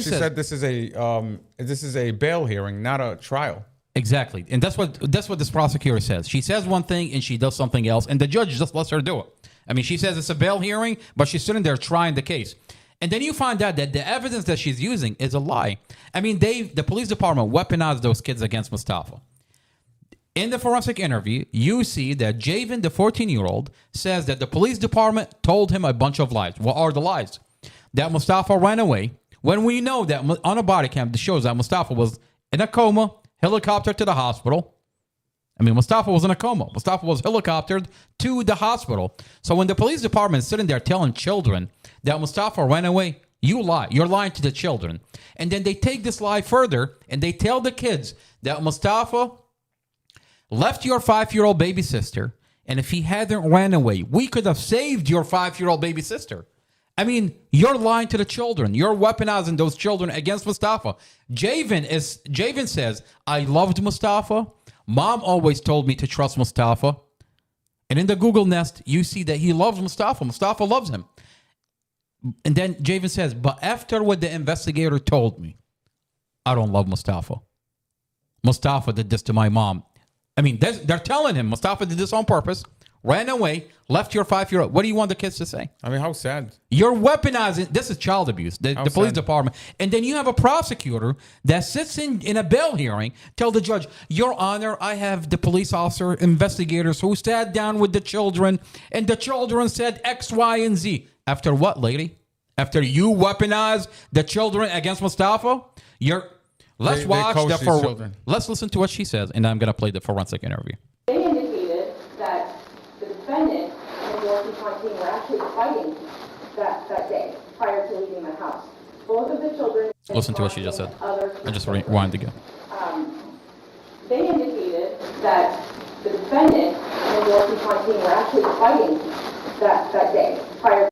[SPEAKER 11] said
[SPEAKER 5] this is a bail hearing, not a trial.
[SPEAKER 11] Exactly, and that's what this prosecutor says. She says one thing and she does something else, and the judge just lets her do it. I mean, she says it's a bail hearing, but she's sitting there trying the case, and then you find out that the evidence that she's using is a lie. I mean, the police department weaponized those kids against Mustafa. In the forensic interview, you see that Javen, the 14-year-old, says that the police department told him a bunch of lies. What are the lies? That Mustafa ran away, when we know that on a body cam that shows that Mustafa was in a coma, helicoptered to the hospital. I mean, Mustafa was in a coma. Mustafa was helicoptered to the hospital. So when the police department is sitting there telling children that Mustafa ran away, you lie. You're lying to the children. And then they take this lie further and they tell the kids that Mustafa left your 5-year-old baby sister, and if he hadn't ran away, we could have saved your 5-year-old baby sister. I mean, you're lying to the children. You're weaponizing those children against Mustafa. Javen says, I loved Mustafa. Mom always told me to trust Mustafa. And in the Google Nest, you see that he loves Mustafa. Mustafa loves him. And then Javen says, but after what the investigator told me, I don't love Mustafa. Mustafa did this to my mom. I mean, they're telling him Mustafa did this on purpose, ran away, left your 5-year-old. What do you want the kids to say?
[SPEAKER 5] I mean, how sad.
[SPEAKER 11] You're weaponizing. This is child abuse. The police department. And then you have a prosecutor that sits in a bail hearing, tell the judge, Your Honor, I have the police officer, investigators who sat down with the children, and the children said X, Y, and Z. After what, lady? After you weaponize the children against Mustafa? Let's listen to what she says, and I'm going to play the forensic interview.
[SPEAKER 18] They indicated that the defendant and Dorothy Fontaine were actually fighting that day prior to leaving the house. Both of the children...
[SPEAKER 11] Listen to what she just said. I just rewind again.
[SPEAKER 18] They indicated that the defendant and Dorothy Fontaine were actually fighting that day prior.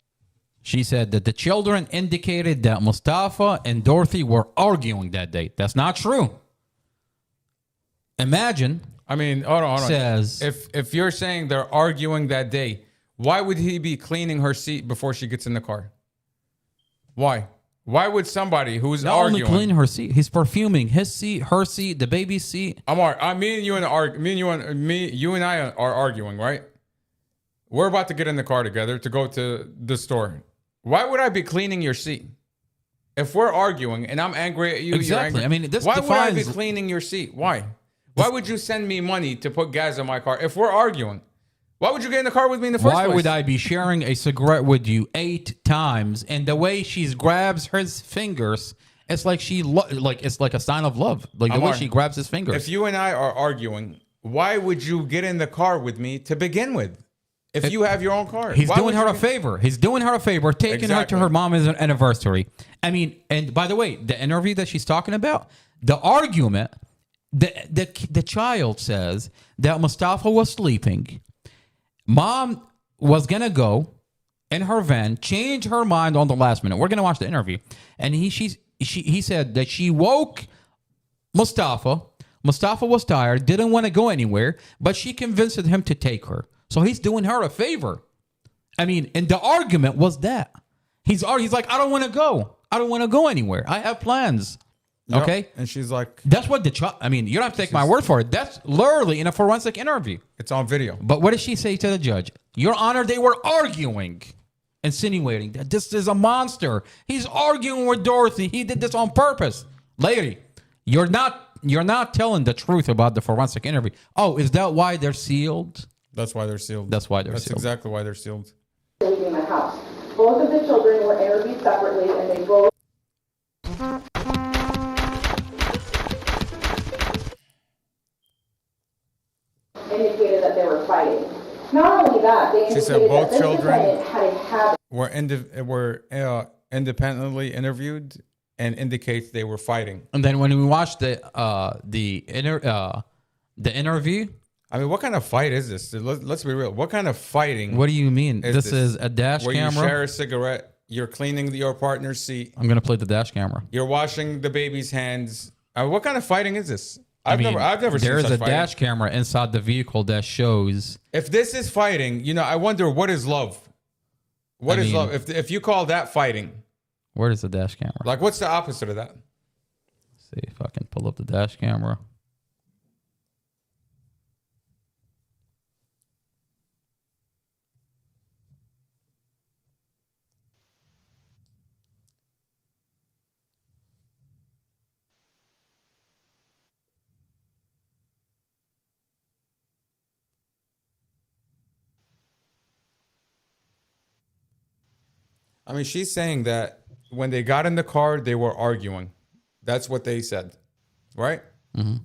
[SPEAKER 11] She said that the children indicated that Mustafa and Dorothy were arguing that day. That's not true. Imagine.
[SPEAKER 5] I mean, hold on.
[SPEAKER 11] Says,
[SPEAKER 5] if you're saying they're arguing that day, why would he be cleaning her seat before she gets in the car? Why? Why would somebody who's
[SPEAKER 11] not
[SPEAKER 5] arguing...
[SPEAKER 11] only cleaning her seat, he's perfuming his seat, her seat, the baby's seat.
[SPEAKER 5] You and I are arguing, right? We're about to get in the car together to go to the store. Why would I be cleaning your seat? If we're arguing and I'm angry at you,
[SPEAKER 11] exactly.
[SPEAKER 5] You're angry.
[SPEAKER 11] I mean, this
[SPEAKER 5] why would I be
[SPEAKER 11] defines...
[SPEAKER 5] cleaning your seat? Why? Why would you send me money to put gas in my car if we're arguing? Why would you get in the car with me in the first place?
[SPEAKER 11] Why would I be sharing a cigarette with you 8 times? And the way she grabs his fingers, it's like it's like a sign of love. Like the way she grabs his fingers.
[SPEAKER 5] If you and I are arguing, why would you get in the car with me to begin with? If you have your own car.
[SPEAKER 11] He's doing her a favor. He's doing her a favor, taking her to her mom's anniversary. I mean, and by the way, the interview that she's talking about, the argument, the child says that Mustafa was sleeping. Mom was going to go in her van, change her mind on the last minute. We're going to watch the interview. And he said that she woke Mustafa. Mustafa was tired, didn't want to go anywhere, but she convinced him to take her. So he's doing her a favor. I mean, and the argument was that. He's like, I don't want to go. I don't want to go anywhere. I have plans.
[SPEAKER 5] Yep.
[SPEAKER 11] Okay?
[SPEAKER 5] And she's like...
[SPEAKER 11] That's what the child... I mean, you don't have to take my word for it. That's literally in a forensic interview.
[SPEAKER 5] It's on video.
[SPEAKER 11] But what did she say to the judge? Your Honor, they were arguing, insinuating that this is a monster. He's arguing with Dorothy. He did this on purpose. Lady, you're not telling the truth about the forensic interview. Oh, is that why they're sealed?
[SPEAKER 5] That's why they're sealed.
[SPEAKER 11] That's why they're sealed.
[SPEAKER 5] That's exactly why they're sealed.
[SPEAKER 18] Leaving the house. Both of the children were interviewed separately, and they both indicated that they were fighting. Not only that, they indicated
[SPEAKER 5] said both
[SPEAKER 18] that
[SPEAKER 5] children
[SPEAKER 18] this had a habit.
[SPEAKER 5] were independently interviewed and indicates they were fighting.
[SPEAKER 11] And then when we watched the interview,
[SPEAKER 5] I mean, what kind of fight is this? Let's be real. What kind of fighting?
[SPEAKER 11] What do you mean? This is a dash
[SPEAKER 5] where
[SPEAKER 11] camera.
[SPEAKER 5] You share a cigarette. You're cleaning your partner's seat.
[SPEAKER 11] I'm gonna play the dash camera.
[SPEAKER 5] You're washing the baby's hands. What kind of fighting is this? I've never seen
[SPEAKER 11] There is
[SPEAKER 5] such
[SPEAKER 11] a
[SPEAKER 5] fighting.
[SPEAKER 11] dash camera inside the vehicle that shows.
[SPEAKER 5] If this is fighting, I wonder what is love. What is love? If you call that fighting,
[SPEAKER 11] where is the dash camera?
[SPEAKER 5] Like, what's the opposite of that?
[SPEAKER 11] Let's see if I can pull up the dash camera.
[SPEAKER 5] I mean, she's saying that when they got in the car, they were arguing. That's what they said, right?
[SPEAKER 11] Mm-hmm.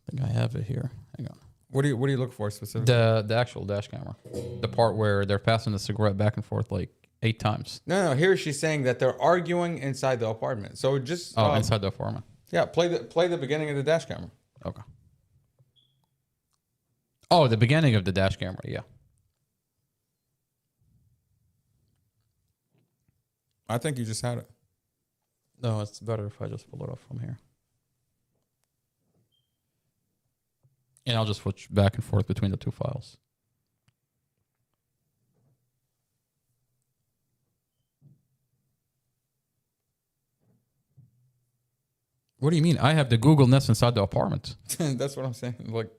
[SPEAKER 11] I think I have it here. Hang on.
[SPEAKER 5] What do you look for specifically?
[SPEAKER 11] The actual dash camera, the part where they're passing the cigarette back and forth like 8 times.
[SPEAKER 5] No. Here she's saying that they're arguing inside the apartment. So just
[SPEAKER 11] inside the apartment.
[SPEAKER 5] Yeah, play the beginning of the dash camera.
[SPEAKER 11] Okay. Oh, the beginning of the dash camera, yeah.
[SPEAKER 5] I think you just had it.
[SPEAKER 11] No, it's better if I just pull it up from here. And I'll just switch back and forth between the 2 files. What do you mean? I have the Google Nest inside the apartment.
[SPEAKER 5] That's what I'm saying. Like,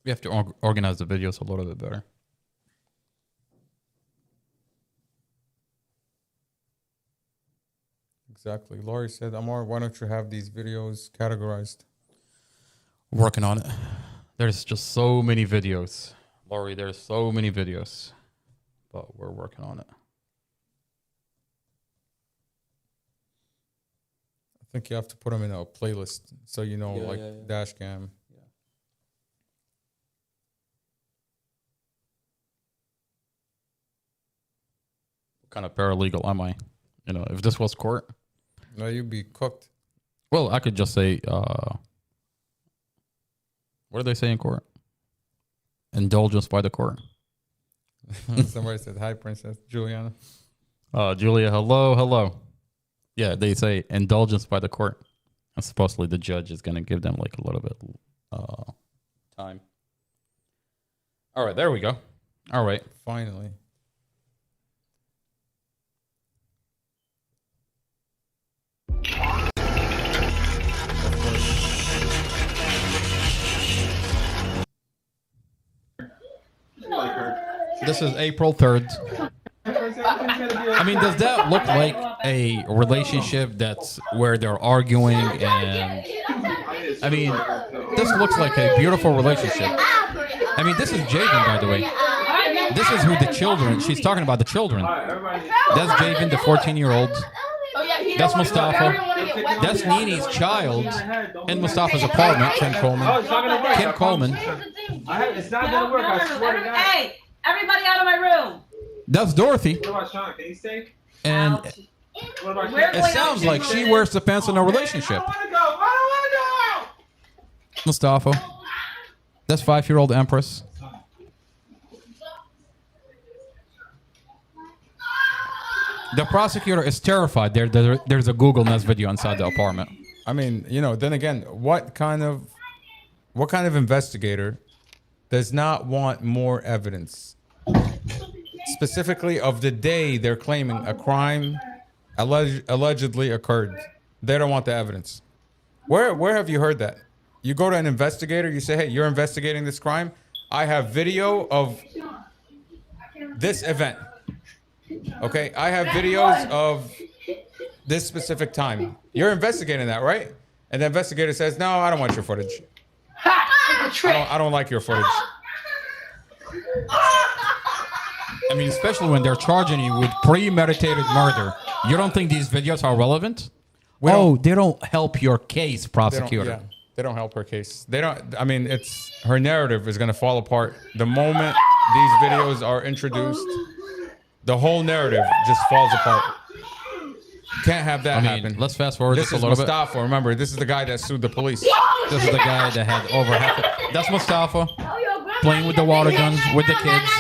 [SPEAKER 11] We have to organize the videos a little bit better.
[SPEAKER 5] exactly. Laurie said, Amar, why don't you have these videos categorized?
[SPEAKER 11] Working on it. There's just so many videos. Laurie, there's so many videos. But we're working on it.
[SPEAKER 5] I think you have to put them in a playlist so you know,
[SPEAKER 11] Yeah,
[SPEAKER 5] like
[SPEAKER 11] yeah, yeah.
[SPEAKER 5] dash cam.
[SPEAKER 11] What kind of paralegal am I? You know, if this was court.
[SPEAKER 5] No, you'd be cooked.
[SPEAKER 11] Well, I could just say, what do they say in court? Indulgence by the court.
[SPEAKER 5] Somebody said, hi, Princess Juliana.
[SPEAKER 11] Julia, hello. Yeah, they say indulgence by the court. And supposedly the judge is going to give them like a little bit time. All right, there we go. All right.
[SPEAKER 5] Finally.
[SPEAKER 11] This is April 3rd. I mean, does that look like a relationship that's where they're arguing and I mean, this looks like a beautiful relationship. I mean, this is Javen, by the way. This is who the children, she's talking about the children. That's Javen, the 14-year-old. That's Mustafa. That's Nini's child in Mustafa's apartment, Kim Coleman. Kim Coleman.
[SPEAKER 3] It's not gonna work, I swear to God. Hey, everybody out of my room.
[SPEAKER 11] That's Dorothy.
[SPEAKER 3] What about Sean? Can you stay?
[SPEAKER 11] And it sounds like she wears the pants in a relationship. Mustafa. That's 5-year-old Empress. The prosecutor is terrified. There's a Google Nest video inside the apartment.
[SPEAKER 5] I mean, you know, then again, what kind of investigator does not want more evidence? Specifically of the day they're claiming a crime allegedly occurred. They don't want the evidence. Where have you heard that? You go to an investigator, you say, hey, you're investigating this crime. I have video of this event. Okay, I have videos of this specific time. You're investigating that, right? And the investigator says, no, I don't want your footage. I don't like your footage.
[SPEAKER 11] I mean, especially when they're charging you with premeditated murder. You don't think these videos are relevant? They don't help your case, prosecutor.
[SPEAKER 5] They don't help her case. They don't. I mean, her narrative is going to fall apart the moment these videos are introduced. The whole narrative just falls apart. Can't have that happen.
[SPEAKER 11] Let's fast forward
[SPEAKER 5] this
[SPEAKER 11] just a little bit.
[SPEAKER 5] This is Mustafa. Remember, this is the guy that sued the police.
[SPEAKER 11] This is the guy that had over half. That's Mustafa playing with the water guns with the kids.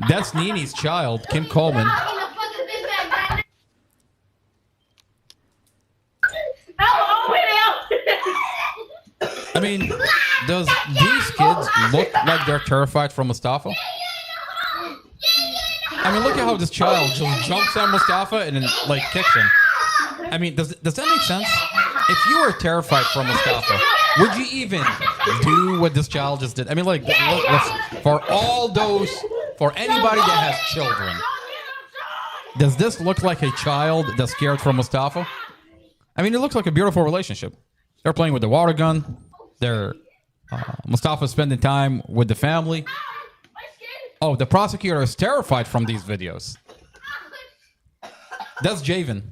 [SPEAKER 11] That's Nini's child, Kim Coleman. I mean, does these kids look like they're terrified from Mustafa? I mean, look at how this child just jumps on Mustafa and then like kicks him. I mean, does that make sense? If you were terrified from Mustafa, would you even do what this child just did? I mean, like, for anybody that has children, does this look like a child that's scared from Mustafa? I mean, it looks like a beautiful relationship. They're playing with the water gun. Mustafa's spending time with the family. Oh, the prosecutor is terrified from these videos. That's Javen.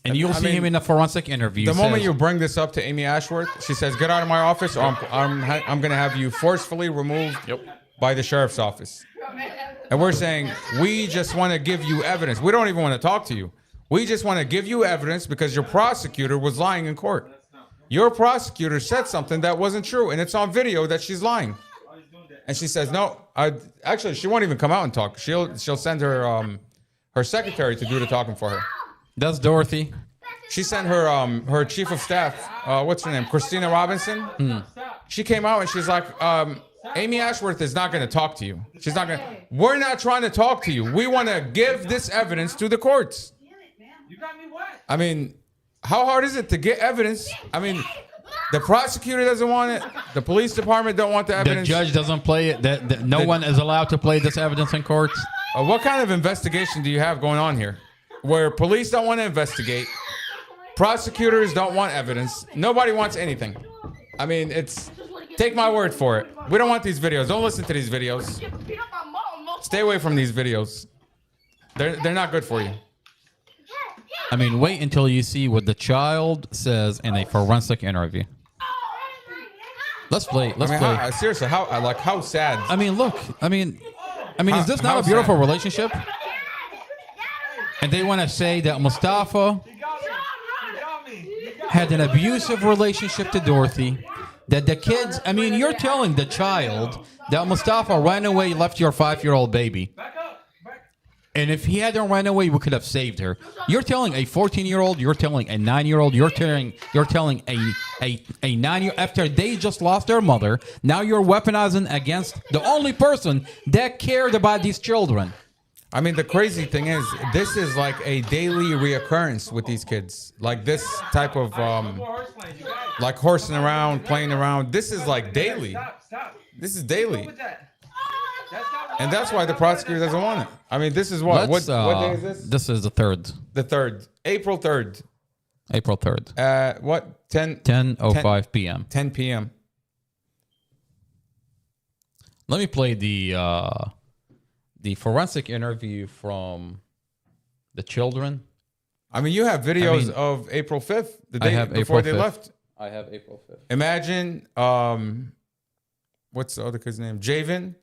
[SPEAKER 11] And you'll see him in a forensic interview.
[SPEAKER 5] The
[SPEAKER 11] He
[SPEAKER 5] moment
[SPEAKER 11] says-
[SPEAKER 5] you bring this up to Amy Ashworth, she says, "Get out of my office, or I'm going to have you forcefully removed by the sheriff's office." And we're saying, we just want to give you evidence. We don't even want to talk to you. We just want to give you evidence because your prosecutor was lying in court. Your prosecutor said something that wasn't true, and it's on video that she's lying. And she says, "No, actually, she won't even come out and talk. She'll send her her secretary to do the talking for her."
[SPEAKER 11] That's Dorothy.
[SPEAKER 5] She sent her her chief of staff, what's her name, Christina Robinson. She came out and she's like, "Amy Ashworth is not going to talk to you. She's not going to. We're not trying to talk to you. We want to give this evidence to the courts." I mean, how hard is it to get evidence? I mean, the prosecutor doesn't want it. The police department don't want the
[SPEAKER 11] The
[SPEAKER 5] evidence.
[SPEAKER 11] judge doesn't play it. No one is allowed to play this evidence in courts.
[SPEAKER 5] What kind of investigation do you have going on here? Where police don't want to investigate, prosecutors don't want evidence, nobody wants anything. I mean, take my word for it. We don't want these videos. Don't listen to these videos. Stay away from these videos. They're not good for you.
[SPEAKER 11] I mean, wait until you see what the child says in a forensic interview. Let's play. Let's play.
[SPEAKER 5] Seriously, how sad?
[SPEAKER 11] I mean, look. I mean, is this not
[SPEAKER 5] how
[SPEAKER 11] a beautiful
[SPEAKER 5] sad?
[SPEAKER 11] relationship? And they want to say that Mustafa had an abusive relationship to Dorothy. That the kids, I mean, you're telling the child that Mustafa ran away, left your 5-year-old baby. And if he hadn't run away, we could have saved her. You're telling a 14-year-old, you're telling a 9-year-old, you're telling a 9-year-old, after they just lost their mother, now you're weaponizing against the only person that cared about these children.
[SPEAKER 5] I mean, the crazy thing is, this is like a daily reoccurrence with these kids. Like this type of, like horsing around, playing around. This is like daily. This is daily. And that's why the prosecutor doesn't want it. I mean, this is what? What day is this?
[SPEAKER 11] This is the 3rd.
[SPEAKER 5] The 3rd. April 3rd.
[SPEAKER 11] April 3rd.
[SPEAKER 5] What?
[SPEAKER 11] 10:05 p.m.
[SPEAKER 5] 10 p.m.
[SPEAKER 11] Let me play the forensic interview from the children.
[SPEAKER 5] I mean, you have videos of April 5th, the day before they left.
[SPEAKER 11] I have April 5th.
[SPEAKER 5] Imagine, what's the other kid's name? Javen.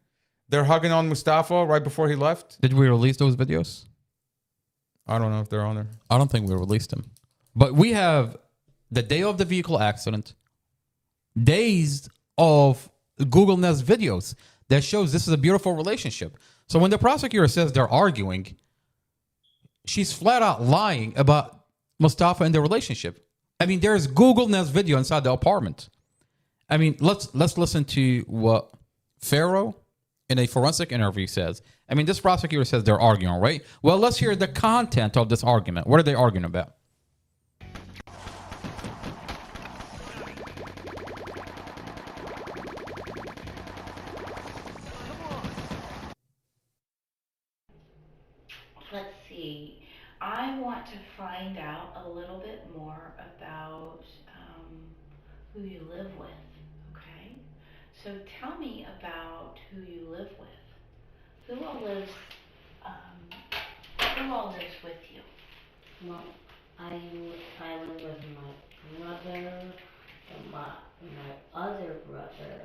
[SPEAKER 5] They're hugging on Mustafa right before he left.
[SPEAKER 11] Did we release those videos?
[SPEAKER 5] I don't know if they're on there.
[SPEAKER 11] I don't think we released them. But we have the day of the vehicle accident, days of Google Nest videos that shows this is a beautiful relationship. So when the prosecutor says they're arguing, she's flat out lying about Mustafa and their relationship. I mean, there's Google Nest video inside the apartment. I mean, let's listen to what Pharaoh in a forensic interview says. I mean, this prosecutor says they're arguing, right? Well, let's hear the content of this argument. What are they arguing about?
[SPEAKER 7] Let's see. I want to find out a little bit more about who you live with, okay? So tell me about who you live with. Who all lives with you?
[SPEAKER 22] Well, I live with my brother, and my other brother,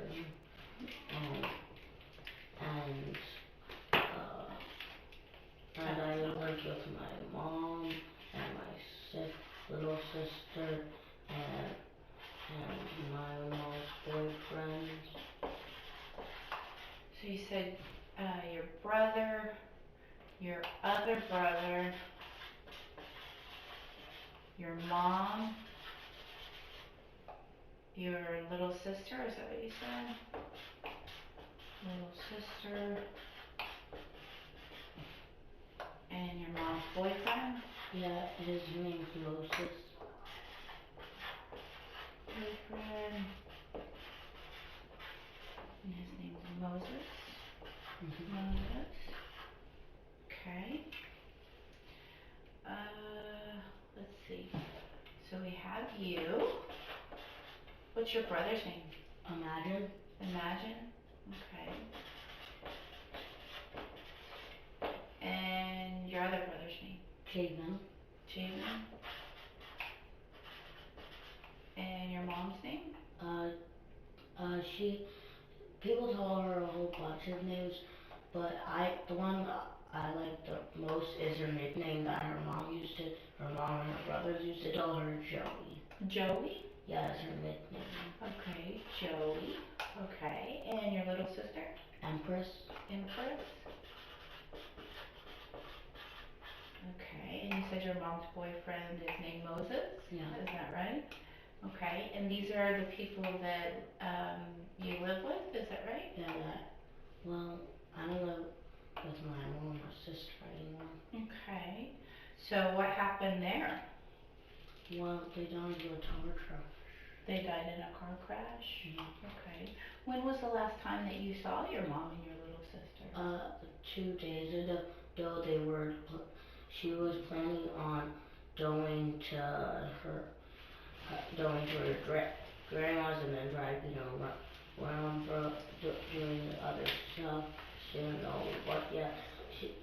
[SPEAKER 22] and I live with my mom and my little sister and my mom's boyfriend.
[SPEAKER 7] So you said your brother, your other brother, your mom, your little sister, is that what you said? Little sister, and your mom's boyfriend?
[SPEAKER 22] Yeah, his name's Moses.
[SPEAKER 7] Boyfriend, and his name's Moses. Moses. Okay. Let's see. So we have you. What's your brother's name?
[SPEAKER 22] Imagine.
[SPEAKER 7] Imagine. Okay. And your other brother's name?
[SPEAKER 22] Javen.
[SPEAKER 7] Javen.
[SPEAKER 22] people call her a whole bunch of names, but the one I like the most is her nickname that her mom and her brothers used to call her Joey.
[SPEAKER 7] Joey?
[SPEAKER 22] Yeah, that's her nickname.
[SPEAKER 7] Okay, Joey. Okay, and your little sister?
[SPEAKER 22] Empress.
[SPEAKER 7] Empress. Okay, and you said your mom's boyfriend is named Moses?
[SPEAKER 22] Yeah.
[SPEAKER 7] Is that right? Okay, and these are the people that you live with, is that right?
[SPEAKER 22] Yeah, well, I don't live with my mom and my sister anymore.
[SPEAKER 7] Okay, so what happened there?
[SPEAKER 22] Well, they died in a car crash.
[SPEAKER 7] They died in a car crash? Okay. When was the last time that you saw your mom and your little sister?
[SPEAKER 22] 2 days ago, she was planning on going to her grandma's and then driving around for doing other stuff. She didn't know what yet.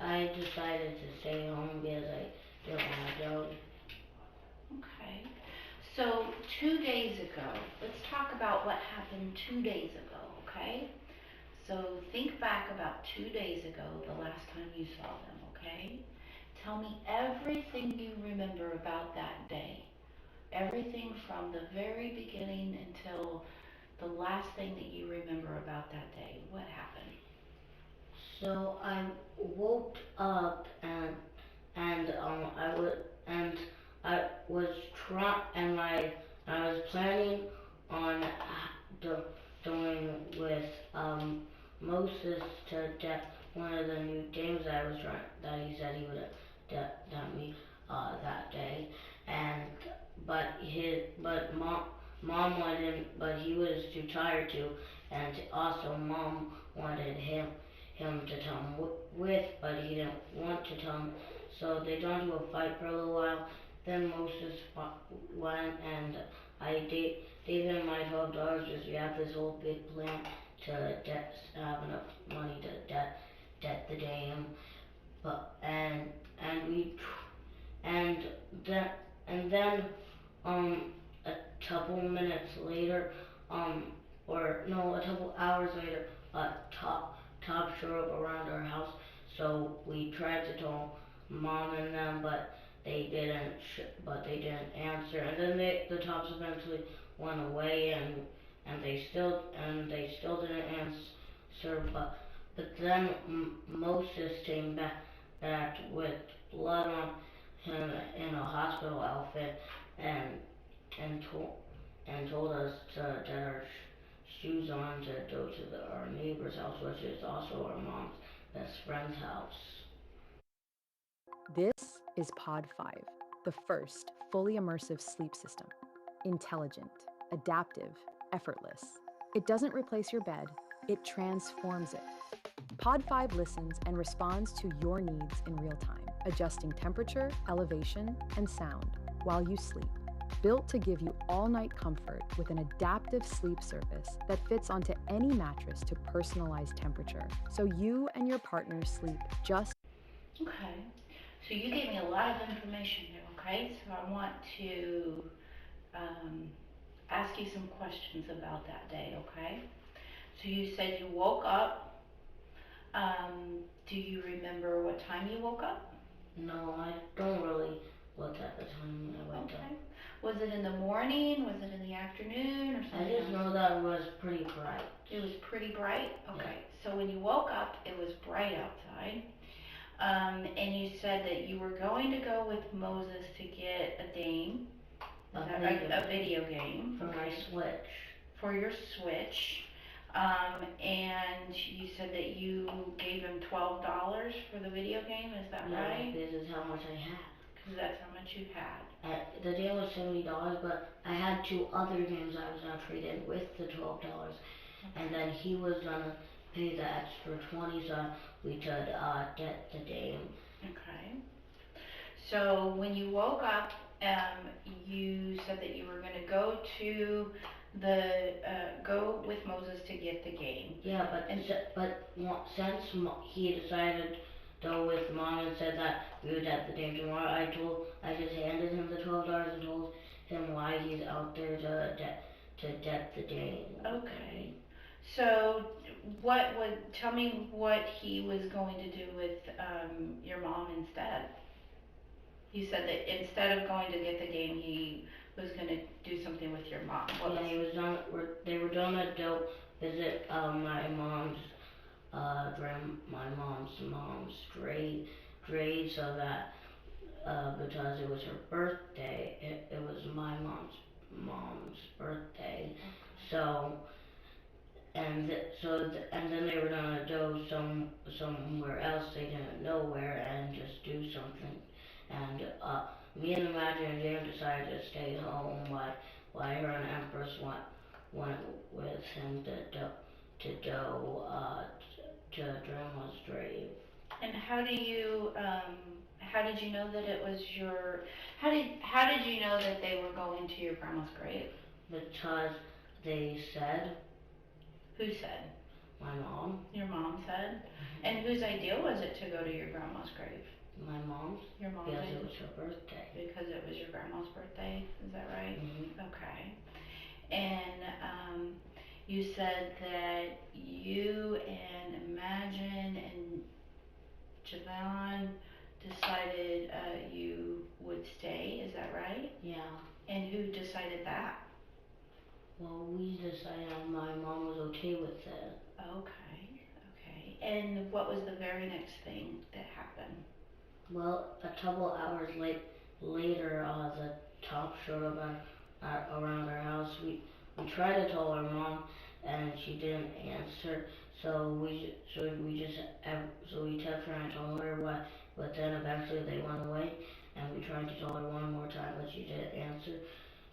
[SPEAKER 22] I decided to stay home because I didn't want to go.
[SPEAKER 7] Okay. So 2 days ago, let's talk about what happened 2 days ago, okay? So think back about 2 days ago, the last time you saw them, okay? Tell me everything you remember about that day. Everything from the very beginning until the last thing that you remember about that day. What happened?
[SPEAKER 22] So I woke up and I was planning on doing with Moses to get one of the new games that he said he would get me that day, but mom wanted, but he was too tired to, and also mom wanted him to come with, but he didn't want to come, so they got into a fight for a little while. Then Moses went, and I gave him my $12 because we have this whole big plan to have enough money to debt the dam, and then a couple minutes later, a couple hours later, Top showed up around our house, so we tried to tell mom and them, but they didn't answer. And then the Tops eventually went away, and they still didn't answer. But then Moses came back with blood on him in a hospital outfit, and told us to get our shoes on to go to our neighbor's house, which is also our mom's best friend's house.
[SPEAKER 1] This is Pod 5, the first fully immersive sleep system. Intelligent, adaptive, effortless. It doesn't replace your bed, it transforms it. Pod 5 listens and responds to your needs in real time, adjusting temperature, elevation, and sound while you sleep. Built to give you all-night comfort with an adaptive sleep surface that fits onto any mattress to personalize temperature, so you and your partner sleep just.
[SPEAKER 7] Okay, so you gave me a lot of information there, okay? So I want to ask you some questions about that day, okay? So you said you woke up. Do you remember what time you woke up?
[SPEAKER 22] No, I don't really look at the time when I woke up.
[SPEAKER 7] Was it in the morning? Was it in the afternoon? Or something?
[SPEAKER 22] I just know that it was pretty bright.
[SPEAKER 7] It was pretty bright? Okay. Yeah. So when you woke up, it was bright outside. And you said that you were going to go with Moses to get a game. A video game.
[SPEAKER 22] For my Switch.
[SPEAKER 7] For your Switch. And you said that you gave him $12 for the video game, is that right?
[SPEAKER 22] No, this is how much I had.
[SPEAKER 7] Because that's how much you had.
[SPEAKER 22] The game was $70, but I had 2 other games I was going to trade in with the $12. Okay. And then he was going to pay the extra $20 so we could get the game.
[SPEAKER 7] Okay. So when you woke up, you said that you were going to go to go with Moses to get the game.
[SPEAKER 22] Yeah, but since he decided to go with mom and said that we would get the game tomorrow, I just handed him the $12 and told him why he's out there to get the game.
[SPEAKER 7] Okay. So, tell me what he was going to do with your mom instead. You said that instead of going to get the game, he was going to do something with your mom.
[SPEAKER 22] They were gonna go visit my mom's mom's grave, so that because it was her birthday, it was my mom's birthday, so. And then they were gonna go somewhere else, they didn't know where, and just do something. And me and Imagine and Jam decided to stay home while her and Empress went with him to go to Grandma's grave.
[SPEAKER 7] And how did you know that it was your? How did you know that they were going to your grandma's grave?
[SPEAKER 22] Because they said.
[SPEAKER 7] Who said?
[SPEAKER 22] My mom.
[SPEAKER 7] Your mom said? Mm-hmm. And whose idea was it to go to your grandma's grave?
[SPEAKER 22] My mom's.
[SPEAKER 7] Your mom's.
[SPEAKER 22] Because it was her birthday.
[SPEAKER 7] Because it was your grandma's birthday, is that right?
[SPEAKER 22] Mm-hmm.
[SPEAKER 7] Okay. And you said that you and Imagine and Javon decided you would stay, is that right?
[SPEAKER 22] Yeah.
[SPEAKER 7] And who decided that?
[SPEAKER 22] Well, we decided my mom was okay with it.
[SPEAKER 7] Okay. And what was the very next thing that happened?
[SPEAKER 22] Well, a couple hours later, the cop showed up around our house. We tried to tell our mom, and she didn't answer. So we texted her and told her what. But then eventually they went away, and we tried to tell her one more time, but she didn't answer.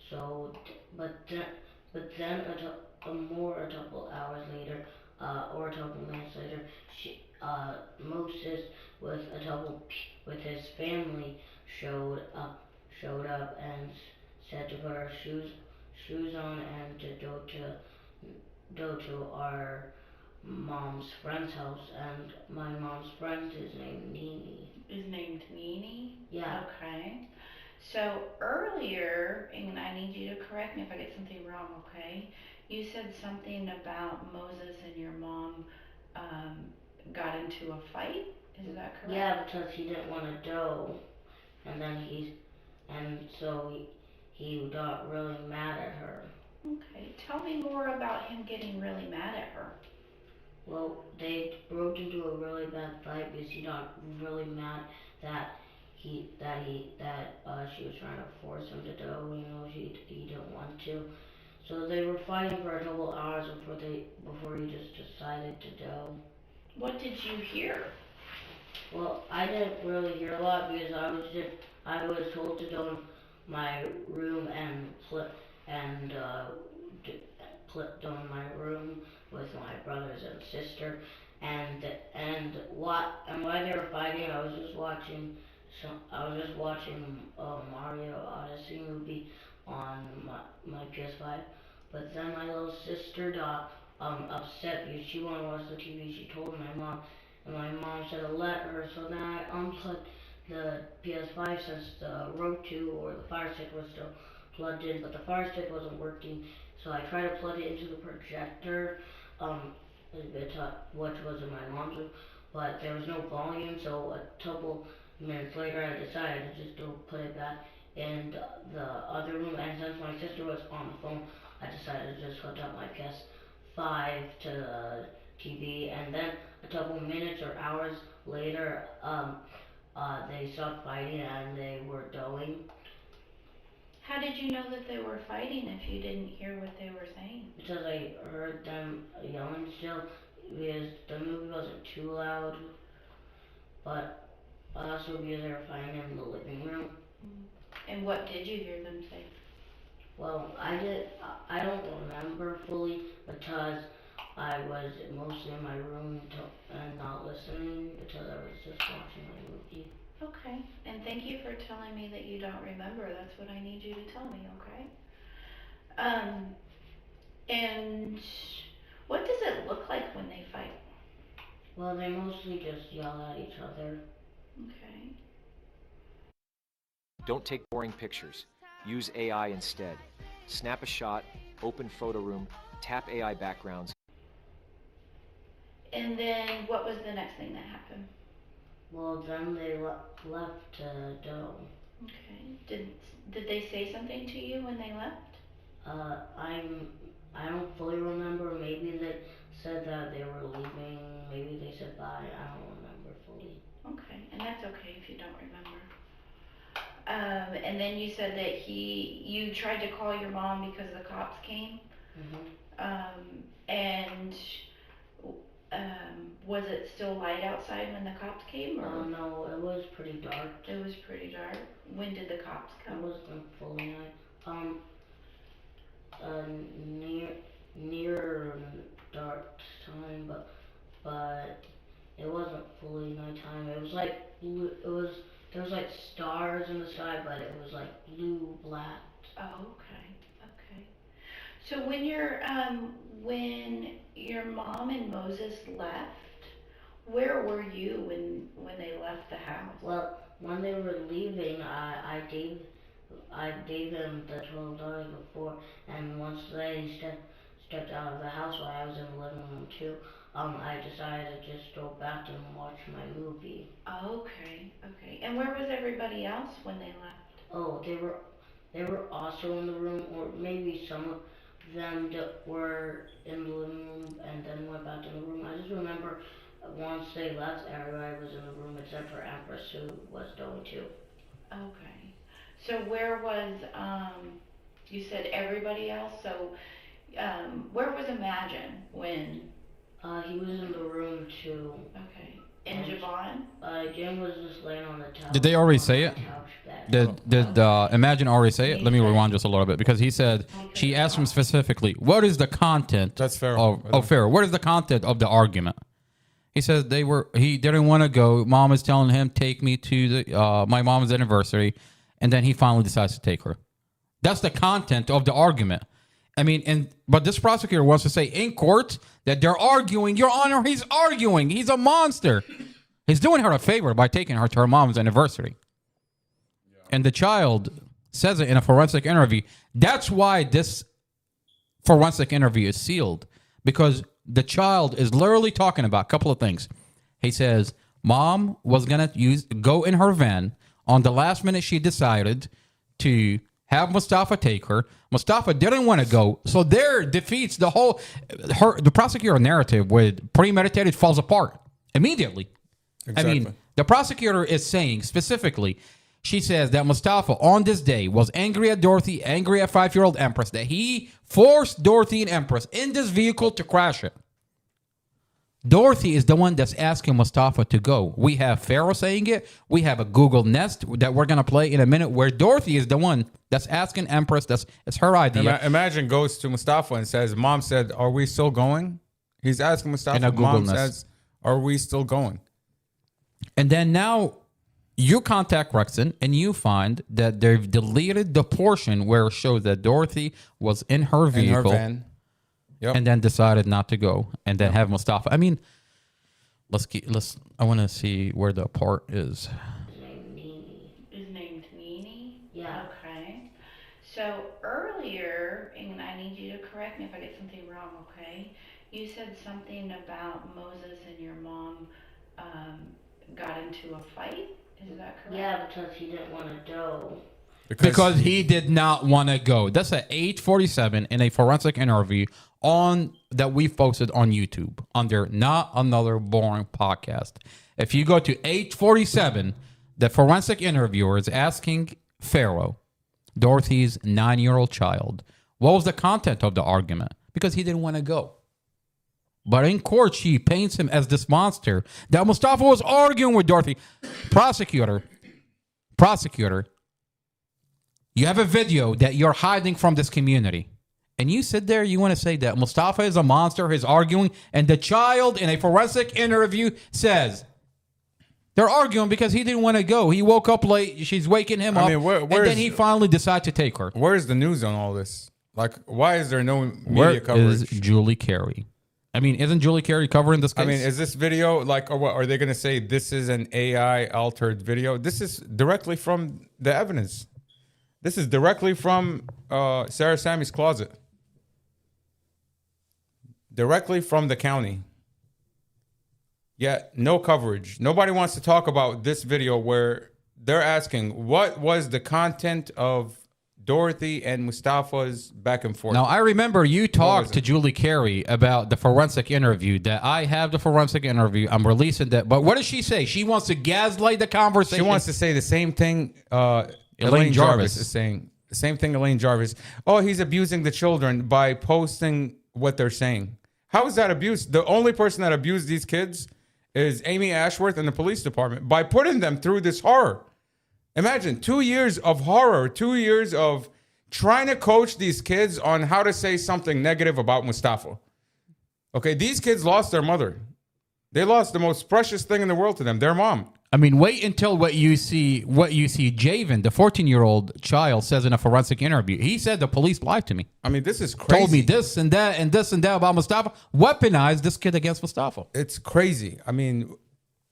[SPEAKER 22] So, but then a couple hours later, or a couple minutes later, Moses with his family showed up and said to put our shoes on and to go to our mom's friend's house. And my mom's friend is named Nene.
[SPEAKER 7] Is named Nene?
[SPEAKER 22] Yeah.
[SPEAKER 7] Okay. So earlier, and I need you to correct me if I get something wrong, okay? You said something about Moses and your mom got into a fight. Is that correct?
[SPEAKER 22] Yeah, because he didn't want to go, so he got really mad at her.
[SPEAKER 7] Okay. Tell me more about him getting really mad at her.
[SPEAKER 22] Well, they broke into a really bad fight because he got really mad that she was trying to force him to go. He didn't want to. So they were fighting for a couple hours before he just decided to go.
[SPEAKER 7] What did you hear?
[SPEAKER 22] Well, I didn't really hear a lot because I was told to go in my room and go in my room with my brothers and sister, and while they were fighting, I was just watching Mario Odyssey movie on my PS5. But then my little sister got upset because she wanted to watch the TV. She told my mom, and my mom said to let her. So then I unplugged the PS5 since the Roku or the Fire Stick was still plugged in, but the Fire Stick wasn't working. So I tried to plug it into the projector, which was in my mom's room, but there was no volume. So a couple minutes later, I decided to just go put it back in the other room. And since my sister was on the phone, I decided to just hook up my PS5 to the TV. And then a couple minutes or hours later, they stopped fighting and they were going.
[SPEAKER 7] How did you know that they were fighting if you didn't hear what they were saying?
[SPEAKER 22] Because I heard them yelling still, because the movie wasn't too loud, but also because they were fighting in the living room.
[SPEAKER 7] And what did you hear them say?
[SPEAKER 22] Well, I don't remember fully because I was mostly in my room and not listening because I was just watching my movie.
[SPEAKER 7] Okay, and thank you for telling me that you don't remember. That's what I need you to tell me, okay? And what does it look like when they fight?
[SPEAKER 22] Well, they mostly just yell at each other.
[SPEAKER 7] Okay.
[SPEAKER 8] Don't take boring pictures. Use AI instead. Snap a shot, open photo room, tap AI backgrounds.
[SPEAKER 7] And then what was the next thing that happened?
[SPEAKER 22] Well, then they left to go.
[SPEAKER 7] Okay. Did they say something to you when they left?
[SPEAKER 22] I don't fully remember. Maybe they said that they were leaving. Maybe they said bye. I don't remember fully.
[SPEAKER 7] Okay, and that's okay if you don't remember. And then you said that you tried to call your mom because the cops came. And was it still light outside when the cops came? Or?
[SPEAKER 22] No, it was pretty dark.
[SPEAKER 7] It was pretty dark. When did the cops come?
[SPEAKER 22] It wasn't fully night. Near dark time, but it wasn't fully nighttime. It was like blue, there was like stars in the sky, but it was like blue black.
[SPEAKER 7] Oh, okay. So when your mom and Moses left, where were you when they left the house?
[SPEAKER 22] Well, when they were leaving, I gave them the $12 before, and once they stepped out of the house while I was in the living room too, I decided to just go back and watch my movie.
[SPEAKER 7] Okay. And where was everybody else when they left?
[SPEAKER 22] Oh, they were also in the room, or maybe some of them were in the living room and then went back to the room. I just remember once they left, everybody was in the room except for Empress, who was going too.
[SPEAKER 7] Okay. So where was, you said everybody else, so where was Imagine when?
[SPEAKER 22] He was in the room too.
[SPEAKER 7] Okay. And Javon?
[SPEAKER 22] Jim was just laying on the couch.
[SPEAKER 11] Did they already say it? Did Imagine already say it? Let me rewind just a little bit, because he said, she asked him specifically, what is the content?
[SPEAKER 5] That's fair.
[SPEAKER 11] Fair. What is the content of the argument? He says he didn't want to go. Mom is telling him, take me to my mom's anniversary. And then he finally decides to take her. That's the content of the argument. I mean, but this prosecutor wants to say in court that they're arguing. Your Honor, he's arguing. He's a monster. He's doing her a favor by taking her to her mom's anniversary. And the child says it in a forensic interview. That's why this forensic interview is sealed, because the child is literally talking about a couple of things. He says, Mom was going to go in her van. On the last minute, she decided to have Mustafa take her. Mustafa didn't want to go, so there defeats the prosecutor narrative with premeditated falls apart immediately. Exactly. I mean, the prosecutor is saying specifically, she says that Mustafa on this day was angry at Dorothy, angry at 5-year-old Empress, that he forced Dorothy and Empress in this vehicle to crash it. Dorothy is the one that's asking Mustafa to go. We have Pharaoh saying it. We have a Google Nest that we're going to play in a minute, where Dorothy is the one that's asking Empress. It's her idea.
[SPEAKER 5] Imagine goes to Mustafa and says, Mom said, are we still going? He's asking Mustafa.
[SPEAKER 11] In a Google
[SPEAKER 5] Mom
[SPEAKER 11] Nest.
[SPEAKER 5] says, are we still going?
[SPEAKER 11] And then now you contact Rexon and you find that they've deleted the portion where it shows that Dorothy was in her vehicle.
[SPEAKER 5] In her van. Yep.
[SPEAKER 11] And then decided not to go, and then have Mustafa. I mean, I want to see where the part is.
[SPEAKER 7] Is named Nini?
[SPEAKER 22] Yeah.
[SPEAKER 7] Okay. So earlier, and I need you to correct me if I get something wrong, okay? You said something about Moses and your mom got into a fight. Is that correct?
[SPEAKER 22] Yeah, because he didn't want to go.
[SPEAKER 11] Because he did not want to go. That's at 8:47 in a forensic interview that we posted on YouTube under Not Another Boring Podcast. If you go to 8:47, the forensic interviewer is asking Pharaoh, Dorothy's 9-year-old child, what was the content of the argument? Because he didn't want to go. But in court, she paints him as this monster that Mustafa was arguing with Dorothy. Prosecutor, you have a video that you're hiding from this community. And you sit there, you want to say that Mustafa is a monster, he's arguing, and the child in a forensic interview says they're arguing because he didn't want to go. He woke up late, she's waking him up, and then he finally decided to take her.
[SPEAKER 5] Where's the news on all this? Like, why is there no media
[SPEAKER 11] Where
[SPEAKER 5] coverage?
[SPEAKER 11] is Julie Carey? I mean, isn't Julie Carey covering this case?
[SPEAKER 5] I mean, is this video like, or what, are they going to say this is an AI altered video? This is directly from the evidence. This is directly from Sarah Sammy's closet. Directly from the county. Yet no coverage. Nobody wants to talk about this video where they're asking what was the content of Dorothy and Mustafa's back and forth.
[SPEAKER 11] Now, I remember you talked to Julie Carey about the forensic interview, that I have the forensic interview. I'm releasing that. But what does she say? She wants to gaslight the conversation.
[SPEAKER 5] She wants to say the same thing Elaine Jarvis is saying. The same thing Elaine Jarvis. Oh, he's abusing the children by posting what they're saying. How is that abuse? The only person that abused these kids is Amy Ashworth and the police department by putting them through this horror. Imagine 2 years of horror, 2 years of trying to coach these kids on how to say something negative about Mustafa. Okay, these kids lost their mother. They lost the most precious thing in the world to them, their mom.
[SPEAKER 11] I mean, wait until what you see Javen, the 14-year-old child, says in a forensic interview. He said the police lied to me.
[SPEAKER 5] I mean, this is crazy.
[SPEAKER 11] Told me this and that and this and that about Mustafa. Weaponized this kid against Mustafa.
[SPEAKER 5] It's crazy. I mean,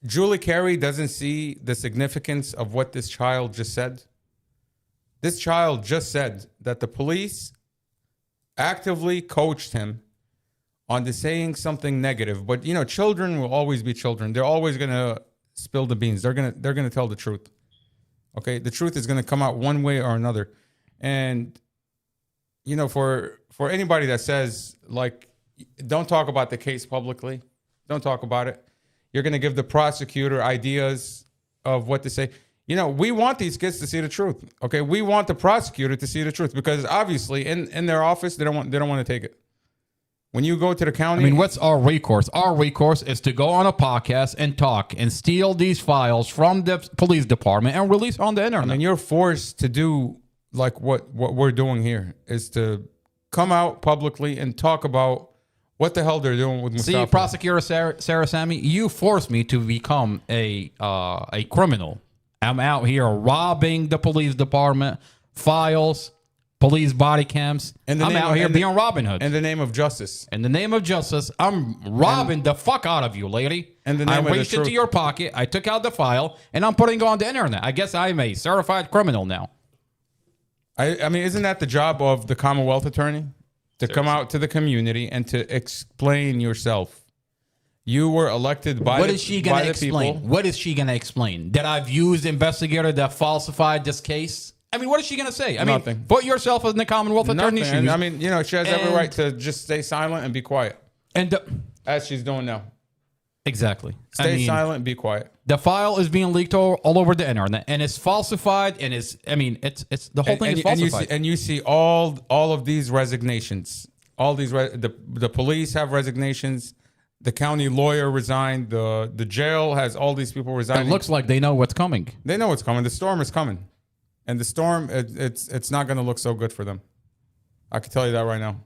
[SPEAKER 5] Julie Carey doesn't see the significance of what this child just said. This child just said that the police actively coached him on to saying something negative. But, you know, children will always be children. They're always going to spill the beans. They're going to tell the truth. Okay? The truth is going to come out one way or another. And, you know, for anybody that says, like, don't talk about the case publicly, don't talk about it. You're going to give the prosecutor ideas of what to say. You know, we want these kids to see the truth. Okay, we want the prosecutor to see the truth because obviously in their office they don't want to take it. When you go to the county,
[SPEAKER 11] I mean, what's our recourse? Our recourse is to go on a podcast and talk and steal these files from the police department and release on the internet.
[SPEAKER 5] I mean, you're forced to do like what we're doing here is to come out publicly and talk about what the hell they're doing with Mustafa.
[SPEAKER 11] See, Prosecutor Sarah Sammy, you forced me to become a criminal. I'm out here robbing the police department, files, police body cams. I'm out here being Robin Hood.
[SPEAKER 5] In the name of justice.
[SPEAKER 11] In the name of justice, I'm robbing the fuck out of you, lady.
[SPEAKER 5] In the name
[SPEAKER 11] I reached into your pocket, I took out the file, and I'm putting it on the internet. I guess I'm a certified criminal now.
[SPEAKER 5] I mean, isn't that the job of the Commonwealth Attorney? To come out to the community and to explain yourself. You were elected by
[SPEAKER 11] What is she going to explain?
[SPEAKER 5] People.
[SPEAKER 11] What is she going to explain? That I've used investigator that falsified this case? I mean, what is she going to say? I
[SPEAKER 5] Nothing.
[SPEAKER 11] mean, put yourself in the Commonwealth Attorney's shoes.
[SPEAKER 5] And, I mean, you know, she has every right to just stay silent and be quiet.
[SPEAKER 11] And
[SPEAKER 5] as she's doing now.
[SPEAKER 11] Exactly.
[SPEAKER 5] Stay silent and be quiet.
[SPEAKER 11] The file is being leaked all over the internet, and it's falsified, and it's the whole thing is falsified.
[SPEAKER 5] And you see all of these resignations. All these the police have resignations. The county lawyer resigned. The jail has all these people resigning.
[SPEAKER 11] It looks like they know what's coming.
[SPEAKER 5] They know what's coming. The storm is coming, and the storm it's not going to look so good for them. I can tell you that right now.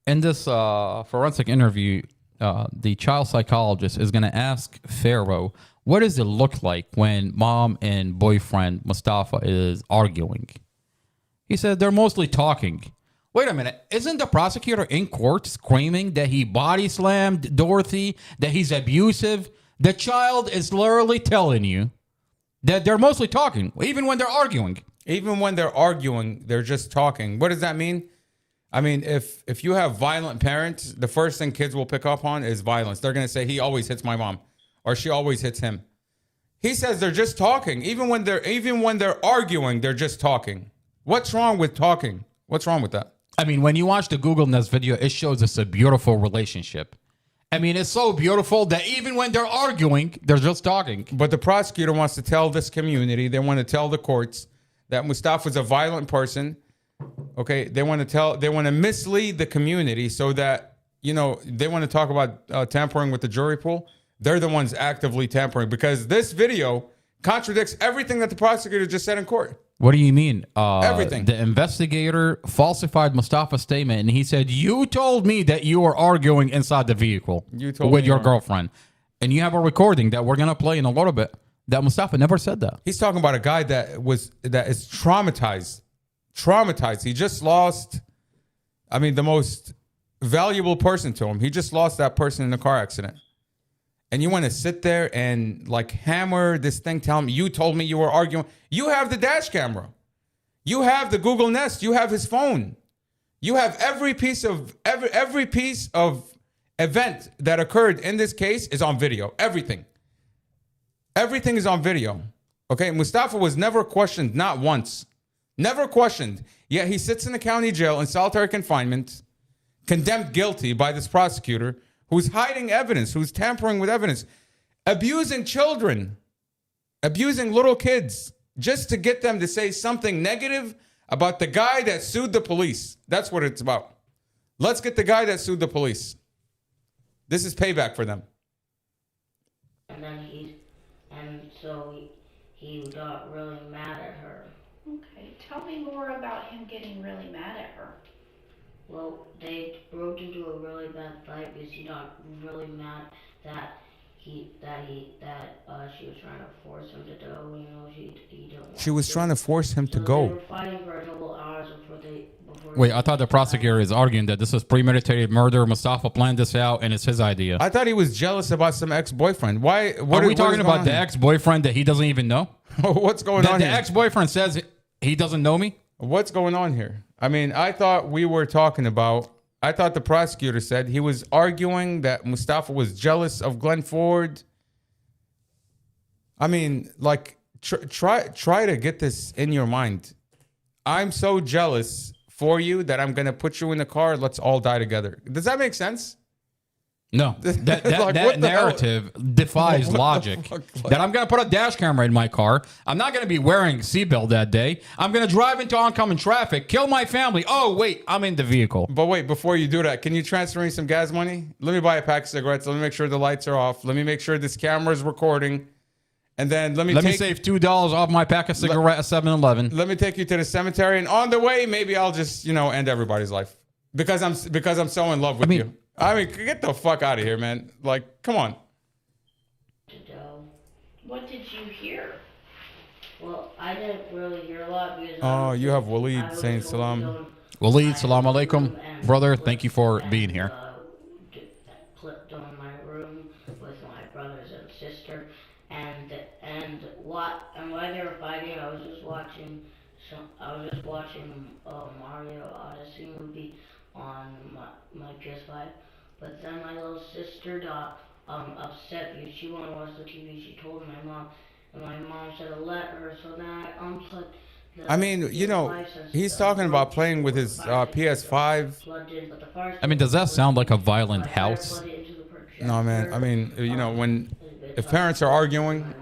[SPEAKER 11] In this forensic interview, the child psychologist is going to ask Pharaoh, what does it look like when mom and boyfriend Mustafa is arguing? He said they're mostly talking. Wait a minute. Isn't the prosecutor in court screaming that he body slammed Dorothy, that he's abusive? The child is literally telling you that they're mostly talking, even when they're arguing.
[SPEAKER 5] Even when they're arguing, they're just talking. What does that mean? I mean, if you have violent parents, the first thing kids will pick up on is violence. They're going to say, he always hits my mom, or she always hits him. He says they're just talking. Even when they're arguing, they're just talking. What's wrong with talking? What's wrong with that?
[SPEAKER 11] I mean, when you watch the Google Nest video, it shows us a beautiful relationship. I mean, it's so beautiful that even when they're arguing, they're just talking.
[SPEAKER 5] But the prosecutor wants to tell this community, they want to tell the courts that Mustafa's a violent person. Okay, they want to mislead the community so that, you know, they want to talk about tampering with the jury pool. They're the ones actively tampering because this video contradicts everything that the prosecutor just said in court.
[SPEAKER 11] What do you mean?
[SPEAKER 5] Everything.
[SPEAKER 11] The investigator falsified Mustafa's statement, and he said, you told me that you were arguing inside the vehicle with your girlfriend. And you have a recording that we're going to play in a little bit that Mustafa never said that.
[SPEAKER 5] He's talking about a guy that is traumatized. He just lost, I mean, the most valuable person to him. He just lost that person in a car accident. And you want to sit there and like hammer this thing, tell him, you told me you were arguing. You have the dash camera. You have the Google Nest. You have his phone. You have every piece of event that occurred in this case is on video. Everything is on video. Okay, Mustafa was never questioned, not once. Never questioned. Yet he sits in the county jail in solitary confinement, condemned guilty by this prosecutor who's hiding evidence, who's tampering with evidence, abusing children, abusing little kids, just to get them to say something negative about the guy that sued the police. That's what it's about. Let's get the guy that sued the police. This is payback for them.
[SPEAKER 22] And then he got really mad at her.
[SPEAKER 7] Okay, tell me more about him getting really mad at her.
[SPEAKER 22] Well, they broke into a really bad fight because he got really mad that she was trying to force him to go. You know, he didn't.
[SPEAKER 5] She was trying to force him to
[SPEAKER 22] They
[SPEAKER 5] go.
[SPEAKER 22] were fighting for a couple hours before
[SPEAKER 11] Wait, I thought the prosecutor is arguing that this is premeditated murder. Mustafa planned this out, and it's his idea.
[SPEAKER 5] I thought he was jealous about some ex-boyfriend. Why? What
[SPEAKER 11] are we talking about? The ex-boyfriend that he doesn't even know?
[SPEAKER 5] What's going on
[SPEAKER 11] The
[SPEAKER 5] here?
[SPEAKER 11] ex-boyfriend says he doesn't know me?
[SPEAKER 5] What's going on here? I mean, I thought we were talking about, I thought the prosecutor said he was arguing that Mustafa was jealous of Glenn Ford. I mean, like, try to get this in your mind. I'm so jealous for you that I'm going to put you in the car. Let's all die together. Does that make sense?
[SPEAKER 11] No. That
[SPEAKER 5] Like, what the
[SPEAKER 11] narrative defies logic. That I'm going to put a dash camera in my car. I'm not going to be wearing a seatbelt that day. I'm going to drive into oncoming traffic, kill my family. Oh, wait, I'm in the vehicle.
[SPEAKER 5] But wait, before you do that, can you transfer me some gas money? Let me buy a pack of cigarettes. Let me make sure the lights are off. Let me make sure this camera is recording. And then let me
[SPEAKER 11] save $2 off my pack of cigarettes at 7-Eleven.
[SPEAKER 5] Let me take you to the cemetery, and on the way, maybe I'll just, end everybody's life because I'm so in love with you. I mean, get the fuck out of here, man. Like, come on.
[SPEAKER 7] What did you hear?
[SPEAKER 22] Well, I didn't really hear a lot because
[SPEAKER 5] Oh, you have Waleed saying salam.
[SPEAKER 11] Waleed, salam alaikum. Brother, thank you for being here.
[SPEAKER 22] Clipped on my room with my brothers and sister, and while they were fighting, I was just watching Mario Odyssey movie on my PS5. But then my little sister got upset because she wanted to watch the TV. She told my mom, and my mom said to let her. So then I unplugged.
[SPEAKER 5] I mean, he's talking about playing with his PS5.
[SPEAKER 11] I mean, does that sound like a violent house?
[SPEAKER 5] No, man. I mean, if parents are arguing,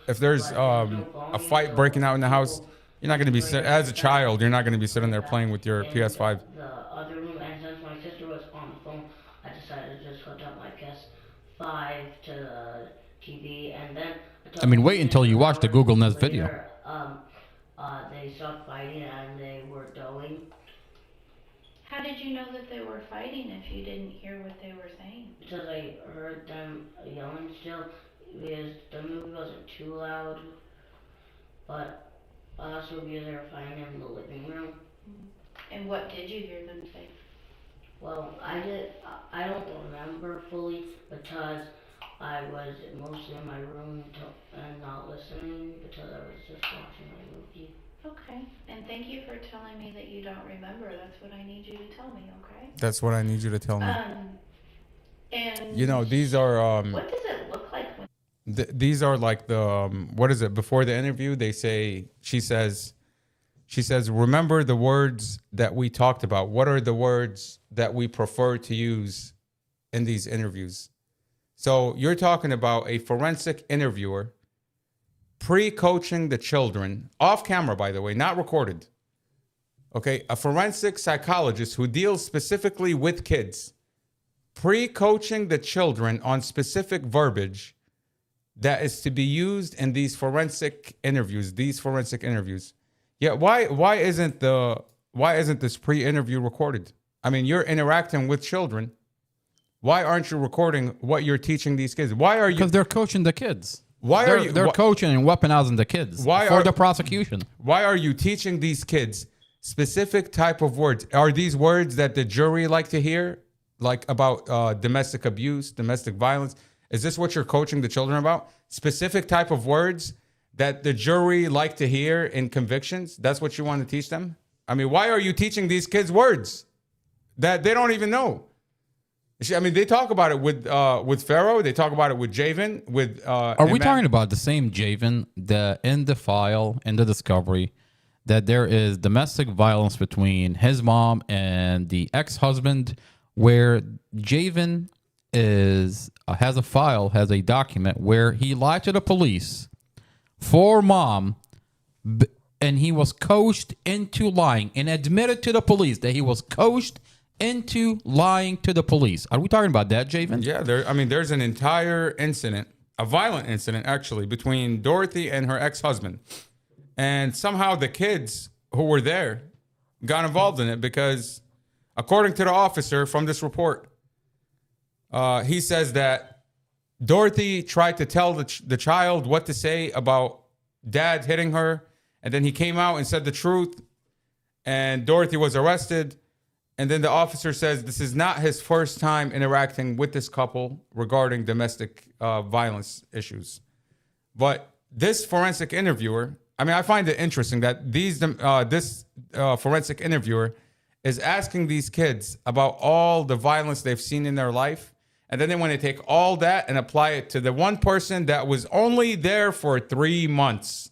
[SPEAKER 5] if there's a fight breaking out in the house, you're not going to be as a child. You're not going to be sitting there playing with your PS5.
[SPEAKER 22] The other room, and since my sister was on the phone, I decided to just hook up my PS5 to the TV, and then.
[SPEAKER 11] I mean, wait until you watch the Google Nest video.
[SPEAKER 22] They stopped fighting and they were going.
[SPEAKER 7] How did you know that they were fighting if you didn't hear what they were saying?
[SPEAKER 22] Because I heard them yelling still, because the movie wasn't too loud, but also because they were fighting in the living room.
[SPEAKER 7] And what did you hear them say?
[SPEAKER 22] Well, I don't remember fully because I was mostly in my room and not listening because I was just watching my movie.
[SPEAKER 7] Okay, and thank you for telling me that you don't remember. That's what I need you to tell me, okay?
[SPEAKER 5] That's what I need you to tell me.
[SPEAKER 7] And
[SPEAKER 5] these are.
[SPEAKER 7] What does it look like when?
[SPEAKER 5] These are like the what is it? Before the interview, she says, remember the words that we talked about. What are the words that we prefer to use in these interviews? So you're talking about a forensic interviewer pre-coaching the children, off camera, by the way, not recorded. Okay, a forensic psychologist who deals specifically with kids, pre-coaching the children on specific verbiage that is to be used in these forensic interviews. Yeah, why isn't this pre-interview recorded? I mean, you're interacting with children. Why aren't you recording what you're teaching these kids? Why are you?
[SPEAKER 11] Because they're coaching the kids.
[SPEAKER 5] They're
[SPEAKER 11] coaching and weaponizing the kids for the prosecution.
[SPEAKER 5] Why are you teaching these kids specific type of words? Are these words that the jury like to hear, like about domestic abuse, domestic violence? Is this what you're coaching the children about? Specific type of words that the jury like to hear in convictions? That's what you want to teach them? I mean, why are you teaching these kids words that they don't even know? I mean, they talk about it with Pharaoh. They talk about it with Javen. With
[SPEAKER 11] Are we talking about the same Javen that in the file, in the discovery, that there is domestic violence between his mom and the ex-husband, where Javen has a document where he lied to the police for mom, and he was coached into lying and admitted to the police that he was coached into lying to the police. Are we talking about that, Javen?
[SPEAKER 5] Yeah, there's an entire incident, a violent incident actually, between Dorothy and her ex-husband. And somehow the kids who were there got involved in it because, according to the officer from this report, he says that Dorothy tried to tell the child what to say about dad hitting her. And then he came out and said the truth. And Dorothy was arrested. And then the officer says this is not his first time interacting with this couple regarding domestic violence issues. But this forensic interviewer, I find it interesting that this forensic interviewer is asking these kids about all the violence they've seen in their life. And then they want to take all that and apply it to the one person that was only there for 3 months.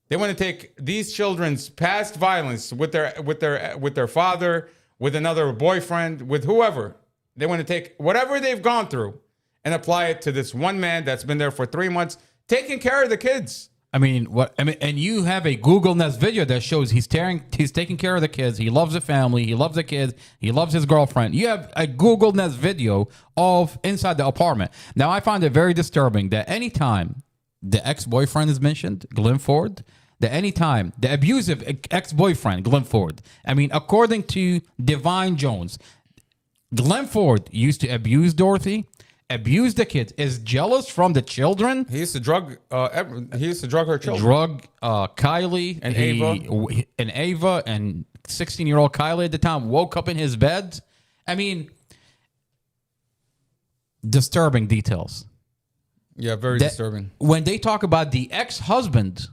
[SPEAKER 5] They want to take these children's past violence with their father, with another boyfriend, with whoever. They want to take whatever they've gone through and apply it to this one man that's been there for 3 months, taking care of the kids.
[SPEAKER 11] And you have a Google Nest video that shows he's taking care of the kids. He loves the family. He loves the kids. He loves his girlfriend. You have a Google Nest video of inside the apartment. Now, I find it very disturbing that anytime the ex-boyfriend is mentioned, Glenn Ford, that anytime the abusive ex-boyfriend, Glenn Ford, according to Divine Jones, Glenn Ford used to abuse Dorothy, abuse the kids, is jealous from the children.
[SPEAKER 5] He used to drug her children.
[SPEAKER 11] Drug Kylie
[SPEAKER 5] and
[SPEAKER 11] Ava and 16-year-old Kylie at the time woke up in his bed. Disturbing details.
[SPEAKER 5] Yeah, very disturbing.
[SPEAKER 11] When they talk about the ex-husband,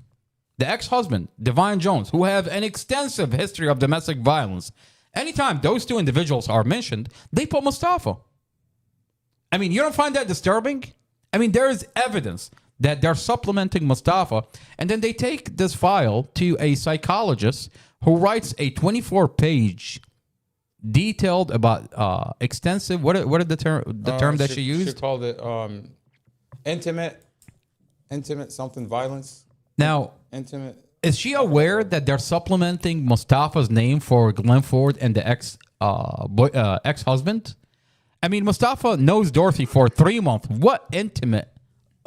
[SPEAKER 11] Divine Jones, who have an extensive history of domestic violence, anytime those two individuals are mentioned, they put Mustafa. You don't find that disturbing? There is evidence that they're supplementing Mustafa, and then they take this file to a psychologist who writes a 24-page detailed about extensive. What are the term that she used?
[SPEAKER 5] She called it intimate something violence.
[SPEAKER 11] Now,
[SPEAKER 5] intimate.
[SPEAKER 11] Is she aware that they're supplementing Mustafa's name for Glenn Ford and the ex-husband? Mustafa knows Dorothy for 3 months. What intimate?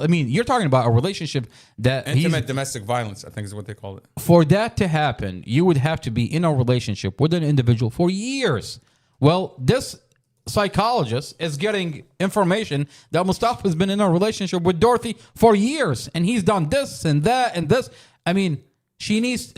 [SPEAKER 11] You're talking about a relationship that
[SPEAKER 5] intimate domestic violence, I think is what they call it.
[SPEAKER 11] For that to happen, you would have to be in a relationship with an individual for years. Well, this psychologist is getting information that Mustafa's been in a relationship with Dorothy for years, and he's done this and that and this. She needs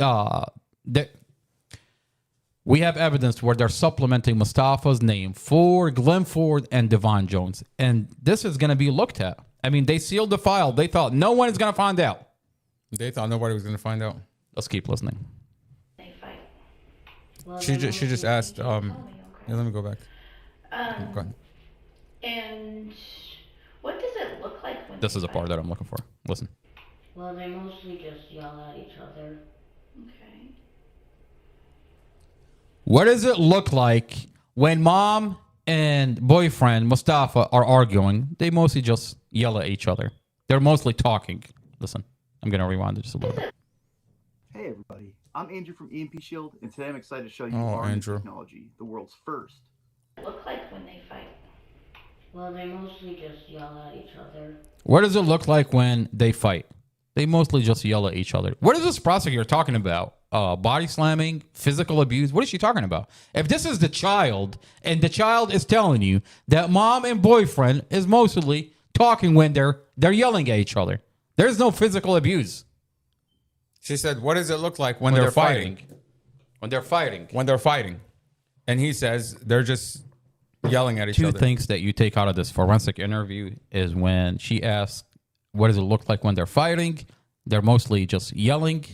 [SPEAKER 11] we have evidence where they're supplementing Mustafa's name for Glenn Ford and Divine Jones. And this is going to be looked at. They sealed the file. They thought no one is going to find out.
[SPEAKER 5] They thought nobody was going to find out.
[SPEAKER 11] Let's keep listening.
[SPEAKER 5] She just asked, let me go back. Go ahead.
[SPEAKER 7] And what does it look like when
[SPEAKER 11] this is the part that I'm looking for. Listen.
[SPEAKER 22] Well, they mostly just yell at each other.
[SPEAKER 7] Okay.
[SPEAKER 11] What does it look like when mom and boyfriend Mustafa are arguing? They mostly just yell at each other. They're mostly talking. Listen, I'm going to rewind it just a little bit.
[SPEAKER 9] Hey, everybody. I'm Andrew from EMP Shield, and today I'm excited to show you
[SPEAKER 5] Andrew.
[SPEAKER 9] technology, the world's first.
[SPEAKER 7] Look like when they fight.
[SPEAKER 22] Well, they mostly just yell at each other.
[SPEAKER 11] What does it look like when they fight? They mostly just yell at each other. What is this prosecutor talking about? Body slamming, physical abuse? What is she talking about? If this is the child, and the child is telling you that mom and boyfriend is mostly talking when they're yelling at each other, there's no physical abuse.
[SPEAKER 5] She said, what does it look like when they're fighting?
[SPEAKER 11] When they're fighting.
[SPEAKER 5] When they're fighting. And he says they're just yelling at each other.
[SPEAKER 11] Two things that you take out of this forensic interview is when she asks, what does it look like when they're fighting? They're mostly just yelling.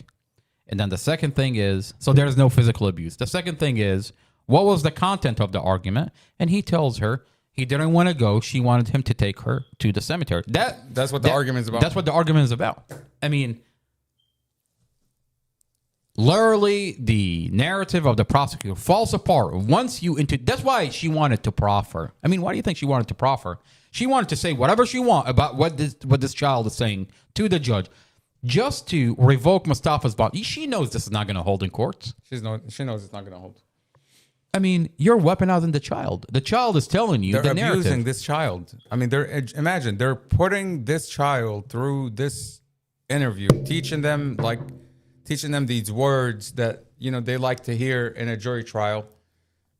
[SPEAKER 11] And then the second thing is, so there's no physical abuse. The second thing is, what was the content of the argument? And he tells her He didn't want to go. She wanted him to take her to the cemetery.
[SPEAKER 5] That's what the argument's about.
[SPEAKER 11] That's what the argument is about. I mean, literally, the narrative of the prosecutor falls apart once you into. That's why she wanted to proffer. I mean, why do you think she wanted to proffer? She wanted to say whatever she wanted about what this child is saying to the judge, just to revoke Mustafa's bond. She knows this is not going to hold in court.
[SPEAKER 5] She knows it's not going to hold.
[SPEAKER 11] I mean, you're weaponizing the child. The child is telling you
[SPEAKER 5] They're
[SPEAKER 11] the narrative.
[SPEAKER 5] abusing this child. I mean, they're putting this child through this interview, teaching them these words that they like to hear in a jury trial.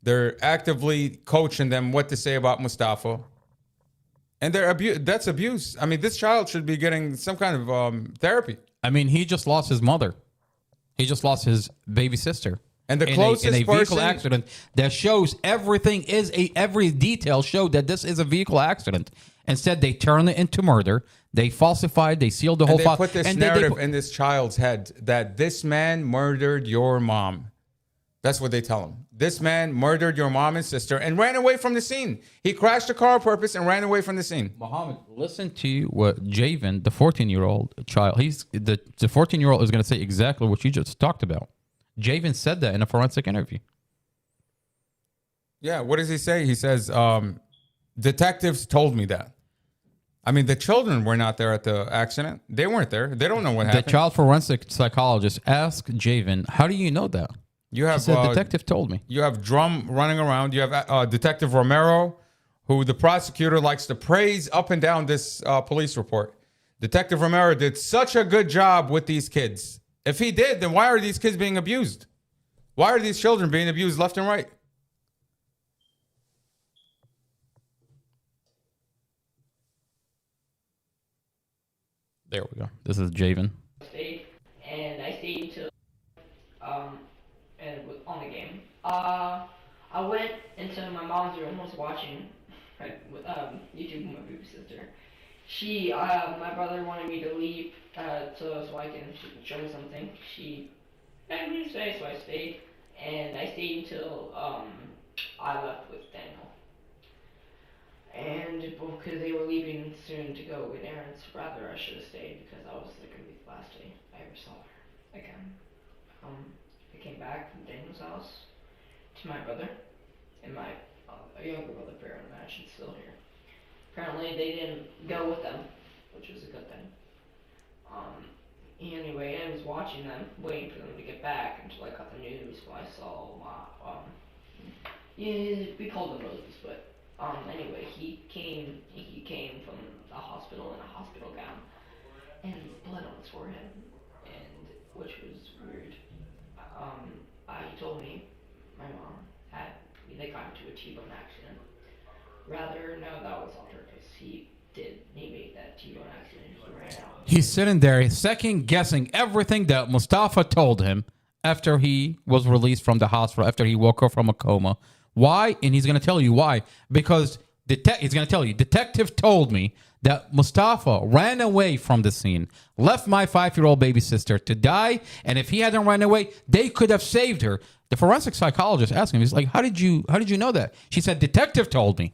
[SPEAKER 5] They're actively coaching them what to say about Mustafa, and that's abuse. I mean, this child should be getting some kind of therapy.
[SPEAKER 11] I mean, he just lost his mother. He just lost his baby sister.
[SPEAKER 5] And the
[SPEAKER 11] in
[SPEAKER 5] closest
[SPEAKER 11] a vehicle
[SPEAKER 5] person,
[SPEAKER 11] accident that shows everything every detail showed that this is a vehicle accident. Instead, they turn it into murder. They falsified. They sealed the whole file.
[SPEAKER 5] They put this narrative in this child's head that this man murdered your mom. That's what they tell him. This man murdered your mom and sister and ran away from the scene. He crashed a car on purpose and ran away from the scene.
[SPEAKER 11] Muhammad, listen to what Javen, the 14-year-old child, the 14-year-old is going to say exactly what you just talked about. Javen said that in a forensic interview.
[SPEAKER 5] Yeah, what does he say? He says, detectives told me that. I mean, the children were not there at the accident. They weren't there. They don't know what happened.
[SPEAKER 11] The child forensic psychologist asked Javen, how do you know that?
[SPEAKER 5] He
[SPEAKER 11] said, detective told me.
[SPEAKER 5] You have Drum running around. You have Detective Romero, who the prosecutor likes to praise up and down this police report. Detective Romero did such a good job with these kids. If he did, then why are these kids being abused? Why are these children being abused left and right?
[SPEAKER 11] There we go. This is Javen.
[SPEAKER 22] And I stayed until and on the game. I went into my mom's room. Was watching with YouTube with my baby sister. My brother wanted me to leave so I can show me something. She begged me to stay, so I stayed, and I stayed until I left with Daniel. And because they were leaving soon to go get errands, rather I should have stayed because I was going to be the last day I ever saw her again. I came back from Daniel's house to my brother, and my younger brother, Farron, she's still here. Apparently they didn't go with them, which was a good thing. Anyway, I was watching them, waiting for them to get back until I got the news. So I saw we called them Moses, but anyway, he came from the hospital in a hospital gown and blood on his forehead, and which was weird. He told me my mom they got into a T-bone accident. Rather, no, that was on purpose. He made that T-bone accident. He ran out.
[SPEAKER 11] He's sitting there, second guessing everything that Mustafa told him after he was released from the hospital, after he woke up from a coma. Why? And he's going to tell you why. Because he's going to tell you, detective told me that Mustafa ran away from the scene, left my 5-year-old baby sister to die, and if he hadn't run away, they could have saved her. The forensic psychologist asked him, he's like, how did you know that? She said, detective told me.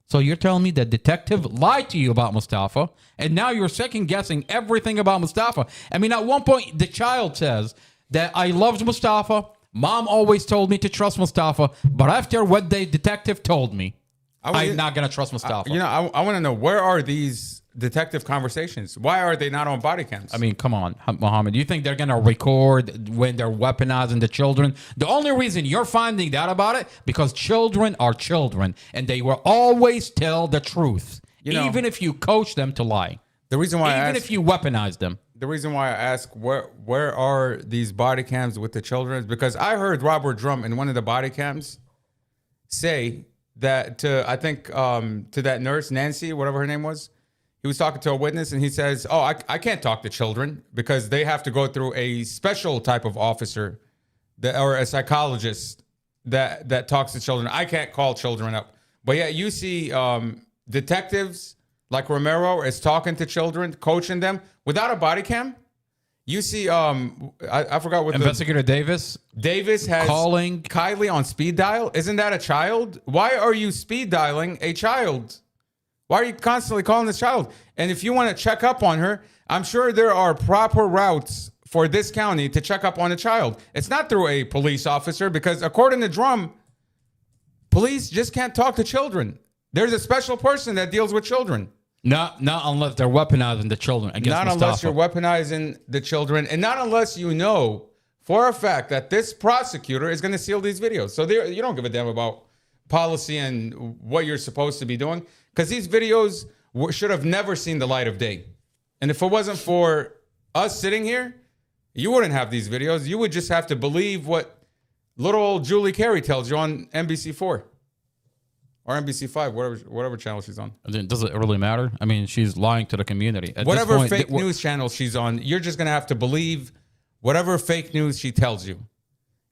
[SPEAKER 11] So you're telling me that detective lied to you about Mustafa, and now you're second guessing everything about Mustafa. I mean, at one point, the child says that I loved Mustafa. Mom always told me to trust Mustafa, but after what the detective told me, I'm not going to trust Mustafa.
[SPEAKER 5] I want to know, where are these detective conversations? Why are they not on body cams?
[SPEAKER 11] I mean, come on, Muhammad. Do you think they're going to record when they're weaponizing the children? The only reason you're finding out about it, because children are children, and they will always tell the truth, even if you coach them to lie.
[SPEAKER 5] The reason why
[SPEAKER 11] if you weaponize them.
[SPEAKER 5] The reason why I ask where are these body cams with the children is because I heard Robert Drum in one of the body cams say that to that nurse, Nancy, whatever her name was. He was talking to a witness and he says, I can't talk to children because they have to go through a special type of officer or a psychologist that talks to children. I can't call children up. But yeah, you see detectives like Romero is talking to children, coaching them without a body cam. You see, I forgot what
[SPEAKER 11] Investigator Davis
[SPEAKER 5] has
[SPEAKER 11] calling
[SPEAKER 5] Kylie on speed dial. Isn't that a child? Why are you speed dialing a child? Why are you constantly calling this child? And if you want to check up on her, I'm sure there are proper routes for this county to check up on a child. It's not through a police officer because according to Drum, police just can't talk to children. There's a special person that deals with children.
[SPEAKER 11] Not unless they're weaponizing the children against
[SPEAKER 5] Not
[SPEAKER 11] Mustafa.
[SPEAKER 5] unless you're weaponizing the children, and not unless you know for a fact that this prosecutor is going to seal these videos. So you don't give a damn about policy and what you're supposed to be doing because these videos should have never seen the light of day. And if it wasn't for us sitting here, you wouldn't have these videos. You would just have to believe what little old Julie Carey tells you on NBC4. Or NBC5, whatever channel she's on.
[SPEAKER 11] Does it really matter? I mean, she's lying to the community. At
[SPEAKER 5] Whatever
[SPEAKER 11] this point,
[SPEAKER 5] fake news channel she's on, you're just going to have to believe whatever fake news she tells you.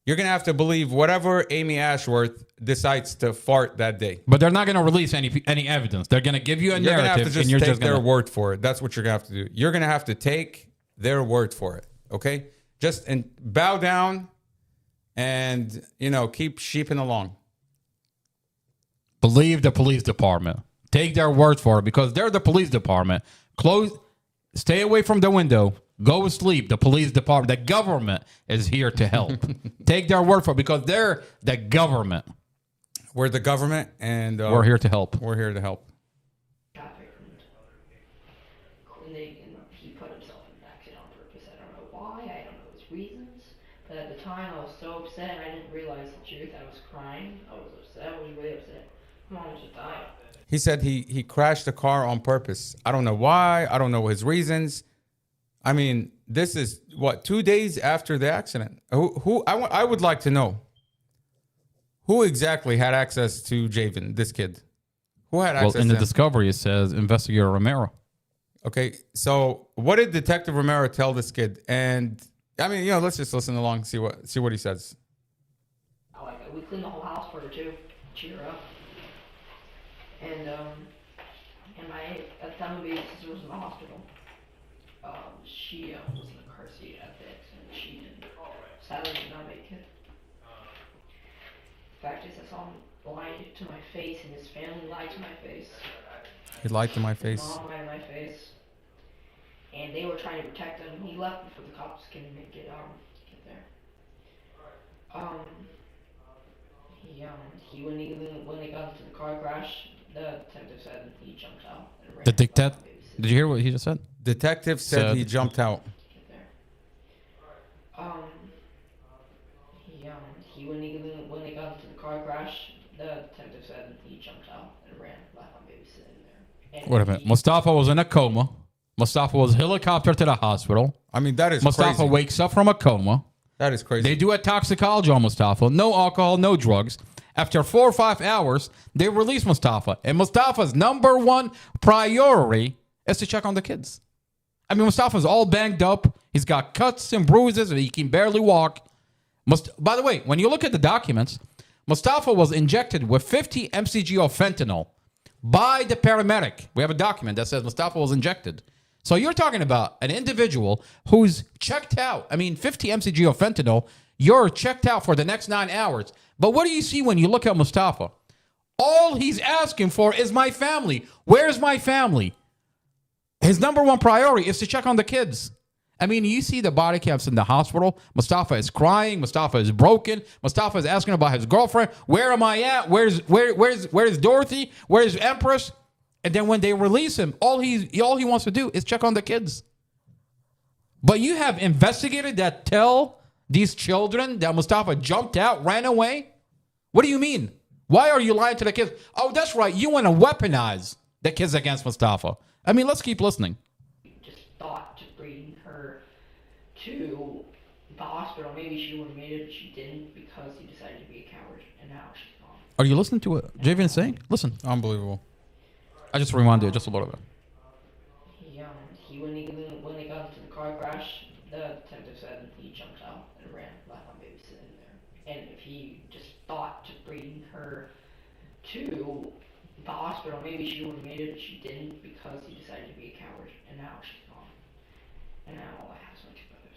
[SPEAKER 5] You're going to have to believe whatever Amy Ashworth decides to fart that day.
[SPEAKER 11] But they're not going to release any evidence. They're going to give you a
[SPEAKER 5] You're going to
[SPEAKER 11] narrative,
[SPEAKER 5] have to
[SPEAKER 11] and
[SPEAKER 5] just
[SPEAKER 11] you're
[SPEAKER 5] take
[SPEAKER 11] just
[SPEAKER 5] their
[SPEAKER 11] going to
[SPEAKER 5] word for it. That's what you're going to have to do. You're going to have to take their word for it, okay? Just bow down and, keep sheeping along.
[SPEAKER 11] believe the police department. Take their word for it because they're the police department. Stay away from the window. Go to sleep. The police department, the government is here to help. Take their word for it because they're the government.
[SPEAKER 5] We're the government, and
[SPEAKER 11] we're here to help.
[SPEAKER 5] We're here to help.
[SPEAKER 22] He put himself in an accident on purpose. I don't know why. I don't know his reasons. But at the time, I was so upset. I didn't realize the truth. I was crying. I was upset. I was really upset. My mom just died.
[SPEAKER 5] He said he crashed the car on purpose. I don't know why. I don't know his reasons. I mean, this is 2 days after the accident. I would like to know who exactly had access to Javen, this kid. Who had access?
[SPEAKER 11] Well, in
[SPEAKER 5] to
[SPEAKER 11] the
[SPEAKER 5] him?
[SPEAKER 11] discovery, it says Investigator Romero.
[SPEAKER 5] Okay, so what did Detective Romero tell this kid? And I mean, let's just listen along, see what he says.
[SPEAKER 22] We cleaned the whole house for her too. Cheer her up. And at the time, my baby sister was in the hospital. She was in a car seat at the accident. She sadly did not make it. The fact is, I saw him lie to my face, and his family lied to my face.
[SPEAKER 5] He lied to my face.
[SPEAKER 22] His mom lied to my face. And they were trying to protect him. He left before the cops can get there. When they got into the car crash, the detective said he jumped out and ran.
[SPEAKER 11] Did you hear what he just said?
[SPEAKER 5] Detective said he jumped out.
[SPEAKER 22] When they got into the car crash, the detective said he jumped out and ran, left my baby sitting there.
[SPEAKER 11] Wait a minute. Mustafa was in a coma. Mustafa was helicoptered to the hospital.
[SPEAKER 5] I mean, that is
[SPEAKER 11] Mustafa
[SPEAKER 5] crazy.
[SPEAKER 11] wakes up from a coma.
[SPEAKER 5] That is crazy.
[SPEAKER 11] They do a toxicology on Mustafa. No alcohol, no drugs. After 4 or 5 hours, they release Mustafa. And Mustafa's number one priority is to check on the kids. I mean, Mustafa's all banged up. He's got cuts and bruises, and he can barely walk. By the way, when you look at the documents, Mustafa was injected with 50 mcg of fentanyl by the paramedic. We have a document that says Mustafa was injected. So you're talking about an individual who's checked out. I mean, 50 mcg of fentanyl, you're checked out for the next 9 hours. But what do you see when you look at Mustafa? All he's asking for is my family. Where's my family? His number one priority is to check on the kids. I mean, you see the body cams in the hospital. Mustafa is crying. Mustafa is broken. Mustafa is asking about his girlfriend. Where am I at? Where's Dorothy? Where's Empress? And then when they release him, all he wants to do is check on the kids. But you have investigators that tell these children that Mustafa jumped out, ran away. What do you mean? Why are you lying to the kids? Oh, that's right. You want to weaponize the kids against Mustafa. I mean, let's keep listening.
[SPEAKER 22] Just thought to bring her to the hospital. Maybe she would have made it, but she didn't because he decided to be a coward, and now she's gone.
[SPEAKER 11] Are you listening to what Javen is saying? Listen.
[SPEAKER 5] Unbelievable.
[SPEAKER 11] I just reminded you just a little bit.
[SPEAKER 22] When they got into the car crash, the detective said he jumped out and ran, left my baby sitting there. And if he just thought to bring her to the hospital, maybe she would have made it, but she didn't because he decided to be a coward, and now she's gone. And now all I have is my 2 brothers.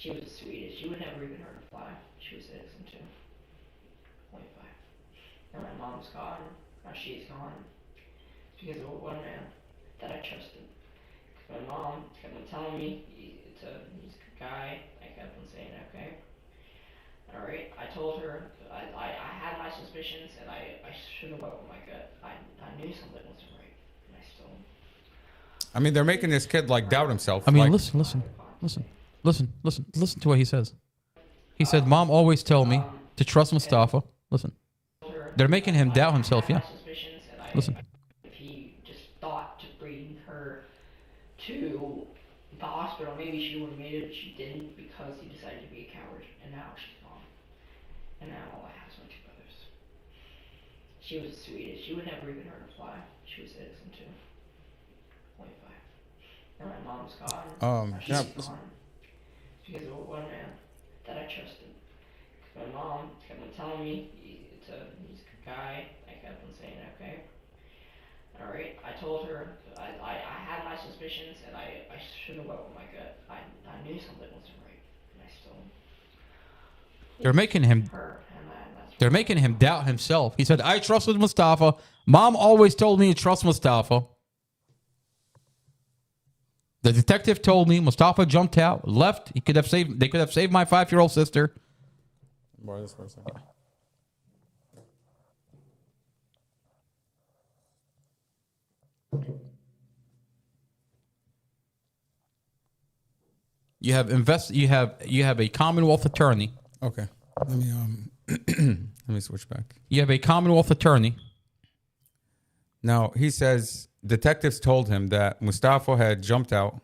[SPEAKER 22] She was the sweetest. She would never even hurt a fly. She was innocent too. 25. And my mom's gone. Now she's gone. It's because of one man that I trusted. My mom kept on telling me he's a good guy. I kept on saying, okay. Alright, I told her, I had my suspicions, and I should have went with my gut. I knew something wasn't right, and I still...
[SPEAKER 5] I mean, they're making this kid like doubt himself.
[SPEAKER 11] I mean,
[SPEAKER 5] like,
[SPEAKER 11] listen to what he says. He said, Mom always told me to trust Mustafa. Listen. They're making him doubt himself, yeah. Listen.
[SPEAKER 22] If he just thought to bring her to the hospital, maybe she would have made it, but she didn't because he decided to be a coward, and now she's gone. And now all I have is my two brothers. She was the sweetest. She would never even hurt a fly. She was innocent too. 25. And my mom's gone. She's gone. Because of one man that I trusted. My mom kept on telling me he's a good guy. I kept on saying, okay. Alright, I told her, I had my suspicions, and I should have went with my gut. I knew something wasn't right, and I still...
[SPEAKER 11] They're making him doubt himself. He said, I trusted Mustafa. Mom always told me to trust Mustafa. The detective told me Mustafa jumped out, left. They could have saved my 5-year-old sister.
[SPEAKER 5] Borrow this for a second.
[SPEAKER 11] You have a Commonwealth attorney.
[SPEAKER 5] Okay. Let me let me switch back.
[SPEAKER 11] You have a Commonwealth attorney.
[SPEAKER 5] Now, he says detectives told him that Mustafa had jumped out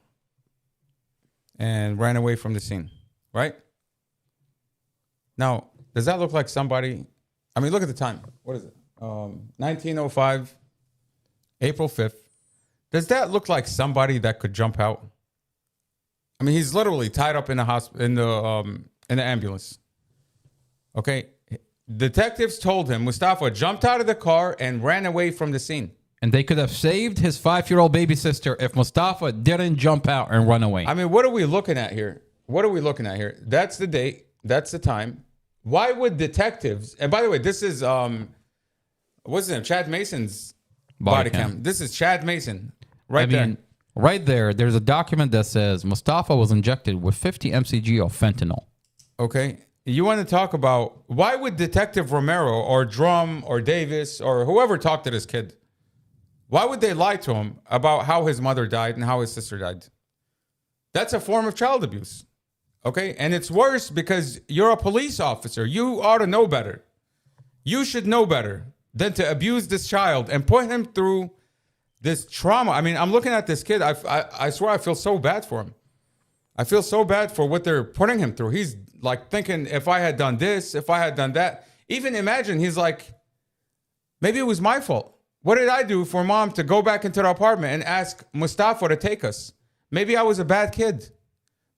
[SPEAKER 5] and ran away from the scene, right? Now, does that look like somebody? I mean, look at the time. What is it? 1905, April 5th. Does that look like somebody that could jump out? I mean, he's literally tied up in the ambulance. Okay. Detectives told him Mustafa jumped out of the car and ran away from the scene.
[SPEAKER 11] And they could have saved his 5-year-old baby sister if Mustafa didn't jump out and run away.
[SPEAKER 5] I mean, what are we looking at here? That's the date. That's the time. Why would detectives... And by the way, this is... what's his name? Chad Mason's body cam. This is Chad Mason.
[SPEAKER 11] Right there, there's a document that says Mustafa was injected with 50 mcg of fentanyl.
[SPEAKER 5] Okay. You want to talk about why would Detective Romero or Drum or Davis or whoever talked to this kid, why would they lie to him about how his mother died and how his sister died? That's a form of child abuse. Okay. And it's worse because you're a police officer. You ought to know better. You should know better than to abuse this child and put him through this trauma. I mean, I'm looking at this kid. I swear I feel so bad for him. I feel so bad for what they're putting him through. He's like thinking, if I had done this, if I had done that. Even imagine, he's like, maybe it was my fault. What did I do for mom to go back into the apartment and ask Mustafa to take us? Maybe I was a bad kid.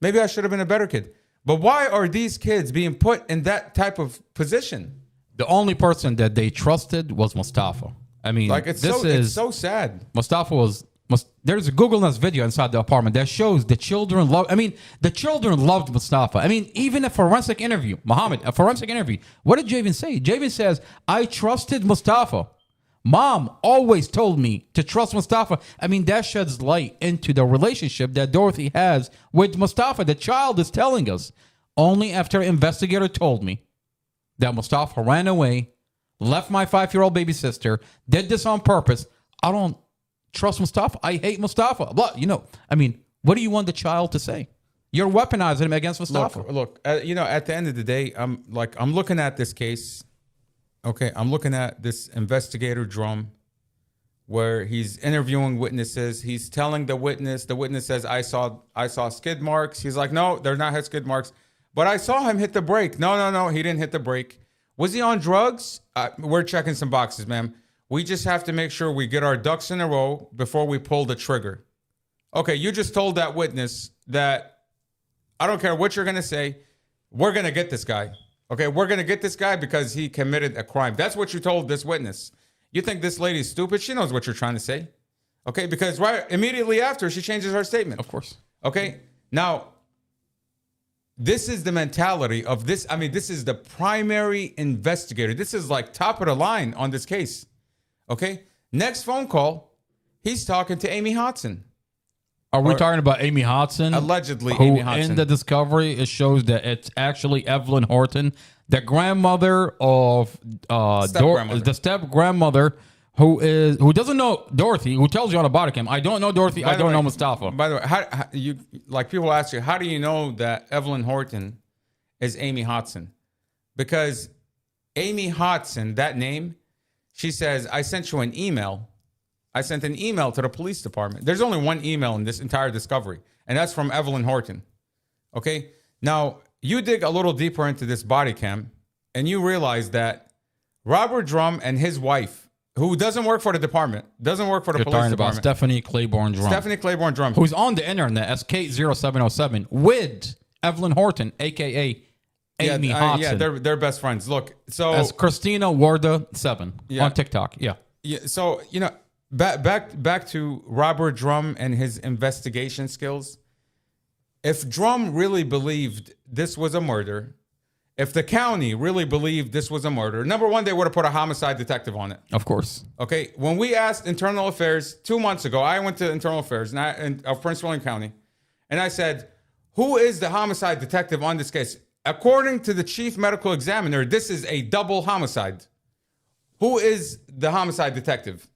[SPEAKER 5] Maybe I should have been a better kid. But why are these kids being put in that type of position?
[SPEAKER 11] The only person that they trusted was Mustafa. I mean,
[SPEAKER 5] like it's so sad.
[SPEAKER 11] Mustafa was... There's a Google Nest video inside the apartment that shows the children the children loved Mustafa. I mean, even a forensic interview, Muhammad, a forensic interview. What did Javen say? Javen says, I trusted Mustafa. Mom always told me to trust Mustafa. I mean, that sheds light into the relationship that Dorothy has with Mustafa. The child is telling us. Only after an investigator told me that Mustafa ran away, left my 5-year-old baby sister, did this on purpose. I don't trust Mustafa. I hate Mustafa. But, I mean, what do you want the child to say? You're weaponizing him against Mustafa.
[SPEAKER 5] Look, at the end of the day, I'm looking at this case. Okay, I'm looking at this investigator Drum, where he's interviewing witnesses. He's telling the witness says, I saw skid marks. He's like, no, they're not his skid marks. But I saw him hit the brake. No, he didn't hit the brake. Was he on drugs? We're checking some boxes, ma'am. We just have to make sure we get our ducks in a row before we pull the trigger. Okay, you just told that witness that I don't care what you're going to say. We're going to get this guy. Okay, we're going to get this guy because he committed a crime. That's what you told this witness. You think this lady's stupid? She knows what you're trying to say. Okay, because right immediately after, she changes her statement.
[SPEAKER 11] Of course.
[SPEAKER 5] Okay, now, this is the mentality of this. I mean, this is the primary investigator. This is like top of the line on this case. Okay. Next phone call, he's talking to Amy Hodson.
[SPEAKER 11] Are we talking about Amy Hodson?
[SPEAKER 5] Allegedly,
[SPEAKER 11] who
[SPEAKER 5] Amy Hodson.
[SPEAKER 11] In the discovery, it shows that it's actually Evelyn Horton, the grandmother of the step grandmother who doesn't know Dorothy, who tells you on a body cam, I don't know Dorothy, I don't know Mustafa.
[SPEAKER 5] By the way, how you like people ask you, how do you know that Evelyn Horton is Amy Hodson? Because Amy Hodson, that name, she says, I sent you an email. I sent an email to the police department. There's only one email in this entire discovery, and that's from Evelyn Horton. Okay? Now, you dig a little deeper into this body cam, and you realize that Robert Drum and his wife, who doesn't work for the department, doesn't work for the police
[SPEAKER 11] talking
[SPEAKER 5] department.
[SPEAKER 11] about Stephanie Claiborne Drum.
[SPEAKER 5] Stephanie Claiborne Drum.
[SPEAKER 11] Who's on the internet as Kate0707 with Evelyn Horton, a.k.a. Amy Hodson.
[SPEAKER 5] Yeah, they're best friends. Look, so...
[SPEAKER 11] As Christina Warda7 on TikTok. Yeah.
[SPEAKER 5] So, you know, back to Robert Drum and his investigation skills. If Drum really believed this was a murder, if the county really believed this was a murder, number one, they would have put a homicide detective on it.
[SPEAKER 11] Of course.
[SPEAKER 5] Okay. When we asked Internal Affairs 2 months ago, I went to Internal Affairs of Prince William County, and I said, who is the homicide detective on this case? According to the chief medical examiner, this is a double homicide. Who is the homicide detective?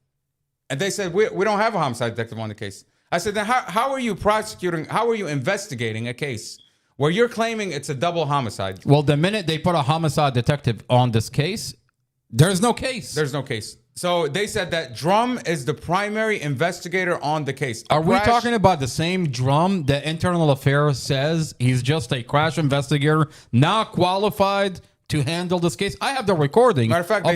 [SPEAKER 5] And they said, we don't have a homicide detective on the case. I said, then how are you prosecuting, how are you investigating a case where you're claiming it's a double homicide?
[SPEAKER 11] Well, the minute they put a homicide detective on this case, there's no case.
[SPEAKER 5] There's no case. So they said that Drum is the primary investigator on the case.
[SPEAKER 11] Are we talking about the same Drum that Internal Affairs says he's just a crash investigator, not qualified to handle this case? I have the recording.
[SPEAKER 5] Matter of fact,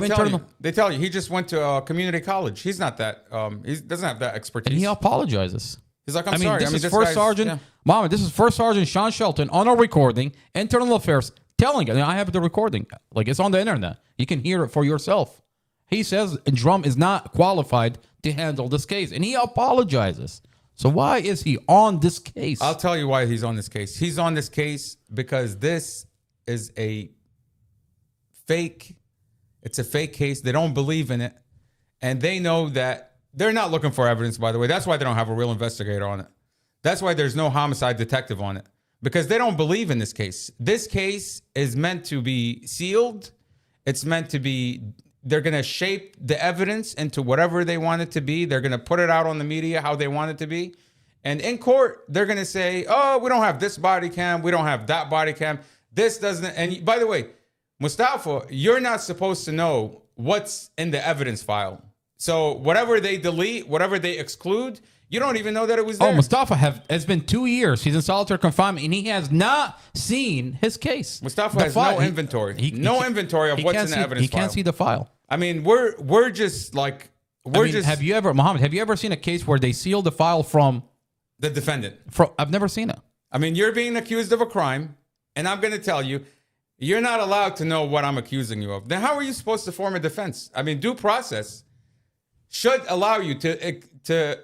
[SPEAKER 5] they tell you he just went to a community college. He's not that. He doesn't have that expertise.
[SPEAKER 11] And he apologizes.
[SPEAKER 5] He's like, I'm sorry.
[SPEAKER 11] This is First Sergeant. Mama, this is First Sergeant Sean Shelton on a recording. Internal Affairs telling it. I have the recording. Like, it's on the internet. You can hear it for yourself. He says Drum is not qualified to handle this case, and he apologizes. So why is he on this case?
[SPEAKER 5] I'll tell you why he's on this case. He's on this case because this is a fake. It's a fake case. They don't believe in it, and they know that they're not looking for evidence, by the way. That's why they don't have a real investigator on it. That's why there's no homicide detective on it, because they don't believe in this case. This case is meant to be sealed. It's meant to be... They're going to shape the evidence into whatever they want it to be. They're going to put it out on the media how they want it to be. And in court, they're going to say, oh, we don't have this body cam. We don't have that body cam. This doesn't. And by the way, Mustafa, you're not supposed to know what's in the evidence file. So whatever they delete, whatever they exclude, you don't even know that it was there.
[SPEAKER 11] Oh, Mustafa it's been 2 years. He's in solitary confinement, and he has not seen his case.
[SPEAKER 5] Mustafa has no inventory. No inventory of what's in the evidence file.
[SPEAKER 11] He can't see the file.
[SPEAKER 5] I mean, we're just like...
[SPEAKER 11] Have you ever, Mohammed, have you ever seen a case where they sealed the file from...
[SPEAKER 5] The defendant.
[SPEAKER 11] I've never seen it.
[SPEAKER 5] I mean, you're being accused of a crime, and I'm going to tell you, you're not allowed to know what I'm accusing you of. Then how are you supposed to form a defense? I mean, due process should allow you to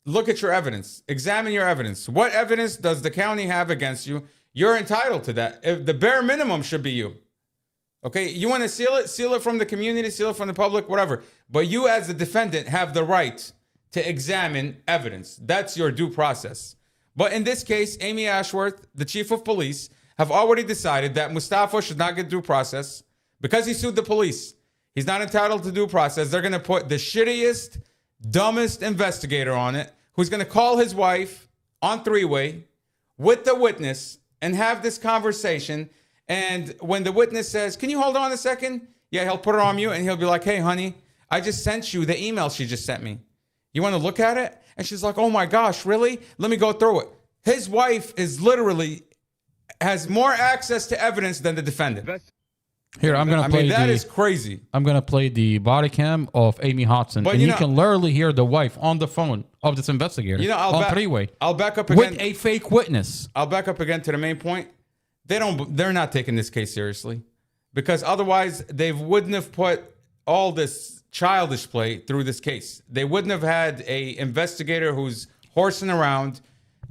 [SPEAKER 5] look at your evidence, examine your evidence. What evidence does the county have against you? You're entitled to that. If the bare minimum should be you. Okay, you want to seal it from the community, seal it from the public, whatever. But you as the defendant have the right to examine evidence. That's your due process. But in this case, Amy Ashworth, the chief of police, have already decided that Mustafa should not get due process because he sued the police. He's not entitled to due process. They're going to put the shittiest, dumbest investigator on it, who's going to call his wife on three-way with the witness and have this conversation. And when the witness says, can you hold on a second? Yeah, he'll put her on mute and he'll be like, hey, honey, I just sent you the email she just sent me. You want to look at it? And she's like, oh my gosh, really? Let me go through it. His wife is literally has more access to evidence than the defendant.
[SPEAKER 11] Here, I'm going to play
[SPEAKER 5] that is crazy.
[SPEAKER 11] I'm going to play the body cam of Amy Hodson. And you can literally hear the wife on the phone of this investigator on three-way.
[SPEAKER 5] I'll back up again.
[SPEAKER 11] With a fake witness.
[SPEAKER 5] I'll back up again to the main point. They're not taking this case seriously, because otherwise they wouldn't have put all this childish play through this case. They wouldn't have had a investigator who's horsing around.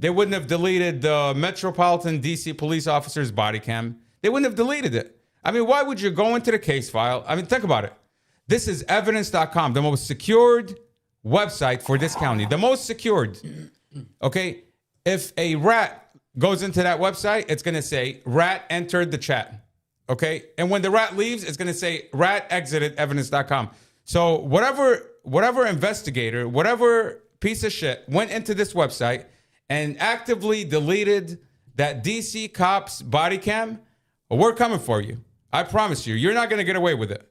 [SPEAKER 5] They wouldn't have deleted the Metropolitan DC police officer's body cam. They wouldn't have deleted it. I mean, why would you go into the case file? I mean, think about it. This is evidence.com, the most secured website for this county. The most secured. Okay? If a rat goes into that website, it's going to say, rat entered the chat. Okay? And when the rat leaves, it's going to say, rat exited evidence.com. So whatever investigator, whatever piece of shit went into this website and actively deleted that DC cop's body cam, we're coming for you. I promise you, you're not going to get away with it.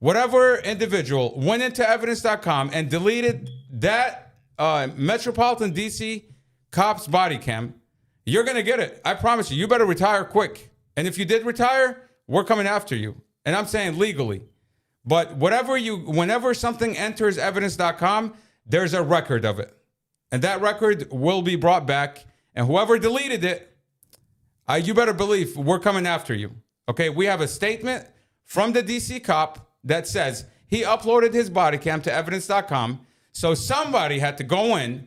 [SPEAKER 5] Whatever individual went into evidence.com and deleted that Metropolitan DC cop's body cam, you're going to get it. I promise you. You better retire quick. And if you did retire, we're coming after you. And I'm saying legally. But whenever something enters evidence.com, there's a record of it. And that record will be brought back. And whoever deleted it, you better believe we're coming after you. Okay, we have a statement from the DC cop that says he uploaded his body cam to evidence.com. So somebody had to go in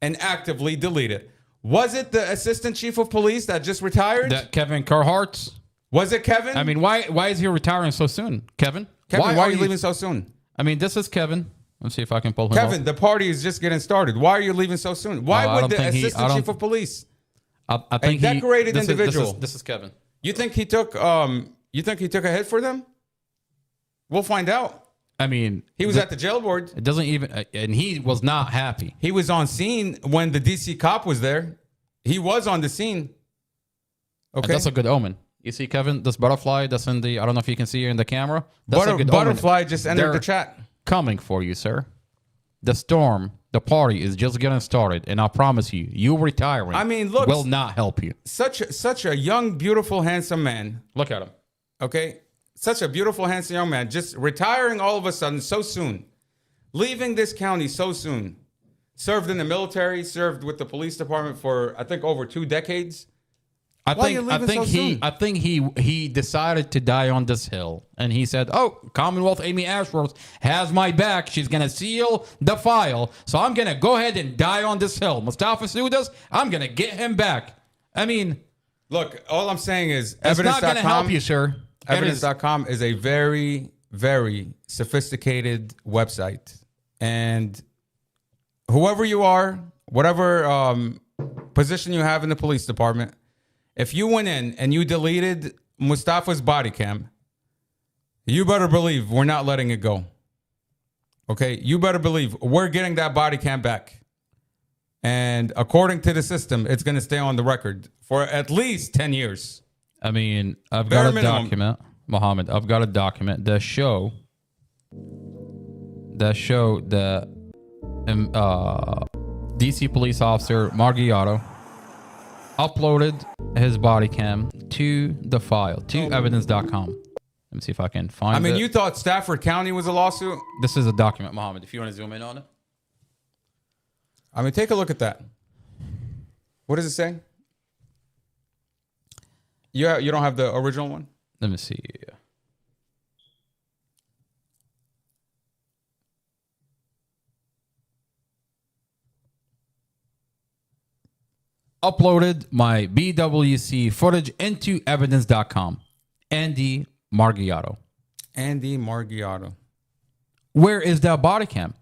[SPEAKER 5] and actively delete it. Was it the assistant chief of police that just retired?
[SPEAKER 11] That Kevin Carhart?
[SPEAKER 5] Was it Kevin?
[SPEAKER 11] I mean, why is he retiring so soon? Kevin,
[SPEAKER 5] why are you leaving so soon?
[SPEAKER 11] I mean, this is Kevin. Let's see if I can pull him
[SPEAKER 5] Kevin,
[SPEAKER 11] up.
[SPEAKER 5] the party is just getting started. Why are you leaving so soon? Why would the assistant chief of police,
[SPEAKER 11] I think
[SPEAKER 5] a decorated individual,
[SPEAKER 11] this is Kevin.
[SPEAKER 5] You think he took a hit for them? We'll find out.
[SPEAKER 11] I mean,
[SPEAKER 5] he was at the jail board.
[SPEAKER 11] It doesn't even, and he was not happy.
[SPEAKER 5] He was on scene when the DC cop was there. He was on the scene. Okay,
[SPEAKER 11] and that's a good omen. You see, Kevin, this butterfly that's in the, I don't know if you can see here in the camera. That's a good
[SPEAKER 5] butterfly
[SPEAKER 11] omen.
[SPEAKER 5] just entered the chat.
[SPEAKER 11] Coming for you, sir. The storm, the party is just getting started, and I promise you, you retiring.
[SPEAKER 5] I mean, look,
[SPEAKER 11] will not help you.
[SPEAKER 5] Such a young, beautiful, handsome man.
[SPEAKER 11] Look at him.
[SPEAKER 5] Okay, such a beautiful, handsome young man, just retiring all of a sudden so soon, leaving this county so soon. Served in the military, served with the police department for I think over 2 decades.
[SPEAKER 11] I think he decided to die on this hill, and he said, "Oh, Commonwealth Amy Ashworth has my back. She's gonna seal the file, so I'm gonna go ahead and die on this hill. Mustafa Sudas, I'm gonna get him back." I mean,
[SPEAKER 5] look, all I'm saying is
[SPEAKER 11] it's not gonna help you, sir.
[SPEAKER 5] Evidence.com is a very, very sophisticated website, and whoever you are, whatever position you have in the police department. If you went in and you deleted Mustafa's body cam, you better believe we're not letting it go. Okay? You better believe we're getting that body cam back. And according to the system, it's going to stay on the record for at least 10 years.
[SPEAKER 11] I mean, I've got a document, Mohammed. I've got a document that show the DC police officer Margiotto uploaded his body cam to the file, to evidence.com. Let me see if I can find it.
[SPEAKER 5] I mean, you thought Stafford County was a lawsuit?
[SPEAKER 11] This is a document, Mohammed, if you want to zoom in on it.
[SPEAKER 5] I mean, take a look at that. What does it say? You don't have the original one?
[SPEAKER 11] Let me see. Uploaded my BWC footage into evidence.com. Andy Margiotto.
[SPEAKER 5] Andy Margiotto.
[SPEAKER 11] Where is that body cam?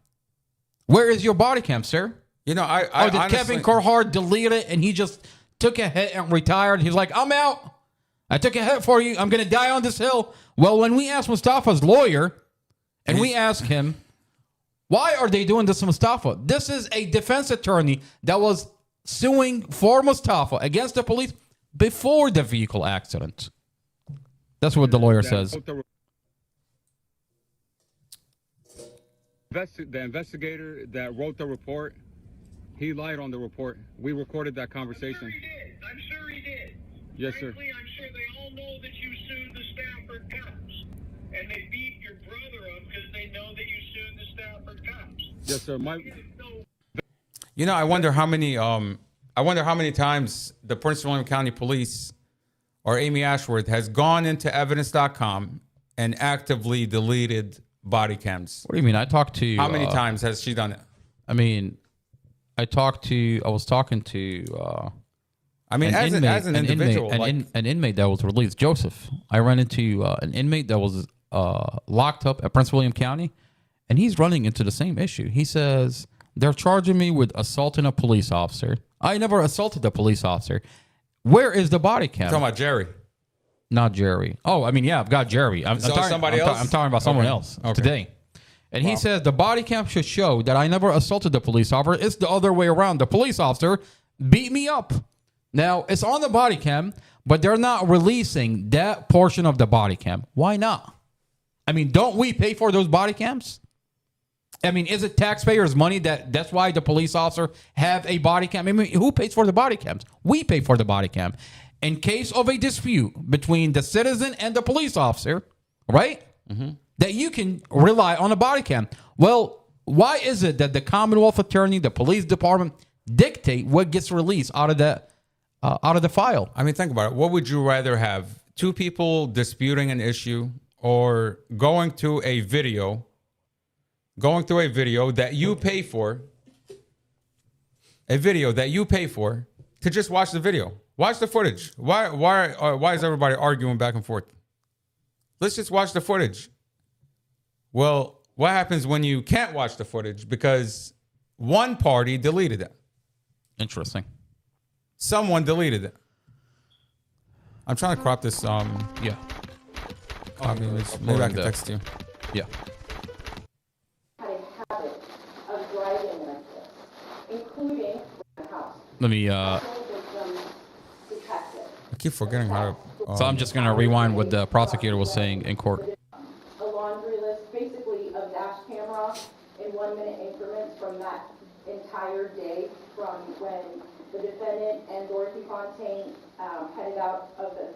[SPEAKER 11] Where is your body cam, sir?
[SPEAKER 5] You know,
[SPEAKER 11] did honestly, Kevin Carhart delete it and he just took a hit and retired? He's like, I'm out. I took a hit for you. I'm going to die on this hill. Well, when we asked Mustafa's lawyer and we asked him, why are they doing this to Mustafa? This is a defense attorney that was suing for Mustafa against the police before the vehicle accident. That's what the lawyer says.
[SPEAKER 5] The investigator that wrote the report, he lied on the report. We recorded that conversation.
[SPEAKER 10] I'm sure he did.
[SPEAKER 5] Yes,
[SPEAKER 10] Frankly,
[SPEAKER 5] sir.
[SPEAKER 10] I'm sure they all know that you sued the Stafford cops. And they beat your brother up because they know that you sued the Stafford cops.
[SPEAKER 5] Yes, sir. You know, I wonder how many times the Prince William County Police or Amy Ashworth has gone into evidence.com and actively deleted body cams.
[SPEAKER 11] What do you mean? I talked to...
[SPEAKER 5] How many times has she done it?
[SPEAKER 11] I mean, was talking to.
[SPEAKER 5] I mean, as an individual,
[SPEAKER 11] an inmate that was released, Joseph. I ran into an inmate that was locked up at Prince William County, and he's running into the same issue. He says they're charging me with assaulting a police officer. I never assaulted a police officer. Where is the body cam?
[SPEAKER 5] Talking about Jerry.
[SPEAKER 11] Not Jerry. Oh, I mean, yeah, I've got Jerry. I'm talking about someone else today. And he says the body cam should show that I never assaulted the police officer. It's the other way around. The police officer beat me up. Now, it's on the body cam, but they're not releasing that portion of the body cam. Why not? I mean, don't we pay for those body cams? I mean, is it taxpayers' money that's why the police officer have a body cam? I mean, who pays for the body cams? We pay for the body cam. In case of a dispute between the citizen and the police officer, right? Mm-hmm. That you can rely on a body cam. Well, why is it that the Commonwealth Attorney, the police department, dictate what gets released out of the file?
[SPEAKER 5] I mean, think about it. What would you rather have? Two people disputing an issue, or going through a video that you pay for, to just watch the video? Watch the footage. Why is everybody arguing back and forth? Let's just watch the footage. Well, what happens when you can't watch the footage because one party deleted it?
[SPEAKER 11] Interesting.
[SPEAKER 5] Someone deleted it. I'm trying to crop this.
[SPEAKER 11] Yeah.
[SPEAKER 5] Maybe I can text you.
[SPEAKER 11] Yeah.
[SPEAKER 18] Had a habit of driving like this, including the house.
[SPEAKER 11] Let me.
[SPEAKER 5] I keep forgetting how to.
[SPEAKER 11] So I'm just going to rewind what the prosecutor was saying in court.
[SPEAKER 18] A laundry list, basically a dash camera in 1 minute increments from that entire day, from when the defendant and Dorothy Fontaine headed out of the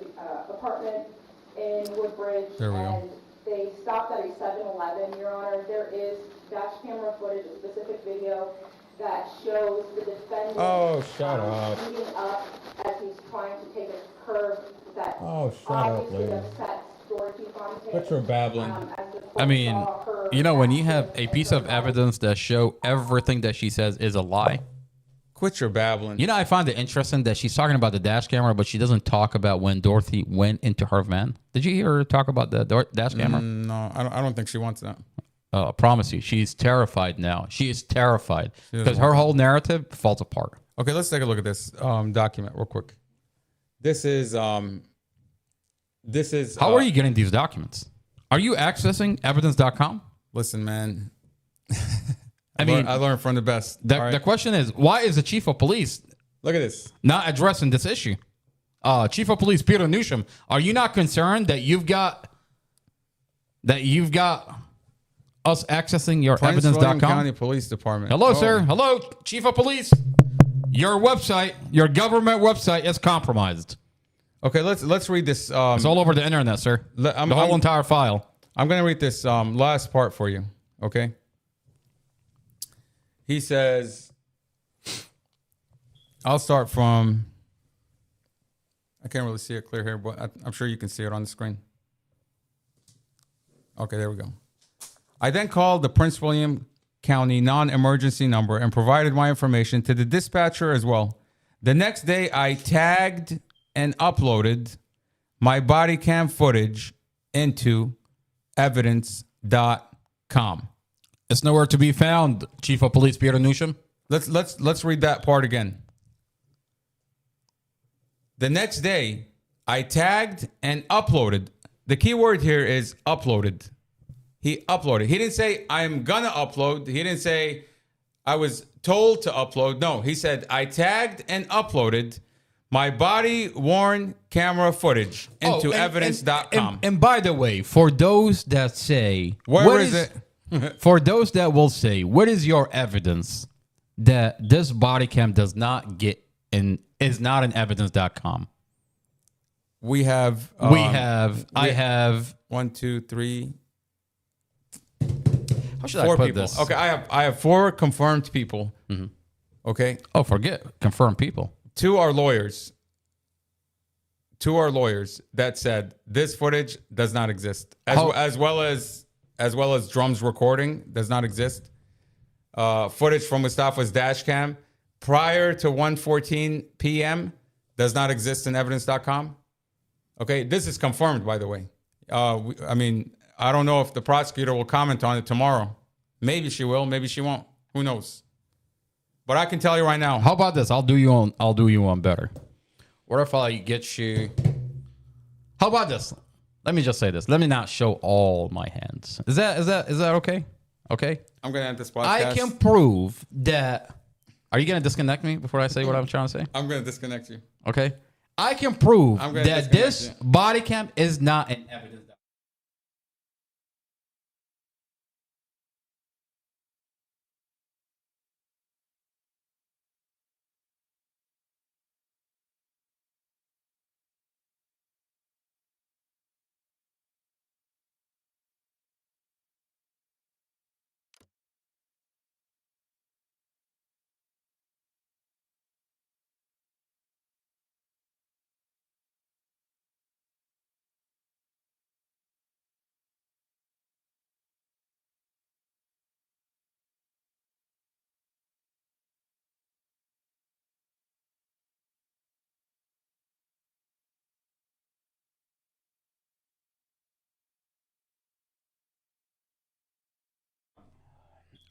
[SPEAKER 18] apartment in Woodbridge.
[SPEAKER 5] There we go.
[SPEAKER 18] And they stopped at a 7-Eleven, Your Honor. There is dash camera footage, a specific video that shows the defendant speeding up as he's trying to take a curve that obviously upsets Dorothy Fontaine.
[SPEAKER 5] But you're babbling.
[SPEAKER 11] I mean, when you have a piece of evidence that show everything that she says is a lie.
[SPEAKER 5] Quit your babbling.
[SPEAKER 11] I find it interesting that she's talking about the dash camera, but she doesn't talk about when Dorothy went into her van. Did you hear her talk about the dash camera?
[SPEAKER 5] No, I don't think she wants that.
[SPEAKER 11] I promise you, she's terrified now. She is terrified because her whole narrative falls apart.
[SPEAKER 5] Okay, let's take a look at this document real quick. This is. How
[SPEAKER 11] are you getting these documents? Are you accessing evidence.com?
[SPEAKER 5] Listen, man.
[SPEAKER 11] I
[SPEAKER 5] learned from the best.
[SPEAKER 11] The question is, why is the chief of police
[SPEAKER 5] look at this
[SPEAKER 11] not addressing this issue? Chief of Police Peter Newsham, are you not concerned that you've got us accessing your evidence.com?
[SPEAKER 5] William County Police Department.
[SPEAKER 11] Hello, sir. Hello, Chief of Police. Your website, your government website is compromised.
[SPEAKER 5] Okay, let's read this.
[SPEAKER 11] It's all over the internet, sir. The whole entire file.
[SPEAKER 5] I'm going to read this last part for you. Okay. He says, I'll start from, I can't really see it clear here, but I'm sure you can see it on the screen. Okay, there we go. I then called the Prince William County non-emergency number and provided my information to the dispatcher as well. The next day, I tagged and uploaded my body cam footage into evidence.com.
[SPEAKER 11] It's nowhere to be found, Chief of Police Peter Newsham.
[SPEAKER 5] Let's read that part again. The next day, I tagged and uploaded. The key word here is uploaded. He uploaded. He didn't say, I'm going to upload. He didn't say, I was told to upload. No, he said, I tagged and uploaded my body-worn camera footage into evidence.com.
[SPEAKER 11] And by the way, for those that say...
[SPEAKER 5] Where is it?
[SPEAKER 11] For those that will say, what is your evidence that this body cam does not get in, is not in evidence.com? I have
[SPEAKER 5] 1, 2, 3.
[SPEAKER 11] How should I put
[SPEAKER 5] people.
[SPEAKER 11] this?
[SPEAKER 5] Okay, I have 4 confirmed people. Mm-hmm. Okay.
[SPEAKER 11] Oh, forget confirmed people.
[SPEAKER 5] 2 are lawyers. 2 are lawyers that said this footage does not exist, as well as Drum's recording does not exist. Footage from Mustafa's dash cam prior to 1:14 p.m. does not exist in evidence.com. Okay, this is confirmed, by the way. I mean, I don't know if the prosecutor will comment on it tomorrow. Maybe she will, maybe she won't. Who knows? But I can tell you right now.
[SPEAKER 11] How about this? I'll do you on better. What if I get you? How about this? Let me just say this. Let me not show all my hands. Is that okay? Okay.
[SPEAKER 5] I'm gonna end this podcast.
[SPEAKER 11] I can prove that. Are you gonna disconnect me before I say what I'm trying to say?
[SPEAKER 5] I'm gonna disconnect you.
[SPEAKER 11] Okay. I can prove that this body cam is not an evidence.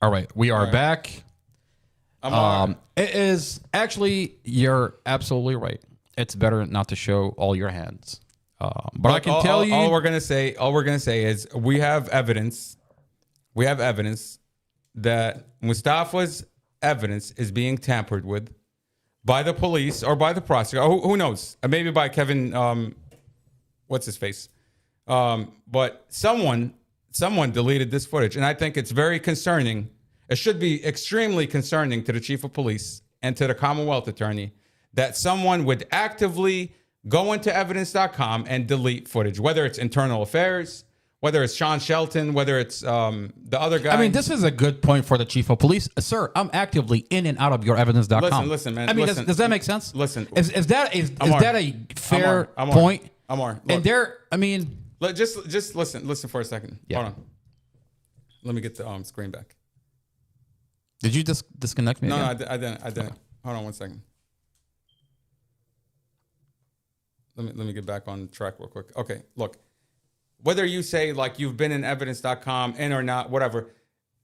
[SPEAKER 11] All right, we are back. It is actually, you're absolutely right. It's better not to show all your hands. But I can tell you,
[SPEAKER 5] all we're gonna say is we have evidence. We have evidence that Mustafa's evidence is being tampered with by the police or by the prosecutor. Who knows? Maybe by Kevin. What's his face? But someone deleted this footage, and I think it's very concerning. It should be extremely concerning to the chief of police and to the Commonwealth attorney that someone would actively go into evidence.com and delete footage, whether it's internal affairs, whether it's Sean Shelton, whether it's the other guy.
[SPEAKER 11] I mean, this is a good point for the chief of police. Sir, I'm actively in and out of your evidence.com.
[SPEAKER 5] Listen, man.
[SPEAKER 11] I mean,
[SPEAKER 5] listen,
[SPEAKER 11] does that make sense?
[SPEAKER 5] Listen.
[SPEAKER 11] Is that a fair point?
[SPEAKER 5] Amar,
[SPEAKER 11] and there, I mean...
[SPEAKER 5] Just listen for a second. Yeah. Hold on. Let me get the screen back.
[SPEAKER 11] Did you disconnect me?
[SPEAKER 5] No, I didn't. Hold on one second. Let me get back on track real quick. Okay, look. Whether you say like you've been in evidence.com in or not, whatever,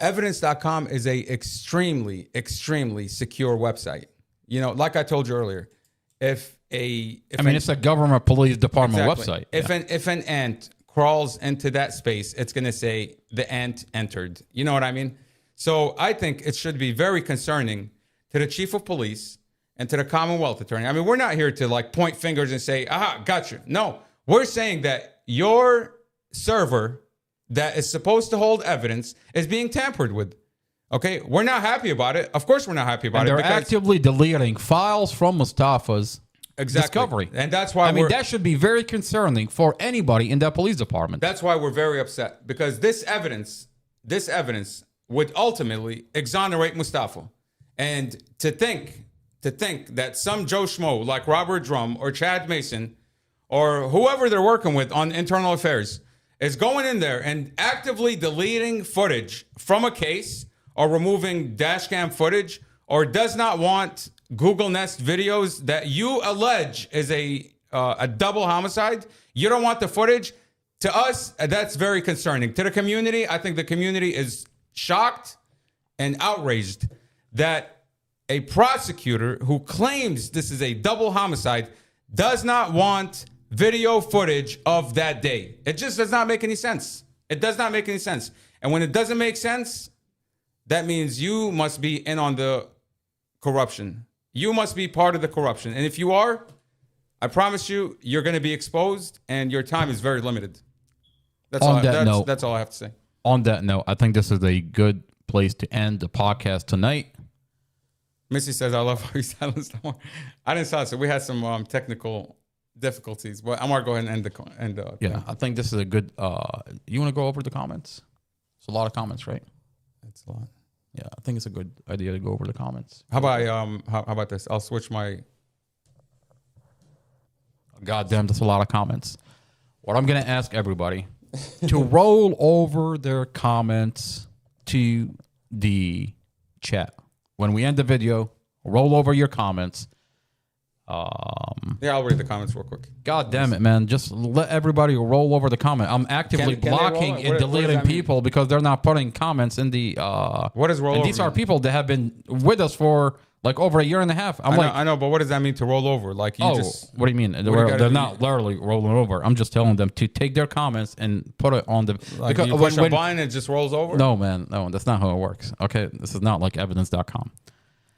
[SPEAKER 5] evidence.com is a extremely, extremely secure website. You know, like I told you earlier, it's
[SPEAKER 11] a government police department website.
[SPEAKER 5] If an ant crawls into that space, it's going to say the ant entered. You know what I mean? So I think it should be very concerning to the chief of police and to the Commonwealth attorney. I mean, we're not here to like point fingers and say, aha, gotcha. No, we're saying that your server that is supposed to hold evidence is being tampered with. Okay, we're not happy about it. Of course, we're not happy about it.
[SPEAKER 11] They're actively deleting files from Mustafa's discovery.
[SPEAKER 5] And that's why
[SPEAKER 11] that should be very concerning for anybody in that police department.
[SPEAKER 5] That's why we're very upset, because this evidence would ultimately exonerate Mustafa. And to think that some Joe Schmo like Robert Drum or Chad Mason or whoever they're working with on internal affairs is going in there and actively deleting footage from a case or removing dash cam footage or does not want Google Nest videos that you allege is a double homicide. You don't want the footage. To us, that's very concerning. To the community, I think the community is shocked and outraged that a prosecutor who claims this is a double homicide does not want video footage of that day. It just does not make any sense. It does not make any sense. And when it doesn't make sense, that means you must be in on the corruption. You must be part of the corruption. And if you are, I promise you, you're going to be exposed and your time is very limited. That's all I have to say.
[SPEAKER 11] On that note, I think this is a good place to end the podcast tonight.
[SPEAKER 5] Missy says, I love how you silenced Amar. I didn't silence it. We had some technical difficulties. But Amar, go ahead and end the
[SPEAKER 11] yeah, I think this is a good... you want to go over the comments? It's a lot of comments, right?
[SPEAKER 5] It's a lot.
[SPEAKER 11] Yeah, I think it's a good idea to go over the comments.
[SPEAKER 5] How about this? I'll switch my...
[SPEAKER 11] Goddamn, that's a lot of comments. What I'm going to ask everybody to roll over their comments to the chat. When we end the video, roll over your comments.
[SPEAKER 5] Yeah, I'll read the comments real quick.
[SPEAKER 11] God damn it, man. Just let everybody roll over the comment. I'm actively
[SPEAKER 5] Can they roll
[SPEAKER 11] blocking
[SPEAKER 5] it?
[SPEAKER 11] and
[SPEAKER 5] What does
[SPEAKER 11] deleting
[SPEAKER 5] that mean?
[SPEAKER 11] people because they're not putting comments in the...
[SPEAKER 5] What is roll
[SPEAKER 11] and
[SPEAKER 5] over
[SPEAKER 11] these are
[SPEAKER 5] mean?
[SPEAKER 11] people that have been with us for like over a year and a half.
[SPEAKER 5] I know, but what does that mean to roll over? Like you just...
[SPEAKER 11] what do you mean?
[SPEAKER 5] What do you gotta
[SPEAKER 11] They're
[SPEAKER 5] do?
[SPEAKER 11] not literally rolling over. I'm just telling them to take their comments and put it on the...
[SPEAKER 5] Like you push a button and it just rolls over?
[SPEAKER 11] No, man. No, that's not how it works. Okay? This is not like evidence.com.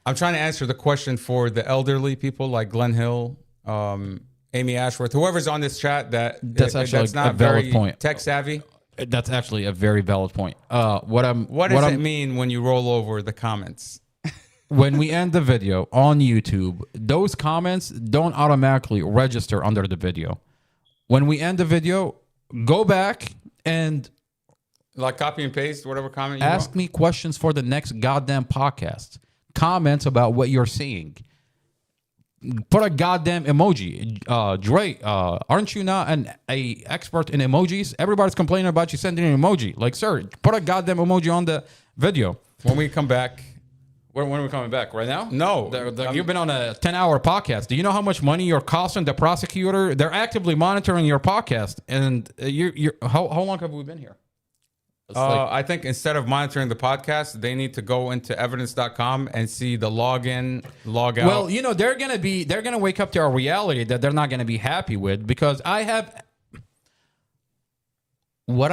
[SPEAKER 5] I'm trying to answer the question for the elderly people like Glenn Hill, Amy Ashworth, whoever's on this chat
[SPEAKER 11] That's actually
[SPEAKER 5] that's
[SPEAKER 11] a
[SPEAKER 5] not
[SPEAKER 11] valid
[SPEAKER 5] very
[SPEAKER 11] point.
[SPEAKER 5] tech savvy.
[SPEAKER 11] That's actually a very valid point. What
[SPEAKER 5] does it mean when you roll over the comments?
[SPEAKER 11] When we end the video on YouTube, those comments don't automatically register under the video. When we end the video, go back and
[SPEAKER 5] Like copy and paste whatever comment you
[SPEAKER 11] ask me questions for the next goddamn podcast. Comments about what you're seeing. Put a goddamn emoji. Dre, aren't you not an expert in emojis? Everybody's complaining about you sending an emoji. Like, sir, put a goddamn emoji on the video.
[SPEAKER 5] When we come back.
[SPEAKER 11] When are we coming back? Right now?
[SPEAKER 5] No.
[SPEAKER 11] You've been on a 10-hour podcast. Do you know how much money you're costing the prosecutor? They're actively monitoring your podcast. And how long have we been here?
[SPEAKER 5] I think instead of monitoring the podcast, they need to go into evidence.com and see the login, log out.
[SPEAKER 11] Well, you know, they're gonna wake up to a reality that they're not gonna be happy with, because I have we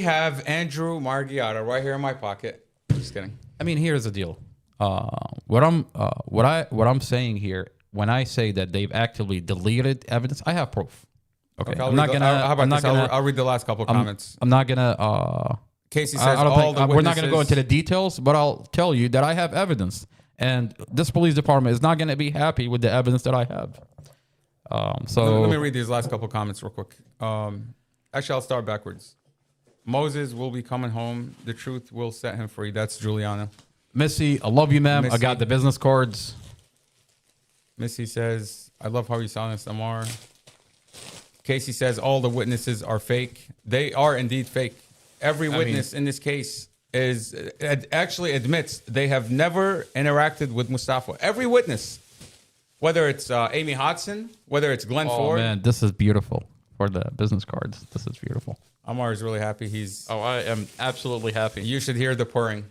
[SPEAKER 5] have Andrew Margiotta right here in my pocket. Just kidding.
[SPEAKER 11] I mean, here's the deal. What I'm saying here, when I say that they've actively deleted evidence, I have proof. Okay,
[SPEAKER 5] I'll read the last couple of comments.
[SPEAKER 11] I'm not gonna.
[SPEAKER 5] Casey says all the
[SPEAKER 11] we're not gonna go
[SPEAKER 5] witnesses-
[SPEAKER 11] into the details, but I'll tell you that I have evidence, and this police department is not gonna be happy with the evidence that I have. So
[SPEAKER 5] let me read these last couple of comments real quick. Actually, I'll start backwards. Moses will be coming home. The truth will set him free. That's Juliana.
[SPEAKER 11] Missy, I love you, ma'am. I got the business cards.
[SPEAKER 5] Missy says, I love how you silenced Amar. Casey says all the witnesses are fake. They are indeed fake. Every witness in this case actually admits they have never interacted with Mustafa. Every witness, whether it's Amy Hodson, whether it's Glenn Ford.
[SPEAKER 11] Oh man, this is beautiful for the business cards. This is beautiful.
[SPEAKER 5] Amar is really happy.
[SPEAKER 11] I am absolutely happy.
[SPEAKER 5] You should hear the purring.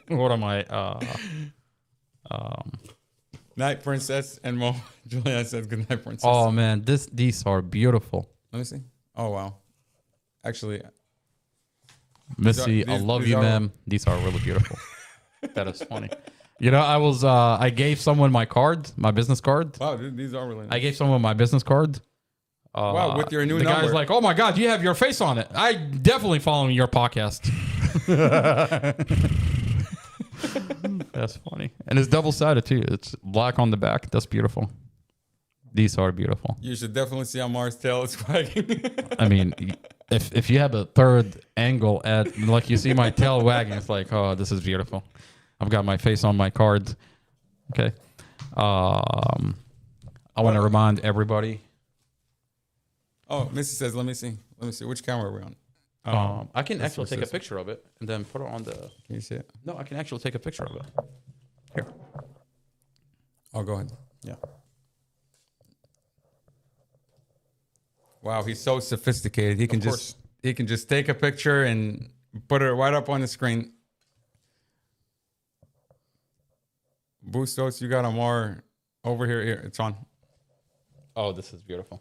[SPEAKER 11] What am I?
[SPEAKER 5] Night Princess and Mo. Juliana says good night, Princess.
[SPEAKER 11] Oh man, these are beautiful.
[SPEAKER 5] Let me see. Oh wow. Actually,
[SPEAKER 11] Missy, I love you, ma'am. These are really beautiful. That is funny. You know, I gave someone my card, my business card.
[SPEAKER 5] Wow, dude, these are really nice.
[SPEAKER 11] I gave someone my business card.
[SPEAKER 5] Wow, with your new
[SPEAKER 11] the
[SPEAKER 5] number.
[SPEAKER 11] guy's like, "Oh my god, you have your face on it." I definitely following your podcast. That's funny, and it's double-sided too. It's black on the back. That's beautiful. These are beautiful.
[SPEAKER 5] You should definitely see Amar's tail is wagging.
[SPEAKER 11] I mean, if you have a third angle at, like, you see my tail wagging, it's like, oh, this is beautiful. I've got my face on my cards. Okay. I want to remind everybody.
[SPEAKER 5] Oh, Missy says, let me see. Which camera are we on?
[SPEAKER 11] I can actually take a picture of it and then put it on the...
[SPEAKER 5] Can you see it?
[SPEAKER 11] No, I can actually take a picture of it. Here.
[SPEAKER 5] Oh, go ahead. Yeah. Wow, he's so sophisticated. He can just take a picture and put it right up on the screen. Bustos, you got Amar over here. Here, it's on.
[SPEAKER 11] Oh, this is beautiful.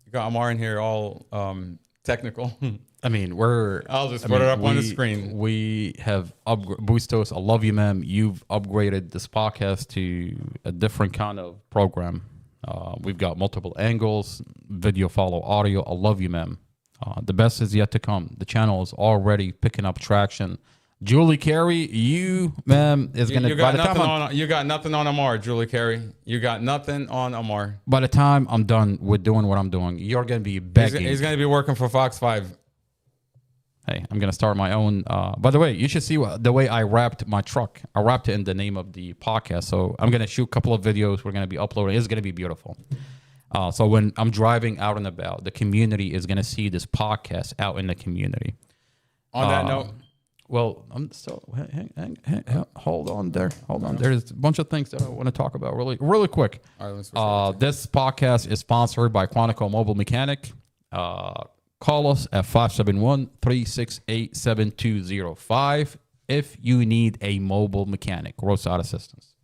[SPEAKER 5] You got Amar in here, all technical.
[SPEAKER 11] I mean,
[SPEAKER 5] I'll just put it up on the screen.
[SPEAKER 11] We have Bustos. I love you, ma'am. You've upgraded this podcast to a different kind of program. We've got multiple angles, video, follow, audio. I love you, ma'am. The best is yet to come. The channel is already picking up traction. Julie Carey, you, ma'am, is going to...
[SPEAKER 5] You got nothing on Amar, Julie Carey. You got nothing on Amar.
[SPEAKER 11] By the time I'm done with doing what I'm doing, you're going to be begging.
[SPEAKER 5] He's going to be working for Fox 5.
[SPEAKER 11] Hey, I'm going to start my own... by the way, you should see the way I wrapped my truck. I wrapped it in the name of the podcast. So I'm going to shoot a couple of videos. We're going to be uploading. It's going to be beautiful. So when I'm driving out and about, the community is going to see this podcast out in the community.
[SPEAKER 5] On that note...
[SPEAKER 11] Well, I'm still. Hold on there. Hold on. There's a bunch of things that I want to talk about really quick.
[SPEAKER 5] All right, let's
[SPEAKER 11] this podcast is sponsored by Quantico Mobile Mechanic. Call us at 571-368-7205 if you need a mobile mechanic, roadside assistance.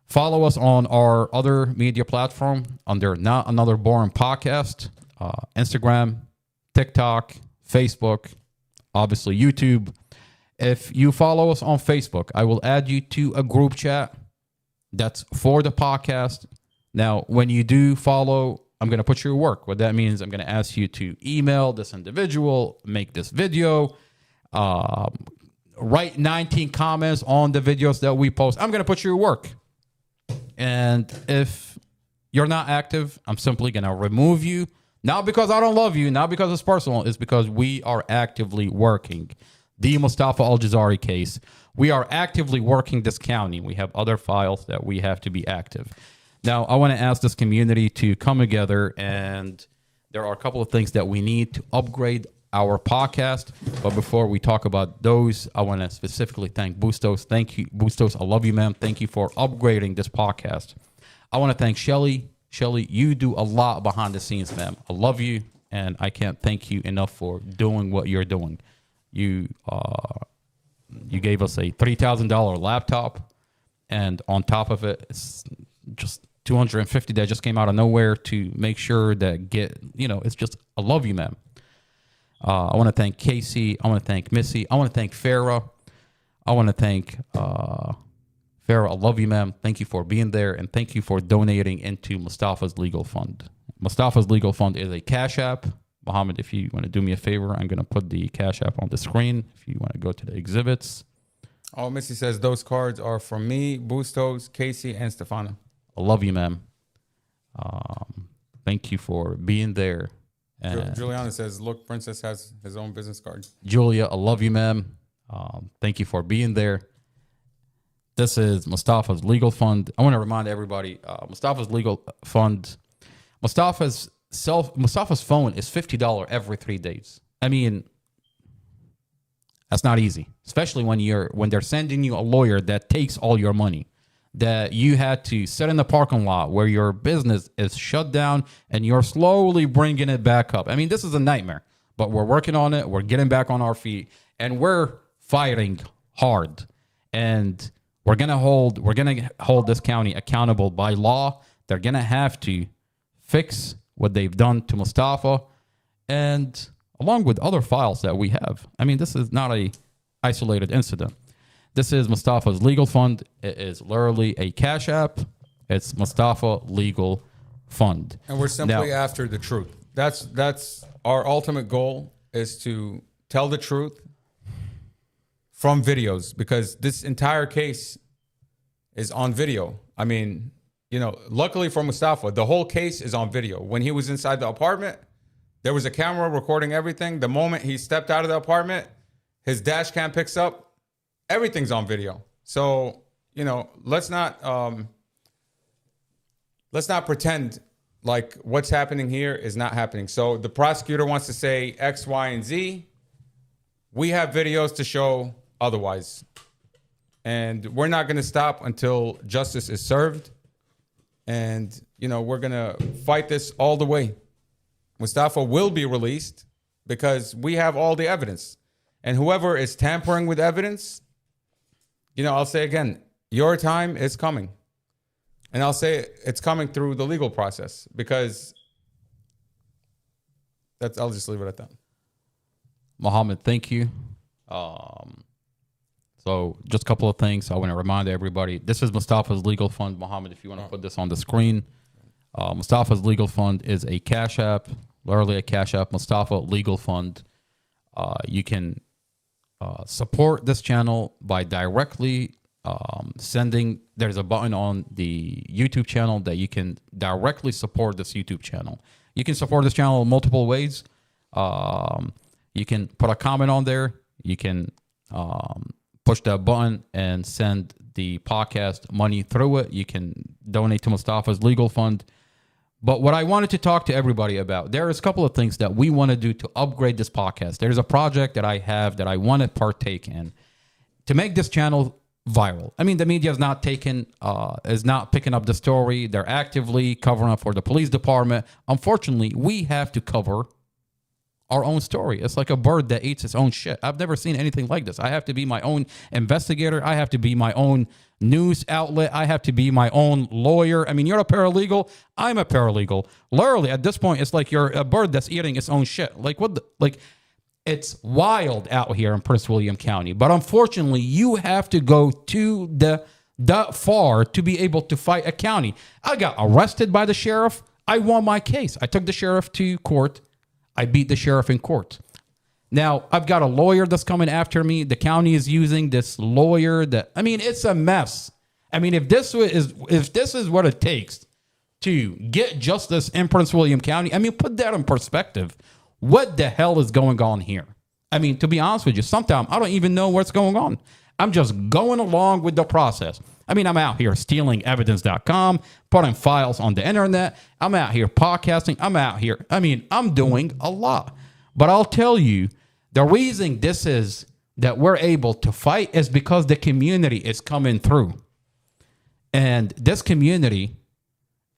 [SPEAKER 11] Follow us on our other media platform under Not Another Boring Podcast, Instagram, TikTok, Facebook, obviously YouTube. If you follow us on Facebook, I will add you to a group chat that's for the podcast. Now, when you do follow, I'm going to put you to work. What that means, I'm going to ask you to email this individual, make this video, write 19 comments on the videos that we post. I'm going to put you to work. And if you're not active, I'm simply going to remove you. Not because I don't love you, not because it's personal. It's because we are actively working the Mustafa Al-Jazari case. We are actively working this county. We have other files that we have to be active. Now, I want to ask this community to come together, and there are a couple of things that we need to upgrade our podcast. But before we talk about those, I want to specifically thank Bustos. Thank you, Bustos. I love you, man. Thank you for upgrading this podcast. I want to thank Shelly. Shelly, you do a lot behind the scenes, ma'am. I love you, and I can't thank you enough for doing what you're doing. You gave us a $3,000 laptop, and on top of it, it's just $250 that just came out of nowhere to make sure that it's just, I love you, ma'am. I want to thank Casey. I want to thank Missy. I want to thank Farah. I want to thank Farah. I love you, ma'am. Thank you for being there, and thank you for donating into Mustafa's Legal Fund. Mustafa's Legal Fund is a Cash App. Mohammed, if you want to do me a favor, I'm going to put the Cash App on the screen. If you want to go to the exhibits.
[SPEAKER 5] Oh, Missy says those cards are from me, Bustos, Casey, and Stefano.
[SPEAKER 11] I love you, ma'am. Thank you for being there. And
[SPEAKER 5] Juliana says, look, Princess has his own business card.
[SPEAKER 11] Julia, I love you, ma'am. Thank you for being there. This is Mustafa's Legal Fund. I want to remind everybody, Mustafa's Legal Fund, Mustafa's phone is $50 every 3 days. I mean, that's not easy, especially when they're sending you a lawyer that takes all your money, that you had to sit in the parking lot where your business is shut down and you're slowly bringing it back up. I mean, this is a nightmare, but we're working on it. We're getting back on our feet, and we're fighting hard. And we're gonna hold this county accountable by law. They're gonna have to fix what they've done to Mustafa, and along with other files that we have. I mean, this is not a isolated incident. This is Mustafa's Legal Fund. It is literally a Cash App. It's Mustafa Legal Fund.
[SPEAKER 5] And we're simply after the truth. That's our ultimate goal, is to tell the truth from videos, because this entire case is on video. I mean, luckily for Mustafa, the whole case is on video. When he was inside the apartment, there was a camera recording everything. The moment he stepped out of the apartment, his dash cam picks up. Everything's on video. So, let's not pretend like what's happening here is not happening. So the prosecutor wants to say X, Y, and Z. We have videos to show otherwise. And we're not going to stop until justice is served. And, we're going to fight this all the way. Mustafa will be released because we have all the evidence. And whoever is tampering with evidence, I'll say again, your time is coming. And I'll say it's coming through the legal process, because I'll just leave it at that.
[SPEAKER 11] Mohammed, thank you. So just a couple of things. I want to remind everybody, this is Mustafa's Legal Fund. Mohammed, if you want to put this on the screen. Mustafa's Legal Fund is a Cash App, literally a Cash App, Mustafa Legal Fund. You can support this channel by directly sending. There's a button on the YouTube channel that you can directly support this YouTube channel. You can support this channel in multiple ways. You can put a comment on there. You can push that button and send the podcast money through it. You can donate to Mustafa's Legal Fund. But what I wanted to talk to everybody about, there is a couple of things that we want to do to upgrade this podcast. There's a project that I have that I want to partake in to make this channel viral. I mean, the media is not picking up the story. They're actively covering up for the police department. Unfortunately, we have to cover our own story. It's like a bird that eats its own shit. I've never seen anything like this. I have to be my own investigator. I have to be my own news outlet. I have to be my own lawyer. I mean, you're a paralegal. I'm a paralegal. Literally, at this point, it's like you're a bird that's eating its own shit. Like, what the, like, it's wild out here in Prince William County. But unfortunately, you have to go to that far to be able to fight a county. I got arrested by the sheriff. I won my case. I took the sheriff to court. I beat the sheriff in court. Now, I've got a lawyer that's coming after me. The county is using this lawyer that, I mean, it's a mess. I mean, if this is what it takes to get justice in Prince William County, I mean, put that in perspective. What the hell is going on here? I mean, to be honest with you, sometimes I don't even know what's going on. I'm just going along with the process. I mean, I'm out here stealing evidence.com, putting files on the internet. I'm out here podcasting. I'm doing a lot. But I'll tell you, the reason this is that we're able to fight is because the community is coming through. And this community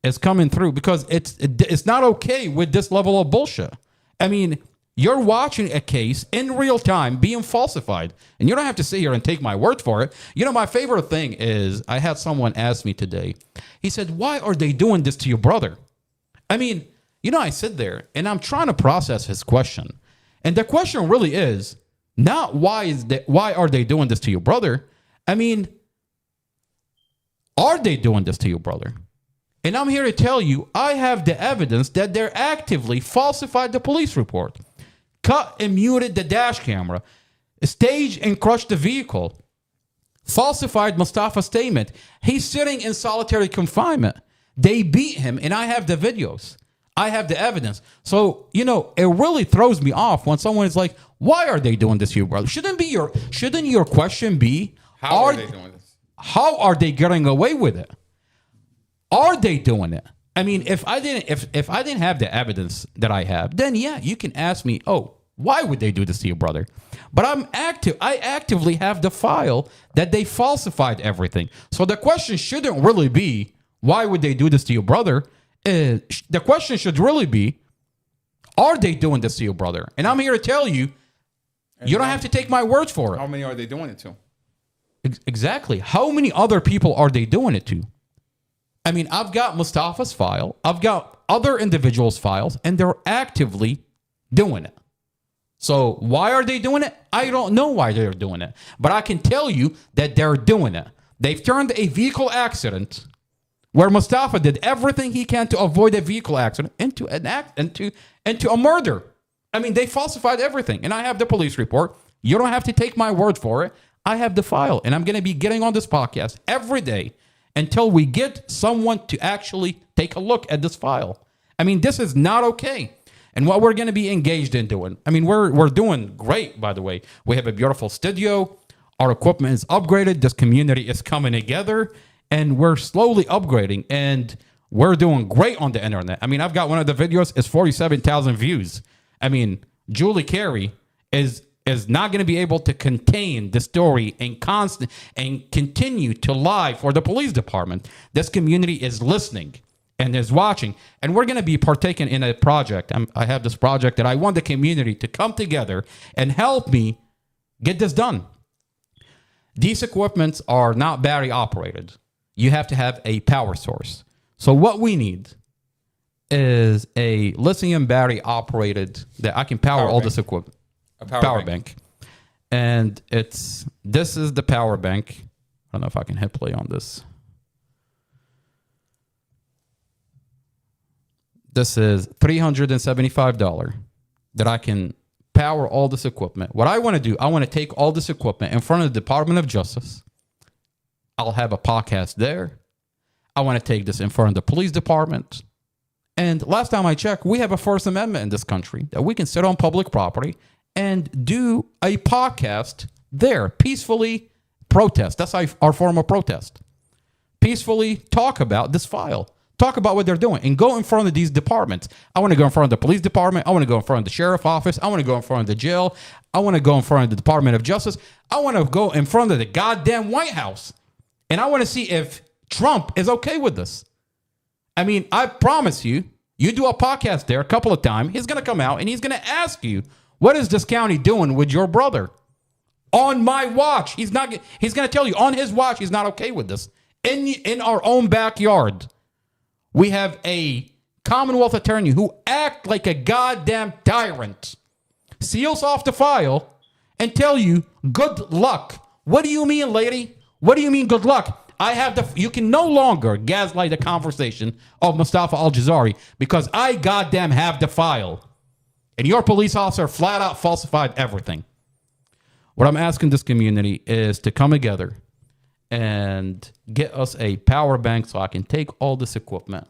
[SPEAKER 11] is coming through because it's not okay with this level of bullshit. I mean, you're watching a case in real time being falsified, and you don't have to sit here and take my word for it. You know, my favorite thing is I had someone ask me today. He said, why are they doing this to your brother? I mean, you know, I sit there and I'm trying to process his question. And the question really is not why are they doing this to your brother? I mean, are they doing this to your brother? And I'm here to tell you, I have the evidence that they're actively falsified the police report, cut and muted the dash camera, staged and crushed the vehicle, falsified Mustafa's statement. He's sitting in solitary confinement. They beat him, and I have the videos. I have the evidence. So, you know, it really throws me off when someone is like, why are they doing this to you, brother? Shouldn't your question be,
[SPEAKER 5] how are they doing this?
[SPEAKER 11] How are they getting away with it? Are they doing it? I mean, if I didn't have the evidence that I have, then yeah, you can ask me, oh, why would they do this to your brother? But I actively have the file that they falsified everything. So the question shouldn't really be, why would they do this to your brother? The question should really be, are they doing this to your brother? And I'm here to tell you, you don't have to take my words for it.
[SPEAKER 5] How many are they doing it to?
[SPEAKER 11] Exactly. How many other people are they doing it to? I mean, I've got Mustafa's file. I've got other individuals' files, and they're actively doing it. So why are they doing it? I don't know why they're doing it. But I can tell you that they're doing it. They've turned a vehicle accident where Mustafa did everything he can to avoid a vehicle accident into a murder. I mean, they falsified everything. And I have the police report. You don't have to take my word for it. I have the file. And I'm going to be getting on this podcast every day until we get someone to actually take a look at this file. I mean, this is not okay. And what we're going to be engaged in doing, I mean, we're doing great, by the way. We have a beautiful studio. Our equipment is upgraded. This community is coming together, and we're slowly upgrading, and we're doing great on the internet. I mean, I've got one of the videos, it's 47,000 views. I mean, Julie Carey is not going to be able to contain the story and continue to lie for the police department. This community is listening and is watching, and we're going to be partaking in a project. I have this project that I want the community to come together and help me get this done. These equipments are not battery operated. You have to have a power source. So what we need is a lithium battery operated that I can power all this equipment.
[SPEAKER 5] A power bank.
[SPEAKER 11] And this is the power bank. I don't know if I can hit play on this. This is $375 that I can power all this equipment. What I want to do, I want to take all this equipment in front of the Department of Justice. I'll have a podcast there. I want to take this in front of the police department. And last time I checked, we have a First Amendment in this country that we can sit on public property and do a podcast there, peacefully protest. That's our form of protest. Peacefully talk about this file. Talk about what they're doing and go in front of these departments. I want to go in front of the police department. I want to go in front of the sheriff office. I want to go in front of the jail. I want to go in front of the Department of Justice. I want to go in front of the goddamn White House. And I want to see if Trump is okay with this. I mean, I promise you, you do a podcast there a couple of times, he's going to come out and he's going to ask you, what is this county doing with your brother? On my watch. He's going to tell you on his watch he's not okay with this. In our own backyard, we have a Commonwealth attorney who act like a goddamn tyrant, seals off the file and tell you, good luck. What do you mean, lady? What do you mean, good luck? You can no longer gaslight the conversation of Mustafa Al-Jazari because I goddamn have the file. And your police officer flat out falsified everything. What I'm asking this community is to come together and get us a power bank so I can take all this equipment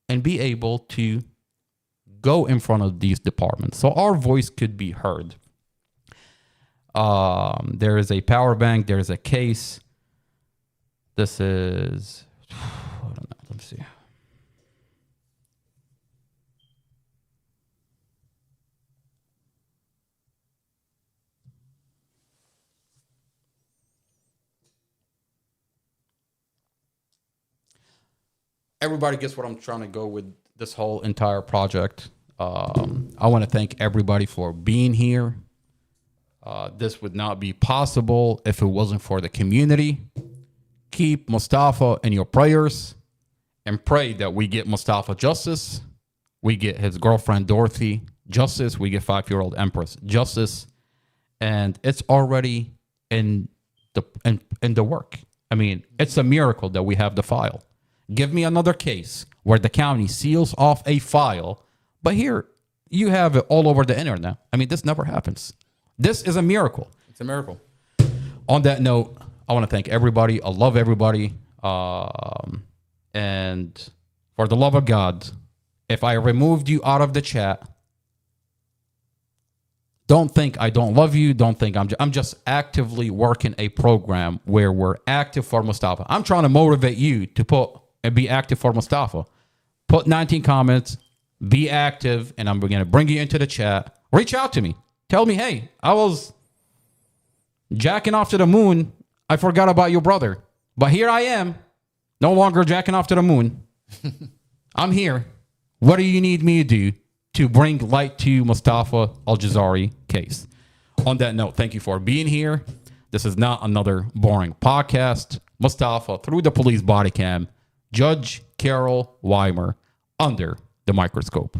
[SPEAKER 11] and be able to go in front of these departments so our voice could be heard. There is a power bank. There is a case. This is, I don't know. Let me see. Everybody gets what I'm trying to go with this whole entire project. I want to thank everybody for being here. This would not be possible if it wasn't for the community. Keep Mustafa in your prayers and pray that we get Mustafa justice. We get his girlfriend Dorothy justice. We get 5-year-old Empress justice. And it's already in the work. I mean, it's a miracle that we have the file. Give me another case where the county seals off a file, but here you have it all over the internet. I mean, this never happens. This is a miracle.
[SPEAKER 5] It's a miracle.
[SPEAKER 11] On that note, I want to thank everybody. I love everybody. And for the love of God, if I removed you out of the chat, don't think I don't love you. Don't think I'm just actively working a program where we're active for Mustafa. I'm trying to motivate you to put and be active for Mustafa. Put 19 comments, be active, and I'm going to bring you into the chat. Reach out to me. Tell me, hey, I was jacking off to the moon. I forgot about your brother. But here I am, no longer jacking off to the moon. I'm here. What do you need me to do to bring light to Mustafa Al-Jazari case? On that note, thank you for being here. This is not another boring podcast. Mustafa, through the police body cam, Judge Carol Weimer, under the microscope.